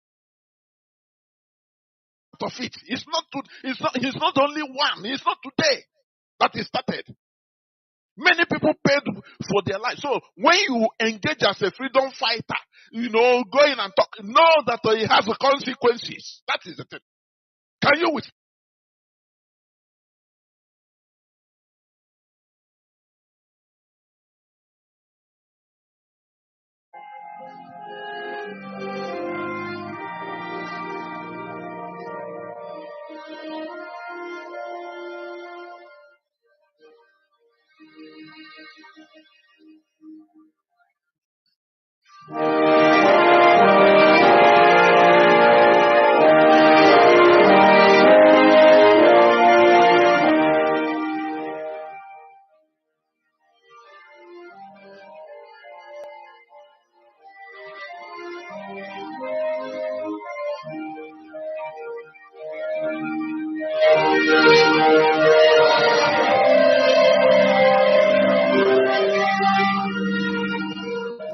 of it? It's not only one. It's not today that it started. Many people paid for their life. So when you engage as a freedom fighter, go in and talk, know that it has consequences. That is the thing. Can you with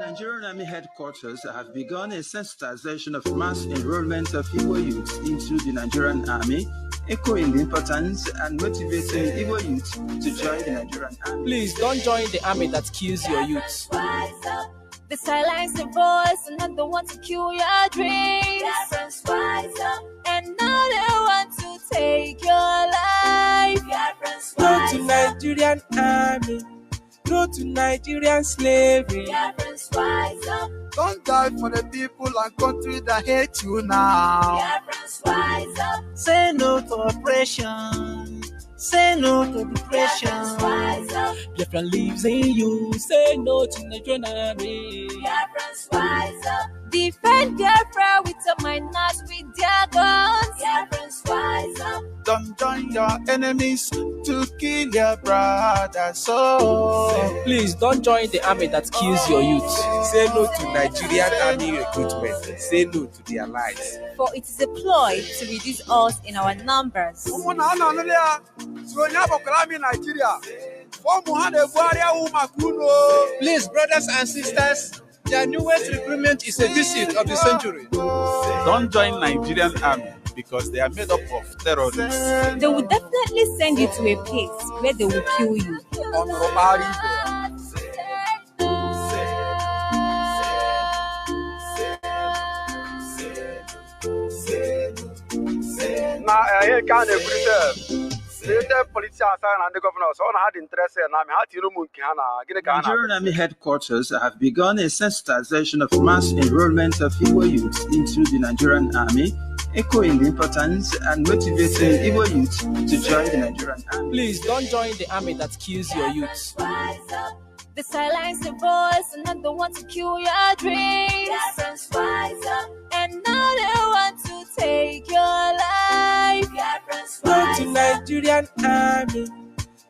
Nigerian Army headquarters have begun a sensitization of mass enrollment of Igbo youth into the Nigerian Army, echoing the importance and motivating Igbo youth to join the Nigerian Army. Please don't join the army that kills your youth. They silence the voice and not the one to kill your dreams. Biafrans rise up, and now they want to take your life. Biafrans Go to Nigerian army. Go to Nigerian slavery. Biafrans rise up. Don't die for the people and country that hate you now. Biafrans rise up. Say no to oppression. Say no to depression. Biafrans rise up. Biafran lives in you. Say no to Nigerian army. Biafrans rise up. Defend Biafra with your mind, not with their guns. Biafrans rise up. Don't join your enemies to kill your brothers. So please don't join the army that kills your youth. Say no to Nigerian army recruitment. Say no to their lies. For it is a ploy to reduce us in our numbers. Please, brothers and sisters, their newest recruitment is a deceit of the century. Don't join Nigerian army because they are made up of terrorists. They will definitely send you to a place where they will kill you. Nigerian Army headquarters have begun a sensitization of mass enrollment of Igbo youth into the Nigerian Army, echoing the importance and motivating Igbo youth to join the Nigerian Army. Please don't join the army that kills your youth. They silence the voice and not the one to kill your dreams. Biafrans rise up, and now they want to take your life. Biafrans Go to Nigerian army.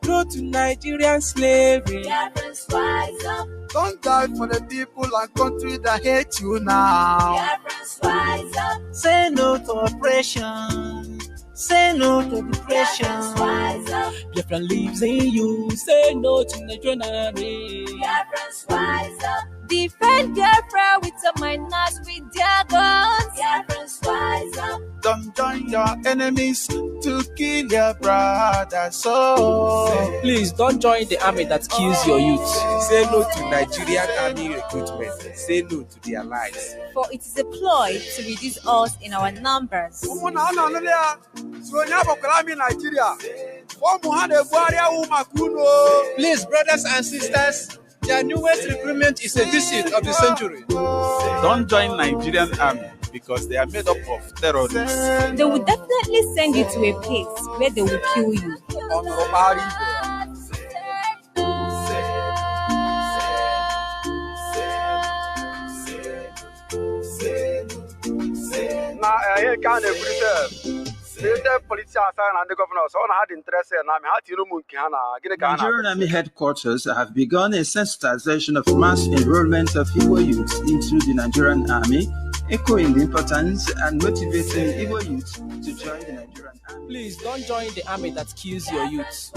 Go to Nigerian slavery. Biafrans rise up. Don't die for the people and country that hate you now. Biafrans rise up. Say no to oppression. Say no to depression. Biafran lives in you. Say no to Nigerian army. Biafrans rise up. Defend Biafra with your mind, not with their guns. Biafrans rise up. Don't join your enemies to kill your brothers. So please don't join the army that kills your youth. Say no to Nigerian army recruitment. Say no to their lies. For it is a ploy to reduce us in our numbers. Please, brothers and sisters, their newest recruitment is a deceit of the century. Don't join Nigerian army because they are made up of terrorists. They will definitely send you to a place where they will kill you. Nigerian Army headquarters have begun a sensitization of mass enrollment of Igbo youth into the Nigerian Army, echoing the importance and motivating Igbo youth to join the Nigerian army. Please don't join the army that kills your youth.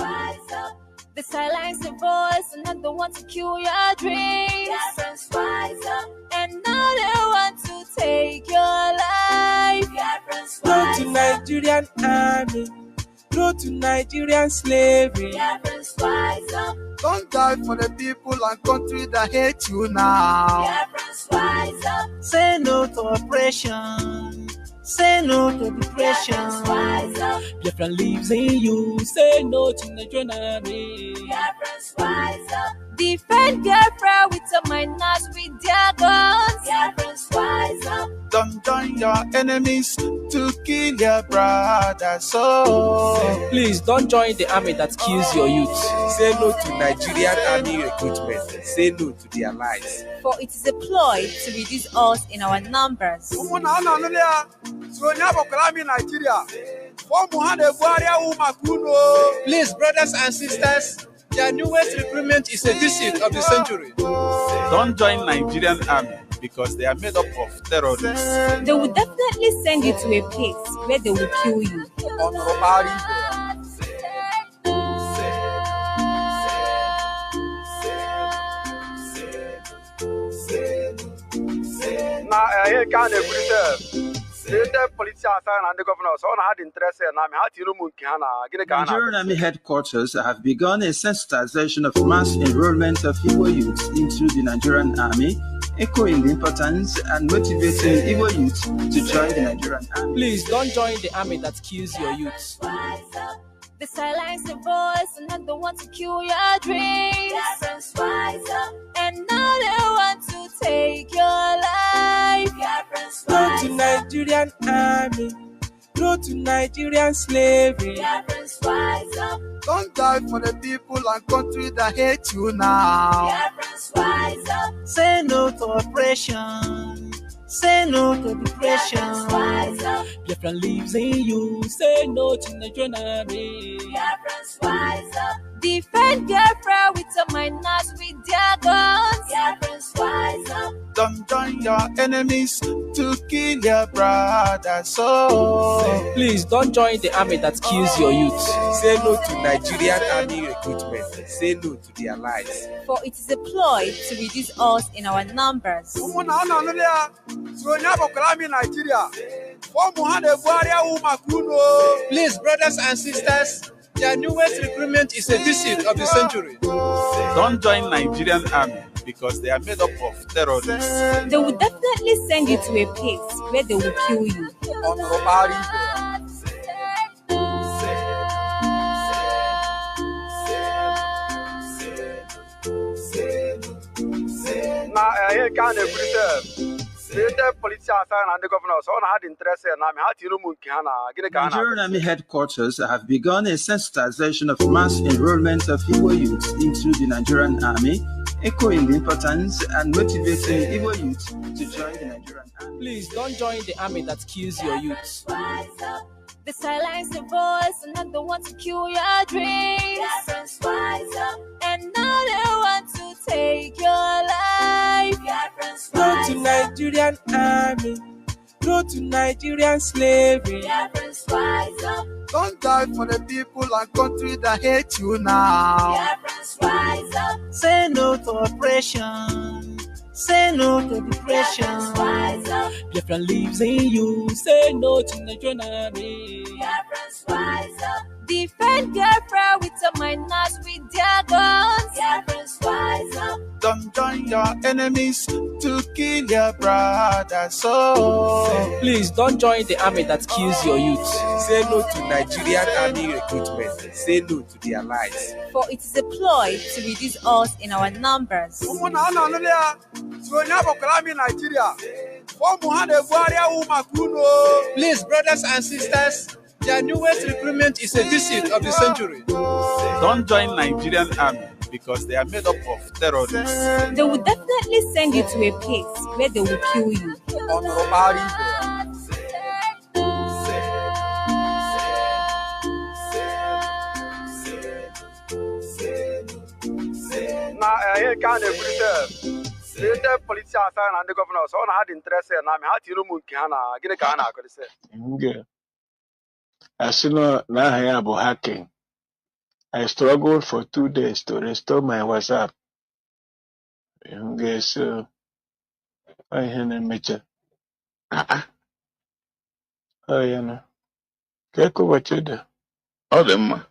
They silence the voice and not the one to kill your dreams. Biafrans rise up, and now they want to take your life. Biafrans Go rise to Nigerian army. Go to Nigerian slavery. Biafrans rise up. Don't die for the people and country that hate you now. Biafrans rise up. Say no to oppression. Say no to depression. Biafrans rise up. Biafran lives in you. Say no to Nigerian army. Biafrans rise up. Defend Biafra with your miners with their guns. Biafrans rise up. Don't join your enemies to kill your brothers. So please don't join the army that kills your youth. Say no to Nigerian army recruitment. Say no to their lies. For it is a ploy to reduce us in our numbers. Please, brothers and sisters, the newest recruitment is a deceit of the century. Don't join Nigerian army because they are made up of terrorists. They will definitely send you to a place where they will kill you. Nigerian Army headquarters have begun a sensitization of mass enrollment of Igbo youth into the Nigerian Army, echoing the importance and motivating Igbo youth to join the Nigerian Army. Please don't join the army that kills your youth. They silence the voice and not the one to kill your dreams. Biafrans rise up, and now they want to take your life. Biafrans Go rise to up. Nigerian army. Go to Nigerian slavery. Biafrans rise up. Don't die for the people and country that hate you now. Biafrans rise up. Say no to oppression. Say no to depression. Biafrans rise up. Biafran lives in you. Say no to Nigerian army. Biafrans rise up. Defend Biafra with your miners with their guns. Biafrans rise up. don't join your enemies to kill your brothers. So please don't join the army that kills your youth. Say no to Nigerian army recruitment. Say no to their lies. For it is a ploy to reduce us in our numbers. Please, brothers and sisters, the newest recruitment is a deceit of the century. Don't join Nigerian army because they are made up of terrorists. They will definitely send you to a place where they will kill you. Nigerian Army headquarters have begun a sensitization of mass enrollment of Igbo youth into the Nigerian Army, echoing the importance and motivating Igbo youth to join the Nigerian Army. Please don't join the army that kills your youth. They silence the voice and not the one to kill your dreams. Biafrans rise up, and now they want to take your life. Biafrans Go rise to up. Nigerian army. Go to Nigerian slavery. Biafrans rise up. Don't die for the people and country that hate you now. Biafrans rise up. Say no to oppression. Say no to depression. Biafrans rise up. Biafran lives in you. Say no to Nigerian army. Biafrans rise up. Defend Biafra with your miners with their guns. Biafrans rise up. don't join your enemies to kill your brothers. So please don't join the army that kills your youth. Say no to Nigerian army recruitment. Say no to their lies. For it is a ploy to reduce us in our numbers. Please, brothers and sisters, the newest recruitment is a deceit of the century. Don't join Nigerian army because they are made up of terrorists. They will definitely send you to a place where they will kill you. the politicians and the governors all had interest in I had to know Mukana, Ginekana could say. As soon as I have hacking, I struggled for 2 days to restore my WhatsApp. So I had a measure. Oh, yeah. Keko wachede. Ọ dị mma.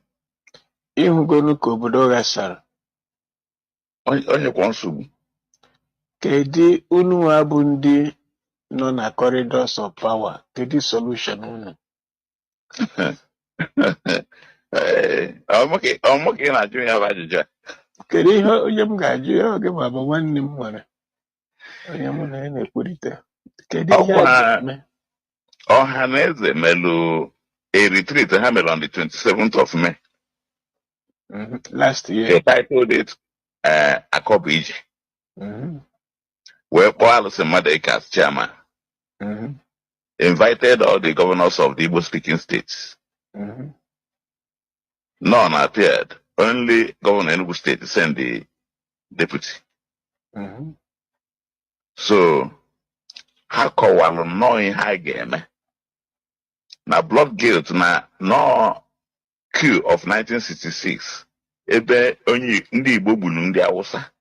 Ihugonu ka obodo ghasara. Onye kwa nsogbu. Kedu unu abụ ndị nọ na corridors of power? Kedu solution unu? Ọmụ ka ị na-ajụ ya bụ ajụjụ a. Kedu ihe onye m ga-ajụ ya oge ma bụ nwanne m nwere? Onye mụ na ya na-ekwurịta. Kedu ihe a ga-eme? Ọha na eze melụ a retreat ha mere on the 27th of May. Last year. They titled it Akọbụ Ije. Wee kpọọ Alụsị Madụeke as chairman. Invited all the governors of the Igbo-speaking states. None appeared. Only Governor Enugu State sent the deputy. So, ha kọwalụ nnọọ ihe ha ga-eme. Na blood guilt na no coup of 1966 ebe ndị Igbo gburu ndị Awụsa.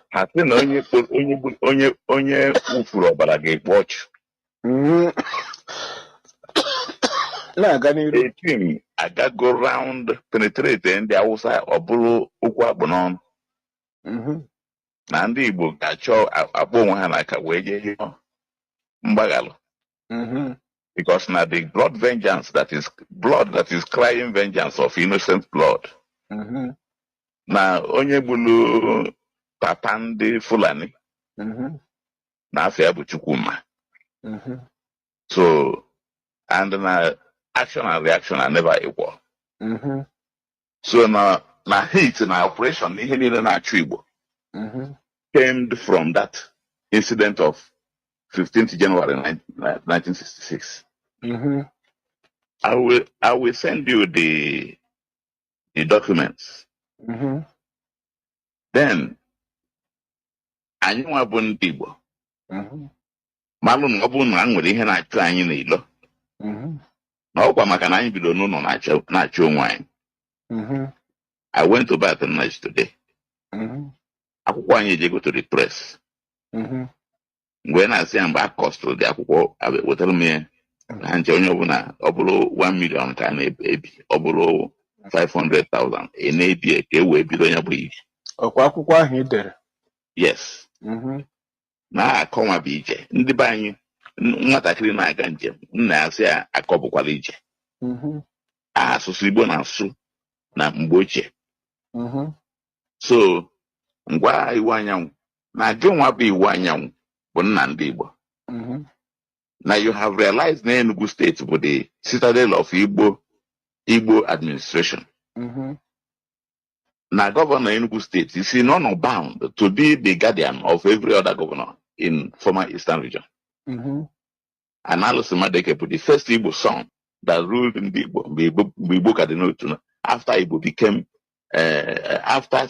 Ha sị na onye wụfuru ọbara ga-ekpo ọchụ. A team agago round penetrate ndị Awụsa ọ bụrụ okwu akpụ n'ọnụ. Na ndị Igbo ga-achọ akpọ onwe ha n'aka wee jee mgbaghalụ. Because now the blood that is crying vengeance of innocent blood. Na onye gburu papa ndị Fulani na afọ bụ Chukwuma. So, and na action and reaction are never equal. So na heat na operation ihe niile na-achụ Igbo came from that incident of 15th January 1966. I will send you the documents. Then, anyị nwa bụ ndị Igbo. Malụ na ọ bụ na nwere ihe na-achụ anyị n'ilo. Na ọkwa maka na anyị bido n'ụlọ na-achụ onwe anyị. I went to Baton Rouge today. Akwụkwọ anyị ejego to the press. Mgbe na-asị ya mgbe a kọstụrụ dị akwụkwọ wetara m ya na nche onye ọbụla ọ bụrụ 1 million ka a na-ebi ọ bụrụ 500,000 na-ebi ka e wee bido ya bụ ije. Ọkwa akwụkwọ ahụ ị dere? Yes. Na-akọnwa bụ ije. Ndị be anyị nwatakịrị na-aga njem nna ya sị ya akọbụkwala ije. Asụsụ Igbo na-asụ na mgbe ochie. So ngwa iwu anyanwụ na gị nwa bụ iwu anyanwụ bụ nna ndị Igbo. Now you have realized na Enugu State bụ the citadel of Igbo administration. Now Governor Enugu State is not bound to be the guardian of every other governor in former Eastern region. And Alụsị Madụeke put the first Igbo son that ruled in the Igbo Cardinal after Igbo became after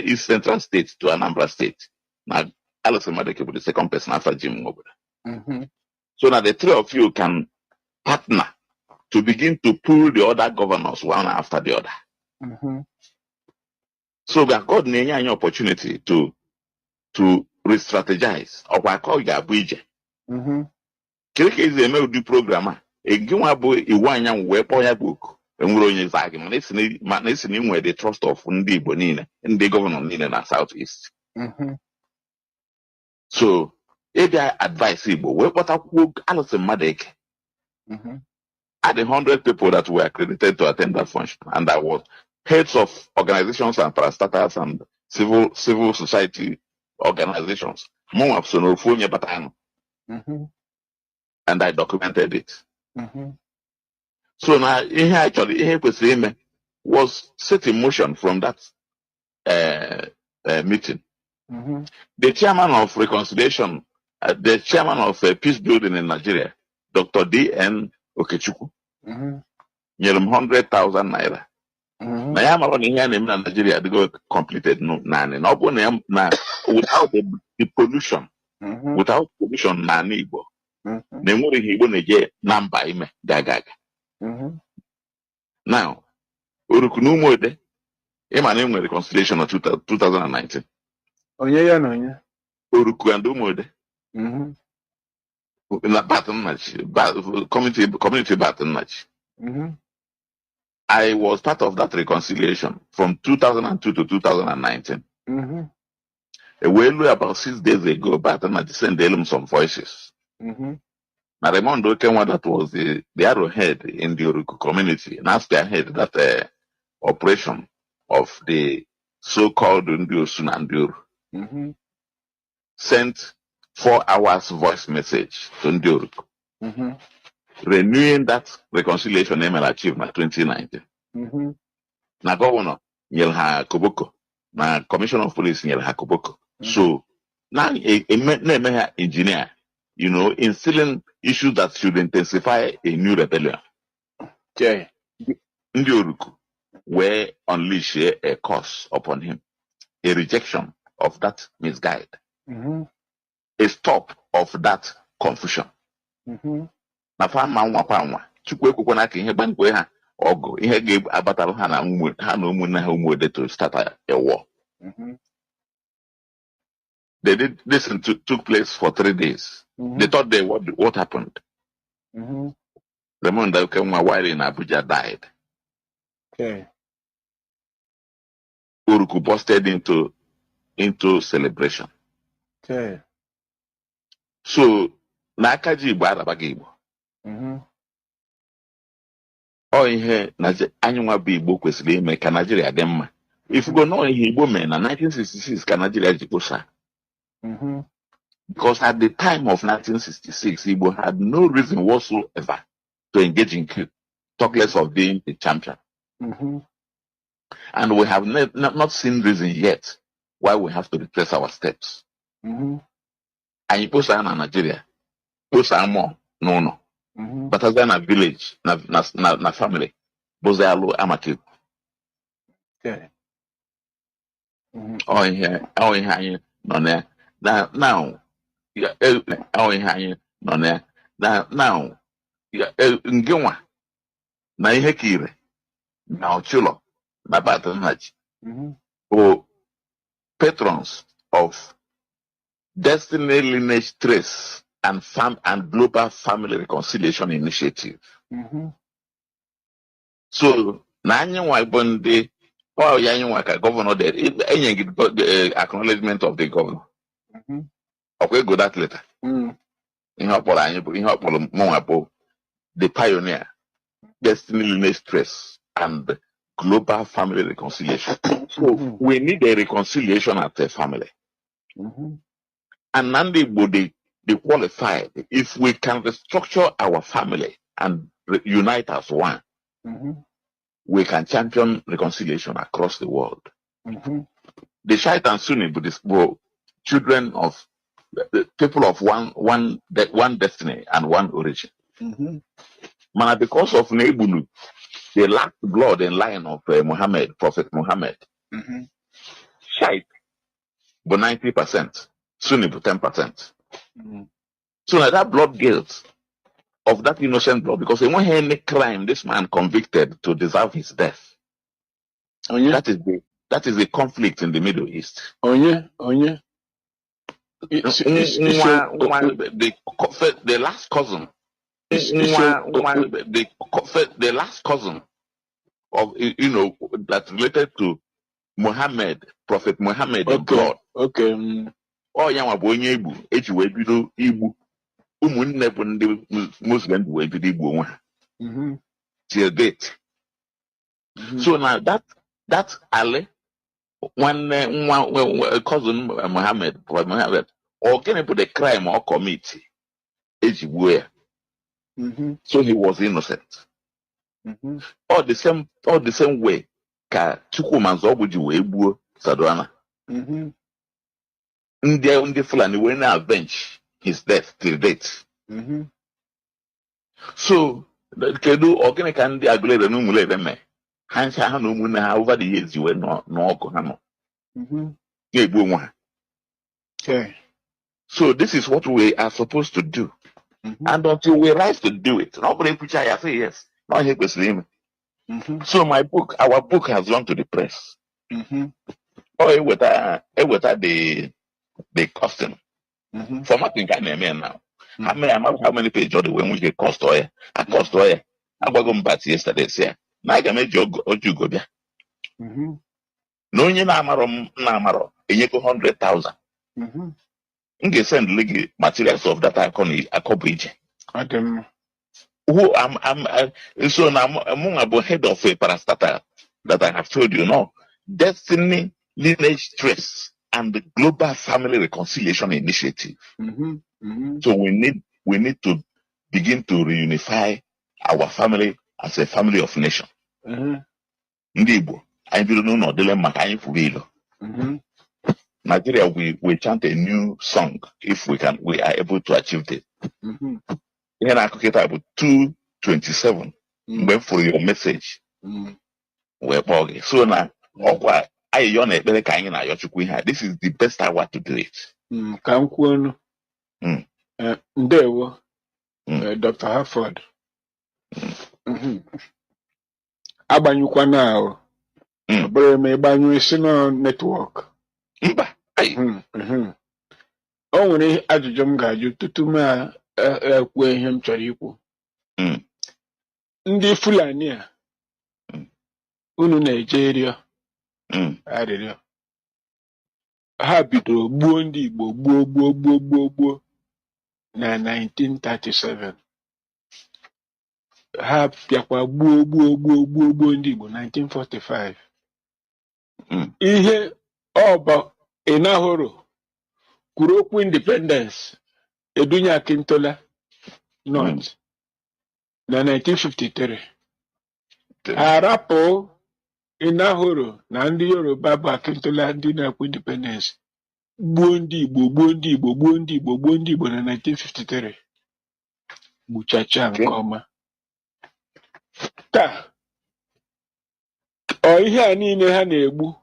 East Central State to Anambra State. Now Alụsị Madụeke put the second person after Jim Obodo. So now the three of you can partner to begin to pull the other governors one after the other. So we have got an opportunity to re-strategize. Or we call it Kireke is a new program. A giwabo Iwanya wepo book. And we're only talking. Listening where the trust of Ndi Bonina and the governor in the southeast. So if I advise Igbo, what I work Alụsị Madụeke. At the 100 people that were accredited to attend that function, and I was heads of organizations and parastatals and civil society organizations. And I documented it. So now, actually, was set in motion from that meeting. The chairman of reconciliation, the chairman of peace building in Nigeria, Dr. D.N. Okechukwu, nyere m 100,000 naira. Na ya mara na ihe a na-eme na Nigeria adịgo completed naanị na ọ bụrụ na the pollution, without pollution na Igbo, na enwere ihe Igbo na-eje na mba ime gagaga. Now, Orukunu Umode, ịma na enwere reconciliation of 2019. Onye ya na onye? Oruku and Umode. Community battle match. I was part of that reconciliation from 2002 to 2019. About 6 days ago, Batman sent them some voices. Now, Raymond Okenwa, that was the arrowhead in the Uruku community, and after I had that operation of the so-called Ndio Sunandur, sent 4 hours voice message to Ndio Uruku, renewing that reconciliation ML achievement 2019. Na governor nyere ha koboko, na commissioner of police nyere ha koboko. So now a engineer, you know, instilling issues that should intensify a new rebellion. Okay. Ndi Oruku were unleash a curse upon him, a rejection of that misguide, a stop of that confusion. Na fama nwa chukwu ekwukwe na ka ihe gbankwe ha ogo ihe ga-abatara ha na ụmụnne ha ụmụode to start a war. They did this and took place for 3 days. The third day, what happened? Raymond Okenwa, while in Abuja, died. Okay. Uruku busted into celebration. Okay. So Nakaji Igbo Arabaga Igbo. Oh, ihe anyịnwa bụ Igbo kwesịrị ime ka Nigeria dị mma. If you go know ihe Igbo mee na 1966 ka Nigeria ji kposa. Because at the time of 1966, Igbo had no reason whatsoever to engage in coup, talk less of being a champion. And we have not seen reason yet why we have to retrace our steps. And you post in Nigeria, post more, no. But as a village, na family, Bozalo Amatu. Okay. Oh, here, no, now, now, Ngewa, na ihe kire, na Ochulo, na Baton Hatch, or patrons of Destiny Lineage Trace and Global Family Reconciliation Initiative. So, na anywa bonde, or yanywa ka governor there, the acknowledgement of the governor. Okay, go that letter. The pioneer, Destiny Lineage Trace and Global Family Reconciliation. So we need a reconciliation at a family. And Nnamdi they qualified. If we can restructure our family and unite as one, we can champion reconciliation across the world. The Shite and Sunni Buddhists were children of the people of one destiny and one origin. Man, because of Nebulu, they lacked blood in line of Muhammad, Prophet Muhammad. Shite, but 90%, Sunni, but 10%. So now that blood guilt of that innocent blood, because he won't have any crime, this man convicted to deserve his death. That is the conflict in the Middle East. The last cousin. The last cousin of that related to Muhammad, Prophet Muhammad in blood. Okay. Oh, yeah, bonye Igbo, eji wee bido Igbo. Ụmụnne bụ ndị Muslim wee bido Igbo nwa. Till date. So now that Ali, one cousin Muhammad, Prophet Muhammad, or can put a crime or committee, eji wee. So he was innocent. All the same way, ka Chukwumanzo Obuji wee gbuo Sadwana. Ndị Fulani wee na-avenge his death till date. So, kedu ogene ka ndị Agụlere na Ụmụlere mee? Ha ncha ha na ụmụnne ha over the years wee n'ọgụ ha nọ. Na-egbu onwe ha. Okay. So this is what we are supposed to do. And until we rise to do it, nobody preach, I say yes. Not here with him. So our book has gone to the press. Oh, it was the costing. Formatting can name now. How many pages are the when we get cost oil? I cost oil. I was going back yesterday. Say, now I can make you go there. No, you know, you go 100,000. You send legal materials of that I copy. Who so now among about head of a parastatal that I have told you no. Destiny, Lineage Trace, and the Global Family Reconciliation Initiative. So we need to begin to reunify our family as a family of nation. Ndibo, I don't know no dilemma can you Nigeria, we chant a new song if we are able to achieve this. Here I could about 227. Wait for your message. We're boggy. So now, this is the best hour to do it. Ndewo, Dr. Harford. Abanyukwa now. Bere me banyu sino network. O nwere ajụjụ m ga-ajụ tutu m ekwu ihe m chọrọ ikwu. Ndị Fulani a unu na-eje ịrịọ arịrịọ. Ha bidoro gbuo ndị Igbo gbuo na 1937. Ha bịakwa gbuo ndị Igbo 1945. Ihe ọba ịnahụrụ kwuru okwu independence edunye Akintola North na 1953. Arapụ ịnahụrụ na ndị Yoruba bụ Akintola ndị na-ekwu independence gbuo ndị Igbo na 1953. Gbuchacha nke ọma. Taa ihe a niile ha na-egbu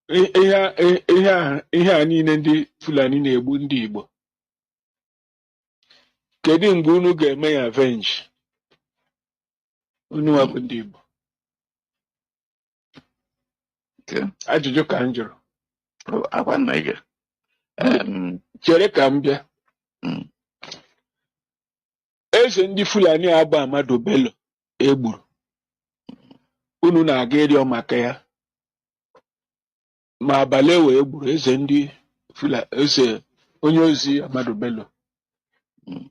ihe a niile ndị Fulani na-egbu ndị Igbo. Kedu mgbe unu ga-eme ya avenge? Unu wabụ ndị Igbo. Ajụjụ ka m jụrụ. Chere ka m bịa. Eze ndị Fulani abụ Amadu Bello egburu. Unu na-aga ịrịọ maka ya. Ma abalị wee gburu eze ndị eze onye ozi Amadu Bello.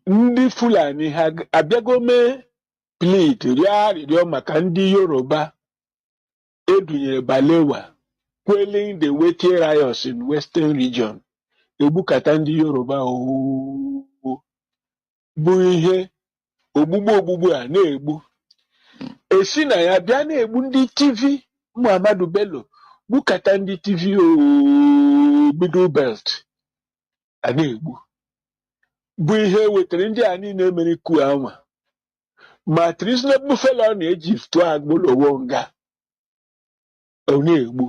Ndị Fulani ha abịago mee plead rịọ arịrịọ maka ndị Yoruba edunyere Balewa quelling the weighty riots in Western region. Egbukata ndị Yoruba bụ ihe ogbugbu a na-egbu. Esi na ya bịa na-egbu ndị TV Muhammadu Bello gbukata ndị TV Middle Belt a na-egbu. Bụ ihe wetara ndị a niile mere ku anwa. Ma treasonable fellow na-eji tụọ agbolowo nga ọ na-egbu.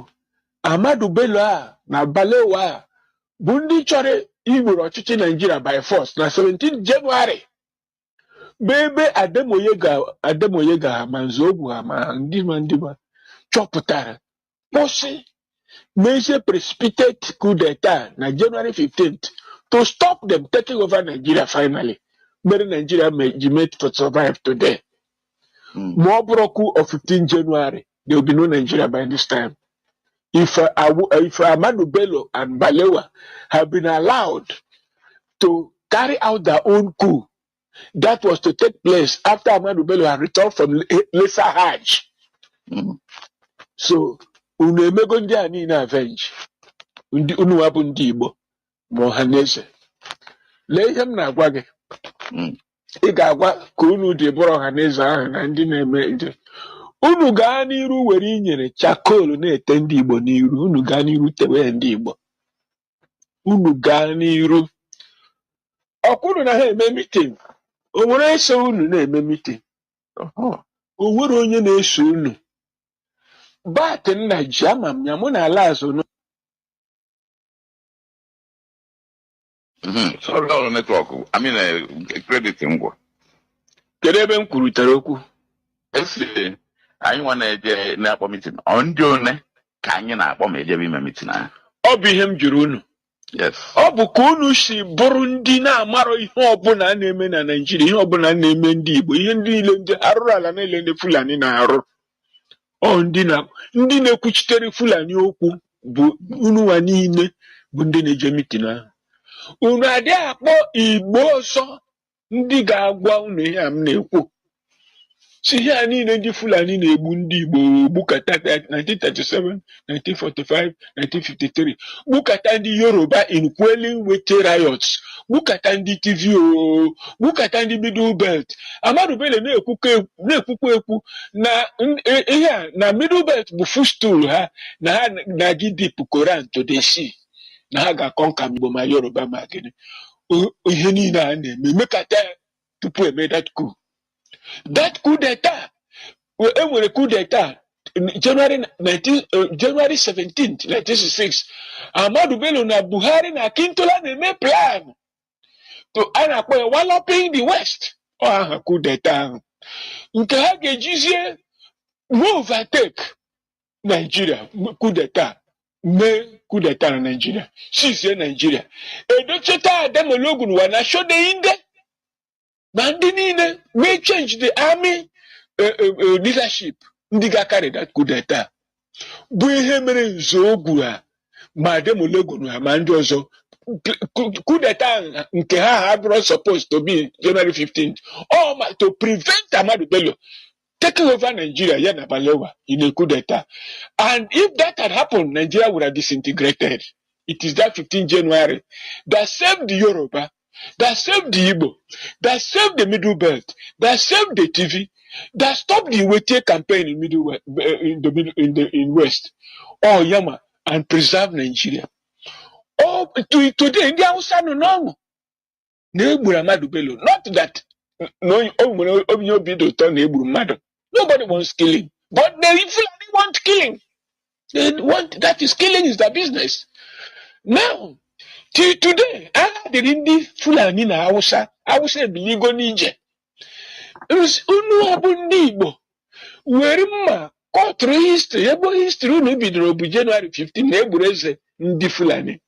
Amadu Bello a na Balewa a bụ ndị chọrọ igboro ọchịchị Nigeria by force na 17 January. Bụ ebe Ademoye ga ma Nzogbu ma ndị chọpụtara kwụsị mezie precipitate coup d'etat na January 15th to stop them taking over Nigeria finally. Mere Nigeria ji made to survive today. Ma ọ bụrụ coup of 15 January, there will be no Nigeria by this time. If Amadu Bello and Balewa have been allowed to carry out their own coup, that was to take place after Amadu Bello had returned from Lesser Hajj. So, unu emego ndị a niile avenge. Unu wabụ ndị Igbo ma ọhaneze. Lee ihe m na-agwa gị. Ị ga-agwa ka unu dị bụrụ ọhaneze ahụ na ndị na-eme ndị. Unu gaa n'iru were inyere chakol na-ete ndị Igbo n'iru. Unu gaa n'iru tewe ndị Igbo. Unu gaa n'iru. Ọkwụrụ na ha eme mitin. O nwere eso unu na-eme mitin. O nwere onye na-eso unu. Bat nna ji ama m ya mụ na ala azụ Sorry, all network. I mean, credit him. Kedu ebe m kwurutere okwu? Esi anyị nwa na-eje na-akpọ meeting. Ndị one ka anyị na-akpọ ma ejebe ime meeting ahụ. Ọ bụ ihe m jụrụ unu. Yes. Ọ bụ ka unu si bụrụ ndị na-amarọ ihe ọbụla na-eme na Naịjirịa, ihe ọbụla na-eme ndị Igbo, ihe ndị niile ndị arụrụ ala niile ndị Fulani na-arụ. Ọ ndị na-ekwuchitere Fulani okwu bụ unu nwa niile bụ ndị na-eje meeting ahụ. Unu adịghị akpọ Igbo ọzọ ndị ga-agwa unu ihe a m na-ekwu. Si ihe a niile ndị Fulani na-egbu ndị Igbo gbukata 1937, 1945, 1953, gbukata ndị Yoruba in quelling with riots, gbukata ndị TVO, gbukata ndị Middle Belt. Amadu Bello na-ekwukwa ekwu na ihe a na Middle Belt bụ footstool ha na ha na-agị deep Quran to the sea na ha ga-akọnka Igbo ma Yoruba ma gịnị. Ihe niile a na-eme mekata tupu eme that coup. That coup d'etat, enwere coup d'etat January 17th, 1966. Amadu Bello na Buhari na Akintola na-eme plan to a na-akpọ walloping the West. Ọ aha coup d'etat ahụ nke ha ga-ejizie overtake Nigeria. Coup d'etat mee coup d'etat na Nigeria, sizie Nigeria edocheta Adamologun wa na Shode Inde na ndị niile may change the army leadership ndị ga-carry that coup d'etat. Bụ ihe mere nzogwu ha ma Adamologun ha ma ndị ọzọ. Coup d'etat nke ha abụrụ supposed to be January 15th or to prevent Amadu Bello taking over Nigeria ya na Balewa in a coup d'etat. And if that had happened, Nigeria would have disintegrated. It is that 15th January that saved the Yoruba, that saved the Igbo, that saved the Middle Belt, that saved the TV, that stopped the Iwete campaign in West. Oh, Yama, and preserve Nigeria. Oh, today, India was no. Amadu Bello. Not that nobody wants killing, but they Fulani want killing. They want that is killing is their business. Now, till today, the Indi Fulani na Hausa biligo nije. Unu abundi Igbo. Were mma kọtụrụ history, ebe history unu bidoro bụ January 15 na-egburu eze ndị Fulani.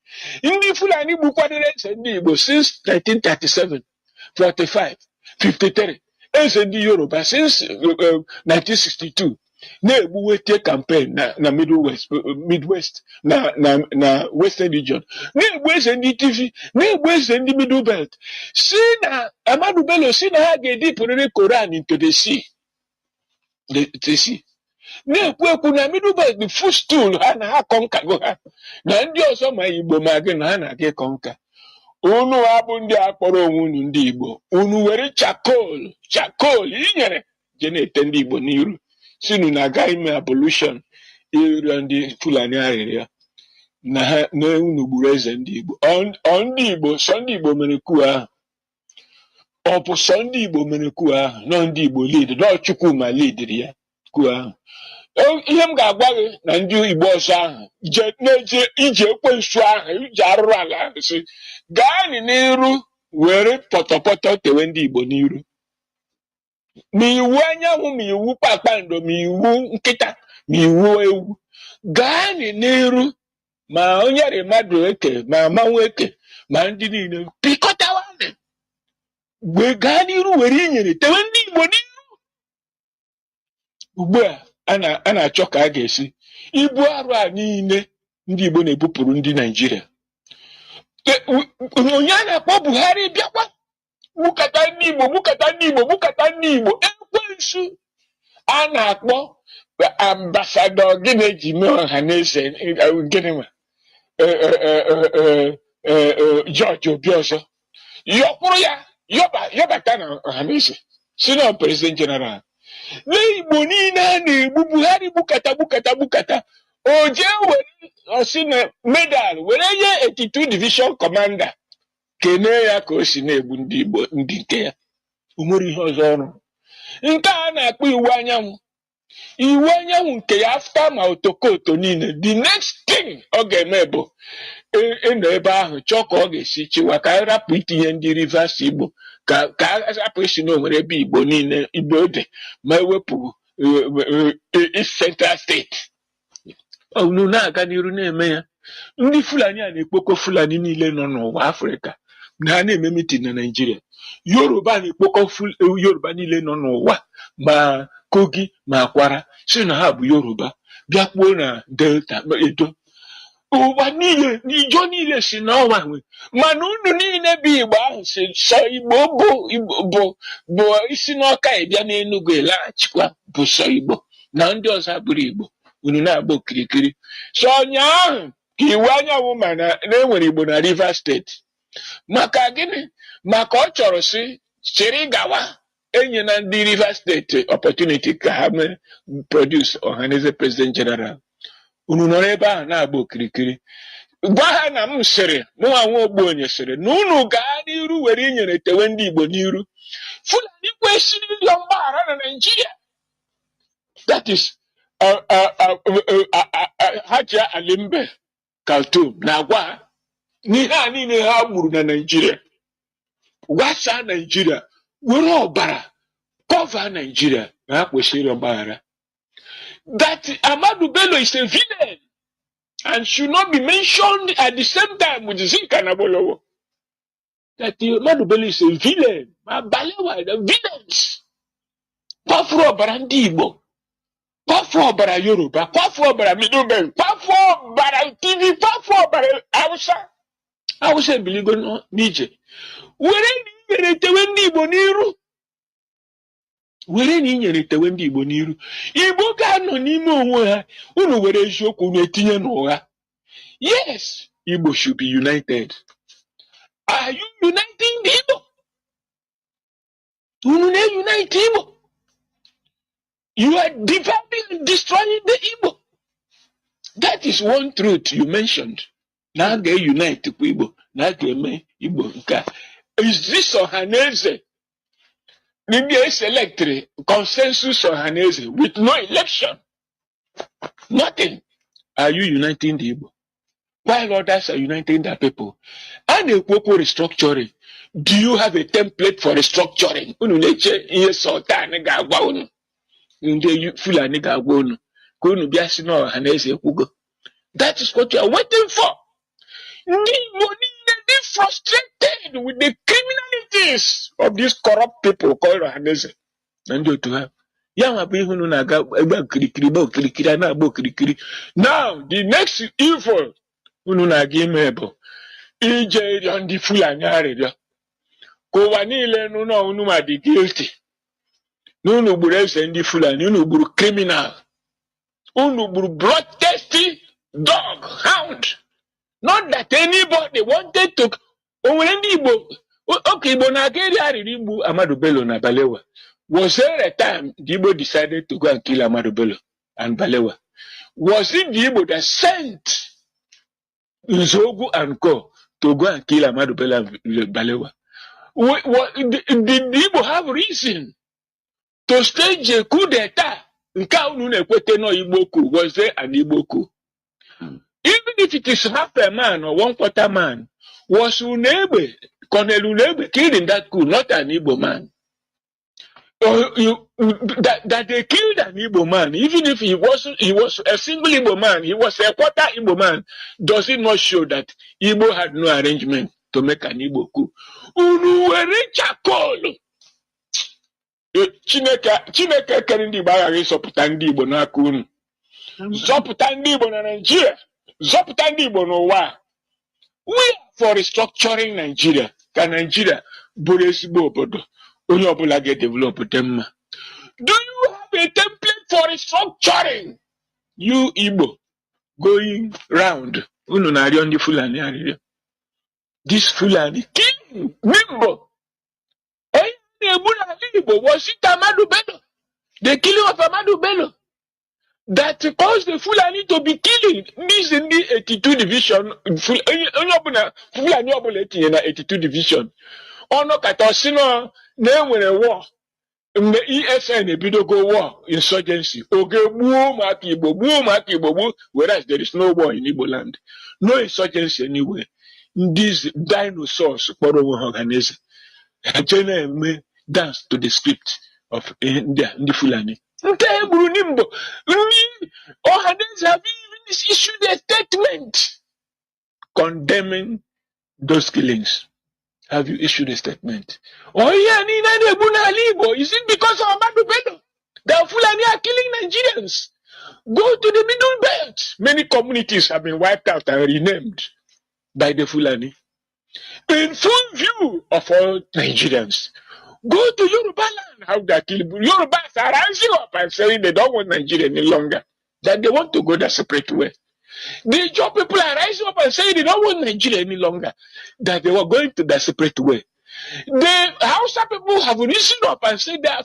Ndị Fulani gbukwadoro eze ndị Igbo since 1937, 45, 53. Eze ndị Yoruba since 1962. Na-egbu Wete campaign na Midwest na Western region. Na-egbu eze ndị TV, na-egbu eze ndị Middle Belt. Si na Amadu Bello si na ha ga-edipụrịrị Quran into the sea. The sea. Na-ekwu na Middle Belt the footstool ha na ha kọnkago ha. Na ndị ọzọ ma Igbo ma gị na ha na-aga kọnka. Unu abụ ndị akpọrọ onwe unu ndị Igbo. Unu were chakol inyere je na-ete ndị Igbo n'iru. Sinu na aga ime abolition iru ndị Fulani arịrịa na ha na unu gburu eze ndị Igbo. Ndị Igbo, sọ ndị Igbo mere coup ahụ. Ọ bụ sọ ndị Igbo mere coup ahụ, nọ ndị Igbo lead, nọ Chukwuma lead ya coup ahụ. Ihe m ga-agwa gị na ndị Igbo ọzọ ahụ na-eje iji ekwensu ahụ iji arụrụ ala ahụ si gaa n'iru were pọtọpọtọ tewe ndị Igbo n'iru. Ma iwu anyanwụ, ma iwu kpakpando, ma iwu nkịta, ma iwu ewu, gaa n'iru ma onye rị mmadụ eke ma amanwụ eke ma ndị niile pịkọtawa wee gaa n'iru were inyere tewe ndị Igbo n'iru. Ugbu a na-achọ ka a ga-esi ibu arụ a niile ndị Igbo na-ebupụrụ ndị Naịjirịa. Onye a na-akpọ Buhari bịakwa gbukata ndị Igbo ekwensu a na-akpọ ambasadọ gịnị eji mee ọha na eze gịnị ma George Obi ọzọ yọkwụrụ ya yọbata na ọha na eze si na President General. N'Igbo niile a na-egbu Buhari gbukata o jee were osi na medal were nye 82 Division Commander kene ya ka o si na-egbu ndị Igbo ndị nke ya. O nwere ihe ọzọ ọrụ nke a na-akpọ iwu anyanwụ nke ya after ma otokoto niile. The next thing ọ ga-eme bụ ịnọ ebe ahụ chọọ ka ọ ga-esi chiwa ka a rapụ itinye ndị Rivers Igbo ka a rapụ isi na onwere ebe Igbo niile Igbo dị ma ewepụ Central steeti unu na-aga n'iru na-eme ya. Ndị Fulani a na-ekpokọ Fulani niile nọ n'ụwa Afrịka na ha na-eme mitin na Naịjirịa. Yoruba na-ekpokọ Yoruba niile nọ n'ụwa ma Kogi ma Akwara si na ha bụ Yoruba bịa kpuo na Delta Edo. Ụwa niile n'ijo niile si n'ọnwa nwe mana unu niile bụ Igbo ahụ si sọ Igbo bụ isi n'Ọka ịbịa n'Enuguelaghachikwa bụ sọ Igbo na ndị ọzọ abụrụ Igbo. Unu na-agba okirikiri so ụnyaahụ ka iwu anyanwụ ma na enwere Igbo na Rivers steeti maka gịnị? Maka ọ chọrọ si chịrị gawa enye na ndị Rivers steeti opportunity ka ha mee produce Ọhaneze President General. Unu nọrọ ebe ahụ na-agba okirikiri gwa ha na m sịrị mụnwa nwa Ogbuonye sịrị na unu gaa n'iru were inyere tewe ndị Igbo n'iru. Fulani kwesịrị ịrịọ mgbaghara na Naịjirịa. That is Haji Alimbe Kaltum na-agwa ha n'ihe a niile ha gburu na Naịjirịa gwasaa Naịjirịa were ọbara kọva Naịjirịa na ha kwesịrị mgbaghara. That Ahmadu Bello is a villain and should not be mentioned at the same time with Zinka na Bolowo. That Ahmadu Bello is a villain. Ma Balewa the villains. Kwafuru ọbara ndị Igbo. Kwafuru ọbara Yoruba. Kwafuru ọbara Middlemen. Kwafuru ọbara TV. Kwafuru ọbara Hausa. Hausa ebiligo n'ije. Were na inyere tewe ndị Igbo n'iru. Were na inyere tewe ndị Igbo n'iru. Igbo ga-anọ n'ime onwe ha. Unu were eziokwu unu etinye n'ụgha. Yes, Igbo should be united. Are you uniting the Igbo? Unu na-unite Igbo. You are dividing and destroying the Igbo. That is one truth you mentioned. Na ga-unite kwa Igbo. Na ga-eme Igbo nke. Is this Ọhaneze? They select consensus Ọhaneze with no election. Nothing. Are you uniting the Igbo? While others are uniting their people. And a proper restructuring. Do you have a template for restructuring? That is what you are waiting for. They frustrated with the criminalities of these corrupt people called Ọhaneze. And you to have. Now, the next evil, ije on the Fulani area. Kowanile no ma be guilty. No burese ndi Fulani, no criminal. Bloodthirsty dog, hound. Not that anybody wanted to. Okay, Bonageri Ahmadu Bello na Balewa. Was there a time the Igbo decided to go and kill Ahmadu Bello and Balewa? Was it the Igbo that sent Nzogu and Co to go and kill Ahmadu Bello and Balewa? Did the Igbo have reason to stage a coup d'etat? Was there an Igbo coup? Even if it is half a man or 1/4 man, was Unebe, Colonel Unebe killed in that coup, not an Igbo man? That they killed an Igbo man, even if he was a single Igbo man, he was a quarter Igbo man, does it not show that Igbo had no arrangement to make an Igbo coup? Chineke kendi bagari soputandi Igbo na kunu. Soputandi Igbo na Nigeria. Soputandi Igbo no wa. We are for restructuring Nigeria. Can Nigeria buresibo obodo? Onye obula get develop them. Do you have a template for restructuring? You Igbo going round. Unu na on the Fulani area. This Fulani killing Nimbo. Was it Ahmadu Bello? The killing of Ahmadu Bello that caused the Fulani to be killing. This in the 82 division. Fulani obuleti in the 82 division. Ono katosino name when a war. The ESN Bidogo war insurgency. Okay, whereas there is no war in Igbo land. No insurgency anywhere. These dinosaurs, organization, dance to the script of India, the Fulani. Organizers have even issued a statement condemning those killings. Have you issued a statement? Oh, yeah, is it because of Ahmadu Bello that Fulani are killing Nigerians? Go to the Middle Belt. Many communities have been wiped out and renamed by the Fulani. In full view of all Nigerians. Go to Yoruba land. How they kill Yorubas are rising up and saying they don't want Nigeria any longer. That they want to go the separate way. The Ijaw people are rising up and saying they don't want Nigeria any longer. That they were going to the separate way. The Hausa people have risen up and said they are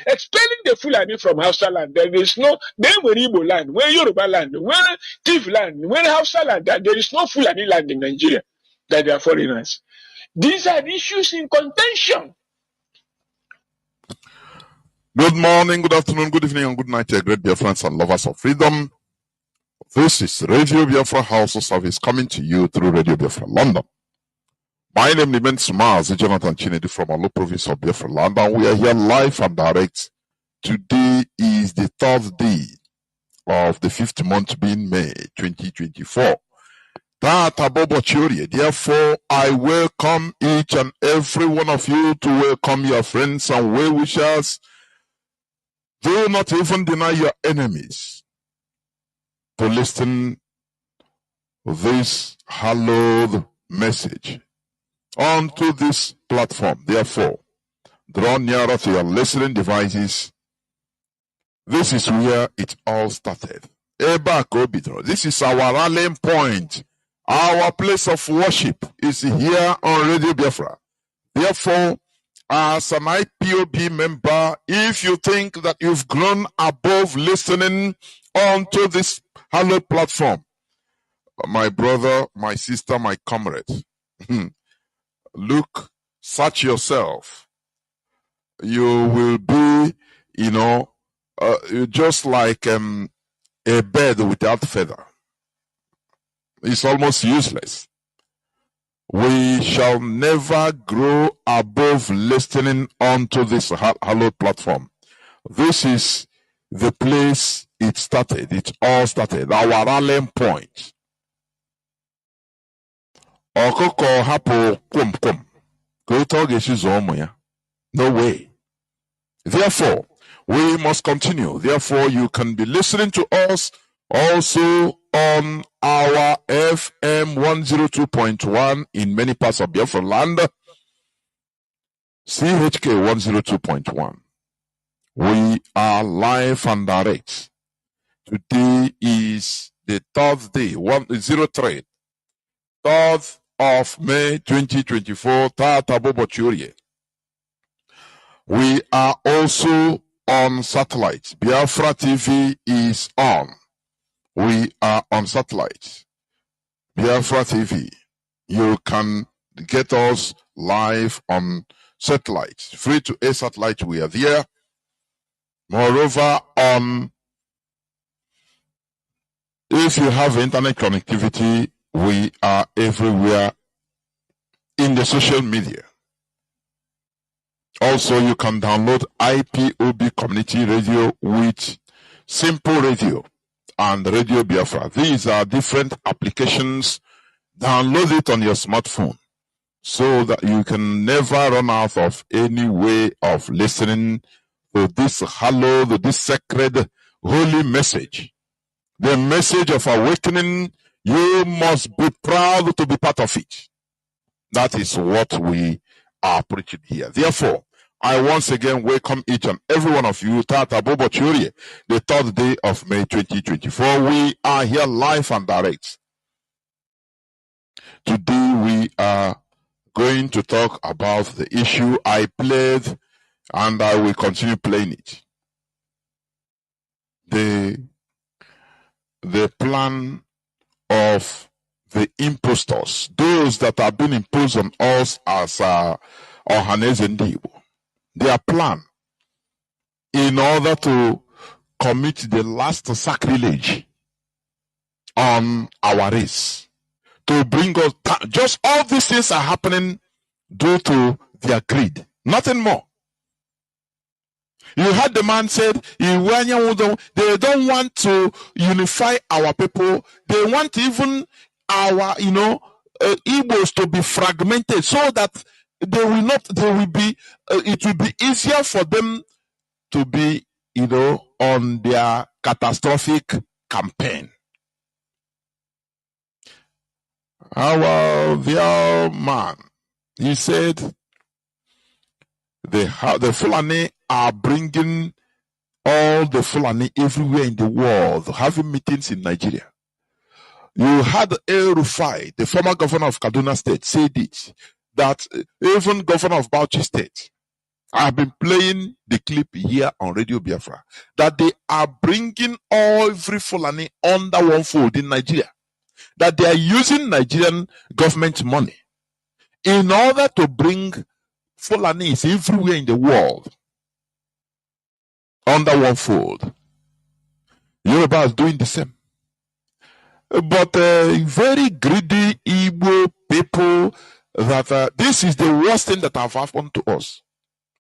expelling the Fulani from Hausa land. There is no, they were Igbo land, where Yoruba land, where Tiv land, where Hausa land, that there is no Fulani land in Nigeria, that they are foreigners. These are issues in contention. Good morning, good afternoon, good evening, and good night, great Biafrans and lovers of freedom. This is Radio Biafra House of Service coming to you through Radio Biafra London. My name is Mazi Chinasa Nworu from Alo province of Biafra land, and we are here live and direct. Today is the 3rd day of the 5th month being May 2024. Therefore, I welcome each and every one of you to welcome your friends and well-wishers. Do not even deny your enemies to listen to this hallowed message onto this platform. Therefore, draw nearer to your listening devices. This is where it all started. This is our rallying point. Our place of worship is here on Radio Biafra. Therefore, as an IPOB member, if you think that you've grown above listening onto this hallowed platform, my brother, my sister, my comrade, look, search yourself. You will be, just like a bird without feather. It's almost useless. We shall never grow above listening onto this hallowed platform. This is the place it started. It all started. Our rallying point. Okoko hapo kum. No way. Therefore, we must continue. Therefore, you can be listening to us also on our FM 102.1 in many parts of Biafra land, CHK 102.1. We are live and direct. Today is the 3rd day, 3rd of May 2024, We are also on satellite. Biafra TV is on. We are on satellite. Biafra TV. You can get us live on satellite. Free to air satellite, we are there. Moreover, if you have internet connectivity, we are everywhere in the social media. Also, you can download IPOB Community Radio with Simple Radio and Radio Biafra. These are different applications. Download it on your smartphone so that you can never run out of any way of listening to this hallowed, this sacred, holy message. The message of awakening. You must be proud to be part of it. That is what we are preaching here. Therefore, I once again welcome each and every one of you. Tata Bobo Churi, the 3rd day of May 2024. We are here live and direct. Today we are going to talk about the issue I played, and I will continue playing it. The plan of the impostors, those that have been imposed on us as Ohaneze Ndibo. Their plan in order to commit the last sacrilege on our race. to bring us down. Just all these things are happening due to their greed. Nothing more. You heard the man said, they don't want to unify our people. They want even our, Igbos to be fragmented so that it will be easier for them to be, on their catastrophic campaign. Our dear man, he said, the Fulani are bringing all the Fulani everywhere in the world, having meetings in Nigeria. You had El Rufai, the former governor of Kaduna State, said it, that even governor of Bauchi State, I have been playing the clip here on Radio Biafra, that they are bringing every Fulani under one fold in Nigeria, that they are using Nigerian government money in order to bring Fulanis everywhere in the world under one fold. Yoruba is doing the same. But very greedy Igbo people, that this is the worst thing that have happened to us.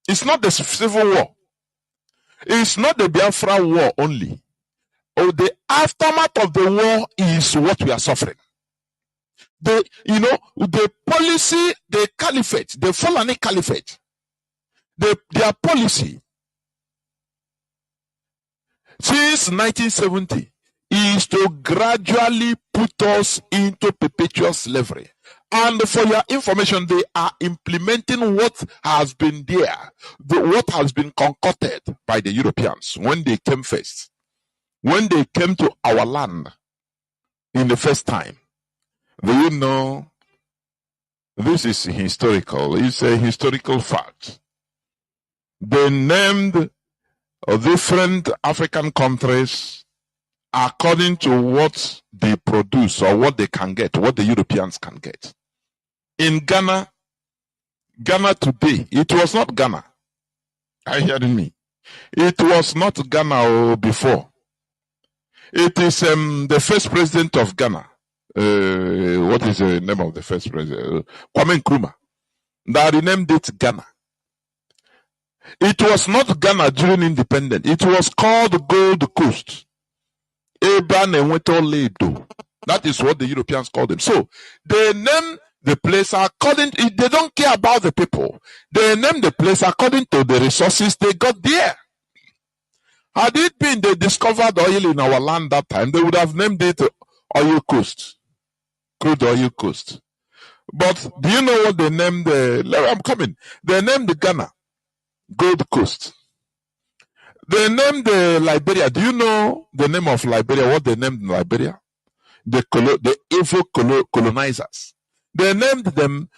It's not the civil war. It's not the Biafra war only. Oh, the aftermath of the war is what we are suffering. The policy, the caliphate, the Fulani caliphate, their policy since 1970 is to gradually put us into perpetual slavery. And for your information, they are implementing what has been there, what has been concocted by the Europeans when they came first. When they came to our land in the first time. Do you know, this is historical. It's a historical fact. They named different African countries according to what they produce or what they can get, what the Europeans can get. In Ghana today, it was not Ghana. Are you hearing me? It was not Ghana before. It is the first president of Ghana. What is the name of the first president? Kwame Nkrumah. That renamed it Ghana. It was not Ghana during independence. It was called Gold Coast. That is what the Europeans called them. So they name the place according to, they don't care about the people. They name the place according to the resources they got there. Had it been they discovered oil in our land that time, they would have named it Oil Coast. Crude Oil Coast. But do you know what they named I'm coming. They named the Ghana Gold Coast. They named the Liberia. Do you know the name of Liberia? What they named Liberia? The evil colonizers. They named them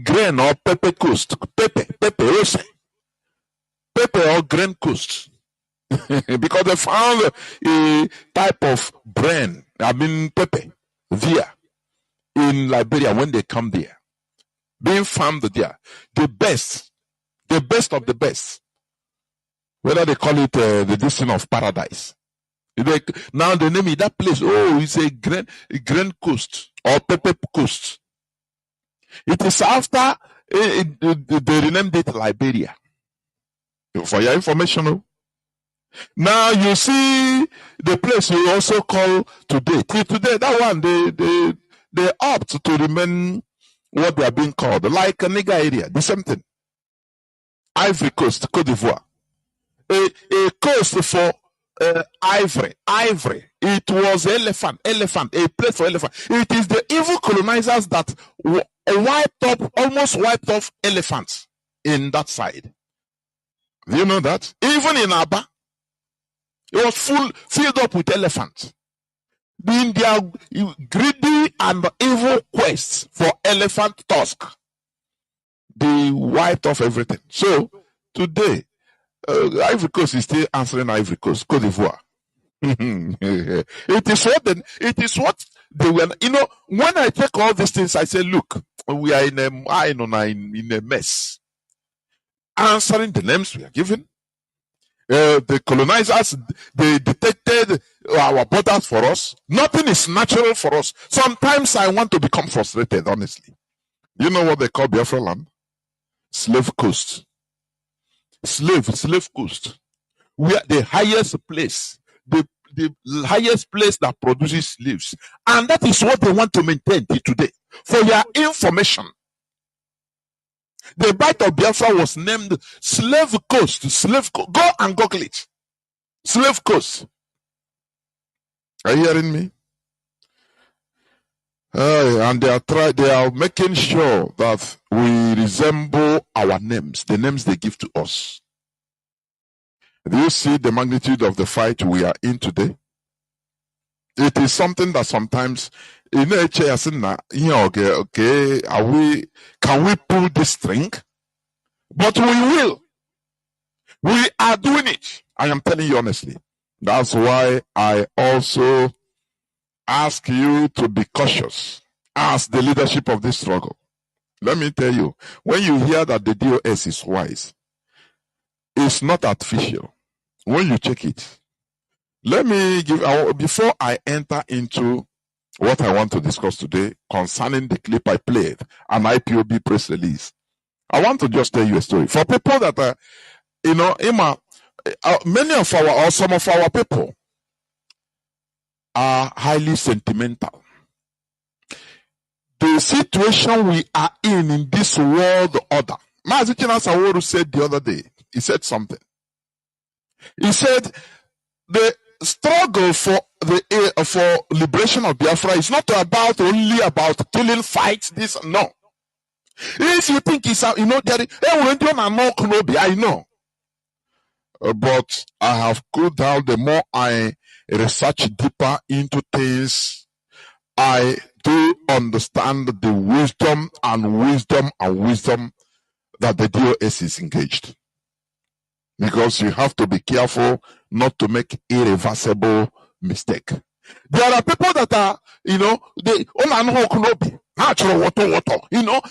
grain or pepper coast. Pepper or grain coast. Because they found a type of brain, pepper, there in Liberia when they come there. Being farmed there. The best of the best. Whether they call it the destiny of paradise. Now they name it that place. Oh, it's a grain coast or pepper coast. It is after they renamed it Liberia. For your information. Now you see the place you also call today. Today, that one they opt to remain what they are being called, like a Niger area, the same thing. Ivory Coast, Cote d'Ivoire. A coast for ivory. It was elephant, a place for elephant. It is the evil colonizers that almost wiped off elephants in that side. Do you know that? Even in Aba, it was filled up with elephants. In their greedy and evil quest for elephant tusk, they wiped off everything. So today, Ivory Coast is still answering Ivory Coast, Cote d'Ivoire. It is what they were. When I take all these things, I say, look, we are in a mess. Answering the names we are given, The colonizers, they detected our borders for us. Nothing is natural for us. Sometimes I want to become frustrated, honestly. You know what they call Biafra land? Slave coast. Slave coast. We are the highest place, the highest place that produces slaves. And that is what they want to maintain till today. For your information, the bite of Biafra was named Slave Coast. Go and Google it. Slave Coast. Are you hearing me? And they are making sure that we resemble our names, the names they give to us. Do you see the magnitude of the fight we are in today? It is something that sometimes, you know, okay, can we pull this string? But we will. We are doing it. I am telling you honestly. That's why I also ask you to be cautious as the leadership of this struggle. Let me tell you, when you hear that the DOS is wise, it's not artificial. When you check it, let me give, before I enter into what I want to discuss today concerning the clip I played, an IPOB press release, I want to just tell you a story. For people that are, you know, many of our, or some of our people are highly sentimental. The situation we are in this world order. Mazi Chinasa Nworu said the other day, he said something. He said the struggle for liberation of Biafra is not only about killing, fights, this, no. If you think it's, you know, I know. But I have cooled down. The more I research deeper into things, I do understand the wisdom that the DOS is engaged. Because you have to be careful not to make irreversible mistake. There are people that are, you know, you know,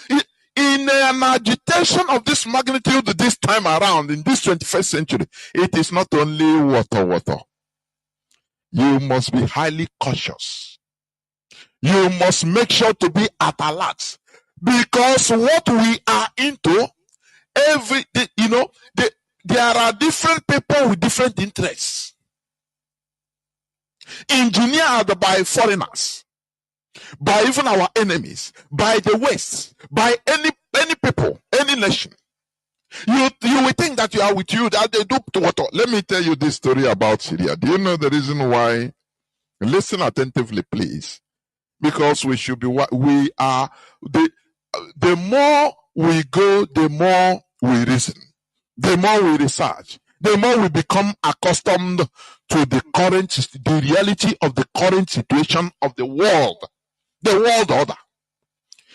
in an agitation of this magnitude this time around in this 21st century, it is not only water. You must be highly cautious. You must make sure to be at alert, because what we are into, there are different people with different interests, engineered by foreigners, by even our enemies, by the West, by any people, any nation. You will think that you are with you, that they do to what? Let me tell you this story about Syria. Do you know the reason why? Listen attentively, please. Because we should be what we are. The more we go, the more we reason, the more we research, the more we become accustomed to the reality of the current situation of the world order.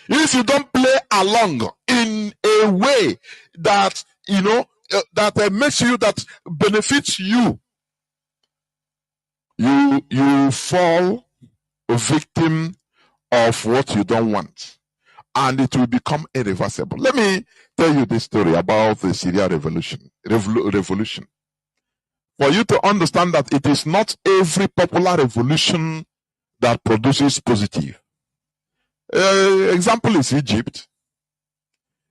If you don't play along in a way that, you know, that makes you, that benefits you, you fall a victim of what you don't want, and it will become irreversible. Let me tell you this story about the Syria revolution. For you to understand that it is not every popular revolution that produces positive. Example is Egypt.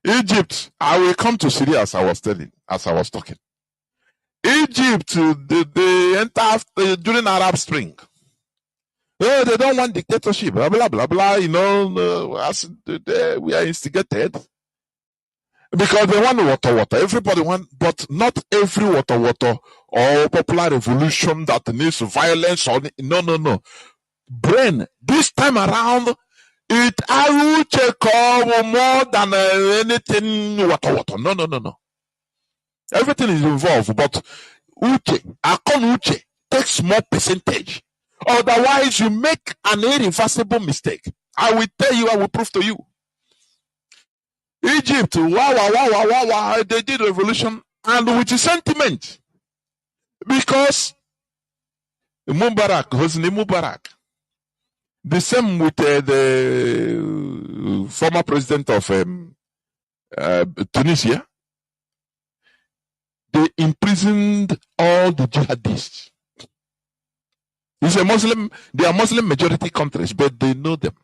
I will come to Syria as I was talking. Egypt, they enter during Arab Spring. They don't want dictatorship, blah, blah, blah, blah, you know, we are instigated. Because they want water. Everybody want, but not every water or popular revolution that needs violence or, no. Brain, this time around, it will check more than anything water. No. Everything is involved, but Uche takes more percentage. Otherwise, you make an irreversible mistake. I will tell you, I will prove to you. Egypt, wow, they did revolution, and with sentiment. Because Hosni Mubarak, the same with the former president of Tunisia, imprisoned all the jihadists. It's a Muslim, they are Muslim majority countries, but they know them.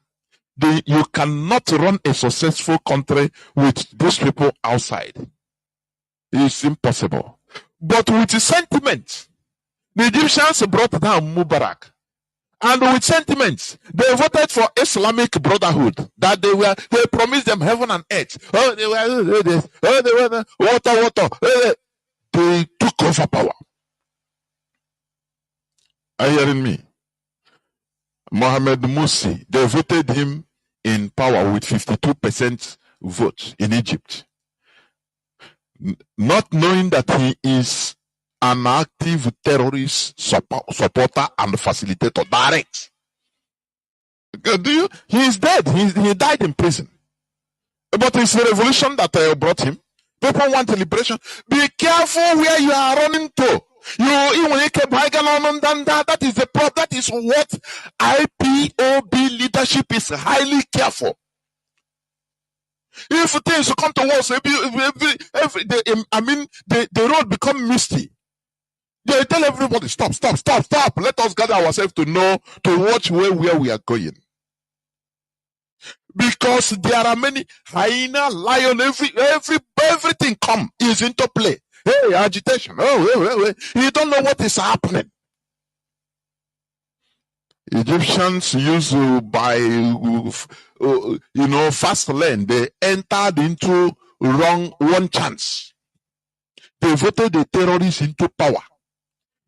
You cannot run a successful country with these people outside. It's impossible. But with sentiment, the Egyptians brought down Mubarak. And with sentiments, they voted for Islamic Brotherhood. That they promised them heaven and earth. Oh, they were this. Oh, they were water. They took over power. Are you hearing me? Mohamed Morsi, they voted him in power with 52% vote in Egypt. Not knowing that he is an active terrorist supporter and facilitator. Direct. He is dead. He died in prison. But it's the revolution that brought him. People want liberation. Be careful where you are running to. That is the problem. That is what IPOB leadership is highly careful. If things come to us, the road become misty. They tell everybody, stop. Let us gather ourselves to know, to watch where we are going. Because there are many hyena, lion, everything is into play. Hey, agitation. You don't know what is happening. Egyptians used by fast lane, they entered into one chance. They voted the terrorists into power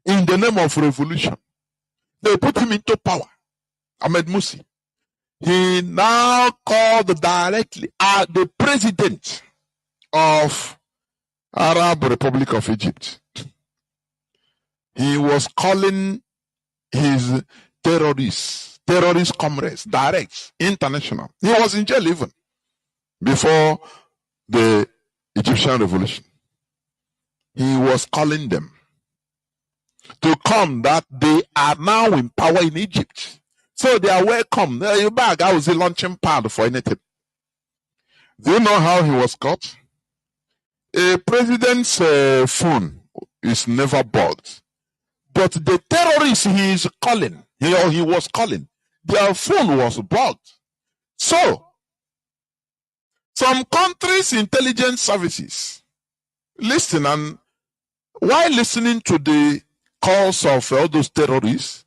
in the name of revolution. They put him into power. Ahmed Morsi. He now called directly the president of Arab Republic of Egypt. He was calling his terrorist comrades, direct, international. He was in jail even before the Egyptian revolution. He was calling them to come, that they are now in power in Egypt. So they are welcome. You bag, I was a launching pad for anything. Do you know how he was caught? A president's phone is never bugged. But the terrorists he is calling, he was calling, their phone was bugged. So, some countries' intelligence services listen, and while listening to the calls of all those terrorists,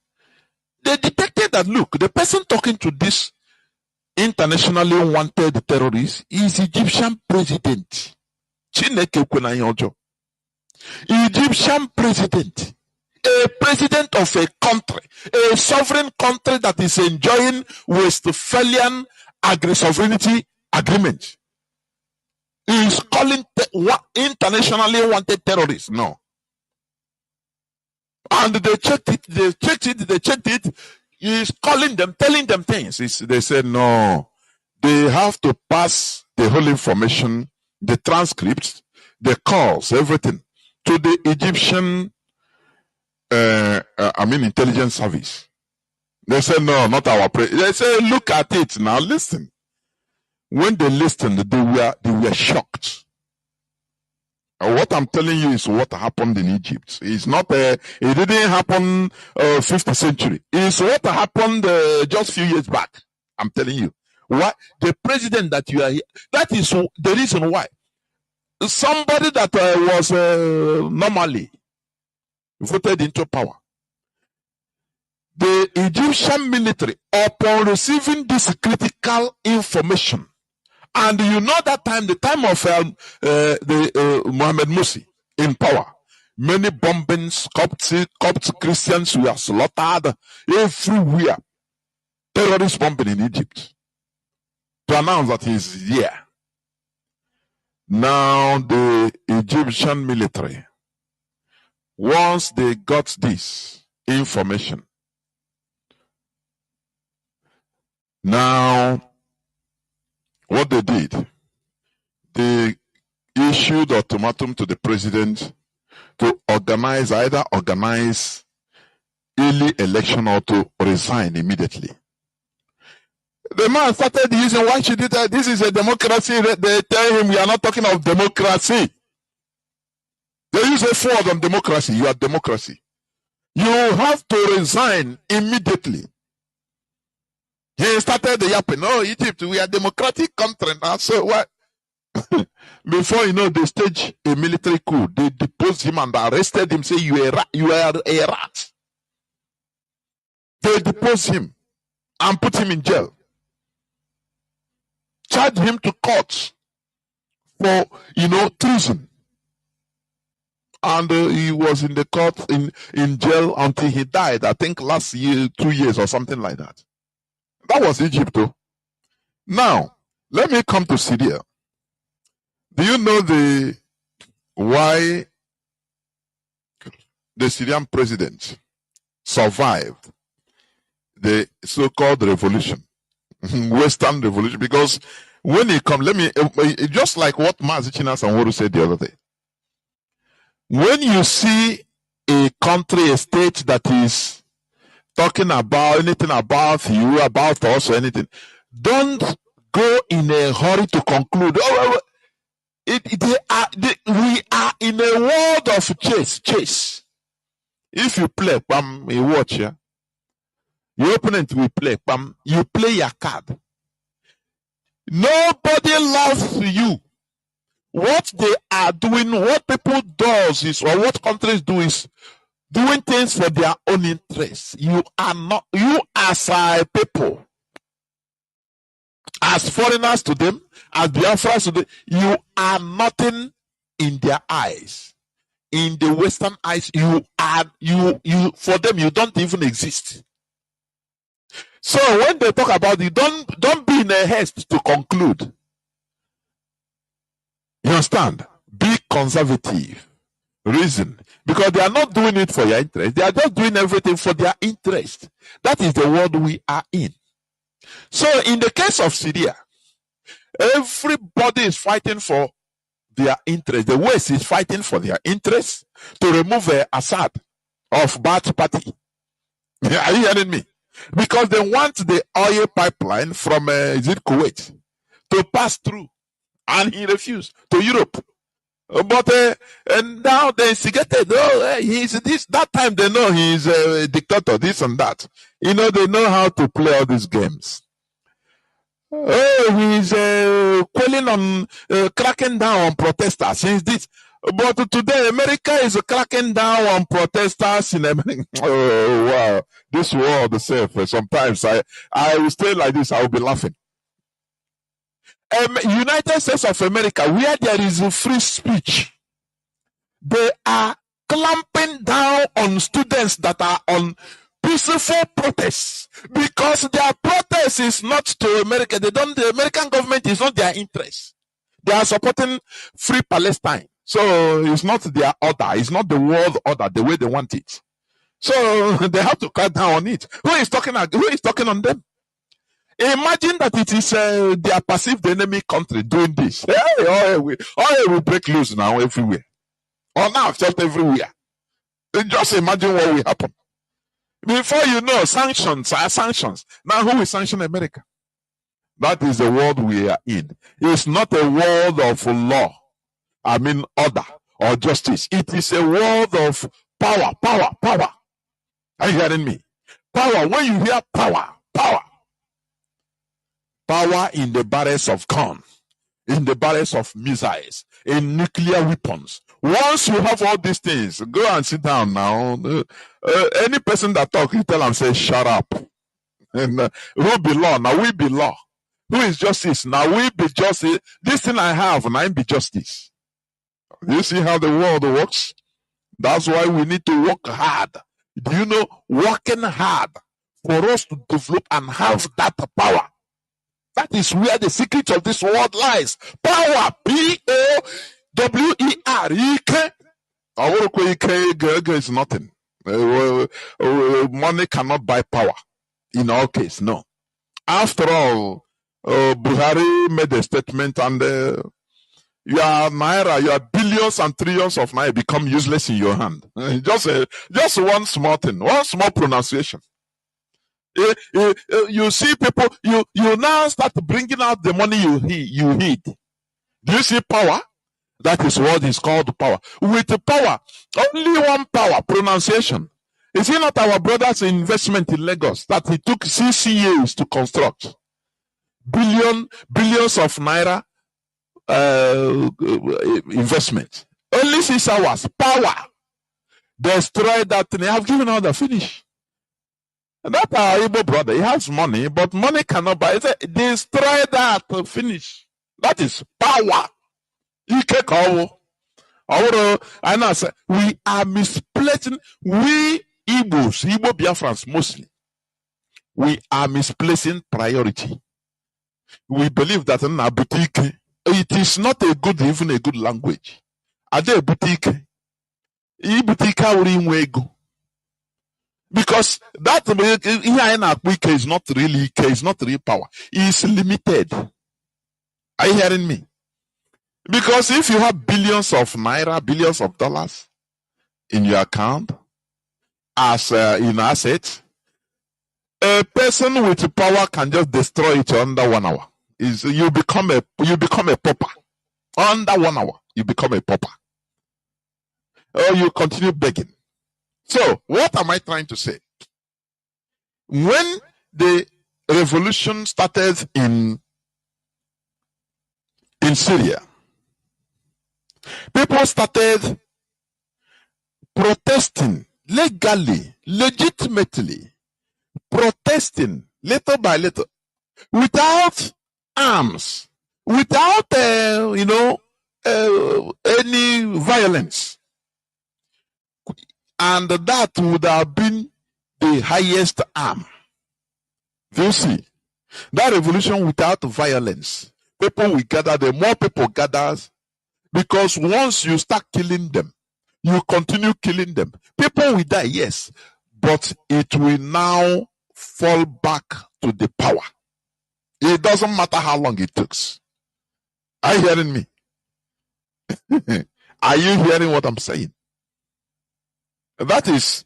they detected that, look, the person talking to this internationally wanted terrorist is Egyptian president. Egyptian president. A president of a country, a sovereign country that is enjoying Westphalian sovereignty agreement, is calling internationally wanted terrorists. No. And they checked it. He's calling them, telling them things. They said, no, they have to pass the whole information, the transcripts, the calls, everything, to the Egyptian intelligence service. They said, no, not our president. They said, look at it now, listen. When they listened, they were shocked. What I'm telling you is what happened in Egypt. It's not it didn't happen 5th century. It's what happened just a few years back. I'm telling you. Why the president that you are here, that is the reason why. Somebody that was normally voted into power. The Egyptian military, upon receiving this critical information, and you know that time, the time of Mohamed Morsi in power, many bombings, Copts Christians were slaughtered everywhere. Terrorist bombing in Egypt. To announce that he is here. Now the Egyptian military, once they got this information, now what they did, they issued an ultimatum to the president to either organize early election or to resign immediately. The man started using, why should it? This is a democracy. They tell him we are not talking of democracy. They use a forward on democracy, you are democracy. You have to resign immediately. He started the yapping. Oh, Egypt, we are a democratic country now. So what? Before you know, they staged a military coup. They deposed him and arrested him. Say you are a rat. They deposed him and put him in jail. Charged him to court for treason. And he was in the court in jail until he died. I think last year, 2 years or something like that. That was Egypt, though. Now, let me come to Syria. Do you know why the Syrian president survived the so-called revolution, Western revolution? Because when he come, just like what Mazi Chinasa Nworu said the other day. When you see a country, a state that is talking about anything about you, about us, or anything, don't go in a hurry to conclude. We are in a world of chase. If you play, you watch, yeah. Your opponent will play, you play your card. Nobody loves you. What they are doing, what people does is, or what countries do is doing things for their own interests. You as a people, as foreigners to them, as Biafrans to them, you are nothing in their eyes. In the Western eyes, you for them, you don't even exist. So when they talk about it, don't be in a haste to conclude. You understand? Be conservative. Reason. Because they are not doing it for your interest. They are just doing everything for their interest. That is the world we are in. So in the case of Syria, everybody is fighting for their interest. The West is fighting for their interest to remove Assad of Ba'ath Party. Are you hearing me? Because they want the oil pipeline from Kuwait to pass through. And he refused to Europe. But and now they instigated. Oh, he's this. That time they know he's a dictator, this and that. They know how to play all these games. Oh, he's quelling on, cracking down on protesters. He's this. But today, America is cracking down on protesters in America. Oh, wow. This world itself, sometimes I will stay like this, I will be laughing. United States of America, where there is a free speech, they are clamping down on students that are on peaceful protests because their protest is not to America. The American government is not their interest. They are supporting free Palestine. So it's not their order. It's not the world order the way they want it. So they have to crack down on it. Who is talking on them? Imagine that it is their perceived enemy country doing this. Oil will break loose now everywhere. Or now just everywhere. Just imagine what will happen. Before you know, sanctions are sanctions. Now who will sanction America? That is the world we are in. It's not a world of law. Order or justice. It is a world of power. Are you hearing me? Power. When you hear power. Power in the barrels of gun, in the barrels of missiles, in nuclear weapons. Once you have all these things, go and sit down now. Any person that talks, you tell them, say, shut up. And who be law? Now we be law. Who is justice? Now we be justice. This thing I have, and I be justice. Do you see how the world works? That's why we need to work hard. Do you know, working hard for us to develop and have that power? That is where the secret of this world lies. Power. P-O-W-E-R. Is nothing. Money cannot buy power. In our case, no. After all, Buhari made a statement and your naira, your billions and trillions of naira become useless in your hand. Just one small thing, one small pronunciation. You see people, you now start bringing out the money you hid. Do you see power? That is what is called power. With the power, only one power, pronunciation. Is it not our brother's investment in Lagos that he took 6 years to construct? Billions of naira investment. Only 6 hours. Power. Destroy that thing. They have given all the finish. And that our Igbo brother, he has money, but money cannot buy it. Destroy that finish. That is power. I know we are misplacing, we Igbo Biafrans mostly, we are misplacing priority. We believe that in a boutique, it is not even a good language. Ade boutique, because that is not really power. It's limited. Are you hearing me? Because if you have billions of naira, billions of dollars in your account as in assets, a person with power can just destroy it under 1 hour. You become a pauper. Under 1 hour, you become a pauper. Or you continue begging. So, what am I trying to say? When the revolution started in Syria, people started protesting legally, legitimately, protesting little by little, without arms, without any violence. And that would have been the highest arm. You see, that revolution without violence, people will gather, the more people gather, because once you start killing them, you continue killing them. People will die, yes, but it will now fall back to the power. It doesn't matter how long it takes. Are you hearing me? Are you hearing what I'm saying? That is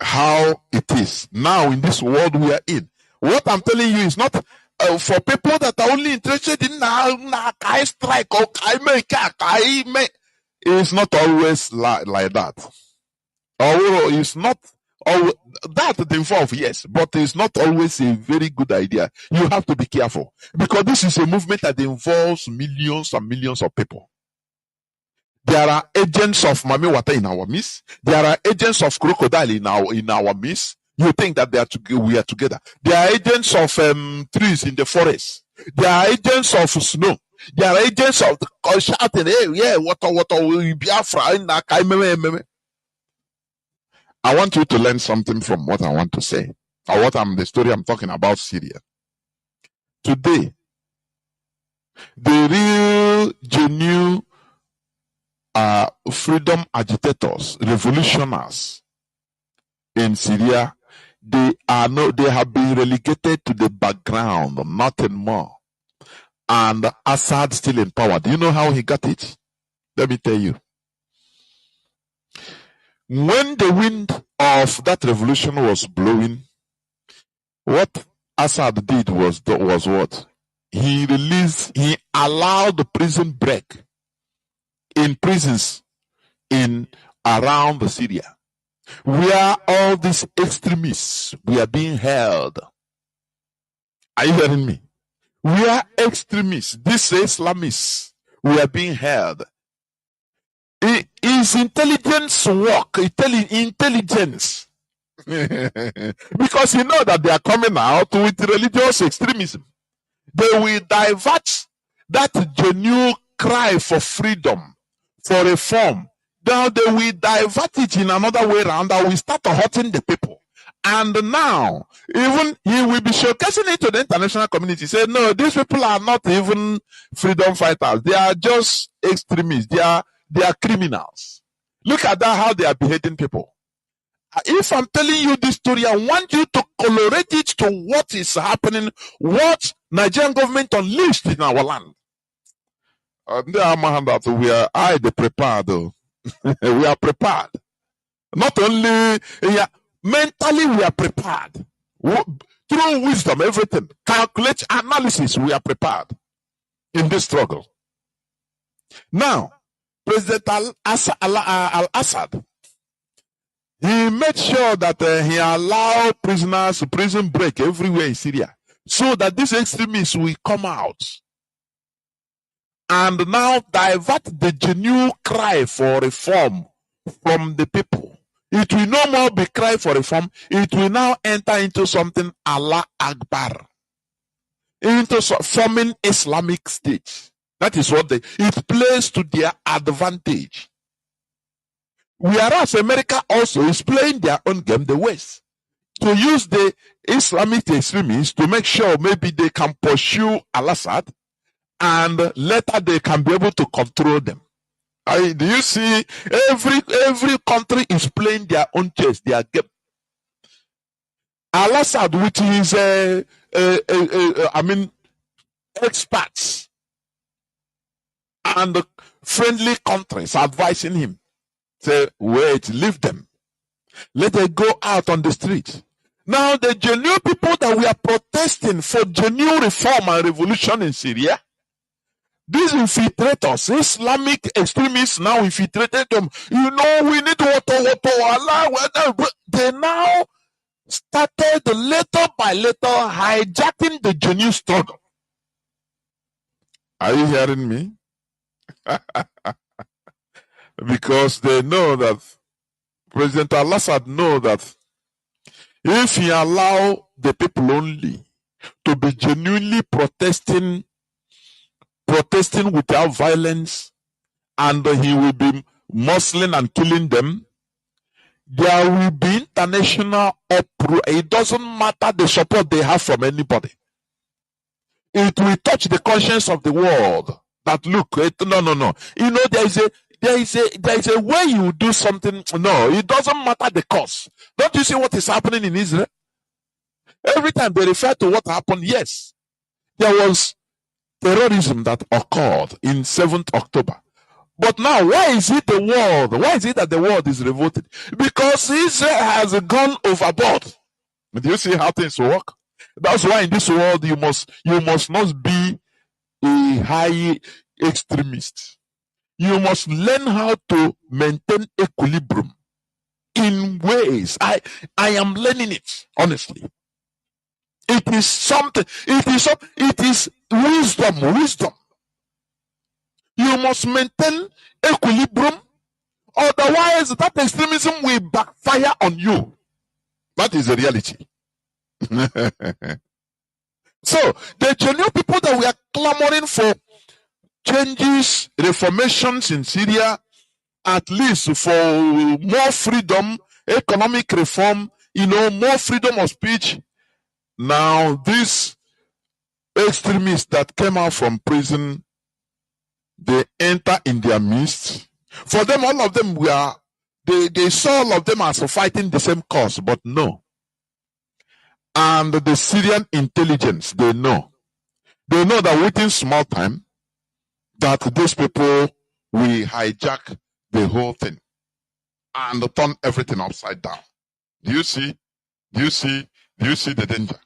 how it is now in this world we are in. What I'm telling you is not for people that are only interested in strike or it's not always like that. Or it's not that involved, yes, but it's not always a very good idea. You have to be careful because this is a movement that involves millions and millions of people. There are agents of Mami Water in our midst. There are agents of crocodile in our midst. You think that we are together. There are agents of trees in the forest. There are agents of snow. There are agents of shouting, hey, yeah, water, Biafra. I want you to learn something from what I want to say, or the story I'm talking about, Syria. Today, the real, genuine freedom agitators, revolutionaries in Syria, they have been relegated to the background, nothing more. And Assad still in power. Do you know how he got it? Let me tell you. When the wind of that revolution was blowing, what Assad did was what? He allowed the prison break in prisons in around Syria, where all these extremists were being held. Are you hearing me? Where extremists, these Islamists, were being held. It is intelligence work, intelligence. Because you know that they are coming out with religious extremism. They will divert that genuine cry for freedom, for reform. Now they will divert it in another way around and will start hurting the people. And now, even he will be showcasing it to the international community. Say, no, these people are not even freedom fighters. They are just extremists. They are criminals. Look at that, how they are beheading people. If I'm telling you this story, I want you to correlate it to what is happening, what Nigerian government unleashed in our land. We are prepared. We are prepared. Not only mentally, we are prepared. Through wisdom, everything, calculate, analysis, we are prepared in this struggle. Now, President Al-Assad, he made sure that he allowed prisoners to prison break everywhere in Syria, so that these extremists will come out and now divert the genuine cry for reform from the people. It will no more be cry for reform. It will now enter into something Allah Akbar, into forming Islamic State. That is what it plays to their advantage. Whereas America also is playing their own game, the West, to use the Islamic extremists to make sure maybe they can pursue Al-Assad and later they can be able to control them. Do you see? Every country is playing their own chess, their game. Al-Assad, which is experts and friendly countries advising him, say, wait, leave them. Let them go out on the street. Now, the genuine people that we are protesting for genuine reform and revolution in Syria, these infiltrators, Islamic extremists now infiltrated them. You know, we need water, Allah. They now started little by little hijacking the genuine struggle. Are you hearing me? Because they know that President Al-Assad knows that if he allow the people only to be genuinely protesting without violence, and he will be muscling and killing them, there will be international uproar. It doesn't matter the support they have from anybody. It will touch the conscience of the world. That look, no. You know, there is a way you do something. No, it doesn't matter the cost. Don't you see what is happening in Israel? Every time they refer to what happened, yes, there was terrorism that occurred in 7th October. But now, why is it that the world is revolted? Because Israel has gone overboard. Do you see how things work? That's why in this world you must not be a high extremist. You must learn how to maintain equilibrium in ways. I am learning it, honestly. It is something. It is wisdom. You must maintain equilibrium, otherwise that extremism will backfire on you. That is the reality. So the genuine people that we are clamoring for changes, reformations in Syria, at least for more freedom, economic reform, more freedom of speech. Now, these extremists that came out from prison, they enter in their midst. For them, all of them they saw all of them as fighting the same cause, but no. And the Syrian intelligence, they know that within small time, that these people will hijack the whole thing and turn everything upside down. Do you see the danger?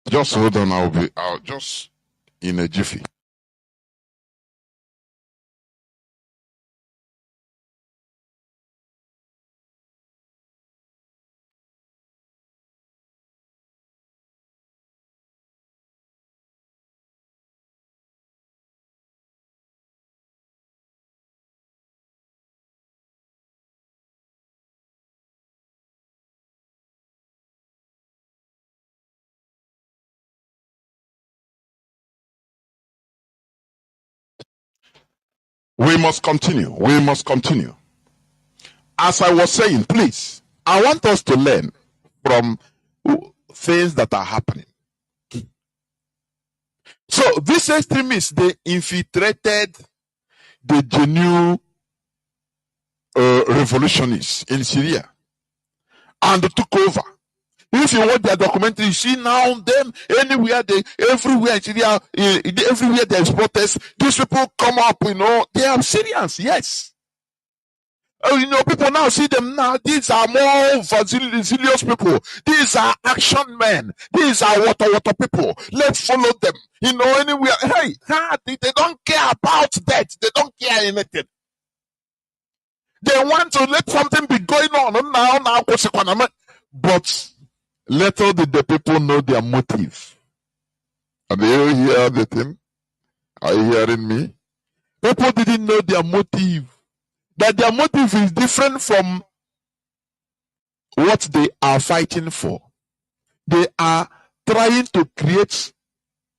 Just hold on, I'll just in a jiffy. We must continue. As I was saying, please, I want us to learn from things that are happening. So these extremists, they infiltrated the genuine revolutionists in Syria and took over. If you watch their documentary, you see now them everywhere in Syria, everywhere there's protests, these people come up, they are Syrians, yes. People now see them now. These are more zealous people. These are action men. These are water people. Let's follow them. Anywhere. Hey, they don't care about that. They don't care anything. They want to let something be going on now. But little did the people know their motive. Are you hear the thing? Are you hearing me? People didn't know their motive. That their motive is different from what they are fighting for. They are trying to create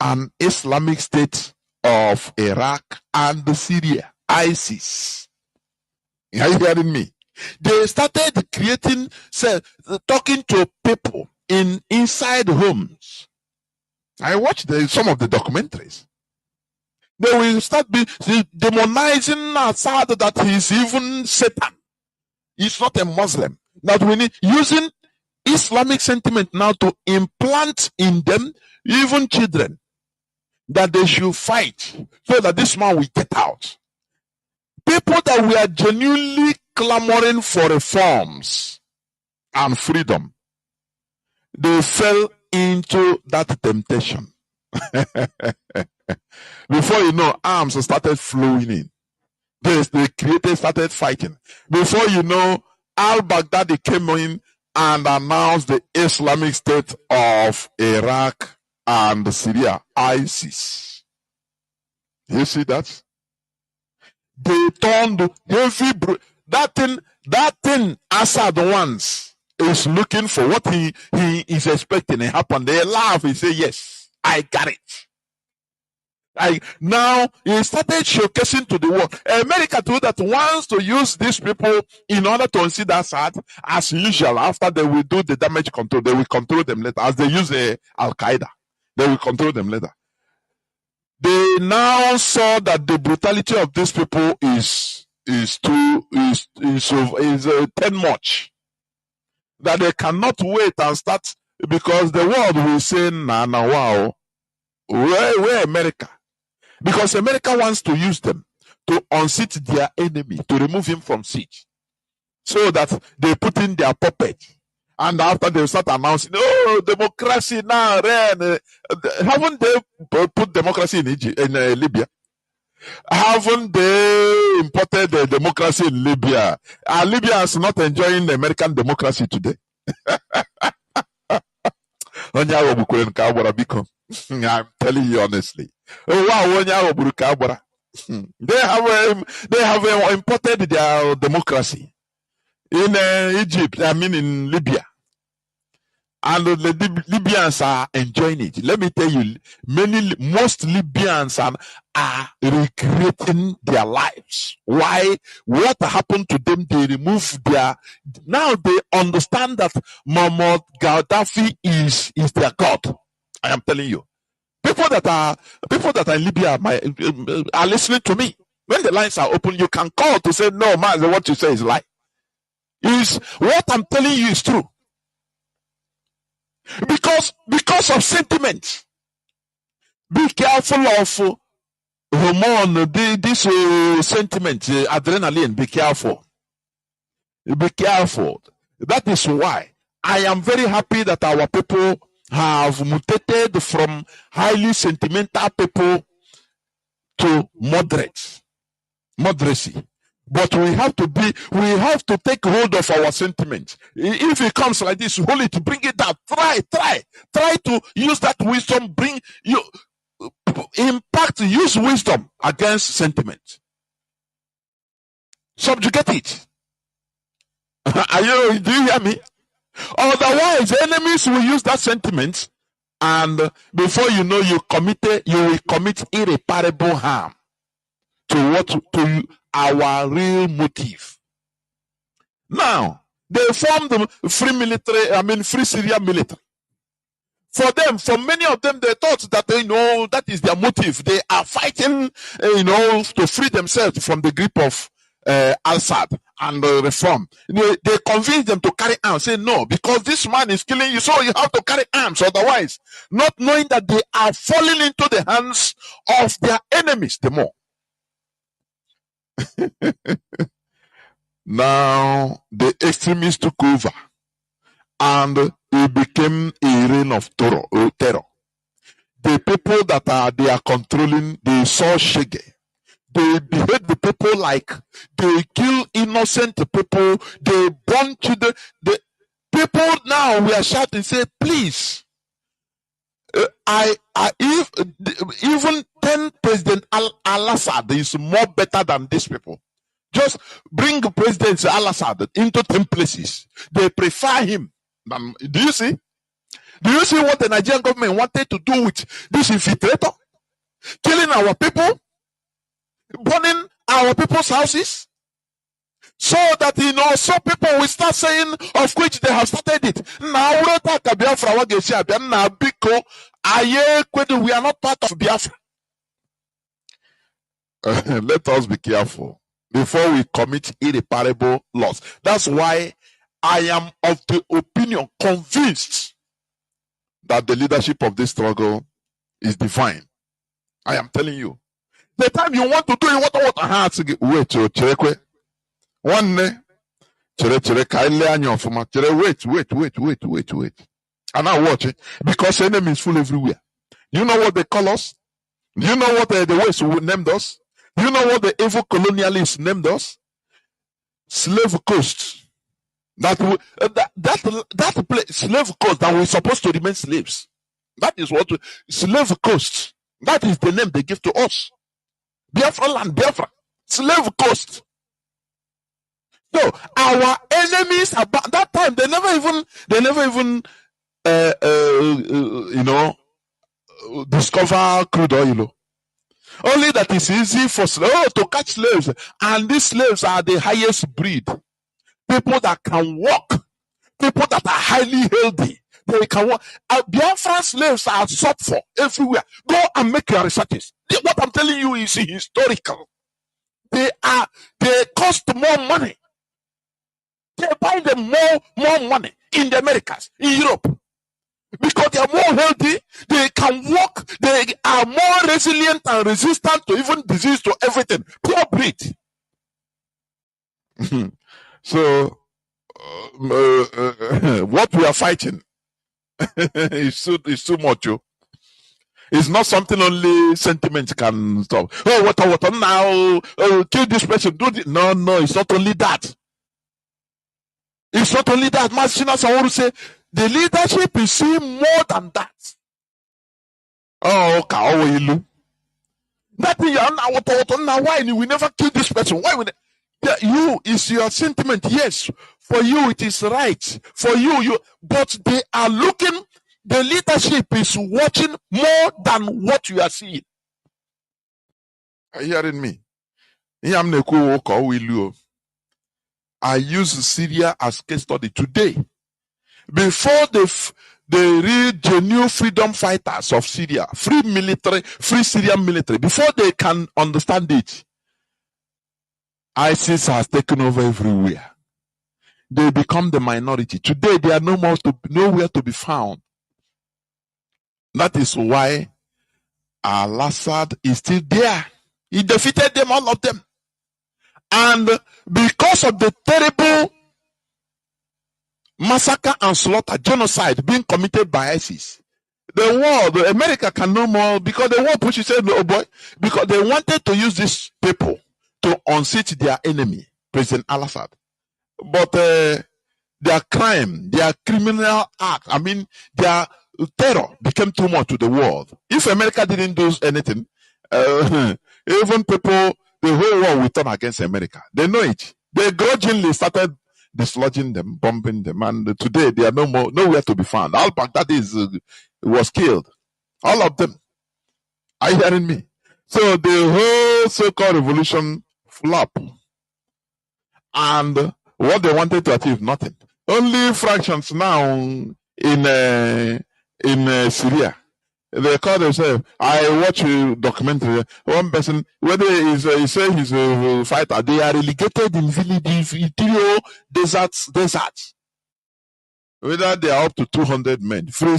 an Islamic State of Iraq and Syria, ISIS. Are you hearing me? They started talking to people inside homes. I watched some of the documentaries. They will start demonizing Assad, that he's even Satan. He's not a Muslim. That we need using Islamic sentiment now to implant in them, even children, that they should fight so that this man will get out. People that were genuinely clamoring for reforms and freedom, they fell into that temptation. Before you know, arms started flowing in. They started fighting. Before you know, al-Baghdadi came in and announced the Islamic State of Iraq and Syria, ISIS. You see that? They turned heavy. That thing Assad wants is looking for what he is expecting to happen. They laugh. He say, yes, I got it. Now he started showcasing to the world. America too that wants to use these people in order to unseat Assad as usual. After they will do the damage control, they will control them later. As they use Al Qaeda, they will control them later. They now saw that the brutality of these people is too much. That they cannot wait and start, because the world will say, wow, where America? Because America wants to use them to unseat their enemy, to remove him from siege, so that they put in their puppet. And after they start announcing, democracy now, haven't they put democracy in Libya? Haven't they imported the democracy in Libya? Are Libyans not enjoying the American democracy today? I'm telling you honestly. They have imported their democracy in Egypt. I mean in Libya. And the Libyans are enjoying it. Let me tell you, most Libyans are recreating their lives. Why? What happened to them? They removed now they understand that Muammar Gaddafi is their God. I am telling you. People that are in Libya are listening to me. When the lines are open, you can call to say, no, man, what you say is lie. What I'm telling you is true. Because of sentiment. Be careful of hormone, this sentiment, adrenaline. Be careful. Be careful. That is why I am very happy that our people have mutated from highly sentimental people to moderacy. But we have to take hold of our sentiment. If it comes like this, hold it, bring it down. Try to use that wisdom, use wisdom against sentiment. Subjugate it. Do you hear me? Otherwise, enemies will use that sentiment, and before you know, you will commit irreparable harm to our real motive. Now, they formed the Free Syria military. For many of them, they thought that that is their motive. They are fighting, to free themselves from the grip of Al-Assad and reform. They convince them to carry arms. Say no, because this man is killing you, so you have to carry arms. Otherwise, not knowing that they are falling into the hands of their enemies the more. Now the extremists took over, and it became a reign of terror. The people that they are controlling, they saw Shege. They behave the people like they kill innocent people. They burn children. The people now we are shouting, say, please. If even 10 President Al-Assad is more better than these people. Just bring President Al-Assad into 10 places. They prefer him. Do you see? Do you see what the Nigerian government wanted to do with this infiltrator? Killing our people? Burning our people's houses? So that, so people will start saying, of which they have started it. Now, we are not part of Biafra. Let us be careful before we commit irreparable loss. That's why I am of the opinion, convinced, that the leadership of this struggle is divine. I am telling you. The time you want to do it, wait, one wait. And now watch it, because enemy is full everywhere. You know what they call us? Do you know what the West named us? Do you know what the evil colonialists named us? Slave coast. That place, slave coast, that we're supposed to remain slaves. That is what slave coast. That is the name they give to us. Biafra land, Biafra, slave coast. So our enemies about that time, they never even discover crude oil. Only that it's easy for to catch slaves, and these slaves are the highest breed. People that can walk, people that are highly healthy. They can walk. Biafran slaves are sought for everywhere. Go and make your researches. What I'm telling you is historical. They cost more money. They buy them more money in the Americas, in Europe. Because they are more healthy, they can walk, they are more resilient and resistant to even disease, to everything. Pure breed. So, what we are fighting is too much. It's not something only sentiment can stop. Oh, what now? Oh, kill this person. Do this. No, it's not only that. It's not only that. Mazi Chinasa Nworu say the leadership is seeing more than that. Oh, okay. Nothing. Why we never kill this person? Why we? You is your sentiment. Yes, for you it is right. For you. But they are looking. The leadership is watching more than what you are seeing. Are you hearing me? I use Syria as case study today. Before the real genuine freedom fighters of Syria, free Syrian military, before they can understand it, ISIS has taken over everywhere. They become the minority. Today they are nowhere to be found. That is why Al-Assad is still there. He defeated them, all of them. And because of the terrible massacre and slaughter, genocide being committed by ISIS, America can no more, because the world pushes said, no boy, because they wanted to use these people to unseat their enemy, President Al-Assad. But their crime, their criminal act, their terror became too much to the world. If America didn't do anything, even people, the whole world will turn against America. They know it. They grudgingly started dislodging them, bombing them, and today they are nowhere to be found. Al-Baghdadi was killed. All of them. Are you hearing me? So the whole so-called revolution flopped. And what they wanted to achieve, nothing. Only fractions now in Syria. They call themselves. I watch a documentary. One person, whether he say he's a fighter, they are relegated in villages, interior deserts. Whether they are up to 200 men, free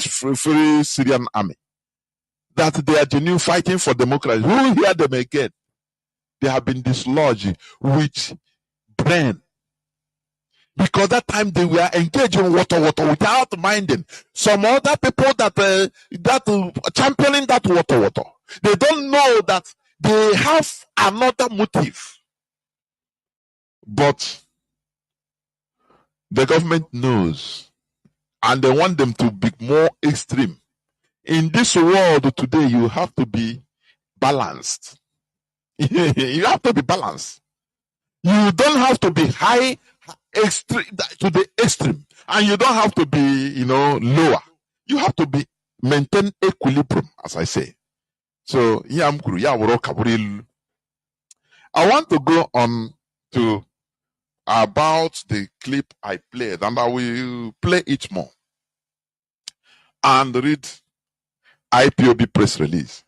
Syrian army, that they are genuine fighting for democracy. Who will hear them again? They have been dislodged with brain. Because that time they were engaged in water without minding some other people that championing that water. They don't know that they have another motive. But the government knows, and they want them to be more extreme. In this world today, you have to be balanced. You have to be balanced. You don't have to be high extreme to the extreme, and you don't have to be, lower. You have to be maintain equilibrium, as I say. So I want to go on to about the clip I played, and I will play it more and read IPOB press release.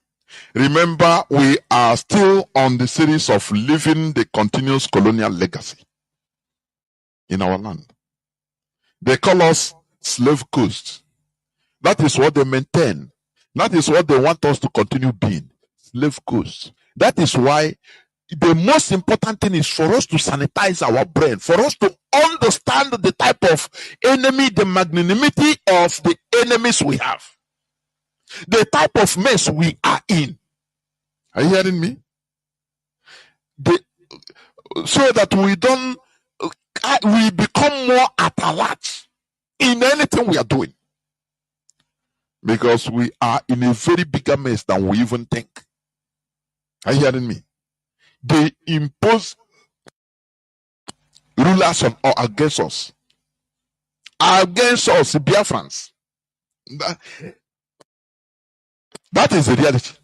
Remember, we are still on the series of living the continuous colonial legacy in our land. They call us slave coast. That is what they maintain. That is what they want us to continue being. Slave coast. That is why the most important thing is for us to sanitize our brain, for us to understand the type of enemy, the magnanimity of the enemies we have, the type of mess we are in. Are you hearing me? So that we become more at alert in anything we are doing. Because we are in a very bigger mess than we even think. Are you hearing me? They impose rulers on or against us. Against us, Biafrans. That is the reality.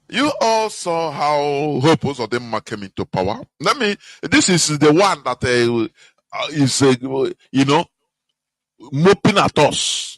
You all saw how Hope Uzodinma came into power. This is the one that is, mopping at us.